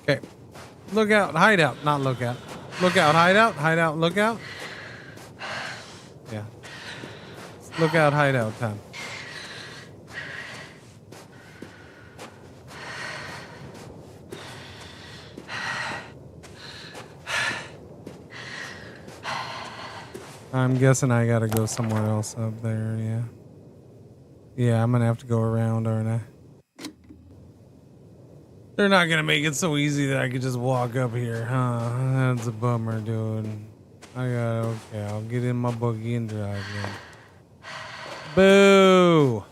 Okay. Look out, hideout, not look out. Look out, hideout, hideout, look out. Yeah. Look out, hideout time. I'm guessing I gotta go somewhere else up there, yeah. Yeah, I'm gonna have to go around, aren't I? They're not gonna make it so easy that I could just walk up here, huh? That's a bummer, dude. Okay, I'll get in my buggy and drive then. Boo!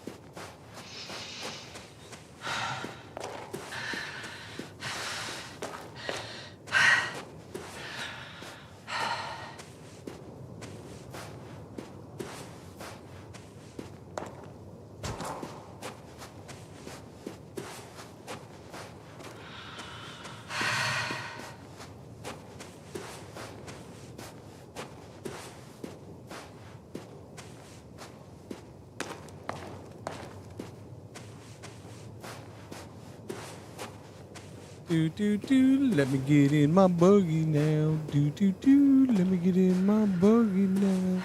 Let me get in my buggy now. Let me get in my buggy now.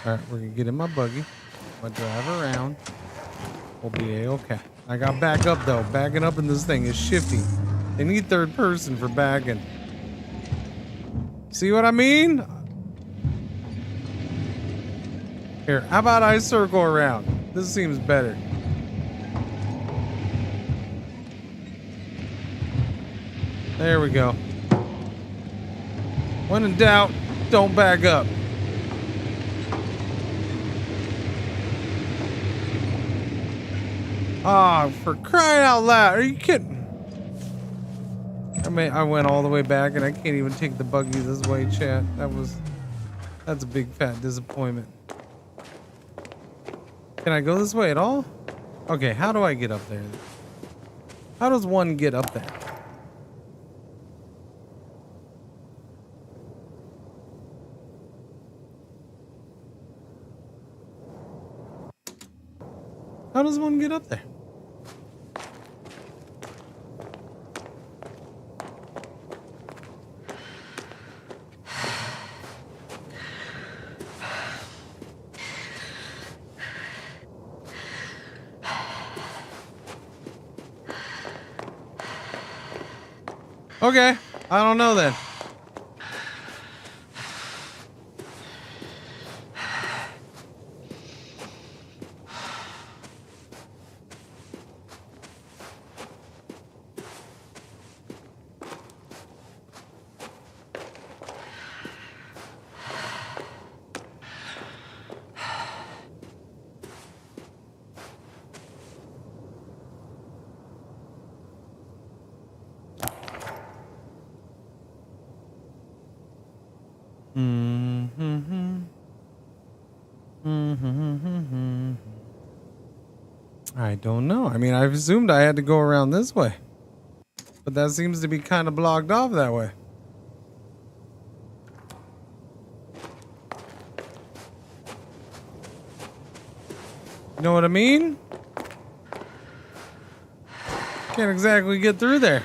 Alright, we're gonna get in my buggy. I'm gonna drive around. We'll be A-okay. I got back up though. Backing up in this thing is shifty. They need third person for backing. See what I mean? Here, how about I circle around? This seems better. There we go. When in doubt, don't back up. Ah, for crying out loud. Are you kidding? I went all the way back and I can't even take the buggy this way, chat. That's a big fat disappointment. Can I go this way at all? Okay, how do I get up there? How does one get up there? How does one get up there? Okay, I don't know then. I don't know. I mean, I assumed I had to go around this way, but that seems to be kind of blocked off that way. You know what I mean? Can't exactly get through there.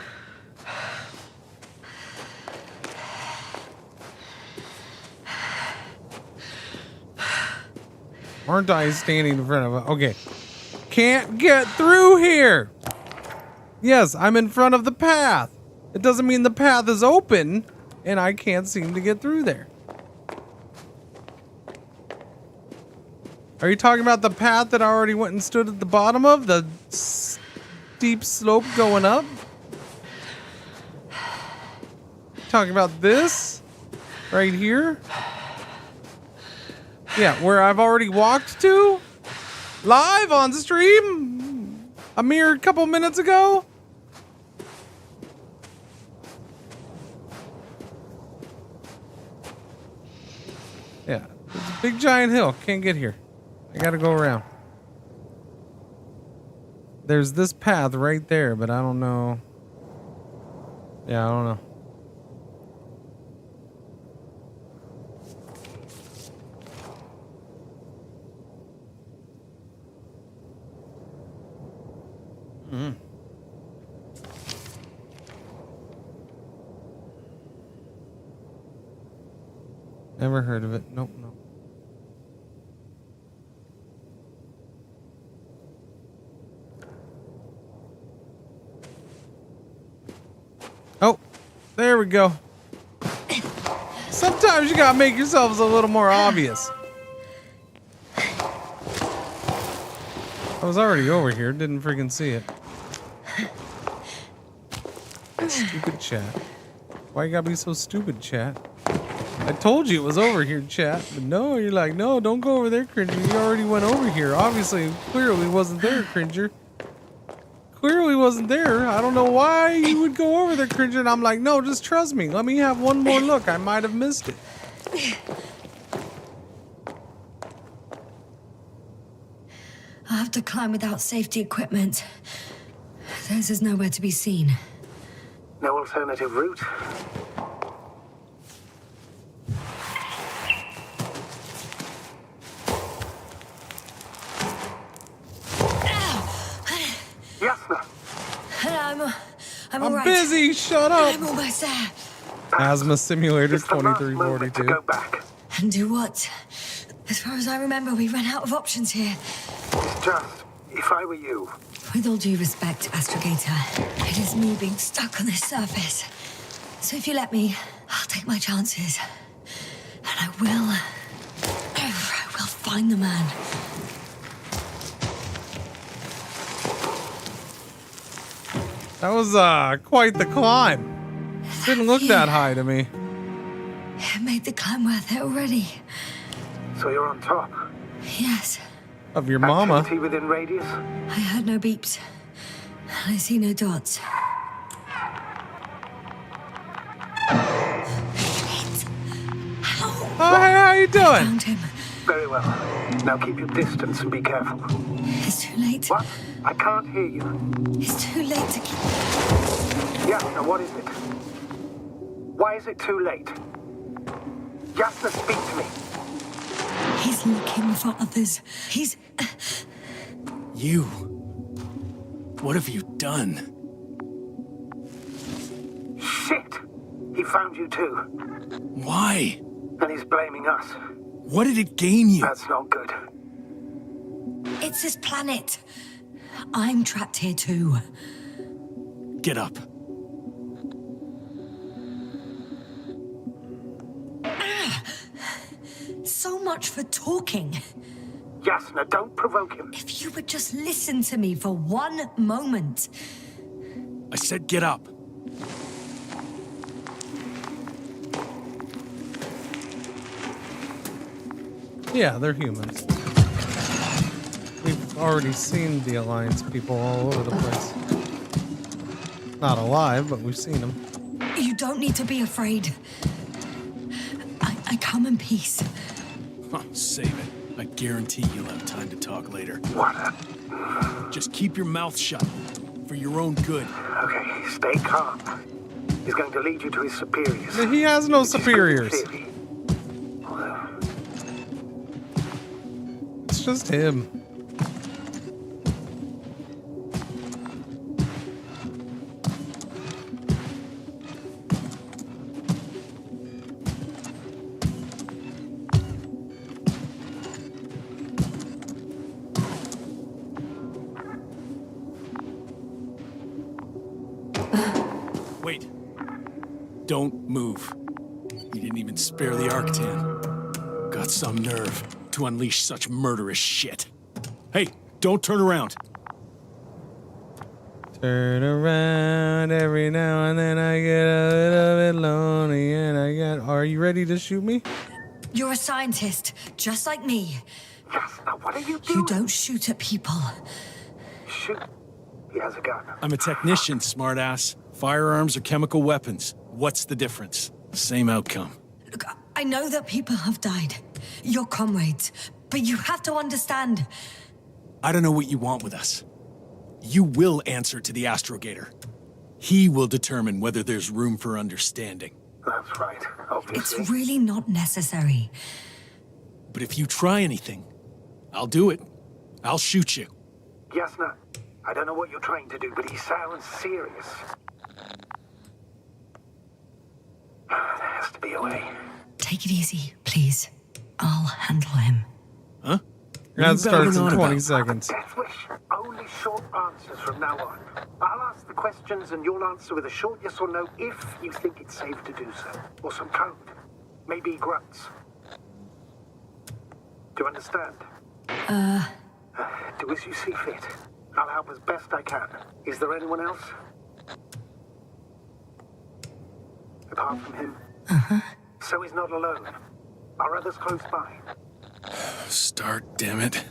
Aren't I standing in front of it? Okay. Can't get through here. Yes, I'm in front of the path. It doesn't mean the path is open and I can't seem to get through there. Are you talking about the path that I already went and stood at the bottom of? The steep slope going up? Talking about this? Right here? Yeah, where I've already walked to? Live on stream? A mere couple minutes ago? Yeah, it's a big giant hill. Can't get here. I gotta go around. There's this path right there, but I don't know. Yeah, I don't know. Never heard of it. Nope, nope. Oh, there we go. Sometimes you gotta make yourselves a little more obvious. I was already over here, didn't freaking see it. Stupid chat. Why you gotta be so stupid, chat? I told you it was over here, chat. But no, you're like, no, don't go over there, Cringer. You already went over here. Obviously, clearly wasn't there, Cringer. Clearly wasn't there. I don't know why you would go over there, Cringer. And I'm like, no, just trust me. Let me have one more look. I might have missed it. I'll have to climb without safety equipment. Theirs is nowhere to be seen. No alternative route? Yasna! I'm all right. Busy, shut up! I'm almost there. Asthma Simulator 2342. Go back. And do what? As far as I remember, we ran out of options here. Just, if I were you. With all due respect, Astrogator, it is me being stuck on this surface. So if you let me, I'll take my chances. And I will find the man. That was quite the climb. Didn't look that high to me. It made the climb worth it already. So you're on top? Yes. Of your mama. Activity within radius? I heard no beeps. I see no dots. Oh, hey, how you doing? I found him. Very well. Now keep your distance and be careful. It's too late. What? I can't hear you. It's too late to keep... Yeah, now what is it? Why is it too late? Yasna, speak to me. He's looking for others. He's... You. What have you done? Shit! He found you too. Why? And he's blaming us. What did it gain you? That's not good. It's his planet. I'm trapped here too. Get up. So much for talking. Yasna, don't provoke him. If you would just listen to me for one moment. I said get up. Yeah, they're humans. We've already seen the Alliance people all over the place. Not alive, but we've seen them. You don't need to be afraid. I come in peace. Oh, save it. I guarantee you'll have time to talk later. What? Just keep your mouth shut. For your own good. Okay, stay calm. He's going to lead you to his superiors. He has no superiors. It's just him. Wait. Don't move. You didn't even spare the Arctan. Got some nerve to unleash such murderous shit. Hey, don't turn around. Turn around every now and then I get a little bit lonely and I get... Are you ready to shoot me? You're a scientist, just like me. Yasna, what are you doing? You don't shoot at people. Shoot. He has a gun. I'm a technician, smartass. Firearms or chemical weapons. What's the difference? Same outcome. Look, I know that people have died. Your comrades. But you have to understand. I don't know what you want with us. You will answer to the Astrogator. He will determine whether there's room for understanding. That's right, obviously. It's really not necessary. But if you try anything, I'll do it. I'll shoot you. Yasna, I don't know what you're trying to do, but he sounds serious. There has to be a way. Take it easy, please. I'll handle him. Huh? That starts in 20 seconds. Death wish. Only short answers from now on. I'll ask the questions and you'll answer with a short yes or no if you think it's safe to do so. Or some code. Maybe grunts. Do you understand? Do as you see fit. I'll help as best I can. Is there anyone else? Apart from him? Uh-huh. So he's not alone. Are others close by? Start, damn it.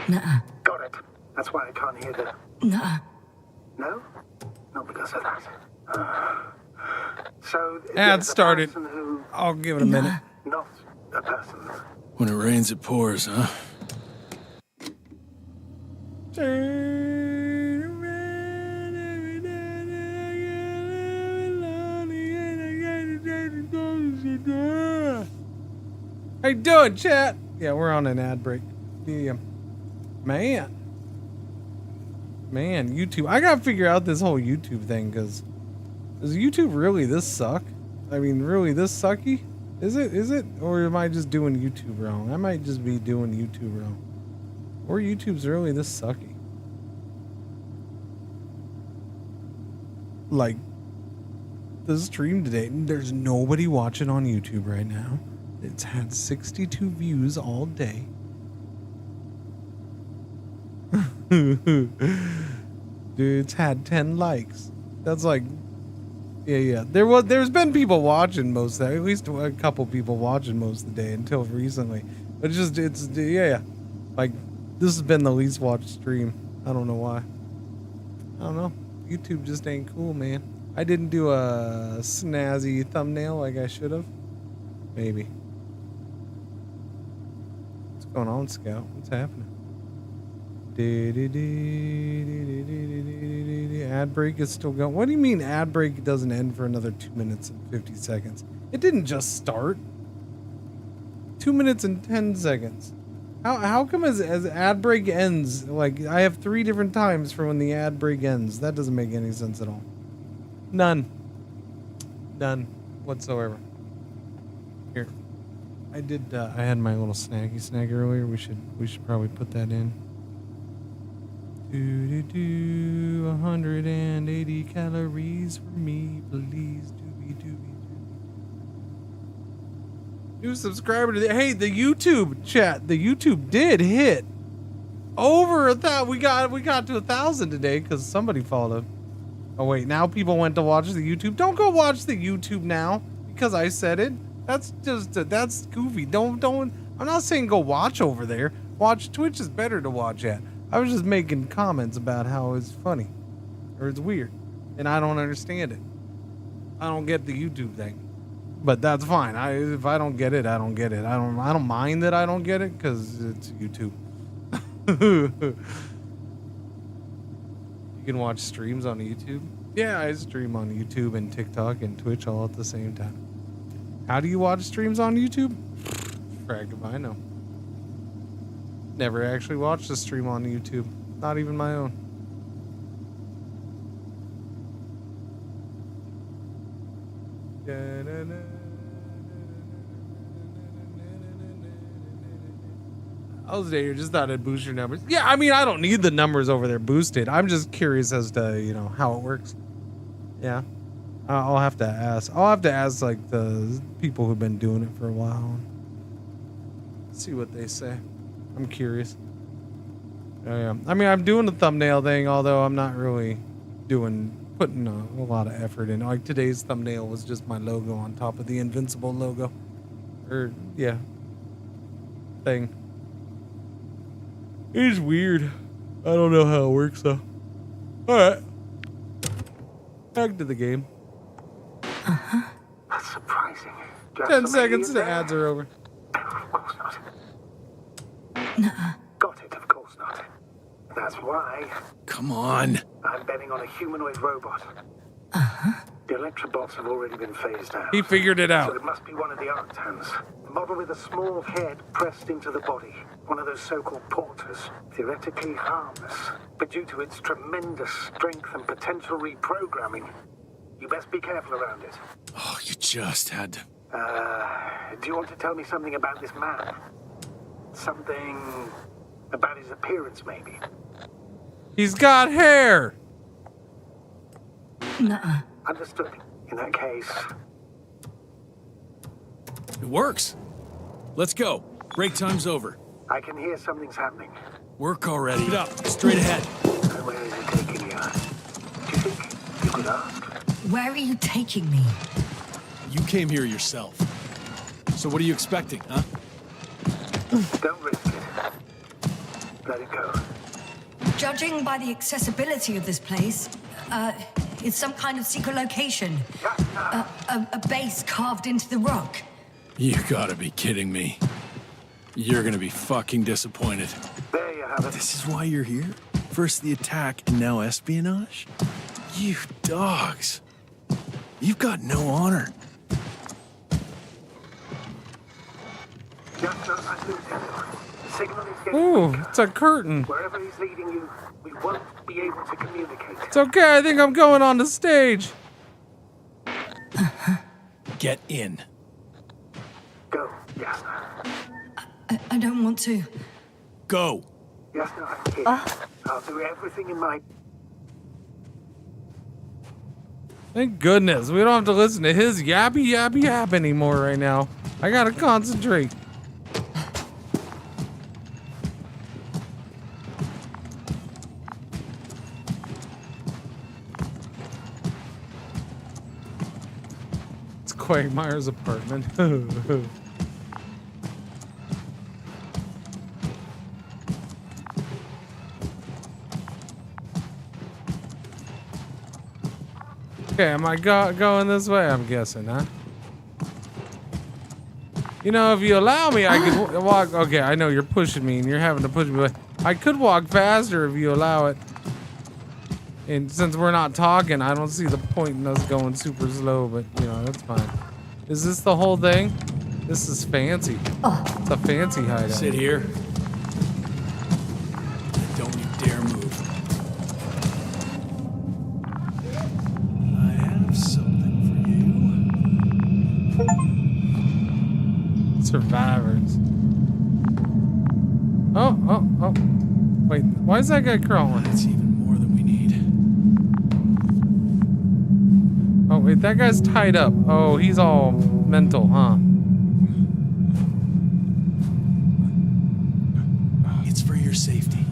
Nuh-uh. Got it. That's why I can't hear the... Nuh-uh. No? Not because of that. So... Ad there's a started. person who... I'll give it a minute. Not a person. When it rains, it pours, huh? How you doing, chat? Yeah, we're on an ad break. Yeah. Man, YouTube. I gotta figure out this whole YouTube thing, because does YouTube really this suck? I mean, really this sucky? Is it? Or am I just doing YouTube wrong? I might just be doing YouTube wrong. Or YouTube's really this sucky. Like, the stream today, there's nobody watching on YouTube right now. It's had 62 views all day. Dude, it's had 10 likes. That's like, yeah. There's been people watching most of that. At least a couple people watching most of the day until recently. But yeah. Like, this has been the least watched stream. I don't know why. I don't know. YouTube just ain't cool, man. I didn't do a snazzy thumbnail like I should have. Maybe. What's going on, Scout? What's happening? Ad break is still going. What do you mean ad break doesn't end for another 2 minutes and 50 seconds? It didn't just start. 2 minutes and 10 seconds. How come as ad break ends, like I have 3 different times for when the ad break ends? That doesn't make any sense at all. None whatsoever. Here, I had my little snacky snack earlier. We should probably put that in. 180 calories for me, please. New subscriber to the YouTube chat. The YouTube did hit over 1,000. We got to 1,000 today because somebody followed. Oh wait, now people went to watch the YouTube. Don't go watch the YouTube now because I said it. That's goofy. Don't. I'm not saying go watch over there. Watch Twitch is better to watch at. I was just making comments about how it's funny or it's weird, and I don't understand it. I don't get the YouTube thing. But that's fine. If I don't get it, I don't get it. I don't mind that I don't get it because it's YouTube. You can watch streams on YouTube. Yeah, I stream on YouTube and TikTok and Twitch all at the same time. How do you watch streams on YouTube? Frag if I know. Never actually watched a stream on YouTube. Not even my own. I was there, just thought I'd boost your numbers. Yeah, I mean, I don't need the numbers over there boosted. I'm just curious as to, how it works. Yeah. I'll have to ask. Like, the people who've been doing it for a while. See what they say. I'm curious. Oh, yeah. I mean, I'm doing the thumbnail thing, although I'm not really putting a lot of effort in. Like, today's thumbnail was just my logo on top of the Invincible logo. Thing. It's weird. I don't know how it works, though. Alright. Back to the game. That's surprising. 10 seconds, the ads are over. Of course not. Nuh-uh. Got it, of course not. That's why. Come on. I'm betting on a humanoid robot. Uh-huh. The electrobots have already been phased out. He figured it out. So it must be one of the Arctans. A model with a small head pressed into the body. One of those so-called porters. Theoretically harmless. But due to its tremendous strength and potential reprogramming, you best be careful around it. Oh, you just had to... Do you want to tell me something about this man? Something about his appearance, maybe? He's got hair! Nuh-uh. Understood. In that case... It works. Let's go. Break time's over. I can hear something's happening. Work already. Get up. Straight ahead. Where is it taking you? Do you think you could ask? Where are you taking me? You came here yourself. So what are you expecting, huh? Don't risk it. Let it go. Judging by the accessibility of this place, it's some kind of secret location. A base carved into the rock. You gotta be kidding me. You're gonna be fucking disappointed. There you have it. This is why you're here? First the attack and now espionage? You dogs. You've got no honor. Ooh, it's a curtain. Wherever he's leading you, we won't be able to communicate. It's okay, I think I'm going on the stage. Get in. Go, Yasna. I don't want to. Go. Yasna, I'm here. I'll do everything in my... Thank goodness, we don't have to listen to his yappy yap anymore right now. I gotta concentrate. Quagmire's apartment. Okay, am I going this way? I'm guessing, huh? You know, if you allow me, I could walk. Okay, I know you're pushing me and you're having to push me, but I could walk faster if you allow it. And since we're not talking, I don't see the point in us going super slow, but you know, that's fine. Is this the whole thing? This is fancy. It's a fancy hideout. Sit here. Don't you dare move. I have something for you. Survivors. Oh. Wait, why is that guy crawling? That's even more than we need. Oh, wait, that guy's tied up. Oh, he's all mental, huh? It's for your safety.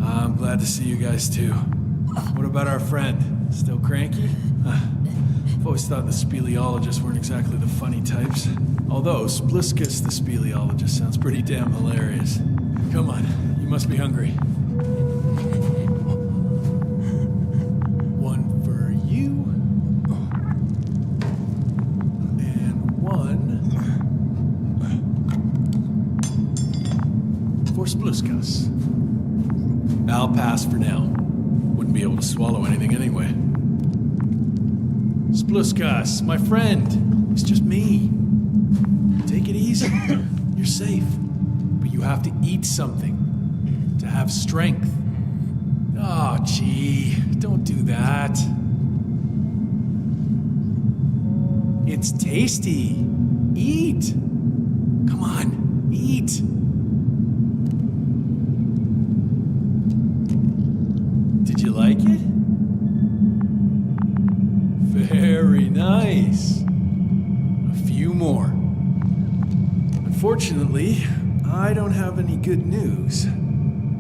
I'm glad to see you guys too. What about our friend? Still cranky? I've always thought the speleologists weren't exactly the funny types. Although Spliskus the speleologist sounds pretty damn hilarious. Come on, you must be hungry. One for you. And one for Spliskus. I'll pass for now. Wouldn't be able to swallow anything anyway. Spliskus, my friend. It's just me. Take it easy. You're safe. But you have to eat something to have strength. Oh, gee. Don't do that. It's tasty. Eat. Come on. Eat. Did you like it? Very nice. A few more. Unfortunately, I don't have any good news.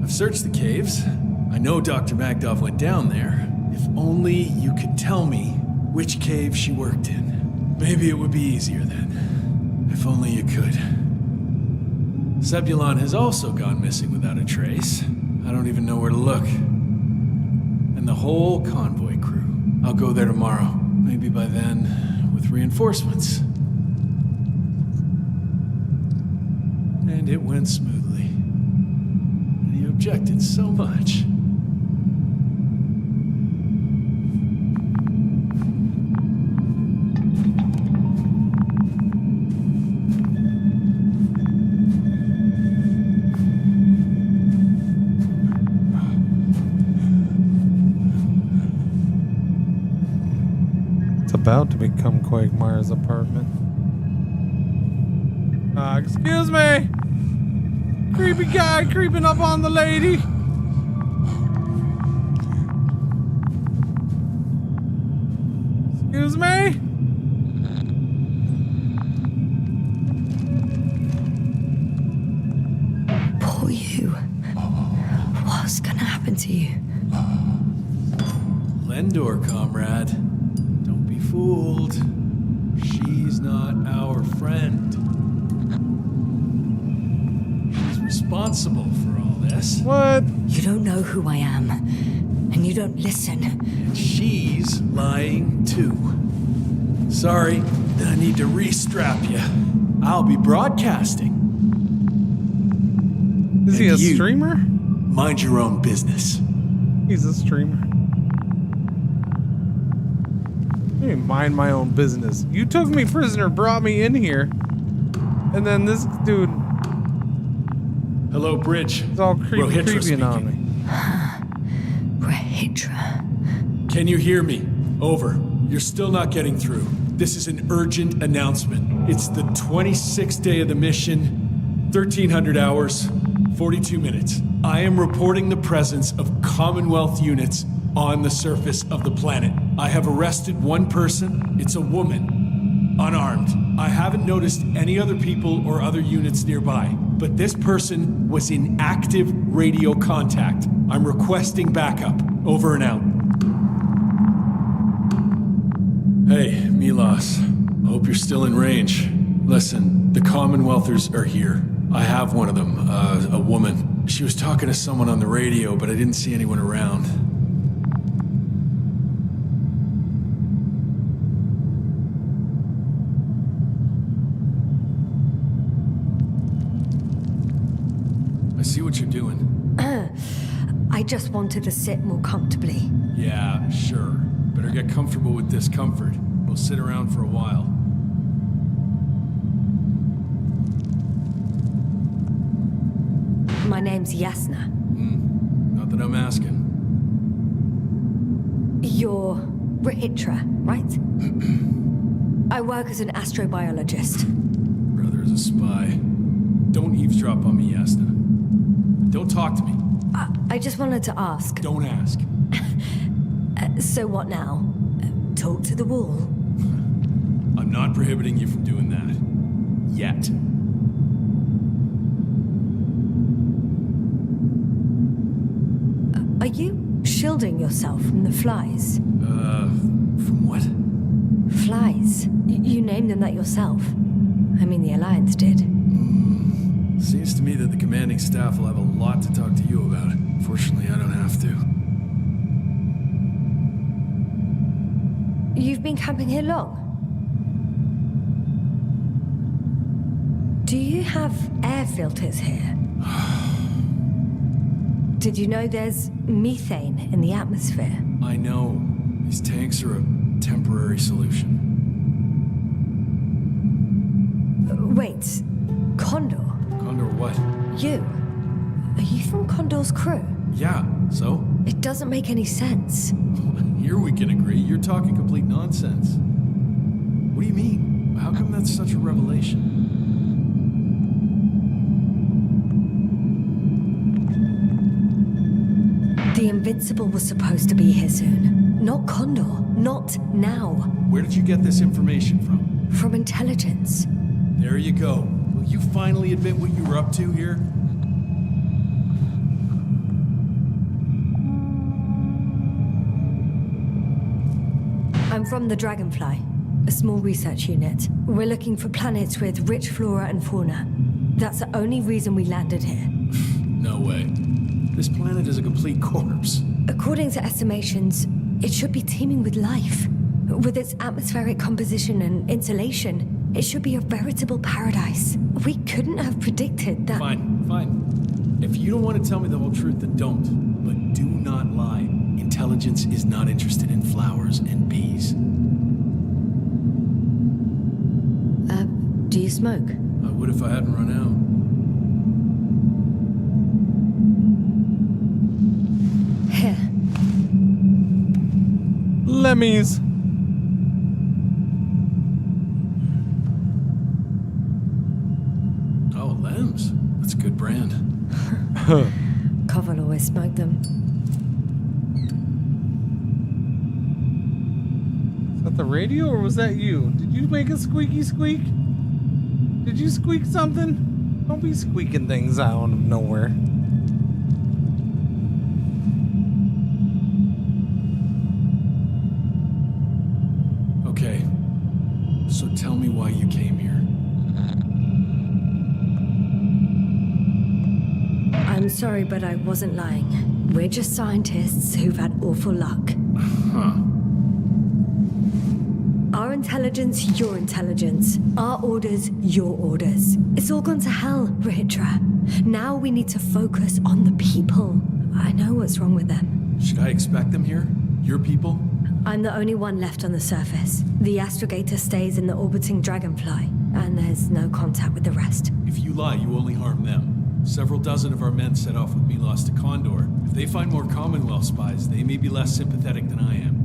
I've searched the caves. I know Dr. Magdov went down there. If only you could tell me which cave she worked in. Maybe it would be easier then. If only you could. Zebulon has also gone missing without a trace. I don't even know where to look. And the whole convoy crew. I'll go there tomorrow. Maybe by then, with reinforcements. And it went smoothly. And you objected so much. It's about to become Quagmire's apartment. Excuse me! Creepy guy creeping up on the lady! Excuse me? Poor you. What's gonna happen to you? Lendor, comrade. Don't be fooled. She's not our friend. She's responsible for all this. What? You don't know who I am, and you don't listen. And she's lying too. Sorry, I need to restrap you. I'll be broadcasting. Is he a streamer? Mind your own business. He's a streamer. I mind my own business. You took me prisoner, brought me in here, and then this dude. Hello, Bridge. It's all creeping on me. Rehitra. Can you hear me? Over. You're still not getting through. This is an urgent announcement. It's the 26th day of the mission, 1300 hours, 42 minutes. I am reporting the presence of Commonwealth units on the surface of the planet. I have arrested one person. It's a woman, unarmed. I haven't noticed any other people or other units nearby, but this person was in active radio contact. I'm requesting backup. Over and out. Hey, Milos. I hope you're still in range. Listen, the Commonwealthers are here. I have one of them, a woman. She was talking to someone on the radio, but I didn't see anyone around. I see what you're doing. I just wanted to sit more comfortably. Yeah, sure. Better get comfortable with discomfort. We'll sit around for a while. My name's Yasna. Not that I'm asking. You're Rehitra, right? I work as an astrobiologist. Brother is a spy. Don't eavesdrop on me, Yasna. Don't talk to me. I just wanted to ask. Don't ask. So what now? Talk to the wall? I'm not prohibiting you from doing that. Yet. Are you shielding yourself from the flies? From what? Flies. You named them that yourself. I mean, the Alliance did. Seems to me that the commanding staff will have a lot to talk to you about. Fortunately, I don't have to. You've been camping here long? Do you have air filters here? Did you know there's methane in the atmosphere? I know. These tanks are a temporary solution. Wait, Condor? Condor what? You? Are you from Condor's crew? Yeah, so? It doesn't make any sense. Here we can agree. You're talking complete nonsense. What do you mean? How come that's such a revelation? The Invincible was supposed to be here soon. Not Condor. Not now. Where did you get this information from? From intelligence. There you go. Will you finally admit what you were up to here? I'm from the Dragonfly, a small research unit. We're looking for planets with rich flora and fauna. That's the only reason we landed here. No way. This planet is a complete corpse. According to estimations, it should be teeming with life. With its atmospheric composition and insulation, it should be a veritable paradise. We couldn't have predicted that. Fine. If you don't want to tell me the whole truth, then don't. But do not lie. Intelligence is not interested in flowers and bees. Do you smoke? I would if I hadn't run out. Here. Lemmies. Oh, Lems. That's a good brand. Koval always smoked them. Is that the radio or was that you? Did you make a squeaky squeak? Did you squeak something? Don't be squeaking things out of nowhere. Okay. So tell me why you came here. I'm sorry, but I wasn't lying. We're just scientists who've had awful luck. Huh. Our intelligence, your intelligence. Our orders, your orders. It's all gone to hell, Rehitra. Now we need to focus on the people. I know what's wrong with them. Should I expect them here? Your people? I'm the only one left on the surface. The astrogator stays in the orbiting Dragonfly, and there's no contact with the rest. If you lie, you only harm them. Several dozen of our men set off with Milos to Condor. If they find more Commonwealth spies, they may be less sympathetic than I am.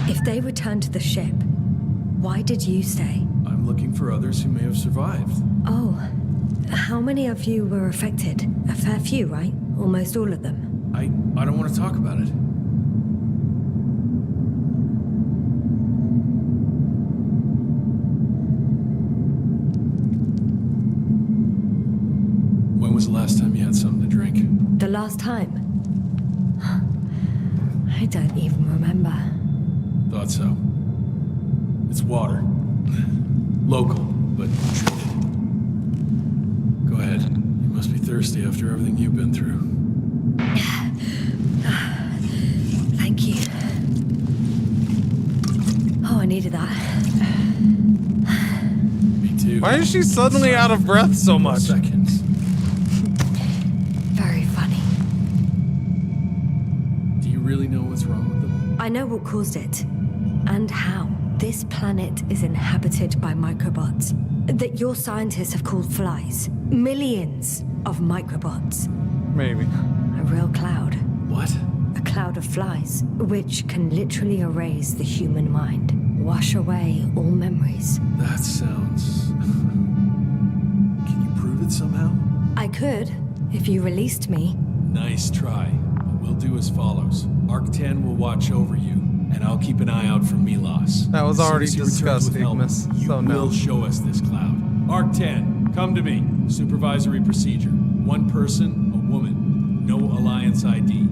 If they return to the ship, why did you stay? I'm looking for others who may have survived. Oh, how many of you were affected? A fair few, right? Almost all of them. I don't want to talk about it. When was the last time you had something to drink? The last time? I I don't even remember. Thought so. It's water. Local, but treated. Go ahead. You must be thirsty after everything you've been through. Thank you. Oh, I needed that. Me too. Why is she suddenly out of breath so much? Seconds. Very funny. Do you really know what's wrong with them? I know what caused it, and how. This planet is inhabited by microbots that your scientists have called flies. Millions of microbots. Maybe. A real cloud. What? A cloud of flies, which can literally erase the human mind. Wash away all memories. That sounds... Can you prove it somehow? I could, if you released me. Nice try. But we'll do as follows. Arc-10 will watch over you, and I'll keep an eye out for Milos. That was already As soon as he returns with discussed, help, Ignis. You So no. will show us this cloud. Arc-10, come to me. Supervisory procedure. One person, a woman. No Alliance ID.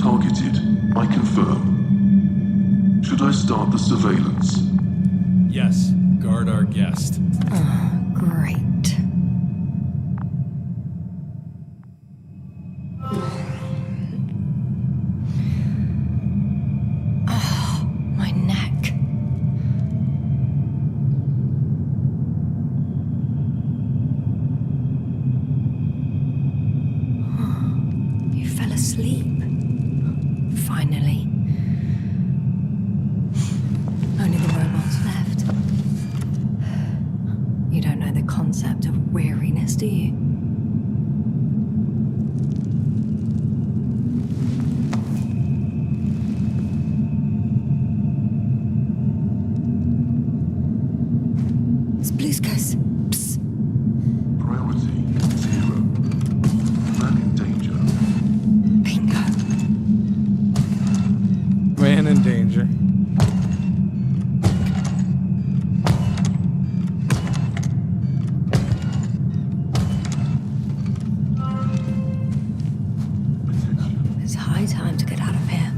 Targeted. I confirm. Should I start the surveillance? Yes. Guard our guest. Great. Oh, my neck. You fell asleep. Finally. Only the robots left. You don't know the concept of weariness, do you? Spluskas. Psst. Priority 0. Man in danger. Bingo. Man in danger. It's high time to get out of here.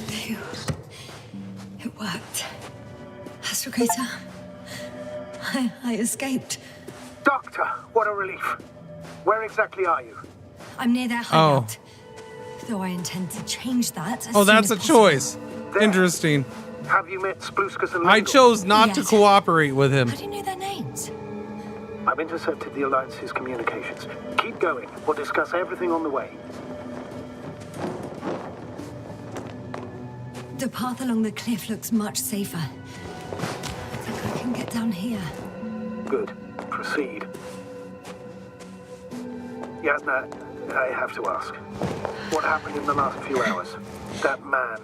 Phew. It worked. Astrogator. I escaped. Doctor, what a relief. Where exactly are you? I'm near their hideout. Though I intend to change that. As Oh, soon that's as a possible. choice. Interesting. Have you met Spluskas and I Lem? chose not to Yes. cooperate with him. How do you know their names? I've intercepted the Alliance's communications. Keep going. We'll discuss everything on the way. The path along the cliff looks much safer. I think I can get down here. Good. Proceed. Yasna, I have to ask. What happened in the last few hours? That man...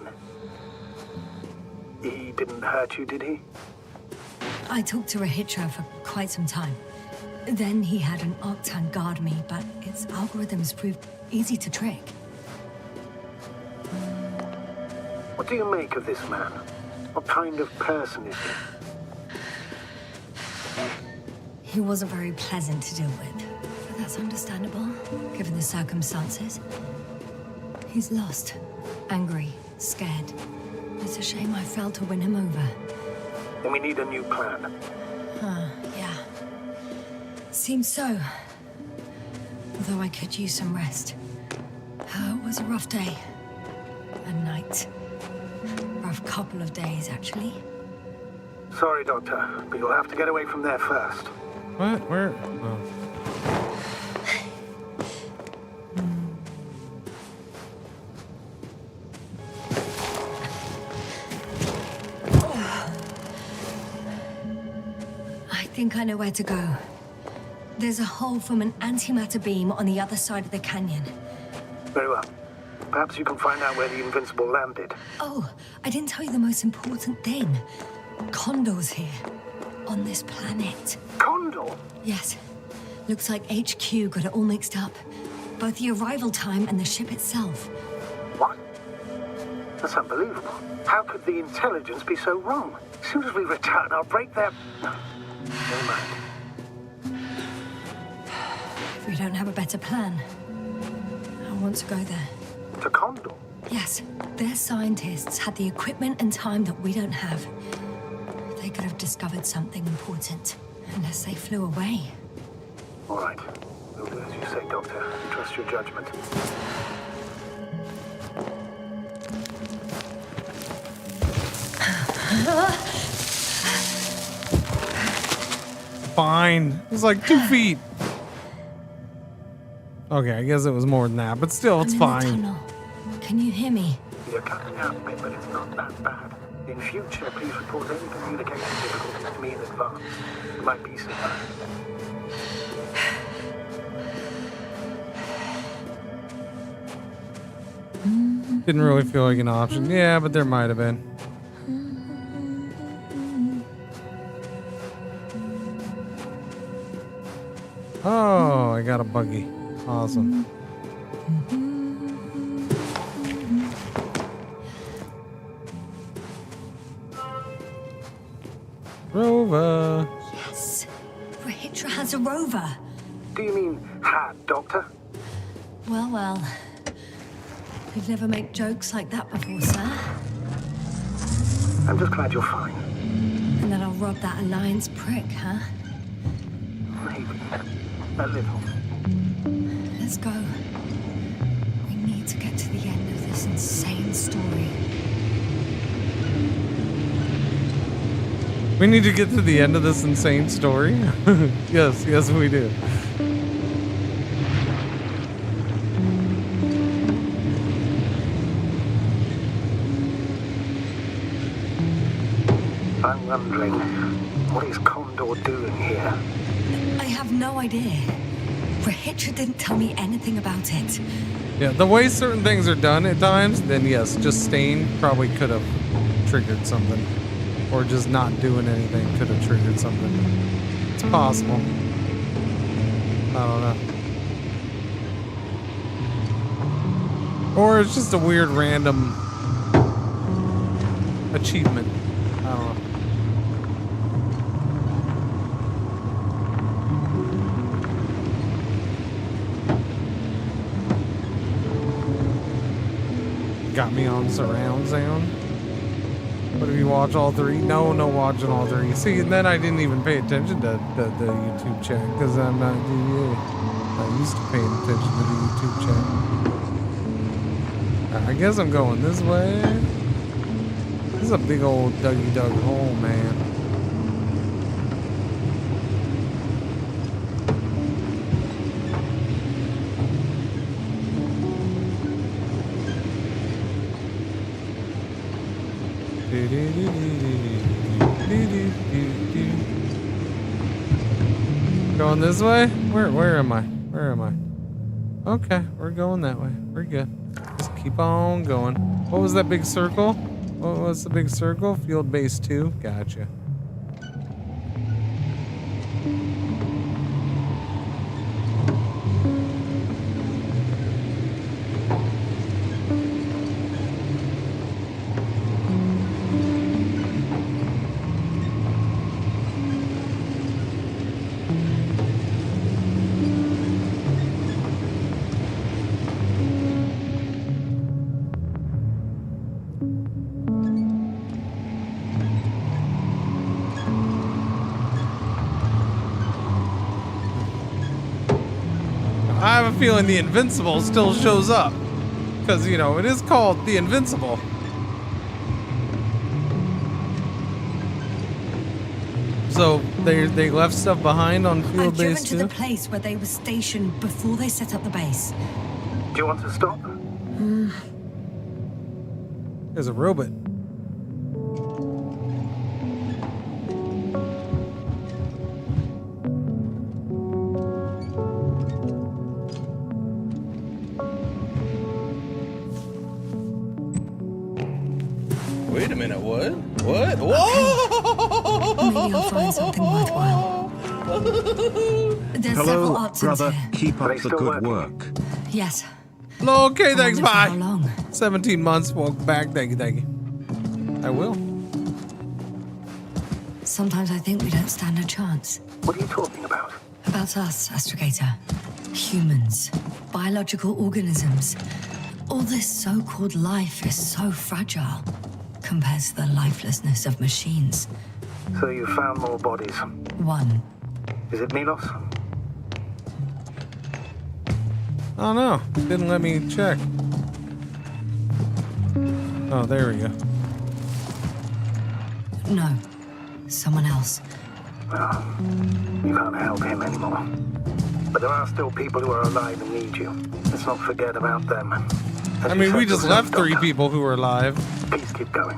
He didn't hurt you, did he? I talked to Rahitra for quite some time. Then he had an Octan guard me, but its algorithms proved easy to trick. What do you make of this man? What kind of person is he? He wasn't very pleasant to deal with, but that's understandable, given the circumstances. He's lost, angry, scared. It's a shame I failed to win him over. Then we need a new plan. Yeah. Seems so. Although I could use some rest. It was a rough day. A night. Rough couple of days, actually. Sorry, Doctor, but you'll have to get away from there first. What? Where? Oh. I think I know where to go. There's a hole from an antimatter beam on the other side of the canyon. Very well. Perhaps you can find out where the Invincible landed. Oh, I didn't tell you the most important thing. Condor's here. On this planet. Condor? Yes. Looks like HQ got it all mixed up. Both the arrival time and the ship itself. What? That's unbelievable. How could the intelligence be so wrong? As soon as we return, I'll break their... No mind. If we don't have a better plan, I want to go there. To Condor? Yes, their scientists had the equipment and time that we don't have. They could have discovered something important, unless they flew away. All right. We'll do as you say, Doctor. Trust your judgment. Fine. It was like 2 feet. Okay, I guess it was more than that, but still, it's fine. Can you hear me? You're cutting out a bit, but it's not that bad. In future, please report any communication difficulties to me in advance. It might be some. Didn't really feel like an option. Yeah, but there might have been. Oh, I got a buggy. Awesome. Rover. Yes. Rahitra has a rover. Do you mean had, Doctor? Well, well. We've never made jokes like that before, sir. I'm just glad you're fine. And then I'll rob that Alliance prick, huh? Maybe. A little. Let's go. We need to get to the end of this insane story. We need to get to the end of this insane story? Yes, yes we do. I'm wondering, what is Condor doing here? I have no idea. Rahitra didn't tell me anything about it. Yeah, the way certain things are done at times, then yes, just staying probably could have triggered something. Or just not doing anything could have triggered something. It's possible. I don't know. Or it's just a weird random achievement. I don't know. Got me on surround sound. But if you watch all 3, no watching all 3. See, and then I didn't even pay attention to the YouTube chat because I'm not DA. I used to pay attention to the YouTube chat. I guess I'm going this way. This is a big old Dougie Doug hole, man. Going this way? Where am I? Where am I? Okay, we're going that way. We're good. Just keep on going. What was that big circle? What was the big circle? Field base 2. Gotcha. I have a feeling the Invincible still shows up. Because, you know, it is called the Invincible. So they left stuff behind on field I've driven base to 2? the place where they were stationed before they set up the base. Do you want to stop? There's a robot. Wait a minute, what? What? Whoa! Maybe I'll find something worthwhile. There's several Hello, options brother. here. Keep up the good work. Yes. Okay, thanks, wonder for bye. how long? 17 months, welcome back. Thank you. I will. Sometimes I think we don't stand a chance. What are you talking about? About us, Astrogator. Humans. Biological organisms. All this so-called life is so fragile compared to the lifelessness of machines. So you found more bodies. One. Is it Milos? Oh no, didn't let me check. Oh, there we go. No. Someone else. Well, you can't help him anymore. But there are still people who are alive and need you. Let's not forget about them. I mean, we just left 3 people who were alive. Please keep going.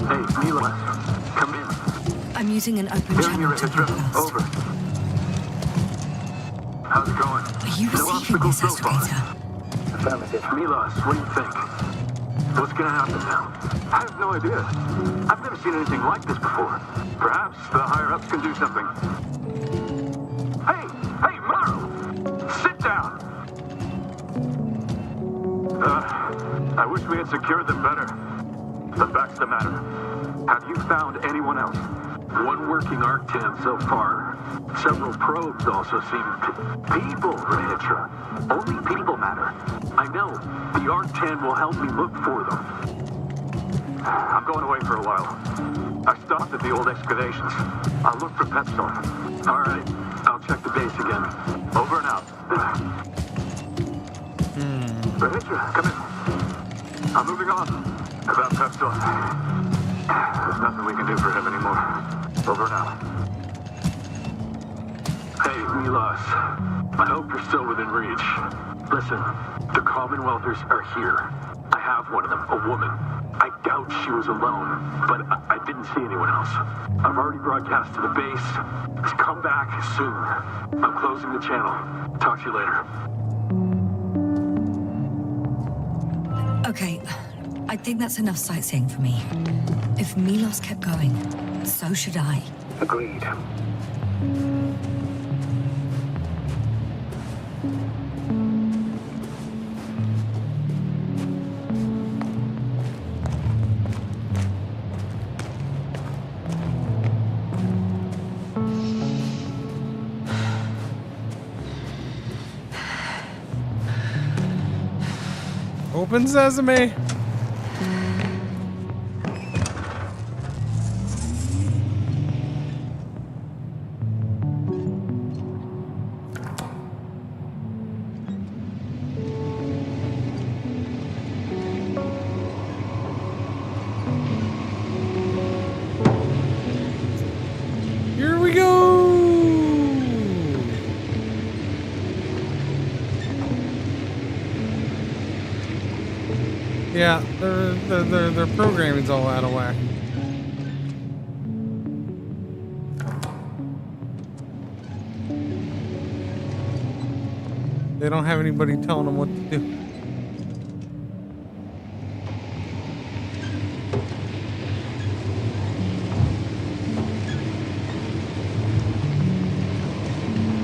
Hey, Milos, come in. I'm using an open channel to broadcast. Over. How's it going? Are you receiving this, Astrogator? Affirmative. Milos, what do you think? What's gonna happen now? I have no idea. I've never seen anything like this before. Perhaps the higher-ups can do something. Hey, Maru! Sit down! I wish we had secured them better. But back to the matter. Have you found anyone else? One working Arctan so far. Several probes also seem people, Rehitra. Only people matter. I know. The Arctan will help me look for them. I'm going away for a while. I stopped at the old excavations. I'll look for Pepstone. All right. I'll check the base again. Over and out. Rehitra, come in. I'm moving on. About Pepstone. There's nothing we can do for him anymore. Over and out. Hey, Milos. I hope you're still within reach. Listen, the Commonwealthers are here. I have one of them, a woman. I doubt she was alone, but I didn't see anyone else. I've already broadcast to the base. Just come back soon. I'm closing the channel. Talk to you later. Okay, I think that's enough sightseeing for me. If Milos kept going, so should I. Agreed. Open sesame. Here we go. Yeah, their programming's all out of whack. They don't have anybody telling them what to do.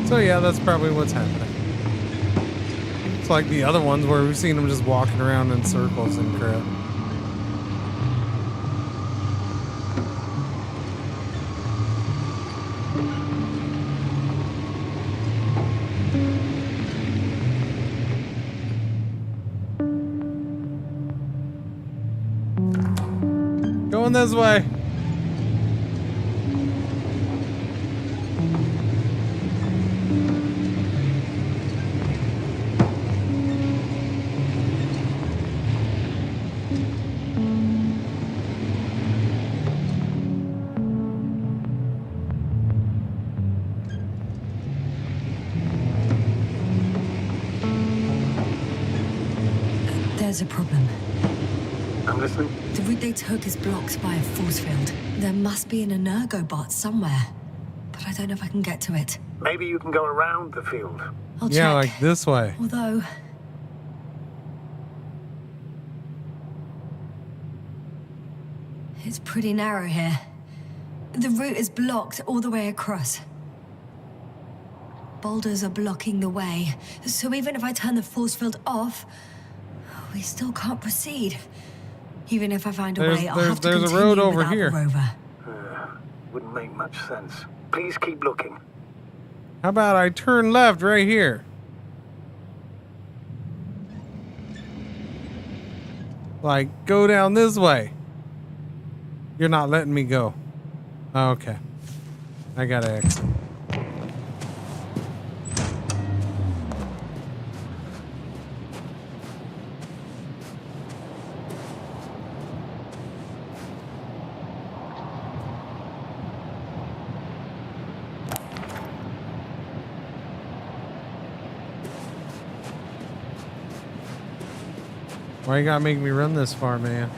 So yeah, that's probably what's happening. It's like the other ones where we've seen them just walking around in circles and crap. Going this way. There's a problem. I'm listening. The route they took is blocked by a force field. There must be an energobot somewhere, but I don't know if I can get to it. Maybe you can go around the field. I'll Yeah, check. like this way. Although, it's pretty narrow here. The route is blocked all the way across. Boulders are blocking the way, so even if I turn the force field off, we still can't proceed. Even if I find a way, I'll have to there's continue a road over without here. the rover. Wouldn't make much sense. Please keep looking. How about I turn left right here? Like, go down this way. You're not letting me go. Okay. I gotta exit. Why you gotta make me run this far, man?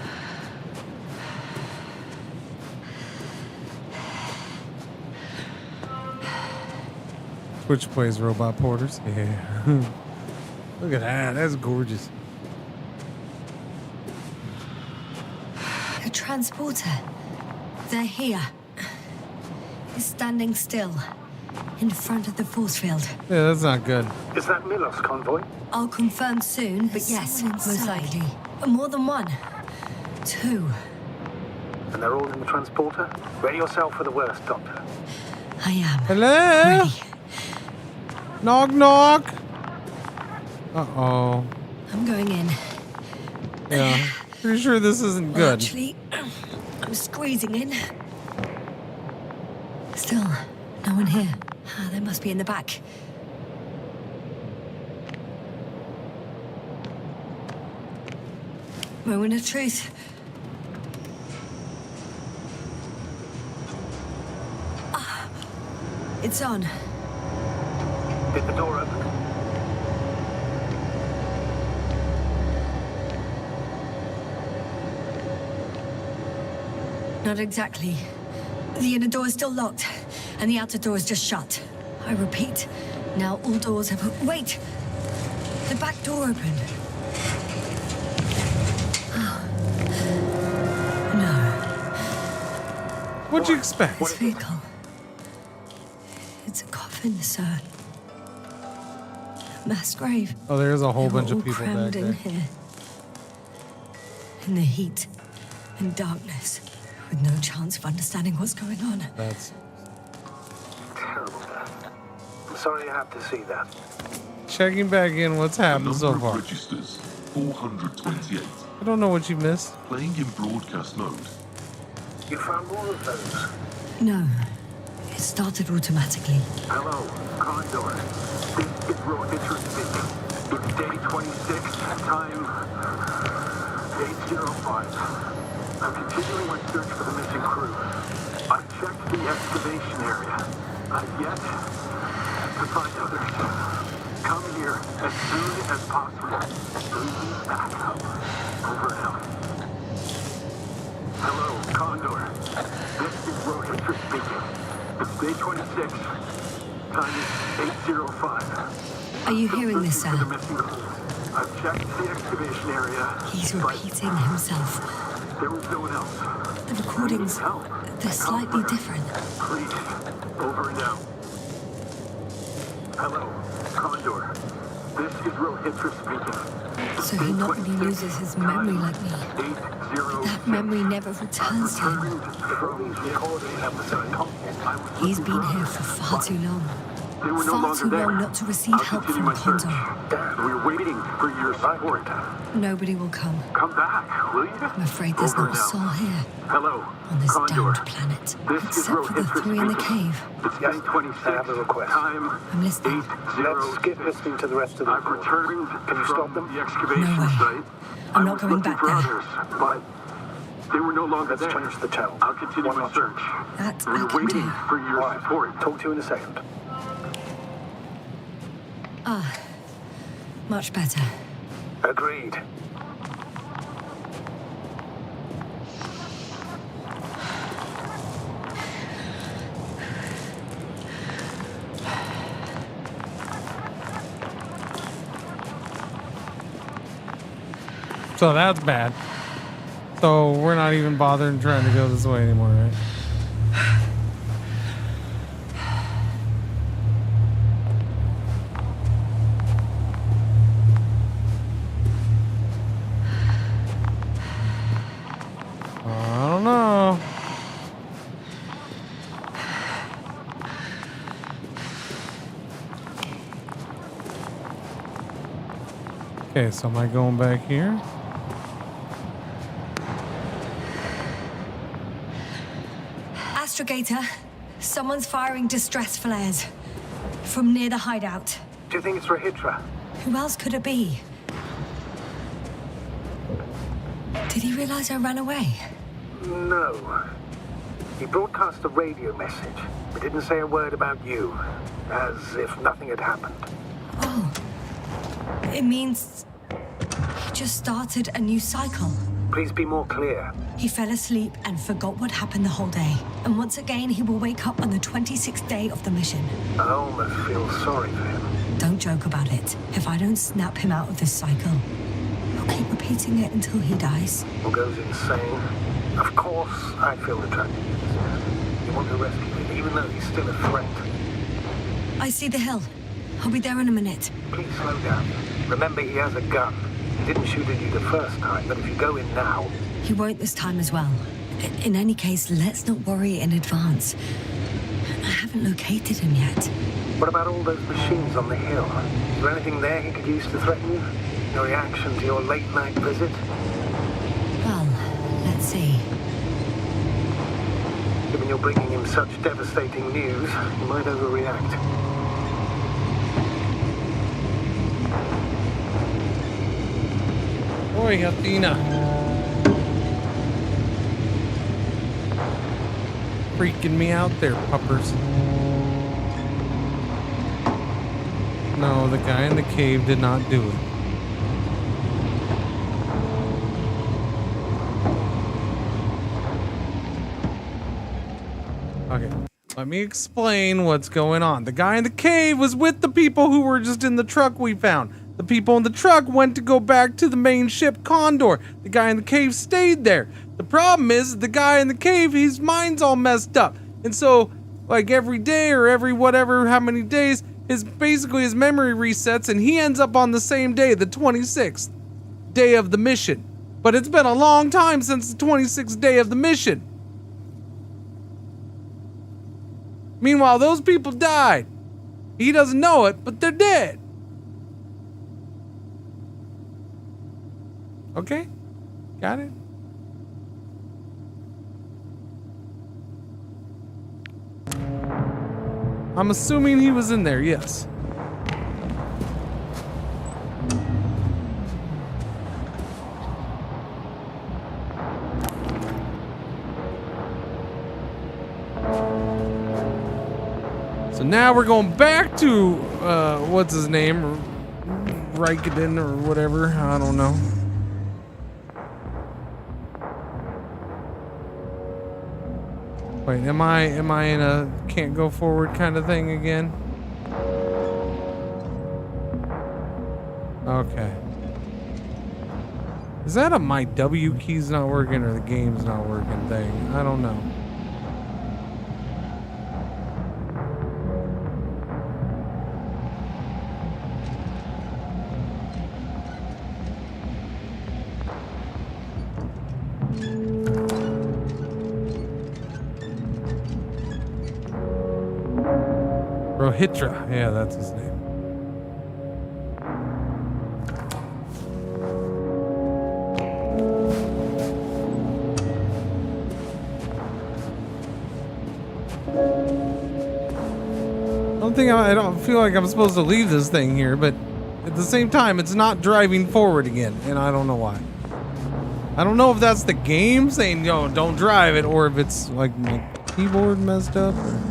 Twitch plays robot porters. Yeah. Look at that. That's gorgeous. A transporter. They're here. It's standing still. In front of the force field. Yeah, that's not good. Is that Milos convoy? I'll confirm soon, but yes, most likely. More than one. Two. And they're all in the transporter? Ready yourself for the worst, Doctor. I am. Hello? Ready. Knock, knock. Uh-oh. I'm going in. Yeah. Pretty sure this isn't Well, good. actually, I'm squeezing in. Still, no one here. They must be in the back. Moment of truth. It's on. Did the door open? Not exactly. The inner door is still locked, and the outer door is just shut. I repeat, now all doors have... Wait! The back door opened. Oh. No. What'd you expect? This vehicle. It's a coffin, sir. A mass grave. Oh, there's a whole They were bunch of all people back crammed in there. here. In the heat and darkness, with no chance of understanding what's going on. That's Terrible. I'm sorry you have to see that. checking back in. What's happened so far? Registers 428. I don't know what you missed. Playing in broadcast mode. You found more of those? No. It started automatically. Hello, Condor. This is Rethink speaking. It's day 26, time 8:05. I'm continuing my search for the missing crew. I've checked the excavation area. I've yet to find others. Come here as soon as possible. Please back up. Over and out. Hello, Condor. This is Rethink speaking. It's day 26. Time is 8:05. Are you hearing this, For the sir? missing crew. I've checked the excavation area. He's repeating himself. There was no one else. The recordings, they're slightly different. Please, over and out. Hello, Condor. This is Rethink speaking. So he not only loses his memory like me, but that memory never returns to him. He's been here for far too long. They were no Far longer too there. long not to receive I'll help continue from my search. Condor. We're waiting for your support. Nobody will come. Come back, will you? I'm afraid there's Over not a and out. soul here Hello, on this Condor. domed planet, This is except for the Rethink three in the speaking. cave. It's day 26. I have a request. Time I'm listening. 8:00. Let's skip listening to the rest of the I've returned. Can you stop them? The excavation No way. site. I'm I not was going looking back for there. others, but they were no longer there. Let's change the channel. I'll continue my search. That I We're can waiting do. for your support. Talk to you in a second. Ah, much better. Agreed. So that's bad. So we're not even bothering trying to go this way anymore, right? Okay, so am I going back here? Astrogator, someone's firing distress flares from near the hideout. Do you think it's Rahitra? Who else could it be? Did he realize I ran away? No. He broadcast a radio message, but didn't say a word about you, as if nothing had happened. Oh. It means he just started a new cycle. Please be more clear. He fell asleep and forgot what happened the whole day. And once again, he will wake up on the 26th day of the mission. I almost feel sorry for him. Don't joke about it. If I don't snap him out of this cycle, he'll keep repeating it until he dies. Or goes insane. Of course, I feel the tragedy. You want to rescue him, even though he's still a threat. I see the hill. I'll be there in a minute. Please slow down. Remember, he has a gun. He didn't shoot at you the first time, but if you go in now... He won't this time as well. In any case, let's not worry in advance. I haven't located him yet. What about all those machines on the hill? Is there anything there he could use to threaten you? Your reaction to your late-night visit? Well, let's see. Given you're bringing him such devastating news, he might overreact. Oi, Athena. Freaking me out there, puppers. No, the guy in the cave did not do it. Okay, let me explain what's going on. The guy in the cave was with the people who were just in the truck we found. The people in the truck went to go back to the main ship, Condor. The guy in the cave stayed there. The problem is, the guy in the cave, his mind's all messed up. And so, like every day or every whatever, how many days, basically his memory resets and he ends up on the same day, the 26th day of the mission. But it's been a long time since the 26th day of the mission. Meanwhile, those people died. He doesn't know it, but they're dead. Okay, got it. I'm assuming he was in there, yes. So now we're going back to, what's his name? Rikiden or whatever, I don't know. Wait, am I in a can't go forward kind of thing again? Okay. Is that a my W key's not working or the game's not working thing? I don't know. Rohitra, yeah, that's his name. I don't feel like I'm supposed to leave this thing here, but at the same time, it's not driving forward again, and I don't know why. I don't know if that's the game saying, yo, don't drive it, or if it's like my keyboard messed up, or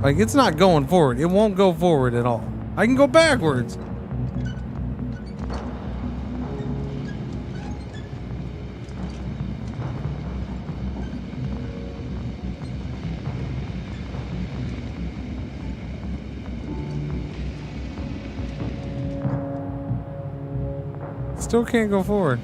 like it's not going forward. It won't go forward at all. I can go backwards. Still can't go forward.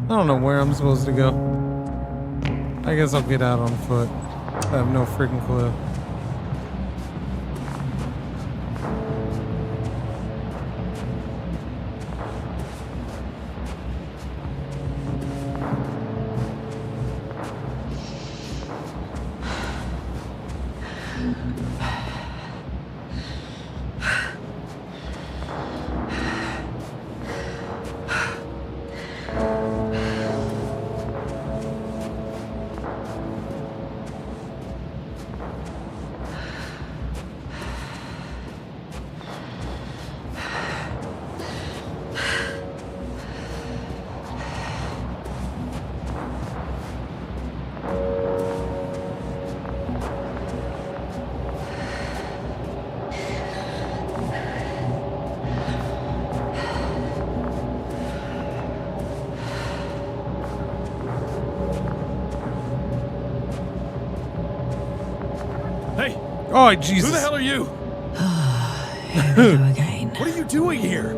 I don't know where I'm supposed to go. I guess I'll get out on foot. I have no freaking clue. Oh, Jesus. Who the hell are you? Here we go again. What are you doing here?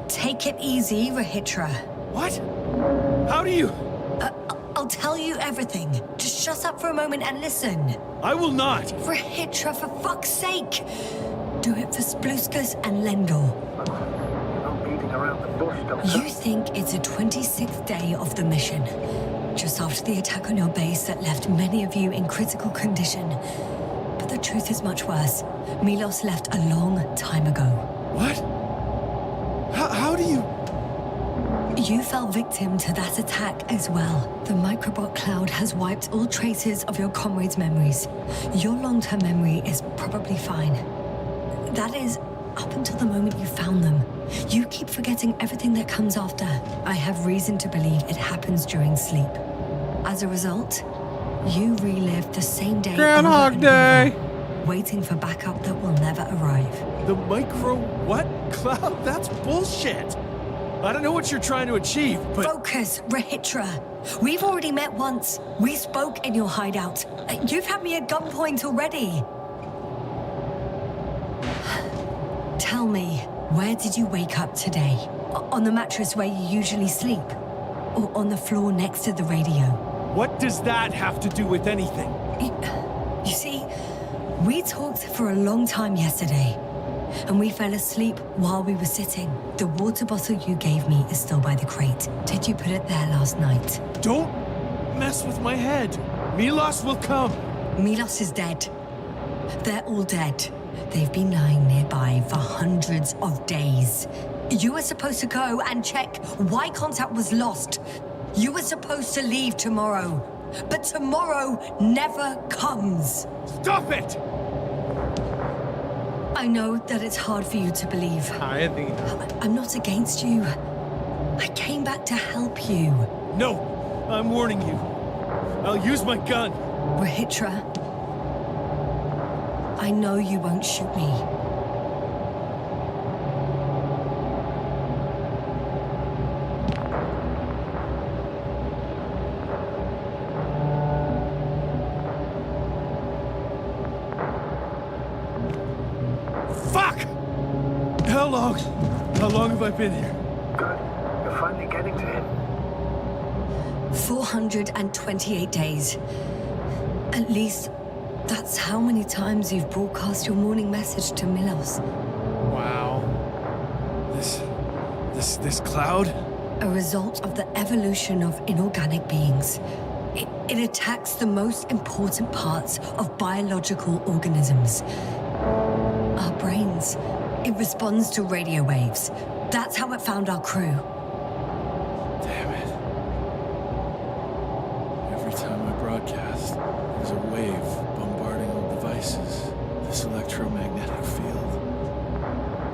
Take it easy, Rahitra. What? How do you... I'll tell you everything. Just shut up for a moment and listen. I will not. Rahitra, for fuck's sake. Do it for Spluskas and Lendl. You think it's the 26th day of the mission. Just after the attack on your base that left many of you in critical condition. But the truth is much worse. Milos left a long time ago. What? How do you... You fell victim to that attack as well. The microbot cloud has wiped all traces of your comrades' memories. Your long-term memory is probably fine. That is, up until the moment you found them. You keep forgetting everything that comes after. I have reason to believe it happens during sleep. As a result, you relive the same day Groundhog Day, waiting for backup that will never arrive. The micro what cloud? That's bullshit. I don't know what you're trying to achieve, but... Focus, Rahitra. We've already met once. We spoke in your hideout. You've had me at gunpoint already. Tell me, where did you wake up today? On the mattress where you usually sleep? Or on the floor next to the radio? What does that have to do with anything? You see, we talked for a long time yesterday. And we fell asleep while we were sitting. The water bottle you gave me is still by the crate. Did you put it there last night? Don't mess with my head. Milos will come. Milos is dead. They're all dead. They've been lying nearby for hundreds of days. You were supposed to go and check why contact was lost. You were supposed to leave tomorrow. But tomorrow never comes. Stop it! I know that it's hard for you to believe. I'm not against you. I came back to help you. No, I'm warning you. I'll use my gun. Rahitra, I know you won't shoot me. How long have I been here? Good. You're finally getting to him. 428 days. At least, that's how many times you've broadcast your morning message to Milos. Wow. This cloud? A result of the evolution of inorganic beings. It attacks the most important parts of biological organisms. Our brains. It responds to radio waves. That's how it found our crew. Damn it. Every time I broadcast, there's a wave bombarding all devices. This electromagnetic field.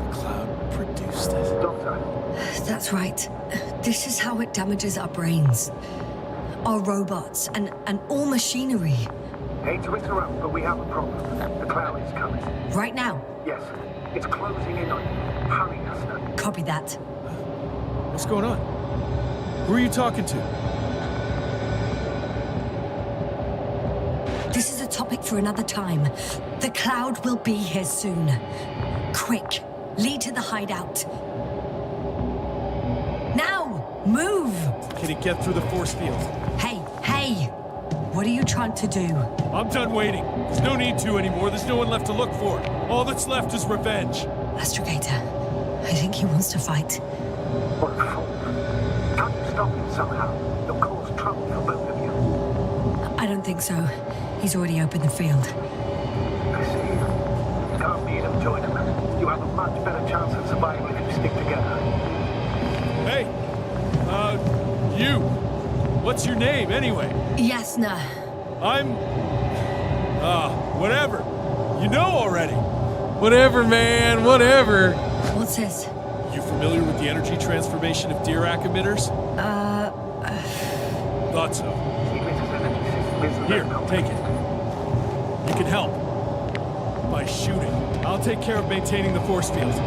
The cloud produced it. Doctor. That's right. This is how it damages our brains. Our robots and all machinery. Hate to interrupt, but we have a problem. The cloud is coming. Right now? Yes. It's closing in on you. Hurry, Yasna. Copy that. What's going on? Who are you talking to? This is a topic for another time. The cloud will be here soon. Quick, lead to the hideout. Now! Move! Can it get through the force field? Hey, hey! What are you trying to do? I'm done waiting. There's no need to anymore. There's no one left to look for. All that's left is revenge. Astrogator, I think he wants to fight. What a fool. Can't you stop him somehow? You'll cause trouble for both of you. I don't think so. He's already opened the field. I see. You can't meet him, join him. You have a much better chance of survival if you stick together. Hey! You! What's your name, anyway? Yasna. I'm... whatever. You know already. Whatever, man, whatever. What's this? You familiar with the energy transformation of Dirac emitters? Thought so. Here, take it. You can help. By shooting. I'll take care of maintaining the force field.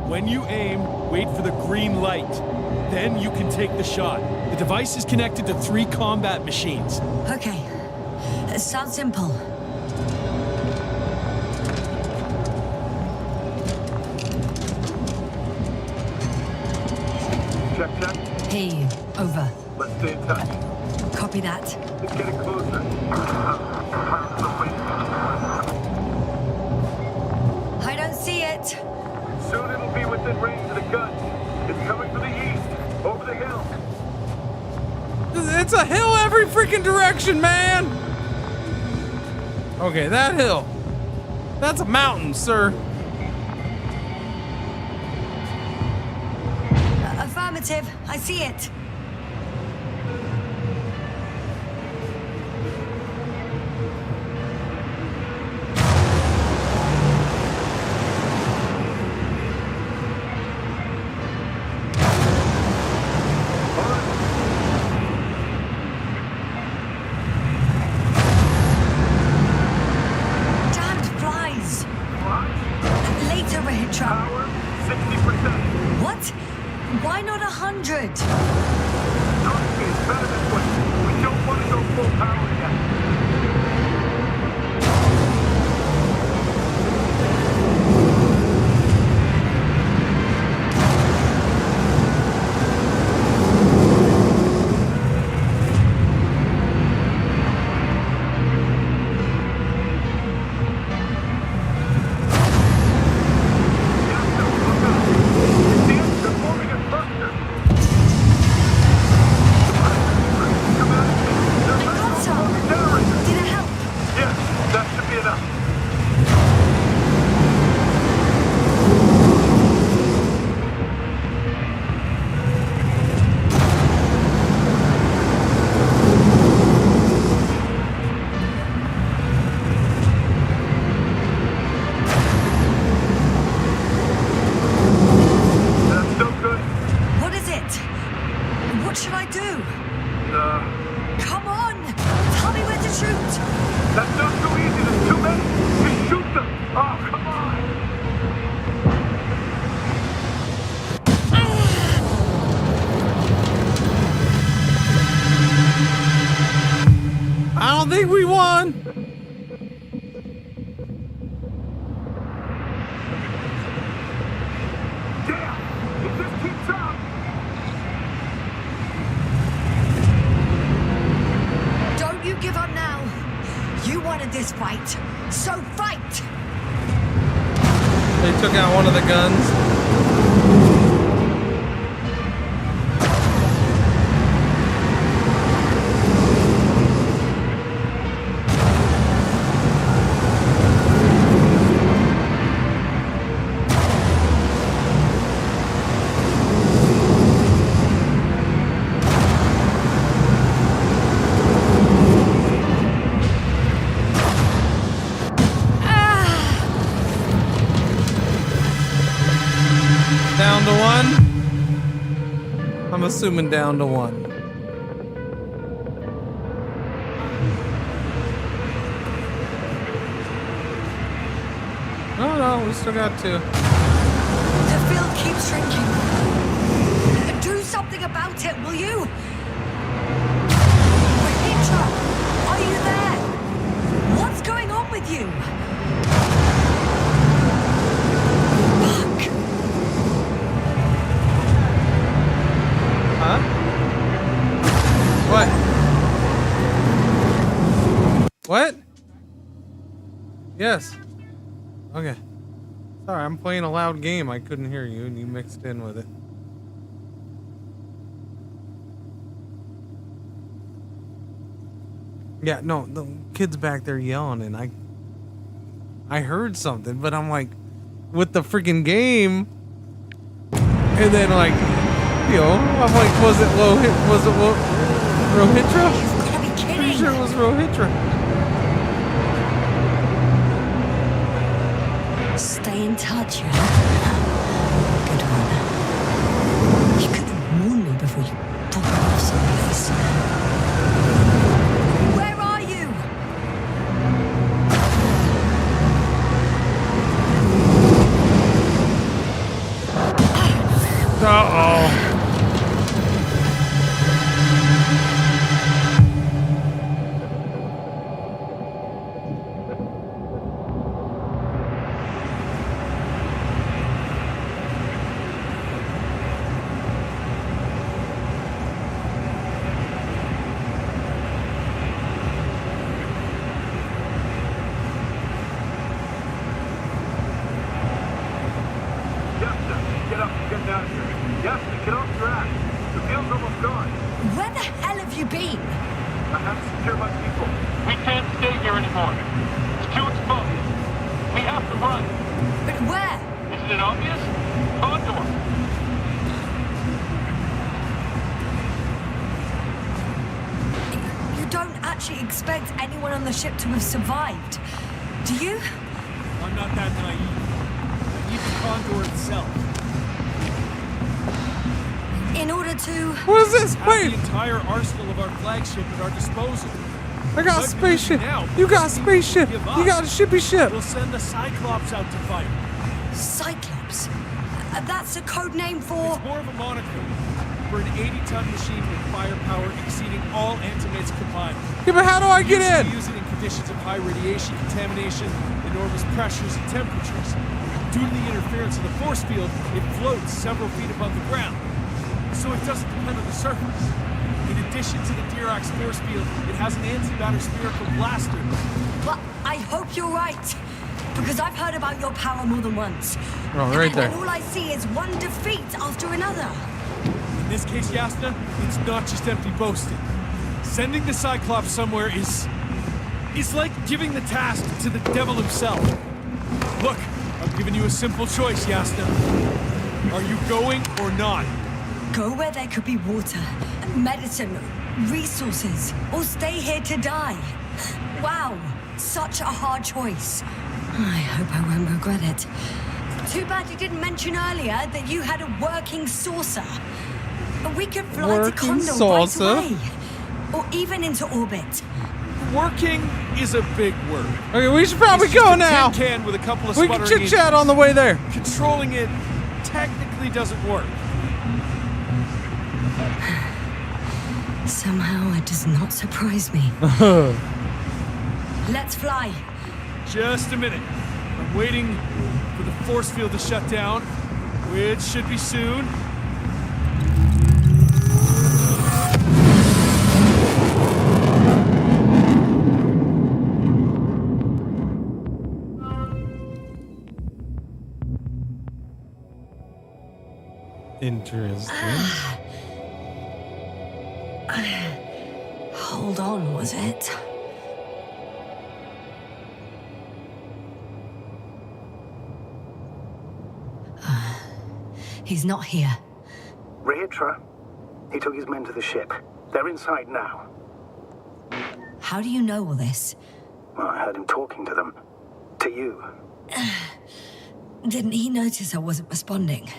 When you aim, wait for the green light. Then you can take the shot. The device is connected to 3 combat machines. Okay. Sounds simple. Check. Hear you. Over. Let's stay in touch. Copy that. It's getting closer. I don't see it. Soon it'll be within range of the gun. It's coming from the east, over the hill. It's a hill every freaking direction, man! Okay, that hill. That's a mountain, sir. Affirmative. I see it. Why not 100? It's better this way. We don't want to go full power yet. This fight, so fight! They took out one of the guns. Down to 1. I'm assuming down to 1. No, we still got 2. The field keeps shrinking. Do something about it, will you? Cringer, are you there? What's going on with you? Fuck. Yes. Okay. Sorry, I'm playing a loud game. I couldn't hear you, and you mixed in with it. Yeah, no, the kid's back there yelling, and I heard something, but I'm like, with the freaking game, and then like, you know, I'm like, was it Rohitra? You've got to be kidding. Pretty sure it was Rohitra. Stay in touch, yeah? Good one. You could have warned me before you pop off some of this. Where are you? Uh-oh. Get up, get down here. Yasna, get off your ass. The field's almost gone. Where the hell have you been? I have to secure my people. We can't stay here anymore. It's too exposed. We have to run. But where? Isn't it obvious? Condor. You don't actually expect anyone on the ship to have survived, do you? I'm not that naive. I need the Condor itself. In order to... What is this? Wait. The entire arsenal of our flagship at our disposal. I got a spaceship. You got a spaceship. You got a shippy ship. We'll send the Cyclops out to fight. Cyclops? That's a code name for... It's more of a moniker. For an 80-ton machine with firepower exceeding all Antimates combined. Yeah, but how do I get in? Use it in conditions of high radiation contamination, enormous pressures and temperatures. Due to the interference of the force field, it floats several feet above the ground. So it doesn't depend on the surface. In addition to the Dirac force field, it has an antimatter spherical blaster. But I hope you're right. Because I've heard about your power more than once. Oh, right there. And all I see is one defeat after another. In this case, Yasna, it's not just empty boasting. Sending the Cyclops somewhere is like giving the task to the devil himself. Look, I'm giving you a simple choice, Yasna. Are you going or not? Go where there could be water, medicine, resources, or stay here to die. Wow, such a hard choice. I hope I won't regret it. Too bad you didn't mention earlier that you had a working saucer. We could fly to Condor right away. Or even into orbit. Working is a big word. Okay, we should probably go now. Can with a couple of we can chit-chat on the way there. Controlling it technically doesn't work. Somehow it does not surprise me. Let's fly. Just a minute. I'm waiting for the force field to shut down, which should be soon. Interesting. Hold on, was it? He's not here. Rethink. He took his men to the ship. They're inside now. How do you know all this? Well, I heard him talking to them. To you. Didn't he notice I wasn't responding?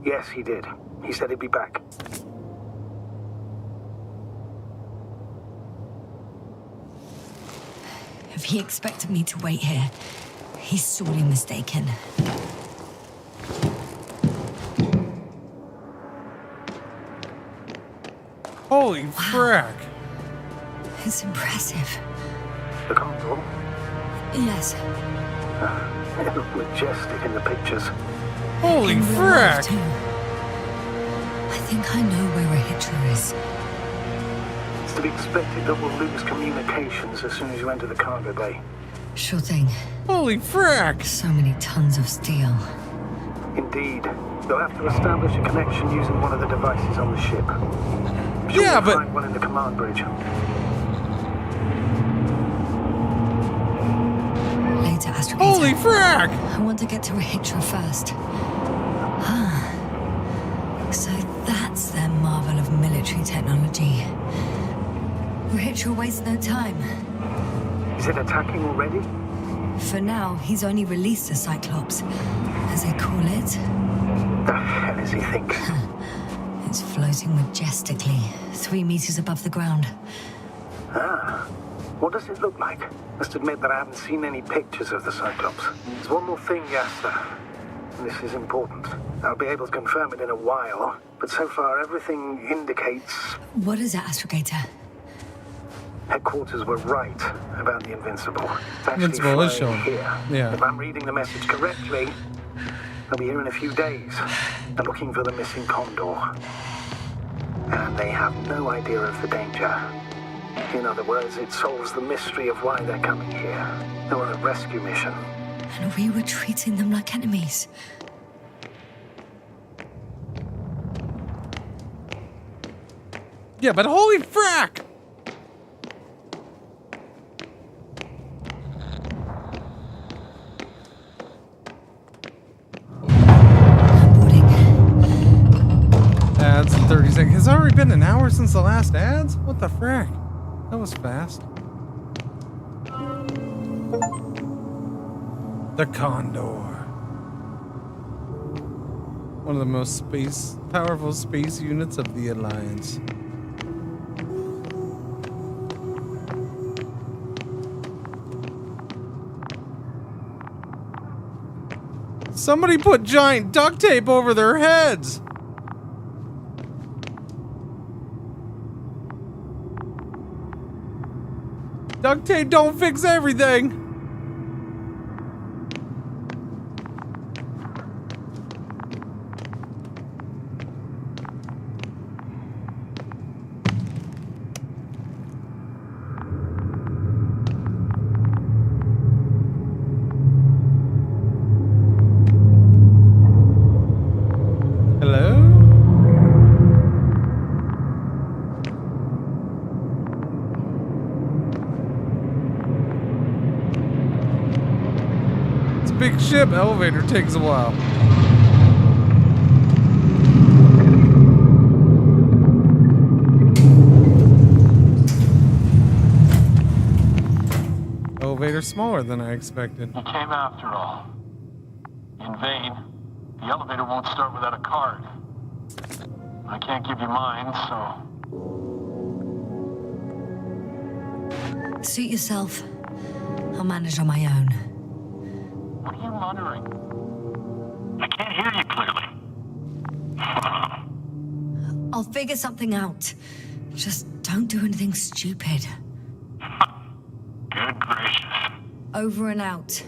Yes, he did. He said he'd be back. If he expected me to wait here, he's sorely mistaken. Holy frack. It's impressive. The Condor? Yes. It looked majestic in the pictures. Holy In real life, frack. too. I think I know where Rehitra is. It's to be expected that we'll lose communications as soon as you enter the cargo bay. Sure thing. Holy frack! So many tons of steel. Indeed. You'll have to establish a connection using one of the devices on the ship. Sure, Yeah, you'll but... find one in the command bridge. Later, Astrogator. Holy frack! I want to get to Rehitra first. Ah. So that's their marvel of military technology. Rehitra wastes no time. Is it attacking already? For now, he's only released a Cyclops, as they call it. The hell is he thinking? It's floating majestically, 3 meters above the ground. Ah. What does it look like? Must admit that I haven't seen any pictures of the Cyclops. There's one more thing, Yasna. This is important. I'll be able to confirm it in a while, but so far everything indicates... What is it, Astrogator? Headquarters were right about the Invincible. It's actually Invincible is flying shown. here. Yeah. If I'm reading the message correctly, they'll be here in a few days. They're looking for the missing Condor. And they have no idea of the danger. In other words, it solves the mystery of why they're coming here. They're on a rescue mission. And we were treating them like enemies. Yeah, but holy frack! Ads in 30 seconds. It's already been an hour since the last ads? What the frack? That was fast. The Condor. One of the most powerful space units of the Alliance. Somebody put giant duct tape over their heads! Duct tape don't fix everything! Big ship elevator takes a while. Elevator smaller than I expected. You came after all. In vain. The elevator won't start without a card. I can't give you mine, so... Suit yourself. I'll manage on my own. What are you muttering? I can't hear you clearly. I'll figure something out. Just don't do anything stupid. Good gracious. Over and out.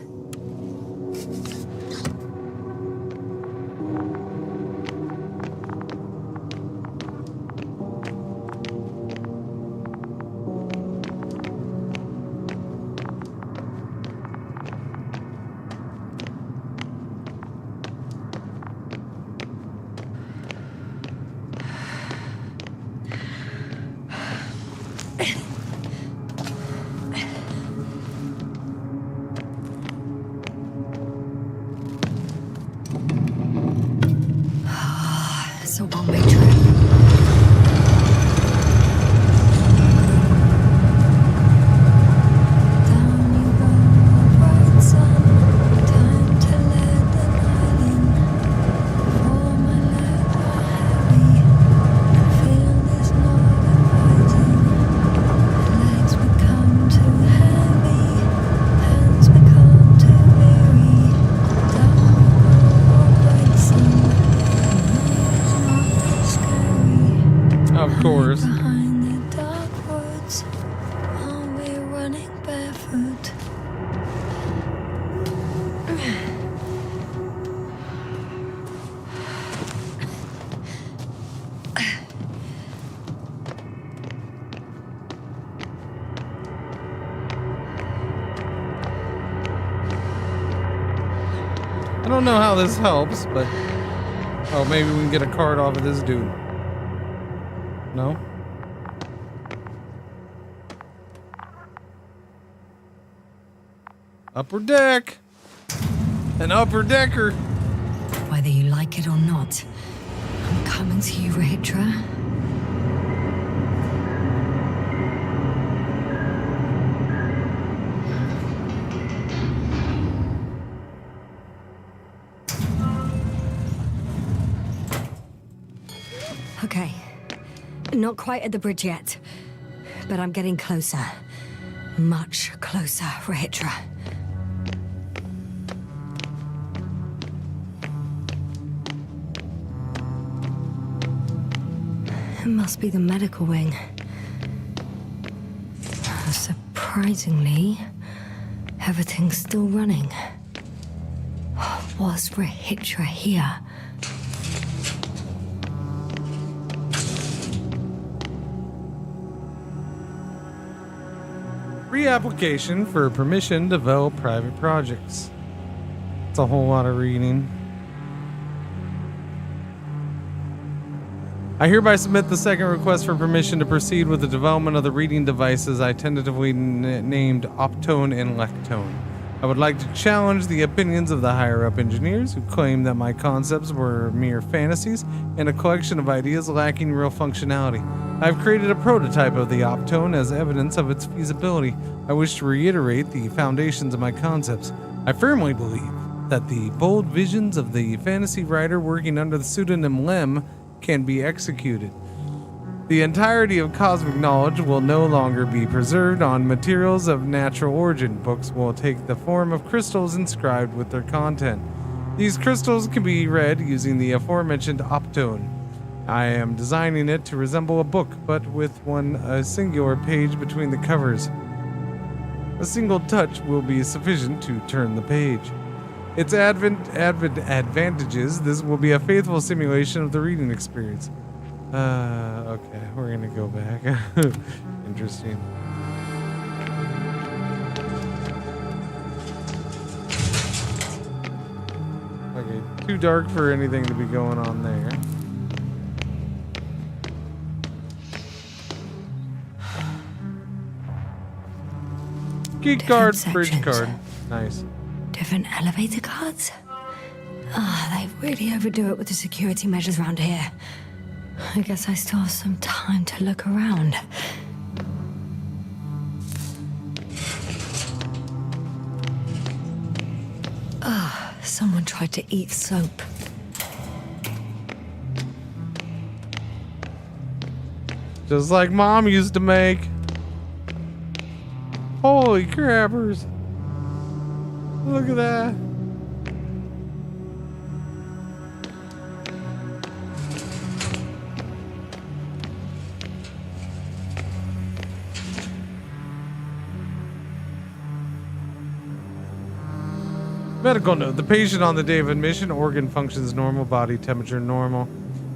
I don't know how this helps, but... Oh, maybe we can get a card off of this dude. No? Upper deck! An upper decker! Whether you like it or not, I'm coming to you, Rehitra. Okay. Not quite at the bridge yet, but I'm getting closer. Much closer, Rehitra. It must be the medical wing. Surprisingly, everything's still running. Was Rehitra here? Pre-application for permission to develop private projects. It's a whole lot of reading. I hereby submit the second request for permission to proceed with the development of the reading devices I tentatively named Optone and Lectone. I would like to challenge the opinions of the higher-up engineers who claim that my concepts were mere fantasies and a collection of ideas lacking real functionality. I have created a prototype of the Optone as evidence of its feasibility. I wish to reiterate the foundations of my concepts. I firmly believe that the bold visions of the fantasy writer working under the pseudonym Lem can be executed. The entirety of cosmic knowledge will no longer be preserved on materials of natural origin. Books will take the form of crystals inscribed with their content. These crystals can be read using the aforementioned Optone. I am designing it to resemble a book, but with a singular page between the covers. A single touch will be sufficient to turn the page. Its advantages, this will be a faithful simulation of the reading experience. Okay, we're gonna go back. Interesting. Okay, too dark for anything to be going on there. Key card, bridge card. Nice. Different elevator cards? They really overdo it with the security measures around here. I guess I still have some time to look around. Someone tried to eat soap. Just like Mom used to make. Holy crappers. Look at that. Medical note. The patient on the day of admission, organ functions normal, body temperature normal.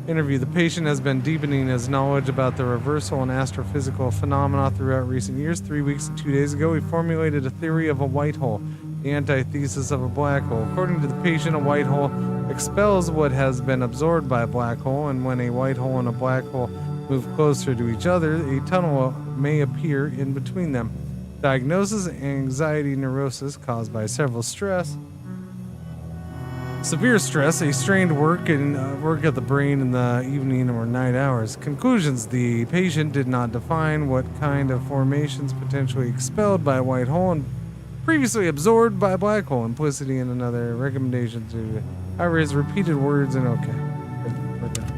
Interview. The patient has been deepening his knowledge about the reversal and astrophysical phenomena throughout recent years. 3 weeks and 2 days ago, he formulated a theory of a white hole, the antithesis of a black hole. According to the patient, a white hole expels what has been absorbed by a black hole, and when a white hole and a black hole move closer to each other, a tunnel may appear in between them. Diagnosis: anxiety neurosis caused by severe stress, a strained work of the brain in the evening or night hours. Conclusions: the patient did not define what kind of formations potentially expelled by a white hole and previously absorbed by a black hole. Implicitly in another recommendation to, however, his repeated words and okay. Put that.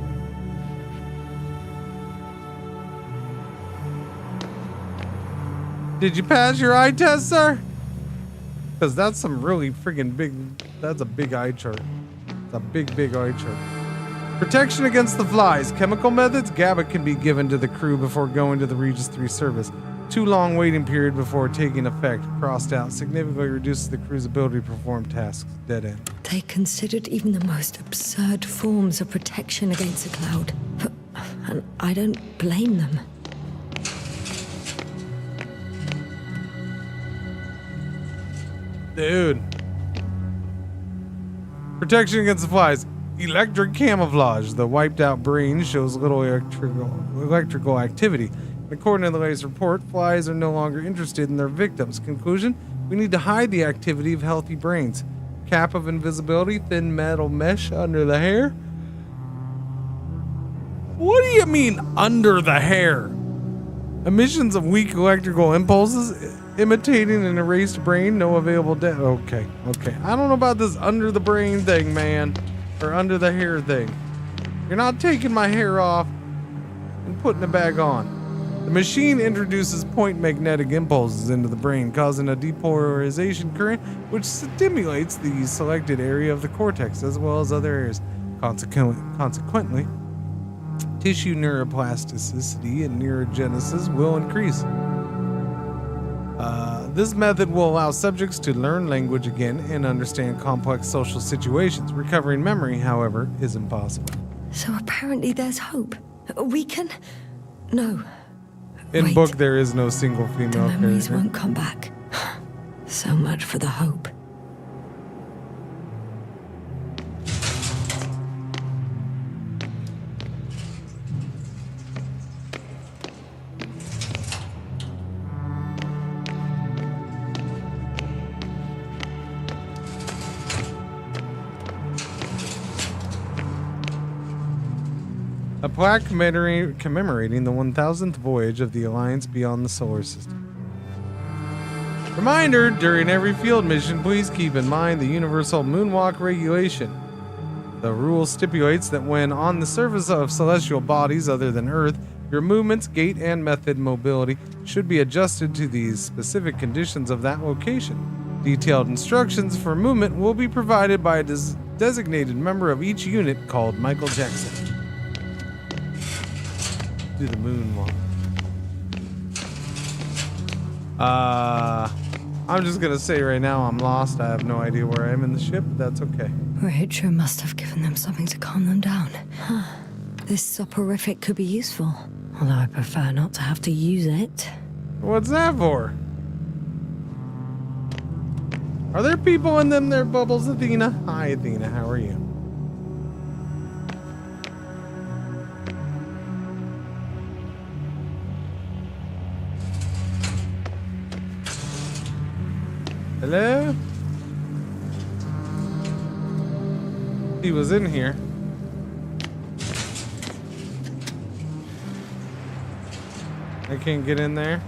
Did you pass your eye test, sir? Because that's some really friggin' big, that's a big eye chart. It's a big, big eye chart. Protection against the flies. Chemical methods. GABA can be given to the crew before going to the Regis III service. Too long waiting period before taking effect. Crossed out. Significantly reduces the crew's ability to perform tasks. Dead end. They considered even the most absurd forms of protection against a cloud. And I don't blame them. Dude. Protection against the flies. Electric camouflage. The wiped out brain shows little electrical activity. And according to the latest report, flies are no longer interested in their victims. Conclusion, we need to hide the activity of healthy brains. Cap of invisibility, thin metal mesh under the hair. What do you mean under the hair? Emissions of weak electrical impulses, imitating an erased brain, no available data. Okay. I don't know about this under the brain thing, man. Or under the hair thing. You're not taking my hair off and putting it back on. The machine introduces point magnetic impulses into the brain, causing a depolarization current, which stimulates the selected area of the cortex as well as other areas. Consequently, tissue neuroplasticity and neurogenesis will increase. This method will allow subjects to learn language again and understand complex social situations. Recovering memory, however, is impossible. So apparently there's hope. We can... No. In Wait. book, there is no single female The memories character. won't come back. So much for the hope. A plaque commemorating the 1000th voyage of the Alliance beyond the solar system. Reminder, during every field mission, please keep in mind the universal moonwalk regulation. The rule stipulates that when on the surface of celestial bodies other than Earth, your movements, gait, and method mobility should be adjusted to the specific conditions of that location. Detailed instructions for movement will be provided by a designated member of each unit called Michael Jackson. Do the moonwalk. I'm just gonna say right now I'm lost. I have no idea where I am in the ship, but that's okay. Rachel must have given them something to calm them down. Huh. This soporific could be useful, although I prefer not to have to use it. What's that for? Are there people in them there, Bubbles, Athena? Hi, Athena, how are you? Hello? He was in here. I can't get in there.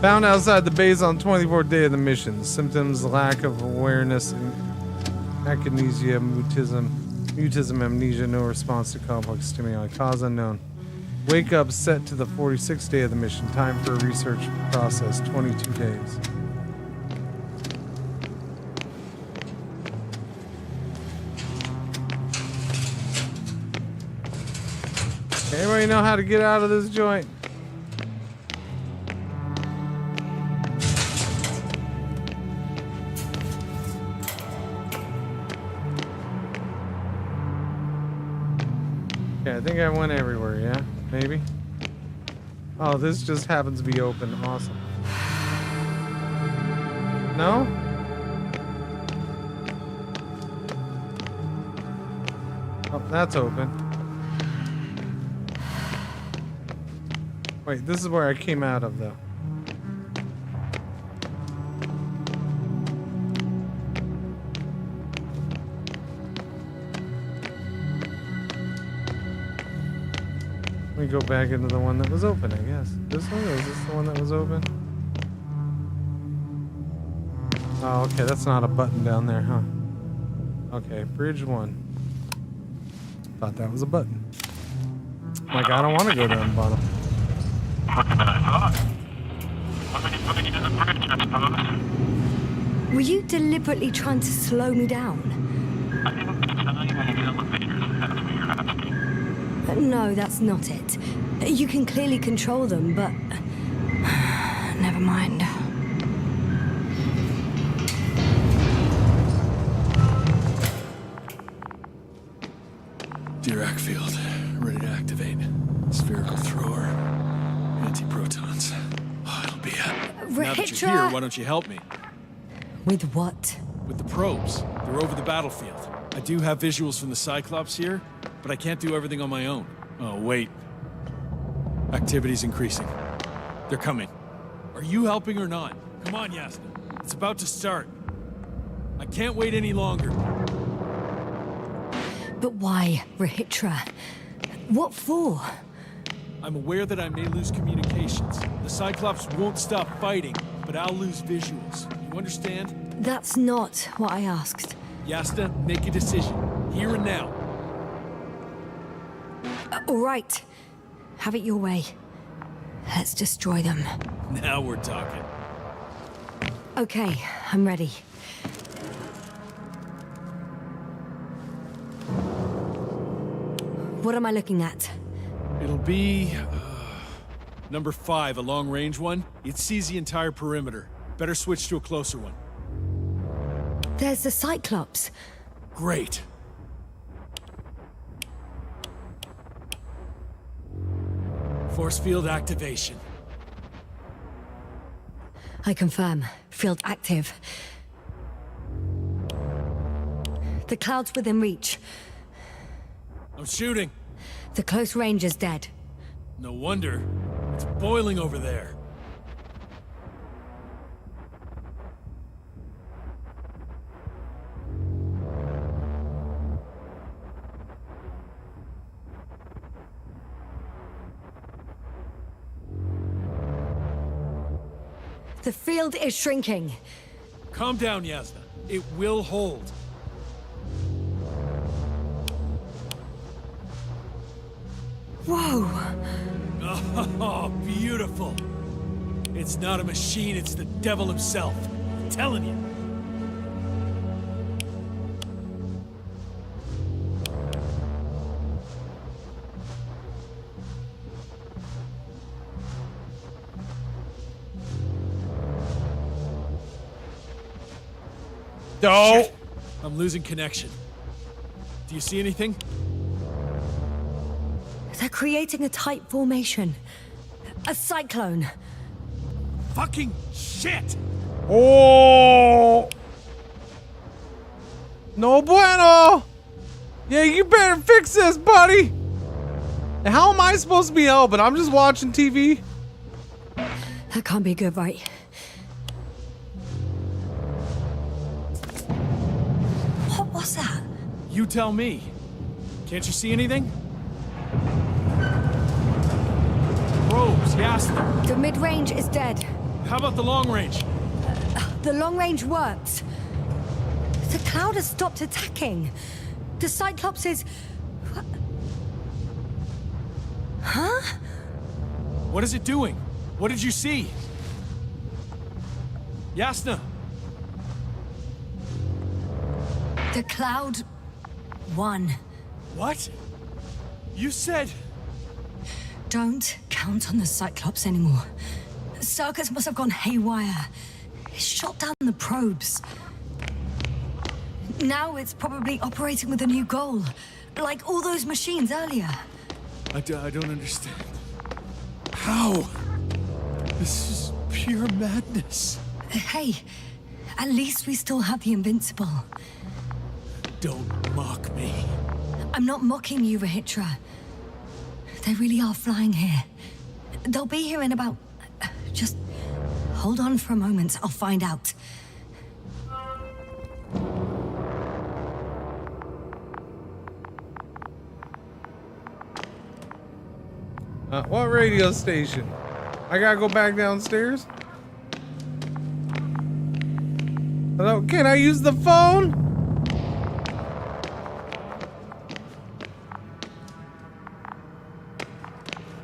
Found outside the base on 24th day of the mission. Symptoms: lack of awareness, akinesia, mutism, amnesia, no response to complex stimuli. Cause unknown. Wake up set to the 46th day of the mission. Time for a research process, 22 days. Anybody know how to get out of this joint? Okay, I think I went everywhere, yeah? Maybe? Oh, this just happens to be open. Awesome. No? Oh, that's open. Wait, this is where I came out of, though. Let me go back into the one that was open, I guess. This one, or is this the one that was open? Oh, okay, that's not a button down there, huh? Okay, bridge 1. Thought that was a button. Like, I don't want to go down the bottom. Quicker than I thought. Putting you to the bridge, I suppose. Were you deliberately trying to slow me down? I didn't tell you any elevators. That's what you're asking. No, that's not it. You can clearly control them, but... Never mind. Dirac field, ready to activate. Spherical thrower. Now that you're here, why don't you help me? With what? With the probes. They're over the battlefield. I do have visuals from the Cyclops here, but I can't do everything on my own. Oh, wait. Activity's increasing. They're coming. Are you helping or not? Come on, Yasna. It's about to start. I can't wait any longer. But why, Rahitra? What for? I'm aware that I may lose communications. The Cyclops won't stop fighting, but I'll lose visuals. You understand? That's not what I asked. Yasna, make a decision. Here and now. All right. Have it your way. Let's destroy them. Now we're talking. Okay, I'm ready. What am I looking at? It'll be... number 5, a long-range one. It sees the entire perimeter. Better switch to a closer one. There's the Cyclops. Great. Force field activation. I confirm. Field active. The cloud's within reach. I'm shooting. The close range is dead. No wonder. It's boiling over there. The field is shrinking. Calm down, Yasna. It will hold. Whoa! Oh, beautiful. It's not a machine, it's the devil himself. I'm telling you. No! Shit. I'm losing connection. Do you see anything? They're creating a tight formation. A cyclone. Fucking shit! Oh! No bueno! Yeah, you better fix this, buddy! How am I supposed to be helping? I'm just watching TV. That can't be good, right? What was that? You tell me. Can't you see anything? Probes, Yasna. The mid-range is dead. How about the long range? The long range works. The cloud has stopped attacking. The Cyclops is... Huh? What is it doing? What did you see? Yasna! The cloud won. What? You said... Don't count on the Cyclops anymore. The circuits must have gone haywire. It shot down the probes. Now it's probably operating with a new goal. Like all those machines earlier. I don't understand. How? This is pure madness. Hey, at least we still have the Invincible. Don't mock me. I'm not mocking you, Rahitra. They really are flying here. They'll be here in about... Just hold on for a moment. I'll find out. What radio station? I gotta go back downstairs? Hello? Can I use the phone?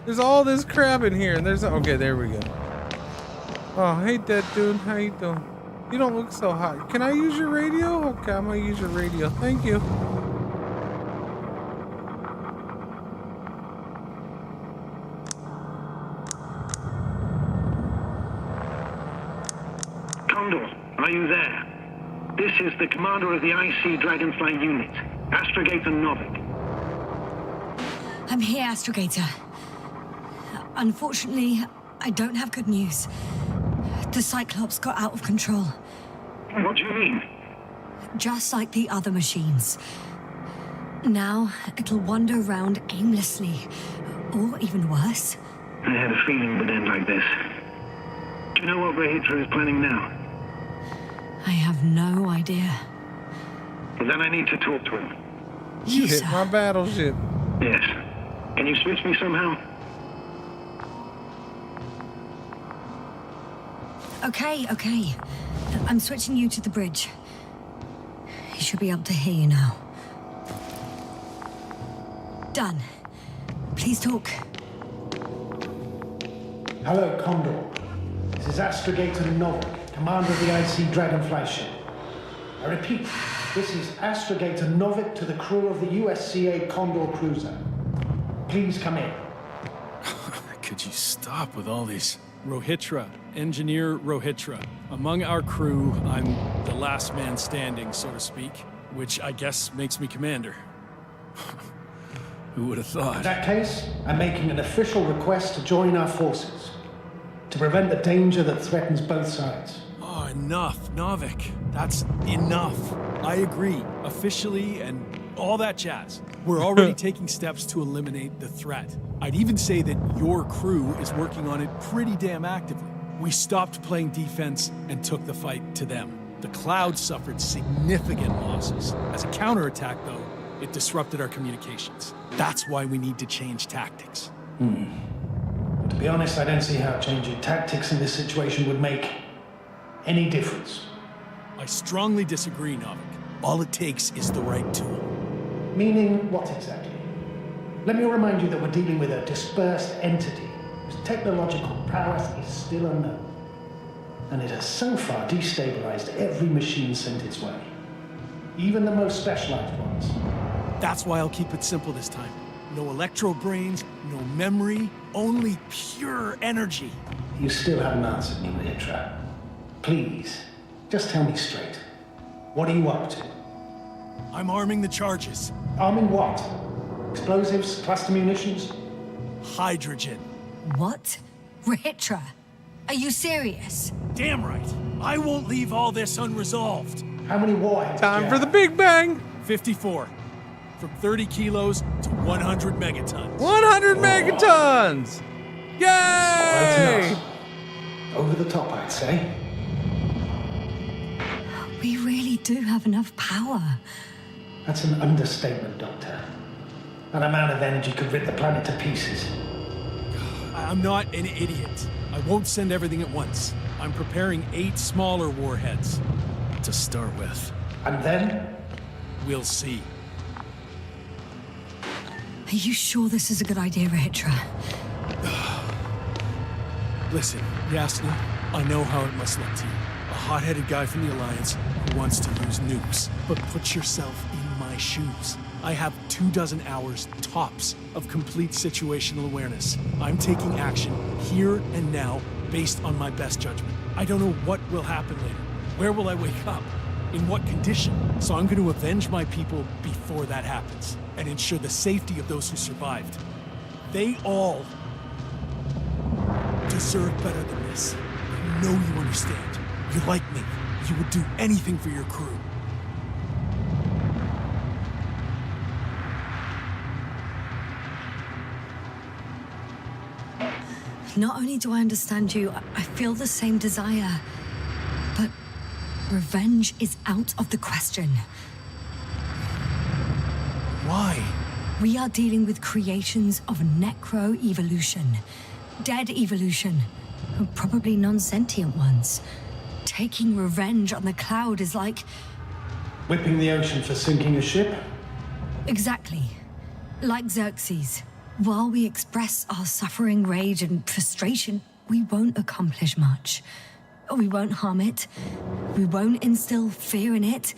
There's all this crap in here, and there's... Okay, there we go. Oh, hey, dead dude. How you doing? You don't look so hot. Can I use your radio? Okay, I'm gonna use your radio. Thank you. Condor, are you there? This is the commander of the IC Dragonfly unit, Astrogator Novik. I'm here, Astrogator. Unfortunately, I don't have good news. The Cyclops got out of control. What do you mean? Just like the other machines. Now, it'll wander around aimlessly. Or even worse. I had a feeling it would end like this. Do you know what Rehitra is planning now? I have no idea. Well, then I need to talk to him. You hit my battleship. Yes. Can you switch me somehow? Okay. I'm switching you to the bridge. He should be able to hear you now. Done. Please talk. Hello, Condor. This is Astrogator Novik, commander of the IC Dragonfly ship. I repeat, this is Astrogator Novik to the crew of the USCA Condor cruiser. Please come in. Could you stop with all these? Rehitra, Engineer Rehitra. Among our crew, I'm the last man standing, so to speak, which I guess makes me commander. Who would have thought? In that case, I'm making an official request to join our forces, to prevent the danger that threatens both sides. Oh, enough, Novik. That's enough. I agree, officially and all that jazz. We're already taking steps to eliminate the threat. I'd even say that your crew is working on it pretty damn actively. We stopped playing defense and took the fight to them. The Cloud suffered significant losses. As a counterattack, though, it disrupted our communications. That's why we need to change tactics. To be honest, I don't see how changing tactics in this situation would make any difference. I strongly disagree, Novik. All it takes is the right tool. Meaning what exactly? Let me remind you that we're dealing with a dispersed entity whose technological prowess is still unknown. And it has so far destabilized every machine sent its way. Even the most specialized ones. That's why I'll keep it simple this time. No electro brains, no memory, only pure energy. You still haven't answered me, Rehitra. Please, just tell me straight. What are you up to? I'm arming the charges. Arming what? Explosives, cluster munitions? Hydrogen. What? Rehitra? Are you serious? Damn right. I won't leave all this unresolved. How many warheads? Time for the Big Bang. 54. From 30 kilos to 100 megatons. 100 megatons! Yay! Over the top, I'd say. We really do have enough power. That's an understatement, Doctor. That amount of energy could rip the planet to pieces. I'm not an idiot. I won't send everything at once. I'm preparing 8 smaller warheads to start with. And then? We'll see. Are you sure this is a good idea, Rehitra? Listen, Yasna, I know how it must look to you. A hot-headed guy from the Alliance who wants to use nukes. But put yourself in my shoes. I have 24 hours tops of complete situational awareness. I'm taking action here and now based on my best judgment. I don't know what will happen later. Where will I wake up? In what condition? So I'm going to avenge my people before that happens and ensure the safety of those who survived. They all deserve better than this. I know you understand. You like me. You would do anything for your crew. Not only do I understand you, I feel the same desire. But revenge is out of the question. Why? We are dealing with creations of necro-evolution. Dead evolution. Probably non-sentient ones. Taking revenge on the Cloud is like... Whipping the ocean for sinking a ship? Exactly. Like Xerxes. While we express our suffering, rage, and frustration, we won't accomplish much. We won't harm it. We won't instill fear in it.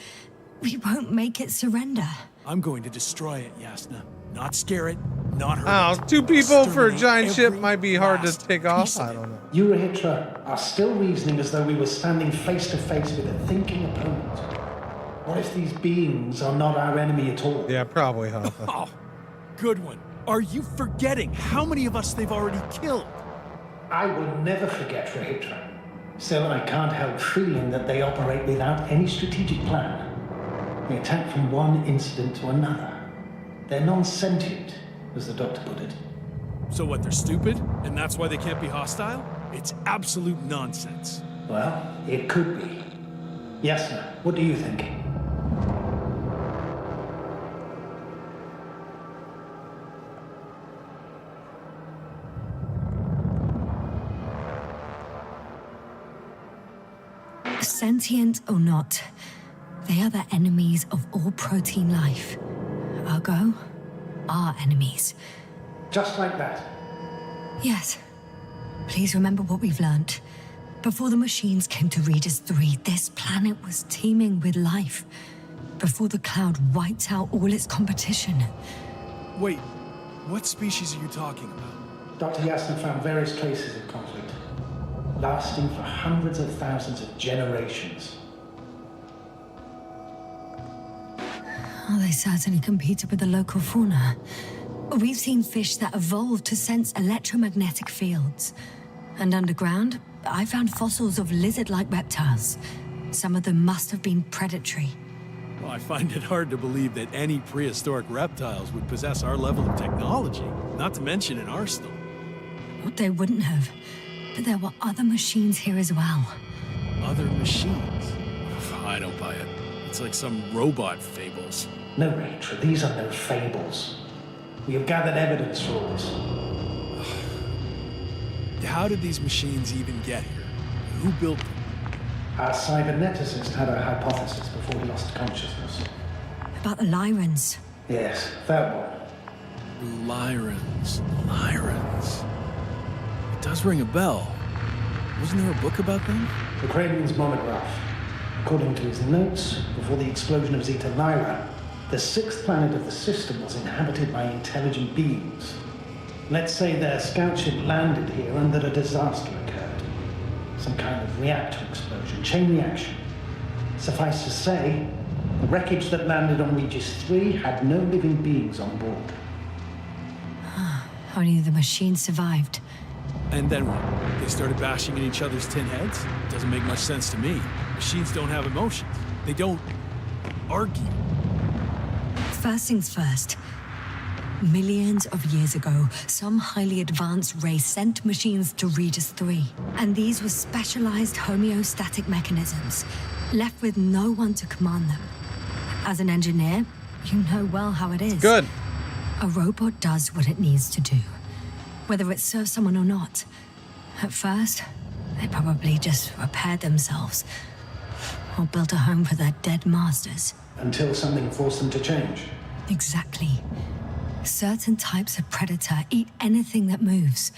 We won't make it surrender. I'm going to destroy it, Yasna. Not scare it, not hurt it. 2 people for a giant ship might be hard to take off. I don't know. You, Rehitra, are still reasoning as though we were standing face to face with a thinking opponent. What if these beings are not our enemy at all? Yeah, probably, huh? Oh, good one. Are you forgetting how many of us they've already killed? I will never forget, Rehitra. Still, I can't help feeling that they operate without any strategic plan. They attack from one incident to another. They're non-sentient, as the doctor put it. So what, they're stupid? And that's why they can't be hostile? It's absolute nonsense. Well, it could be. Yasna, what do you think? Sentient or not, they are the enemies of all protein life. Ergo, our enemies. Just like that? Yes. Please remember what we've learned. Before the machines came to Regis III, this planet was teeming with life. Before the cloud wiped out all its competition. Wait, what species are you talking about? Dr. Yasna found various traces of conflict, lasting for hundreds of thousands of generations. Oh, they certainly competed with the local fauna. We've seen fish that evolved to sense electromagnetic fields. And underground, I found fossils of lizard-like reptiles. Some of them must have been predatory. Well, I find it hard to believe that any prehistoric reptiles would possess our level of technology, not to mention an arsenal. Well, they wouldn't have. But there were other machines here as well. Other machines? I don't buy it. It's like some robot fables. No, Rachel, these are no fables. We have gathered evidence for all this. How did these machines even get here? Who built them? Our cyberneticist had a hypothesis before he lost consciousness. About the Lyrans. Yes, that one. Lyrans. It does ring a bell. Wasn't there a book about them? The Craven's monograph. According to his notes, before the explosion of Zeta Lyra, the sixth planet of the system was inhabited by intelligent beings. Let's say their scout ship landed here and that a disaster occurred. Some kind of reactor explosion, chain reaction. Suffice to say, the wreckage that landed on Regis III had no living beings on board. Only the machines survived. And then what? They started bashing in each other's tin heads? Doesn't make much sense to me. Machines don't have emotions. They don't argue. First things first. Millions of years ago, some highly advanced race sent machines to Regis III. And these were specialized homeostatic mechanisms, left with no one to command them. As an engineer, you know well how it is. Good. A robot does what it needs to do, whether it serves someone or not. At first, they probably just repaired themselves, or built a home for their dead masters. Until something forced them to change. Exactly. Certain types of predator eat anything that moves.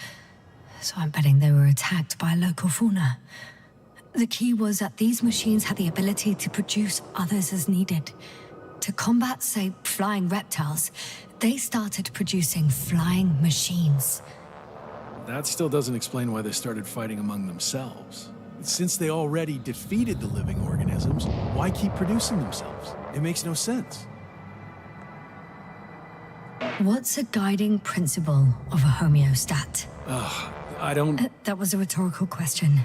So I'm betting they were attacked by a local fauna. The key was that these machines had the ability to produce others as needed. To combat, say, flying reptiles, they started producing flying machines. That still doesn't explain why they started fighting among themselves. Since they already defeated the living organisms, why keep producing themselves? It makes no sense. What's a guiding principle of a homeostat? I don't... That was a rhetorical question.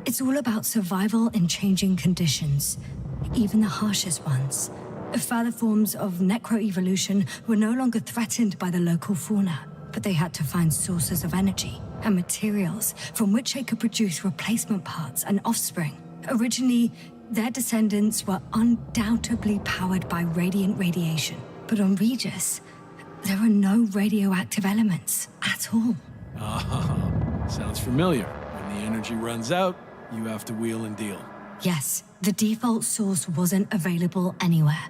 It's all about survival in changing conditions, even the harshest ones. Further forms of necroevolution were no longer threatened by the local fauna, but they had to find sources of energy and materials from which they could produce replacement parts and offspring. Originally, their descendants were undoubtedly powered by radiant radiation. But on Regis, there are no radioactive elements at all. Sounds familiar. When the energy runs out, you have to wheel and deal. Yes, the default source wasn't available anywhere.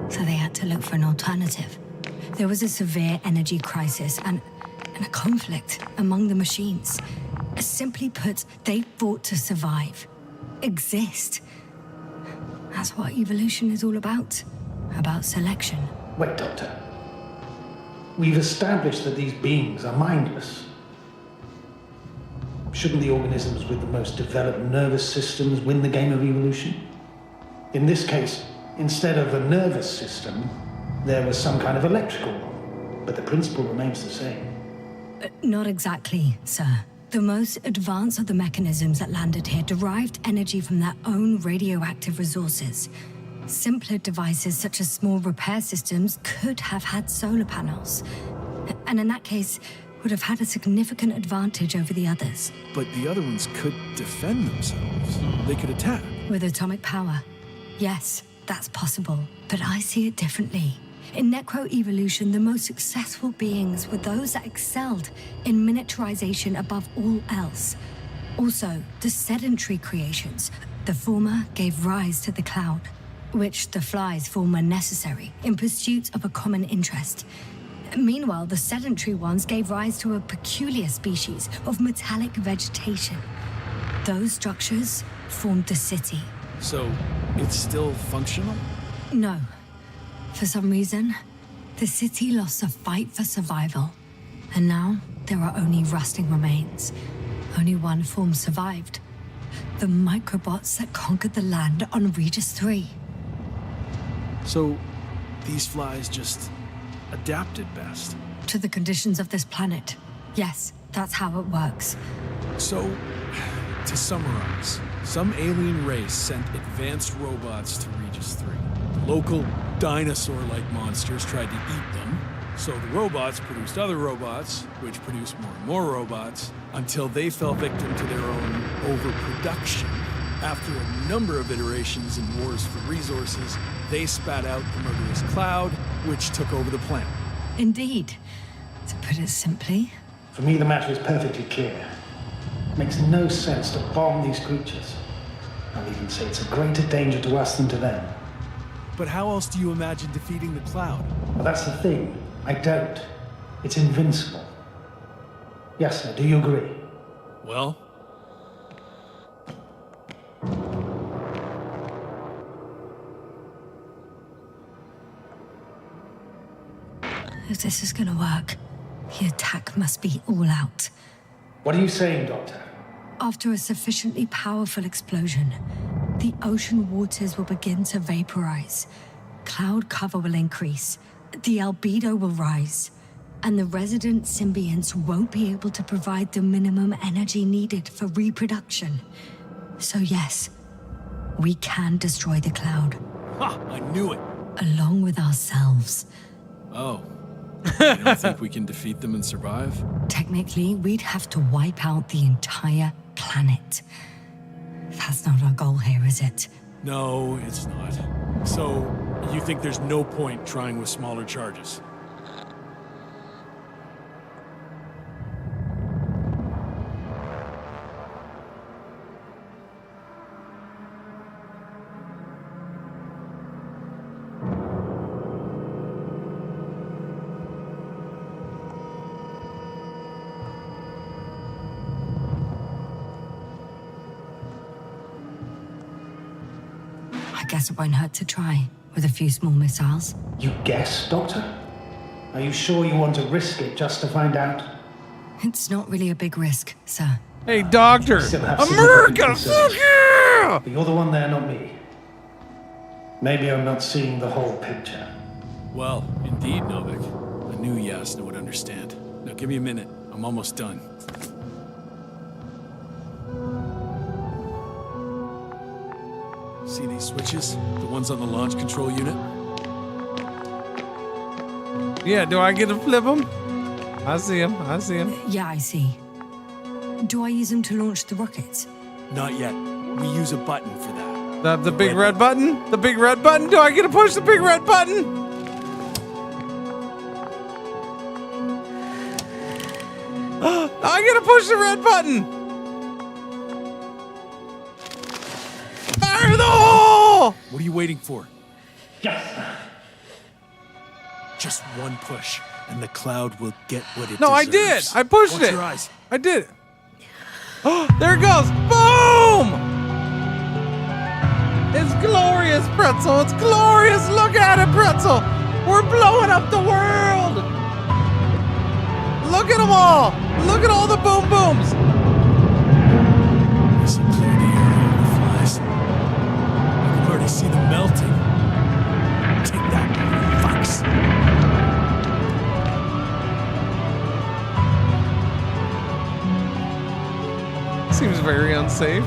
So they had to look for an alternative. There was a severe energy crisis and a conflict among the machines. Simply put, they fought to survive. Exist. That's what evolution is all about. About selection. Wait, Doctor. We've established that these beings are mindless. Shouldn't the organisms with the most developed nervous systems win the game of evolution? In this case, instead of a nervous system, there was some kind of electrical one, but the principle remains the same. Not exactly, sir. The most advanced of the mechanisms that landed here derived energy from their own radioactive resources. Simpler devices such as small repair systems could have had solar panels. And in that case, would have had a significant advantage over the others. But the other ones could defend themselves. They could attack. With atomic power, yes, that's possible. But I see it differently. In necroevolution, the most successful beings were those that excelled in miniaturization above all else. Also, the sedentary creations. The former gave rise to the cloud, which the flies form when necessary, in pursuit of a common interest. Meanwhile, the sedentary ones gave rise to a peculiar species of metallic vegetation. Those structures formed the city. So, it's still functional? No. For some reason, the city lost the fight for survival. And now, there are only rusting remains. Only one form survived. The microbots that conquered the land on Regis III. So, these flies just adapted best? To the conditions of this planet. Yes, that's how it works. So, to summarize, some alien race sent advanced robots to Regis III. Local dinosaur-like monsters tried to eat them, so the robots produced other robots, which produced more and more robots, until they fell victim to their own overproduction. After a number of iterations and wars for resources, they spat out the murderous cloud, which took over the planet. Indeed. To put it simply... For me, the matter is perfectly clear. It makes no sense to bomb these creatures. I'll even say it's a greater danger to us than to them. But how else do you imagine defeating the cloud? Well, that's the thing. I don't. It's invincible. Yasna, do you agree? Well... If this is gonna work, the attack must be all out. What are you saying, Doctor? After a sufficiently powerful explosion, the ocean waters will begin to vaporize. Cloud cover will increase, the albedo will rise, and the resident symbionts won't be able to provide the minimum energy needed for reproduction. So yes, we can destroy the cloud. Ha! I knew it! Along with ourselves. Oh. You don't think we can defeat them and survive? Technically, we'd have to wipe out the entire planet. That's not our goal here, is it? No, it's not. So, you think there's no point trying with smaller charges? I guess it won't hurt to try, with a few small missiles. You guess, Doctor? Are you sure you want to risk it just to find out? It's not really a big risk, sir. Hey, Doctor! America! Fuck yeah! But you're the one there, not me. Maybe I'm not seeing the whole picture. Well, indeed, Novik. I knew Yasna would understand. Now give me a minute. I'm almost done. See these switches? The ones on the launch control unit? Yeah, do I get to flip them? I see them. I see them. Yeah, I see. Do I use them to launch the rockets? Not yet. We use a button for that. The big red button? The big red button? Do I get to push the big red button? I get to push the red button! Fire the hole! What are you waiting for? Yes. Just one push, and the cloud will get what it No, deserves. I did! I pushed Watch it! your eyes. I did it! Oh, there it goes! Boom! It's glorious, Pretzel! It's glorious! Look at it, Pretzel! We're blowing up the world! Look at them all! Look at all the boom booms! This will clear the area of the flies. I can already see them melting. Take that, fucks. Seems very unsafe.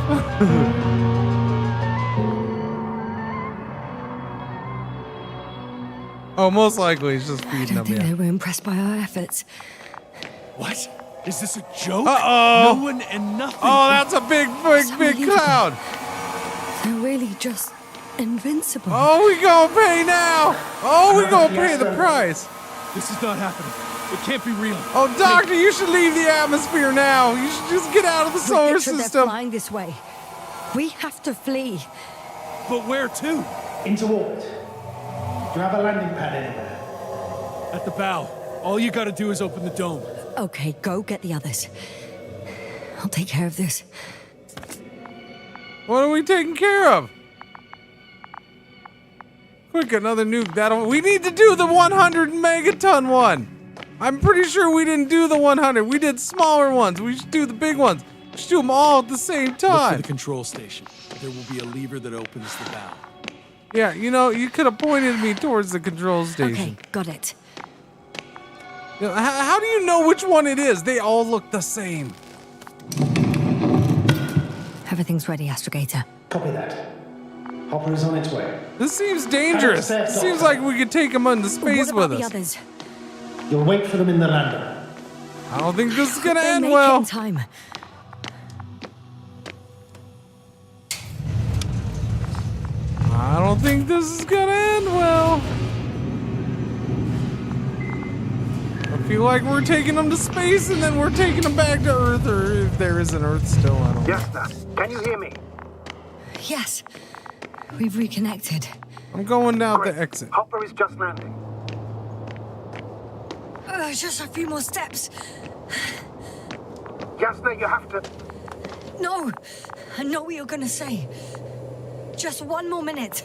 Oh, most likely he's just feeding them. I think they were impressed by our efforts. What? Is this a joke? Uh-oh. No one and nothing. Oh, that's a big cloud. They're really just invincible. Oh, we gonna pay now. Oh, we gonna pay the price. This is not happening. It can't be real. Oh, Doctor, you should leave the atmosphere now. You should just get out of the solar They're system. flying this way. We have to flee. But where to? Into orbit. Do you have a landing pad anywhere? At the bow. All you gotta do is open the dome. Okay, go get the others. I'll take care of this. What are we taking care of? Quick, another nuke. We need to do the 100 megaton one. I'm pretty sure we didn't do the 100. We did smaller ones. We should do the big ones. We should do them all at the same Look time. for the control station. There will be a lever that opens the bow. Yeah, you know, you could have pointed me towards the control station. Okay, got it. You know, how do you know which one it is? They all look the same. Everything's ready, Astrogator. Copy that. Hopper is on its way. This seems dangerous. It seems like we could take them into space what with about us. the others? You'll wait for them in the lander. I don't think this is gonna They end make well. it in time. I don't think this is gonna end well. I feel like we're taking them to space and then we're taking them back to Earth, or if there is an Earth still, I don't know. Yasna, can you hear me? Yes. We've reconnected. I'm going out the exit. Hopper is just landing. Just a few more steps. Yasna, you have to... No. I know what you're gonna say. Just one more minute.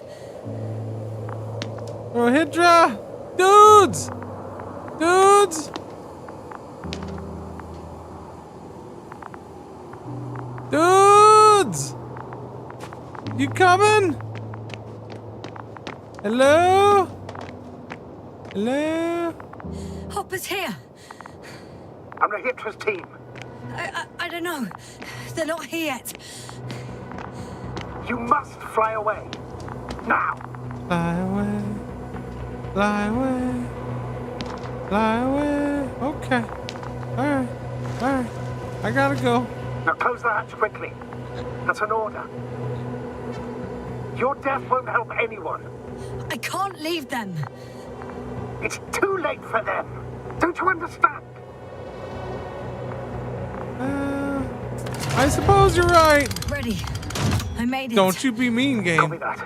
Oh, Hydra! Dudes! Dudes! Dudes! You coming? Hello? Hello? Hopper's here. I'm Rehitra's team. I don't know. They're not here yet. You must fly away. Now. Fly away. Fly away. Fly away. Okay. Alright. Alright. I gotta go. Now close the hatch quickly. That's an order. Your death won't help anyone. I can't leave them. It's too late for them. Don't you understand? I suppose you're right. Ready. I made it. Don't you be mean, game. Copy that.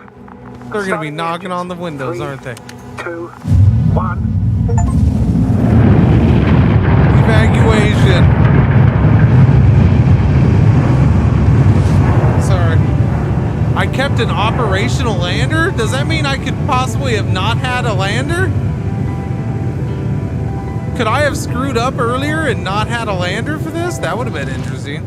They're gonna be knocking on the windows, aren't they? 2, 1. Evacuation. Sorry. I kept an operational lander? Does that mean I could possibly have not had a lander? Could I have screwed up earlier and not had a lander for this? That would have been interesting.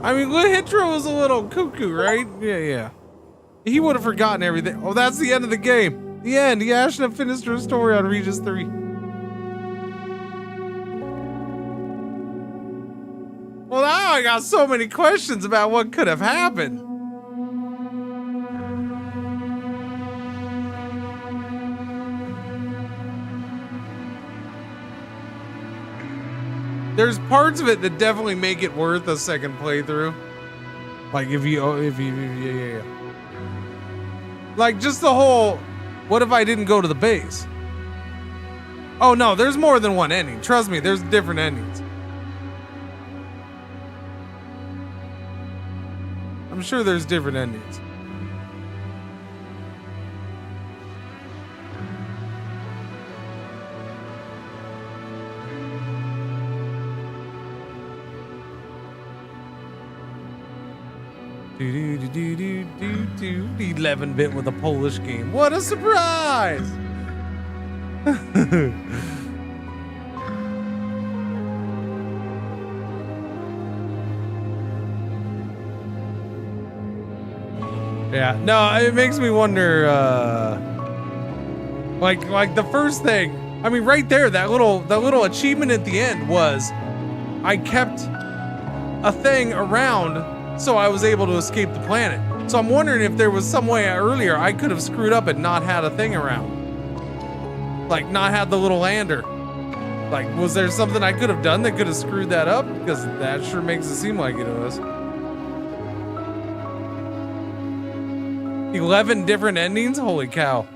I mean, Hydra was a little cuckoo, right? Yeah. He would have forgotten everything. Oh, that's the end of the game. The end. Yasna finished her story on Regis III. Well, now I got so many questions about what could have happened. There's parts of it that definitely make it worth a second playthrough. Like if you, yeah. Like just the whole, what if I didn't go to the base? Oh no, there's more than one ending. Trust me, there's different endings. I'm sure there's different endings. Do 11-bit with a Polish game. What a surprise! Yeah, no, it makes me wonder, like the first thing I mean, right there, that little achievement at the end was I kept a thing around so I was able to escape the planet. So I'm wondering if there was some way earlier I could have screwed up and not had a thing around. Like, not had the little lander. Like, was there something I could have done that could have screwed that up? Because that sure makes it seem like it was. 11 different endings? Holy cow.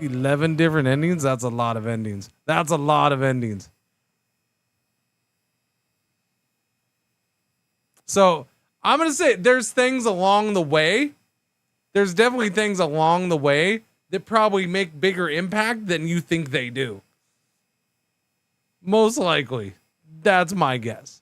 11 different endings? That's a lot of endings. That's a lot of endings. So, I'm going to say there's things along the way. There's definitely things along the way that probably make bigger impact than you think they do. Most likely. That's my guess.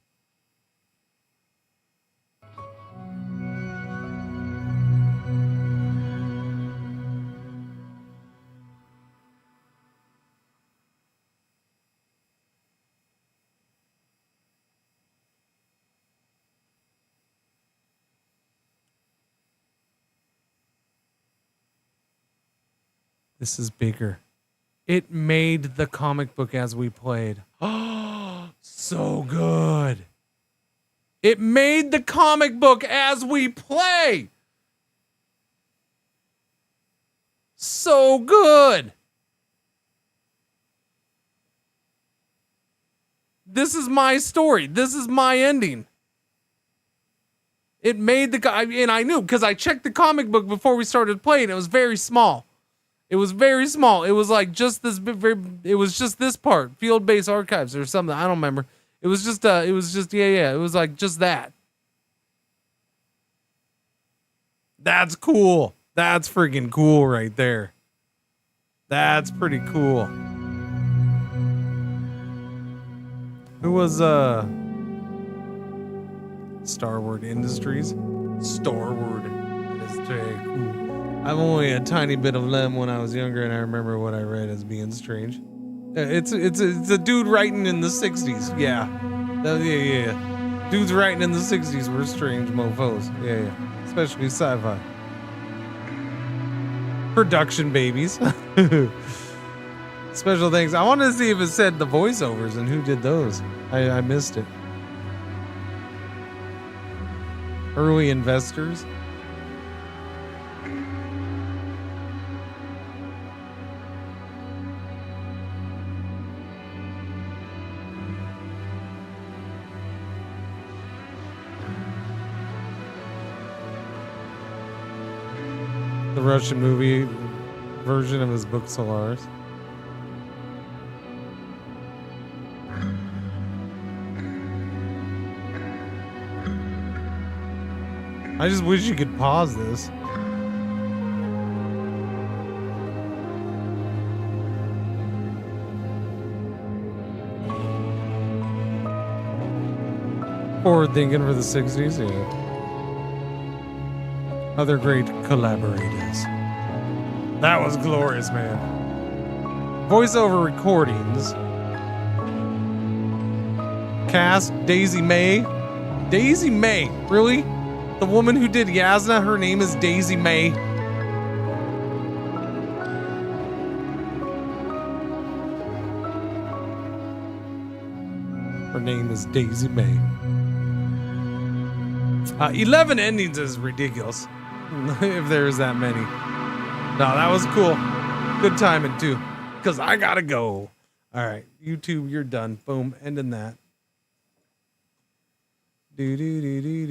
This is bigger. It made the comic book as we played. Oh, so good. It made the comic book as we play. So good. This is my story. This is my ending. It made the guy, and I knew because I checked the comic book before we started playing. It was very small. It was very small. It was like just this. It was just this part, field-based archives or something. I don't remember. It was just. It was like just that. That's cool. That's freaking cool right there. That's pretty cool. Who was Starward Industries? Starward. That's very cool. I've only a tiny bit of Lem when I was younger, and I remember what I read as being strange. It's a dude writing in the 60s. Yeah. Yeah. Dudes writing in the 60s were strange mofos. Yeah. Especially sci-fi. Production babies. Special things. I wanted to see if it said the voiceovers and who did those. I missed it. Early investors. The Russian movie version of his book Solaris. I just wish you could pause this. Forward thinking for the 60s, yeah. Other great collaborators. That was glorious, man. Voiceover recordings. Cast, Daisy May. Daisy May, really? The woman who did Yasna, her name is Daisy May. Her name is Daisy May. 11 endings is ridiculous. If there's that many. No, that was cool. Good timing too. Because I gotta go. Alright, YouTube, you're done. Boom, ending that.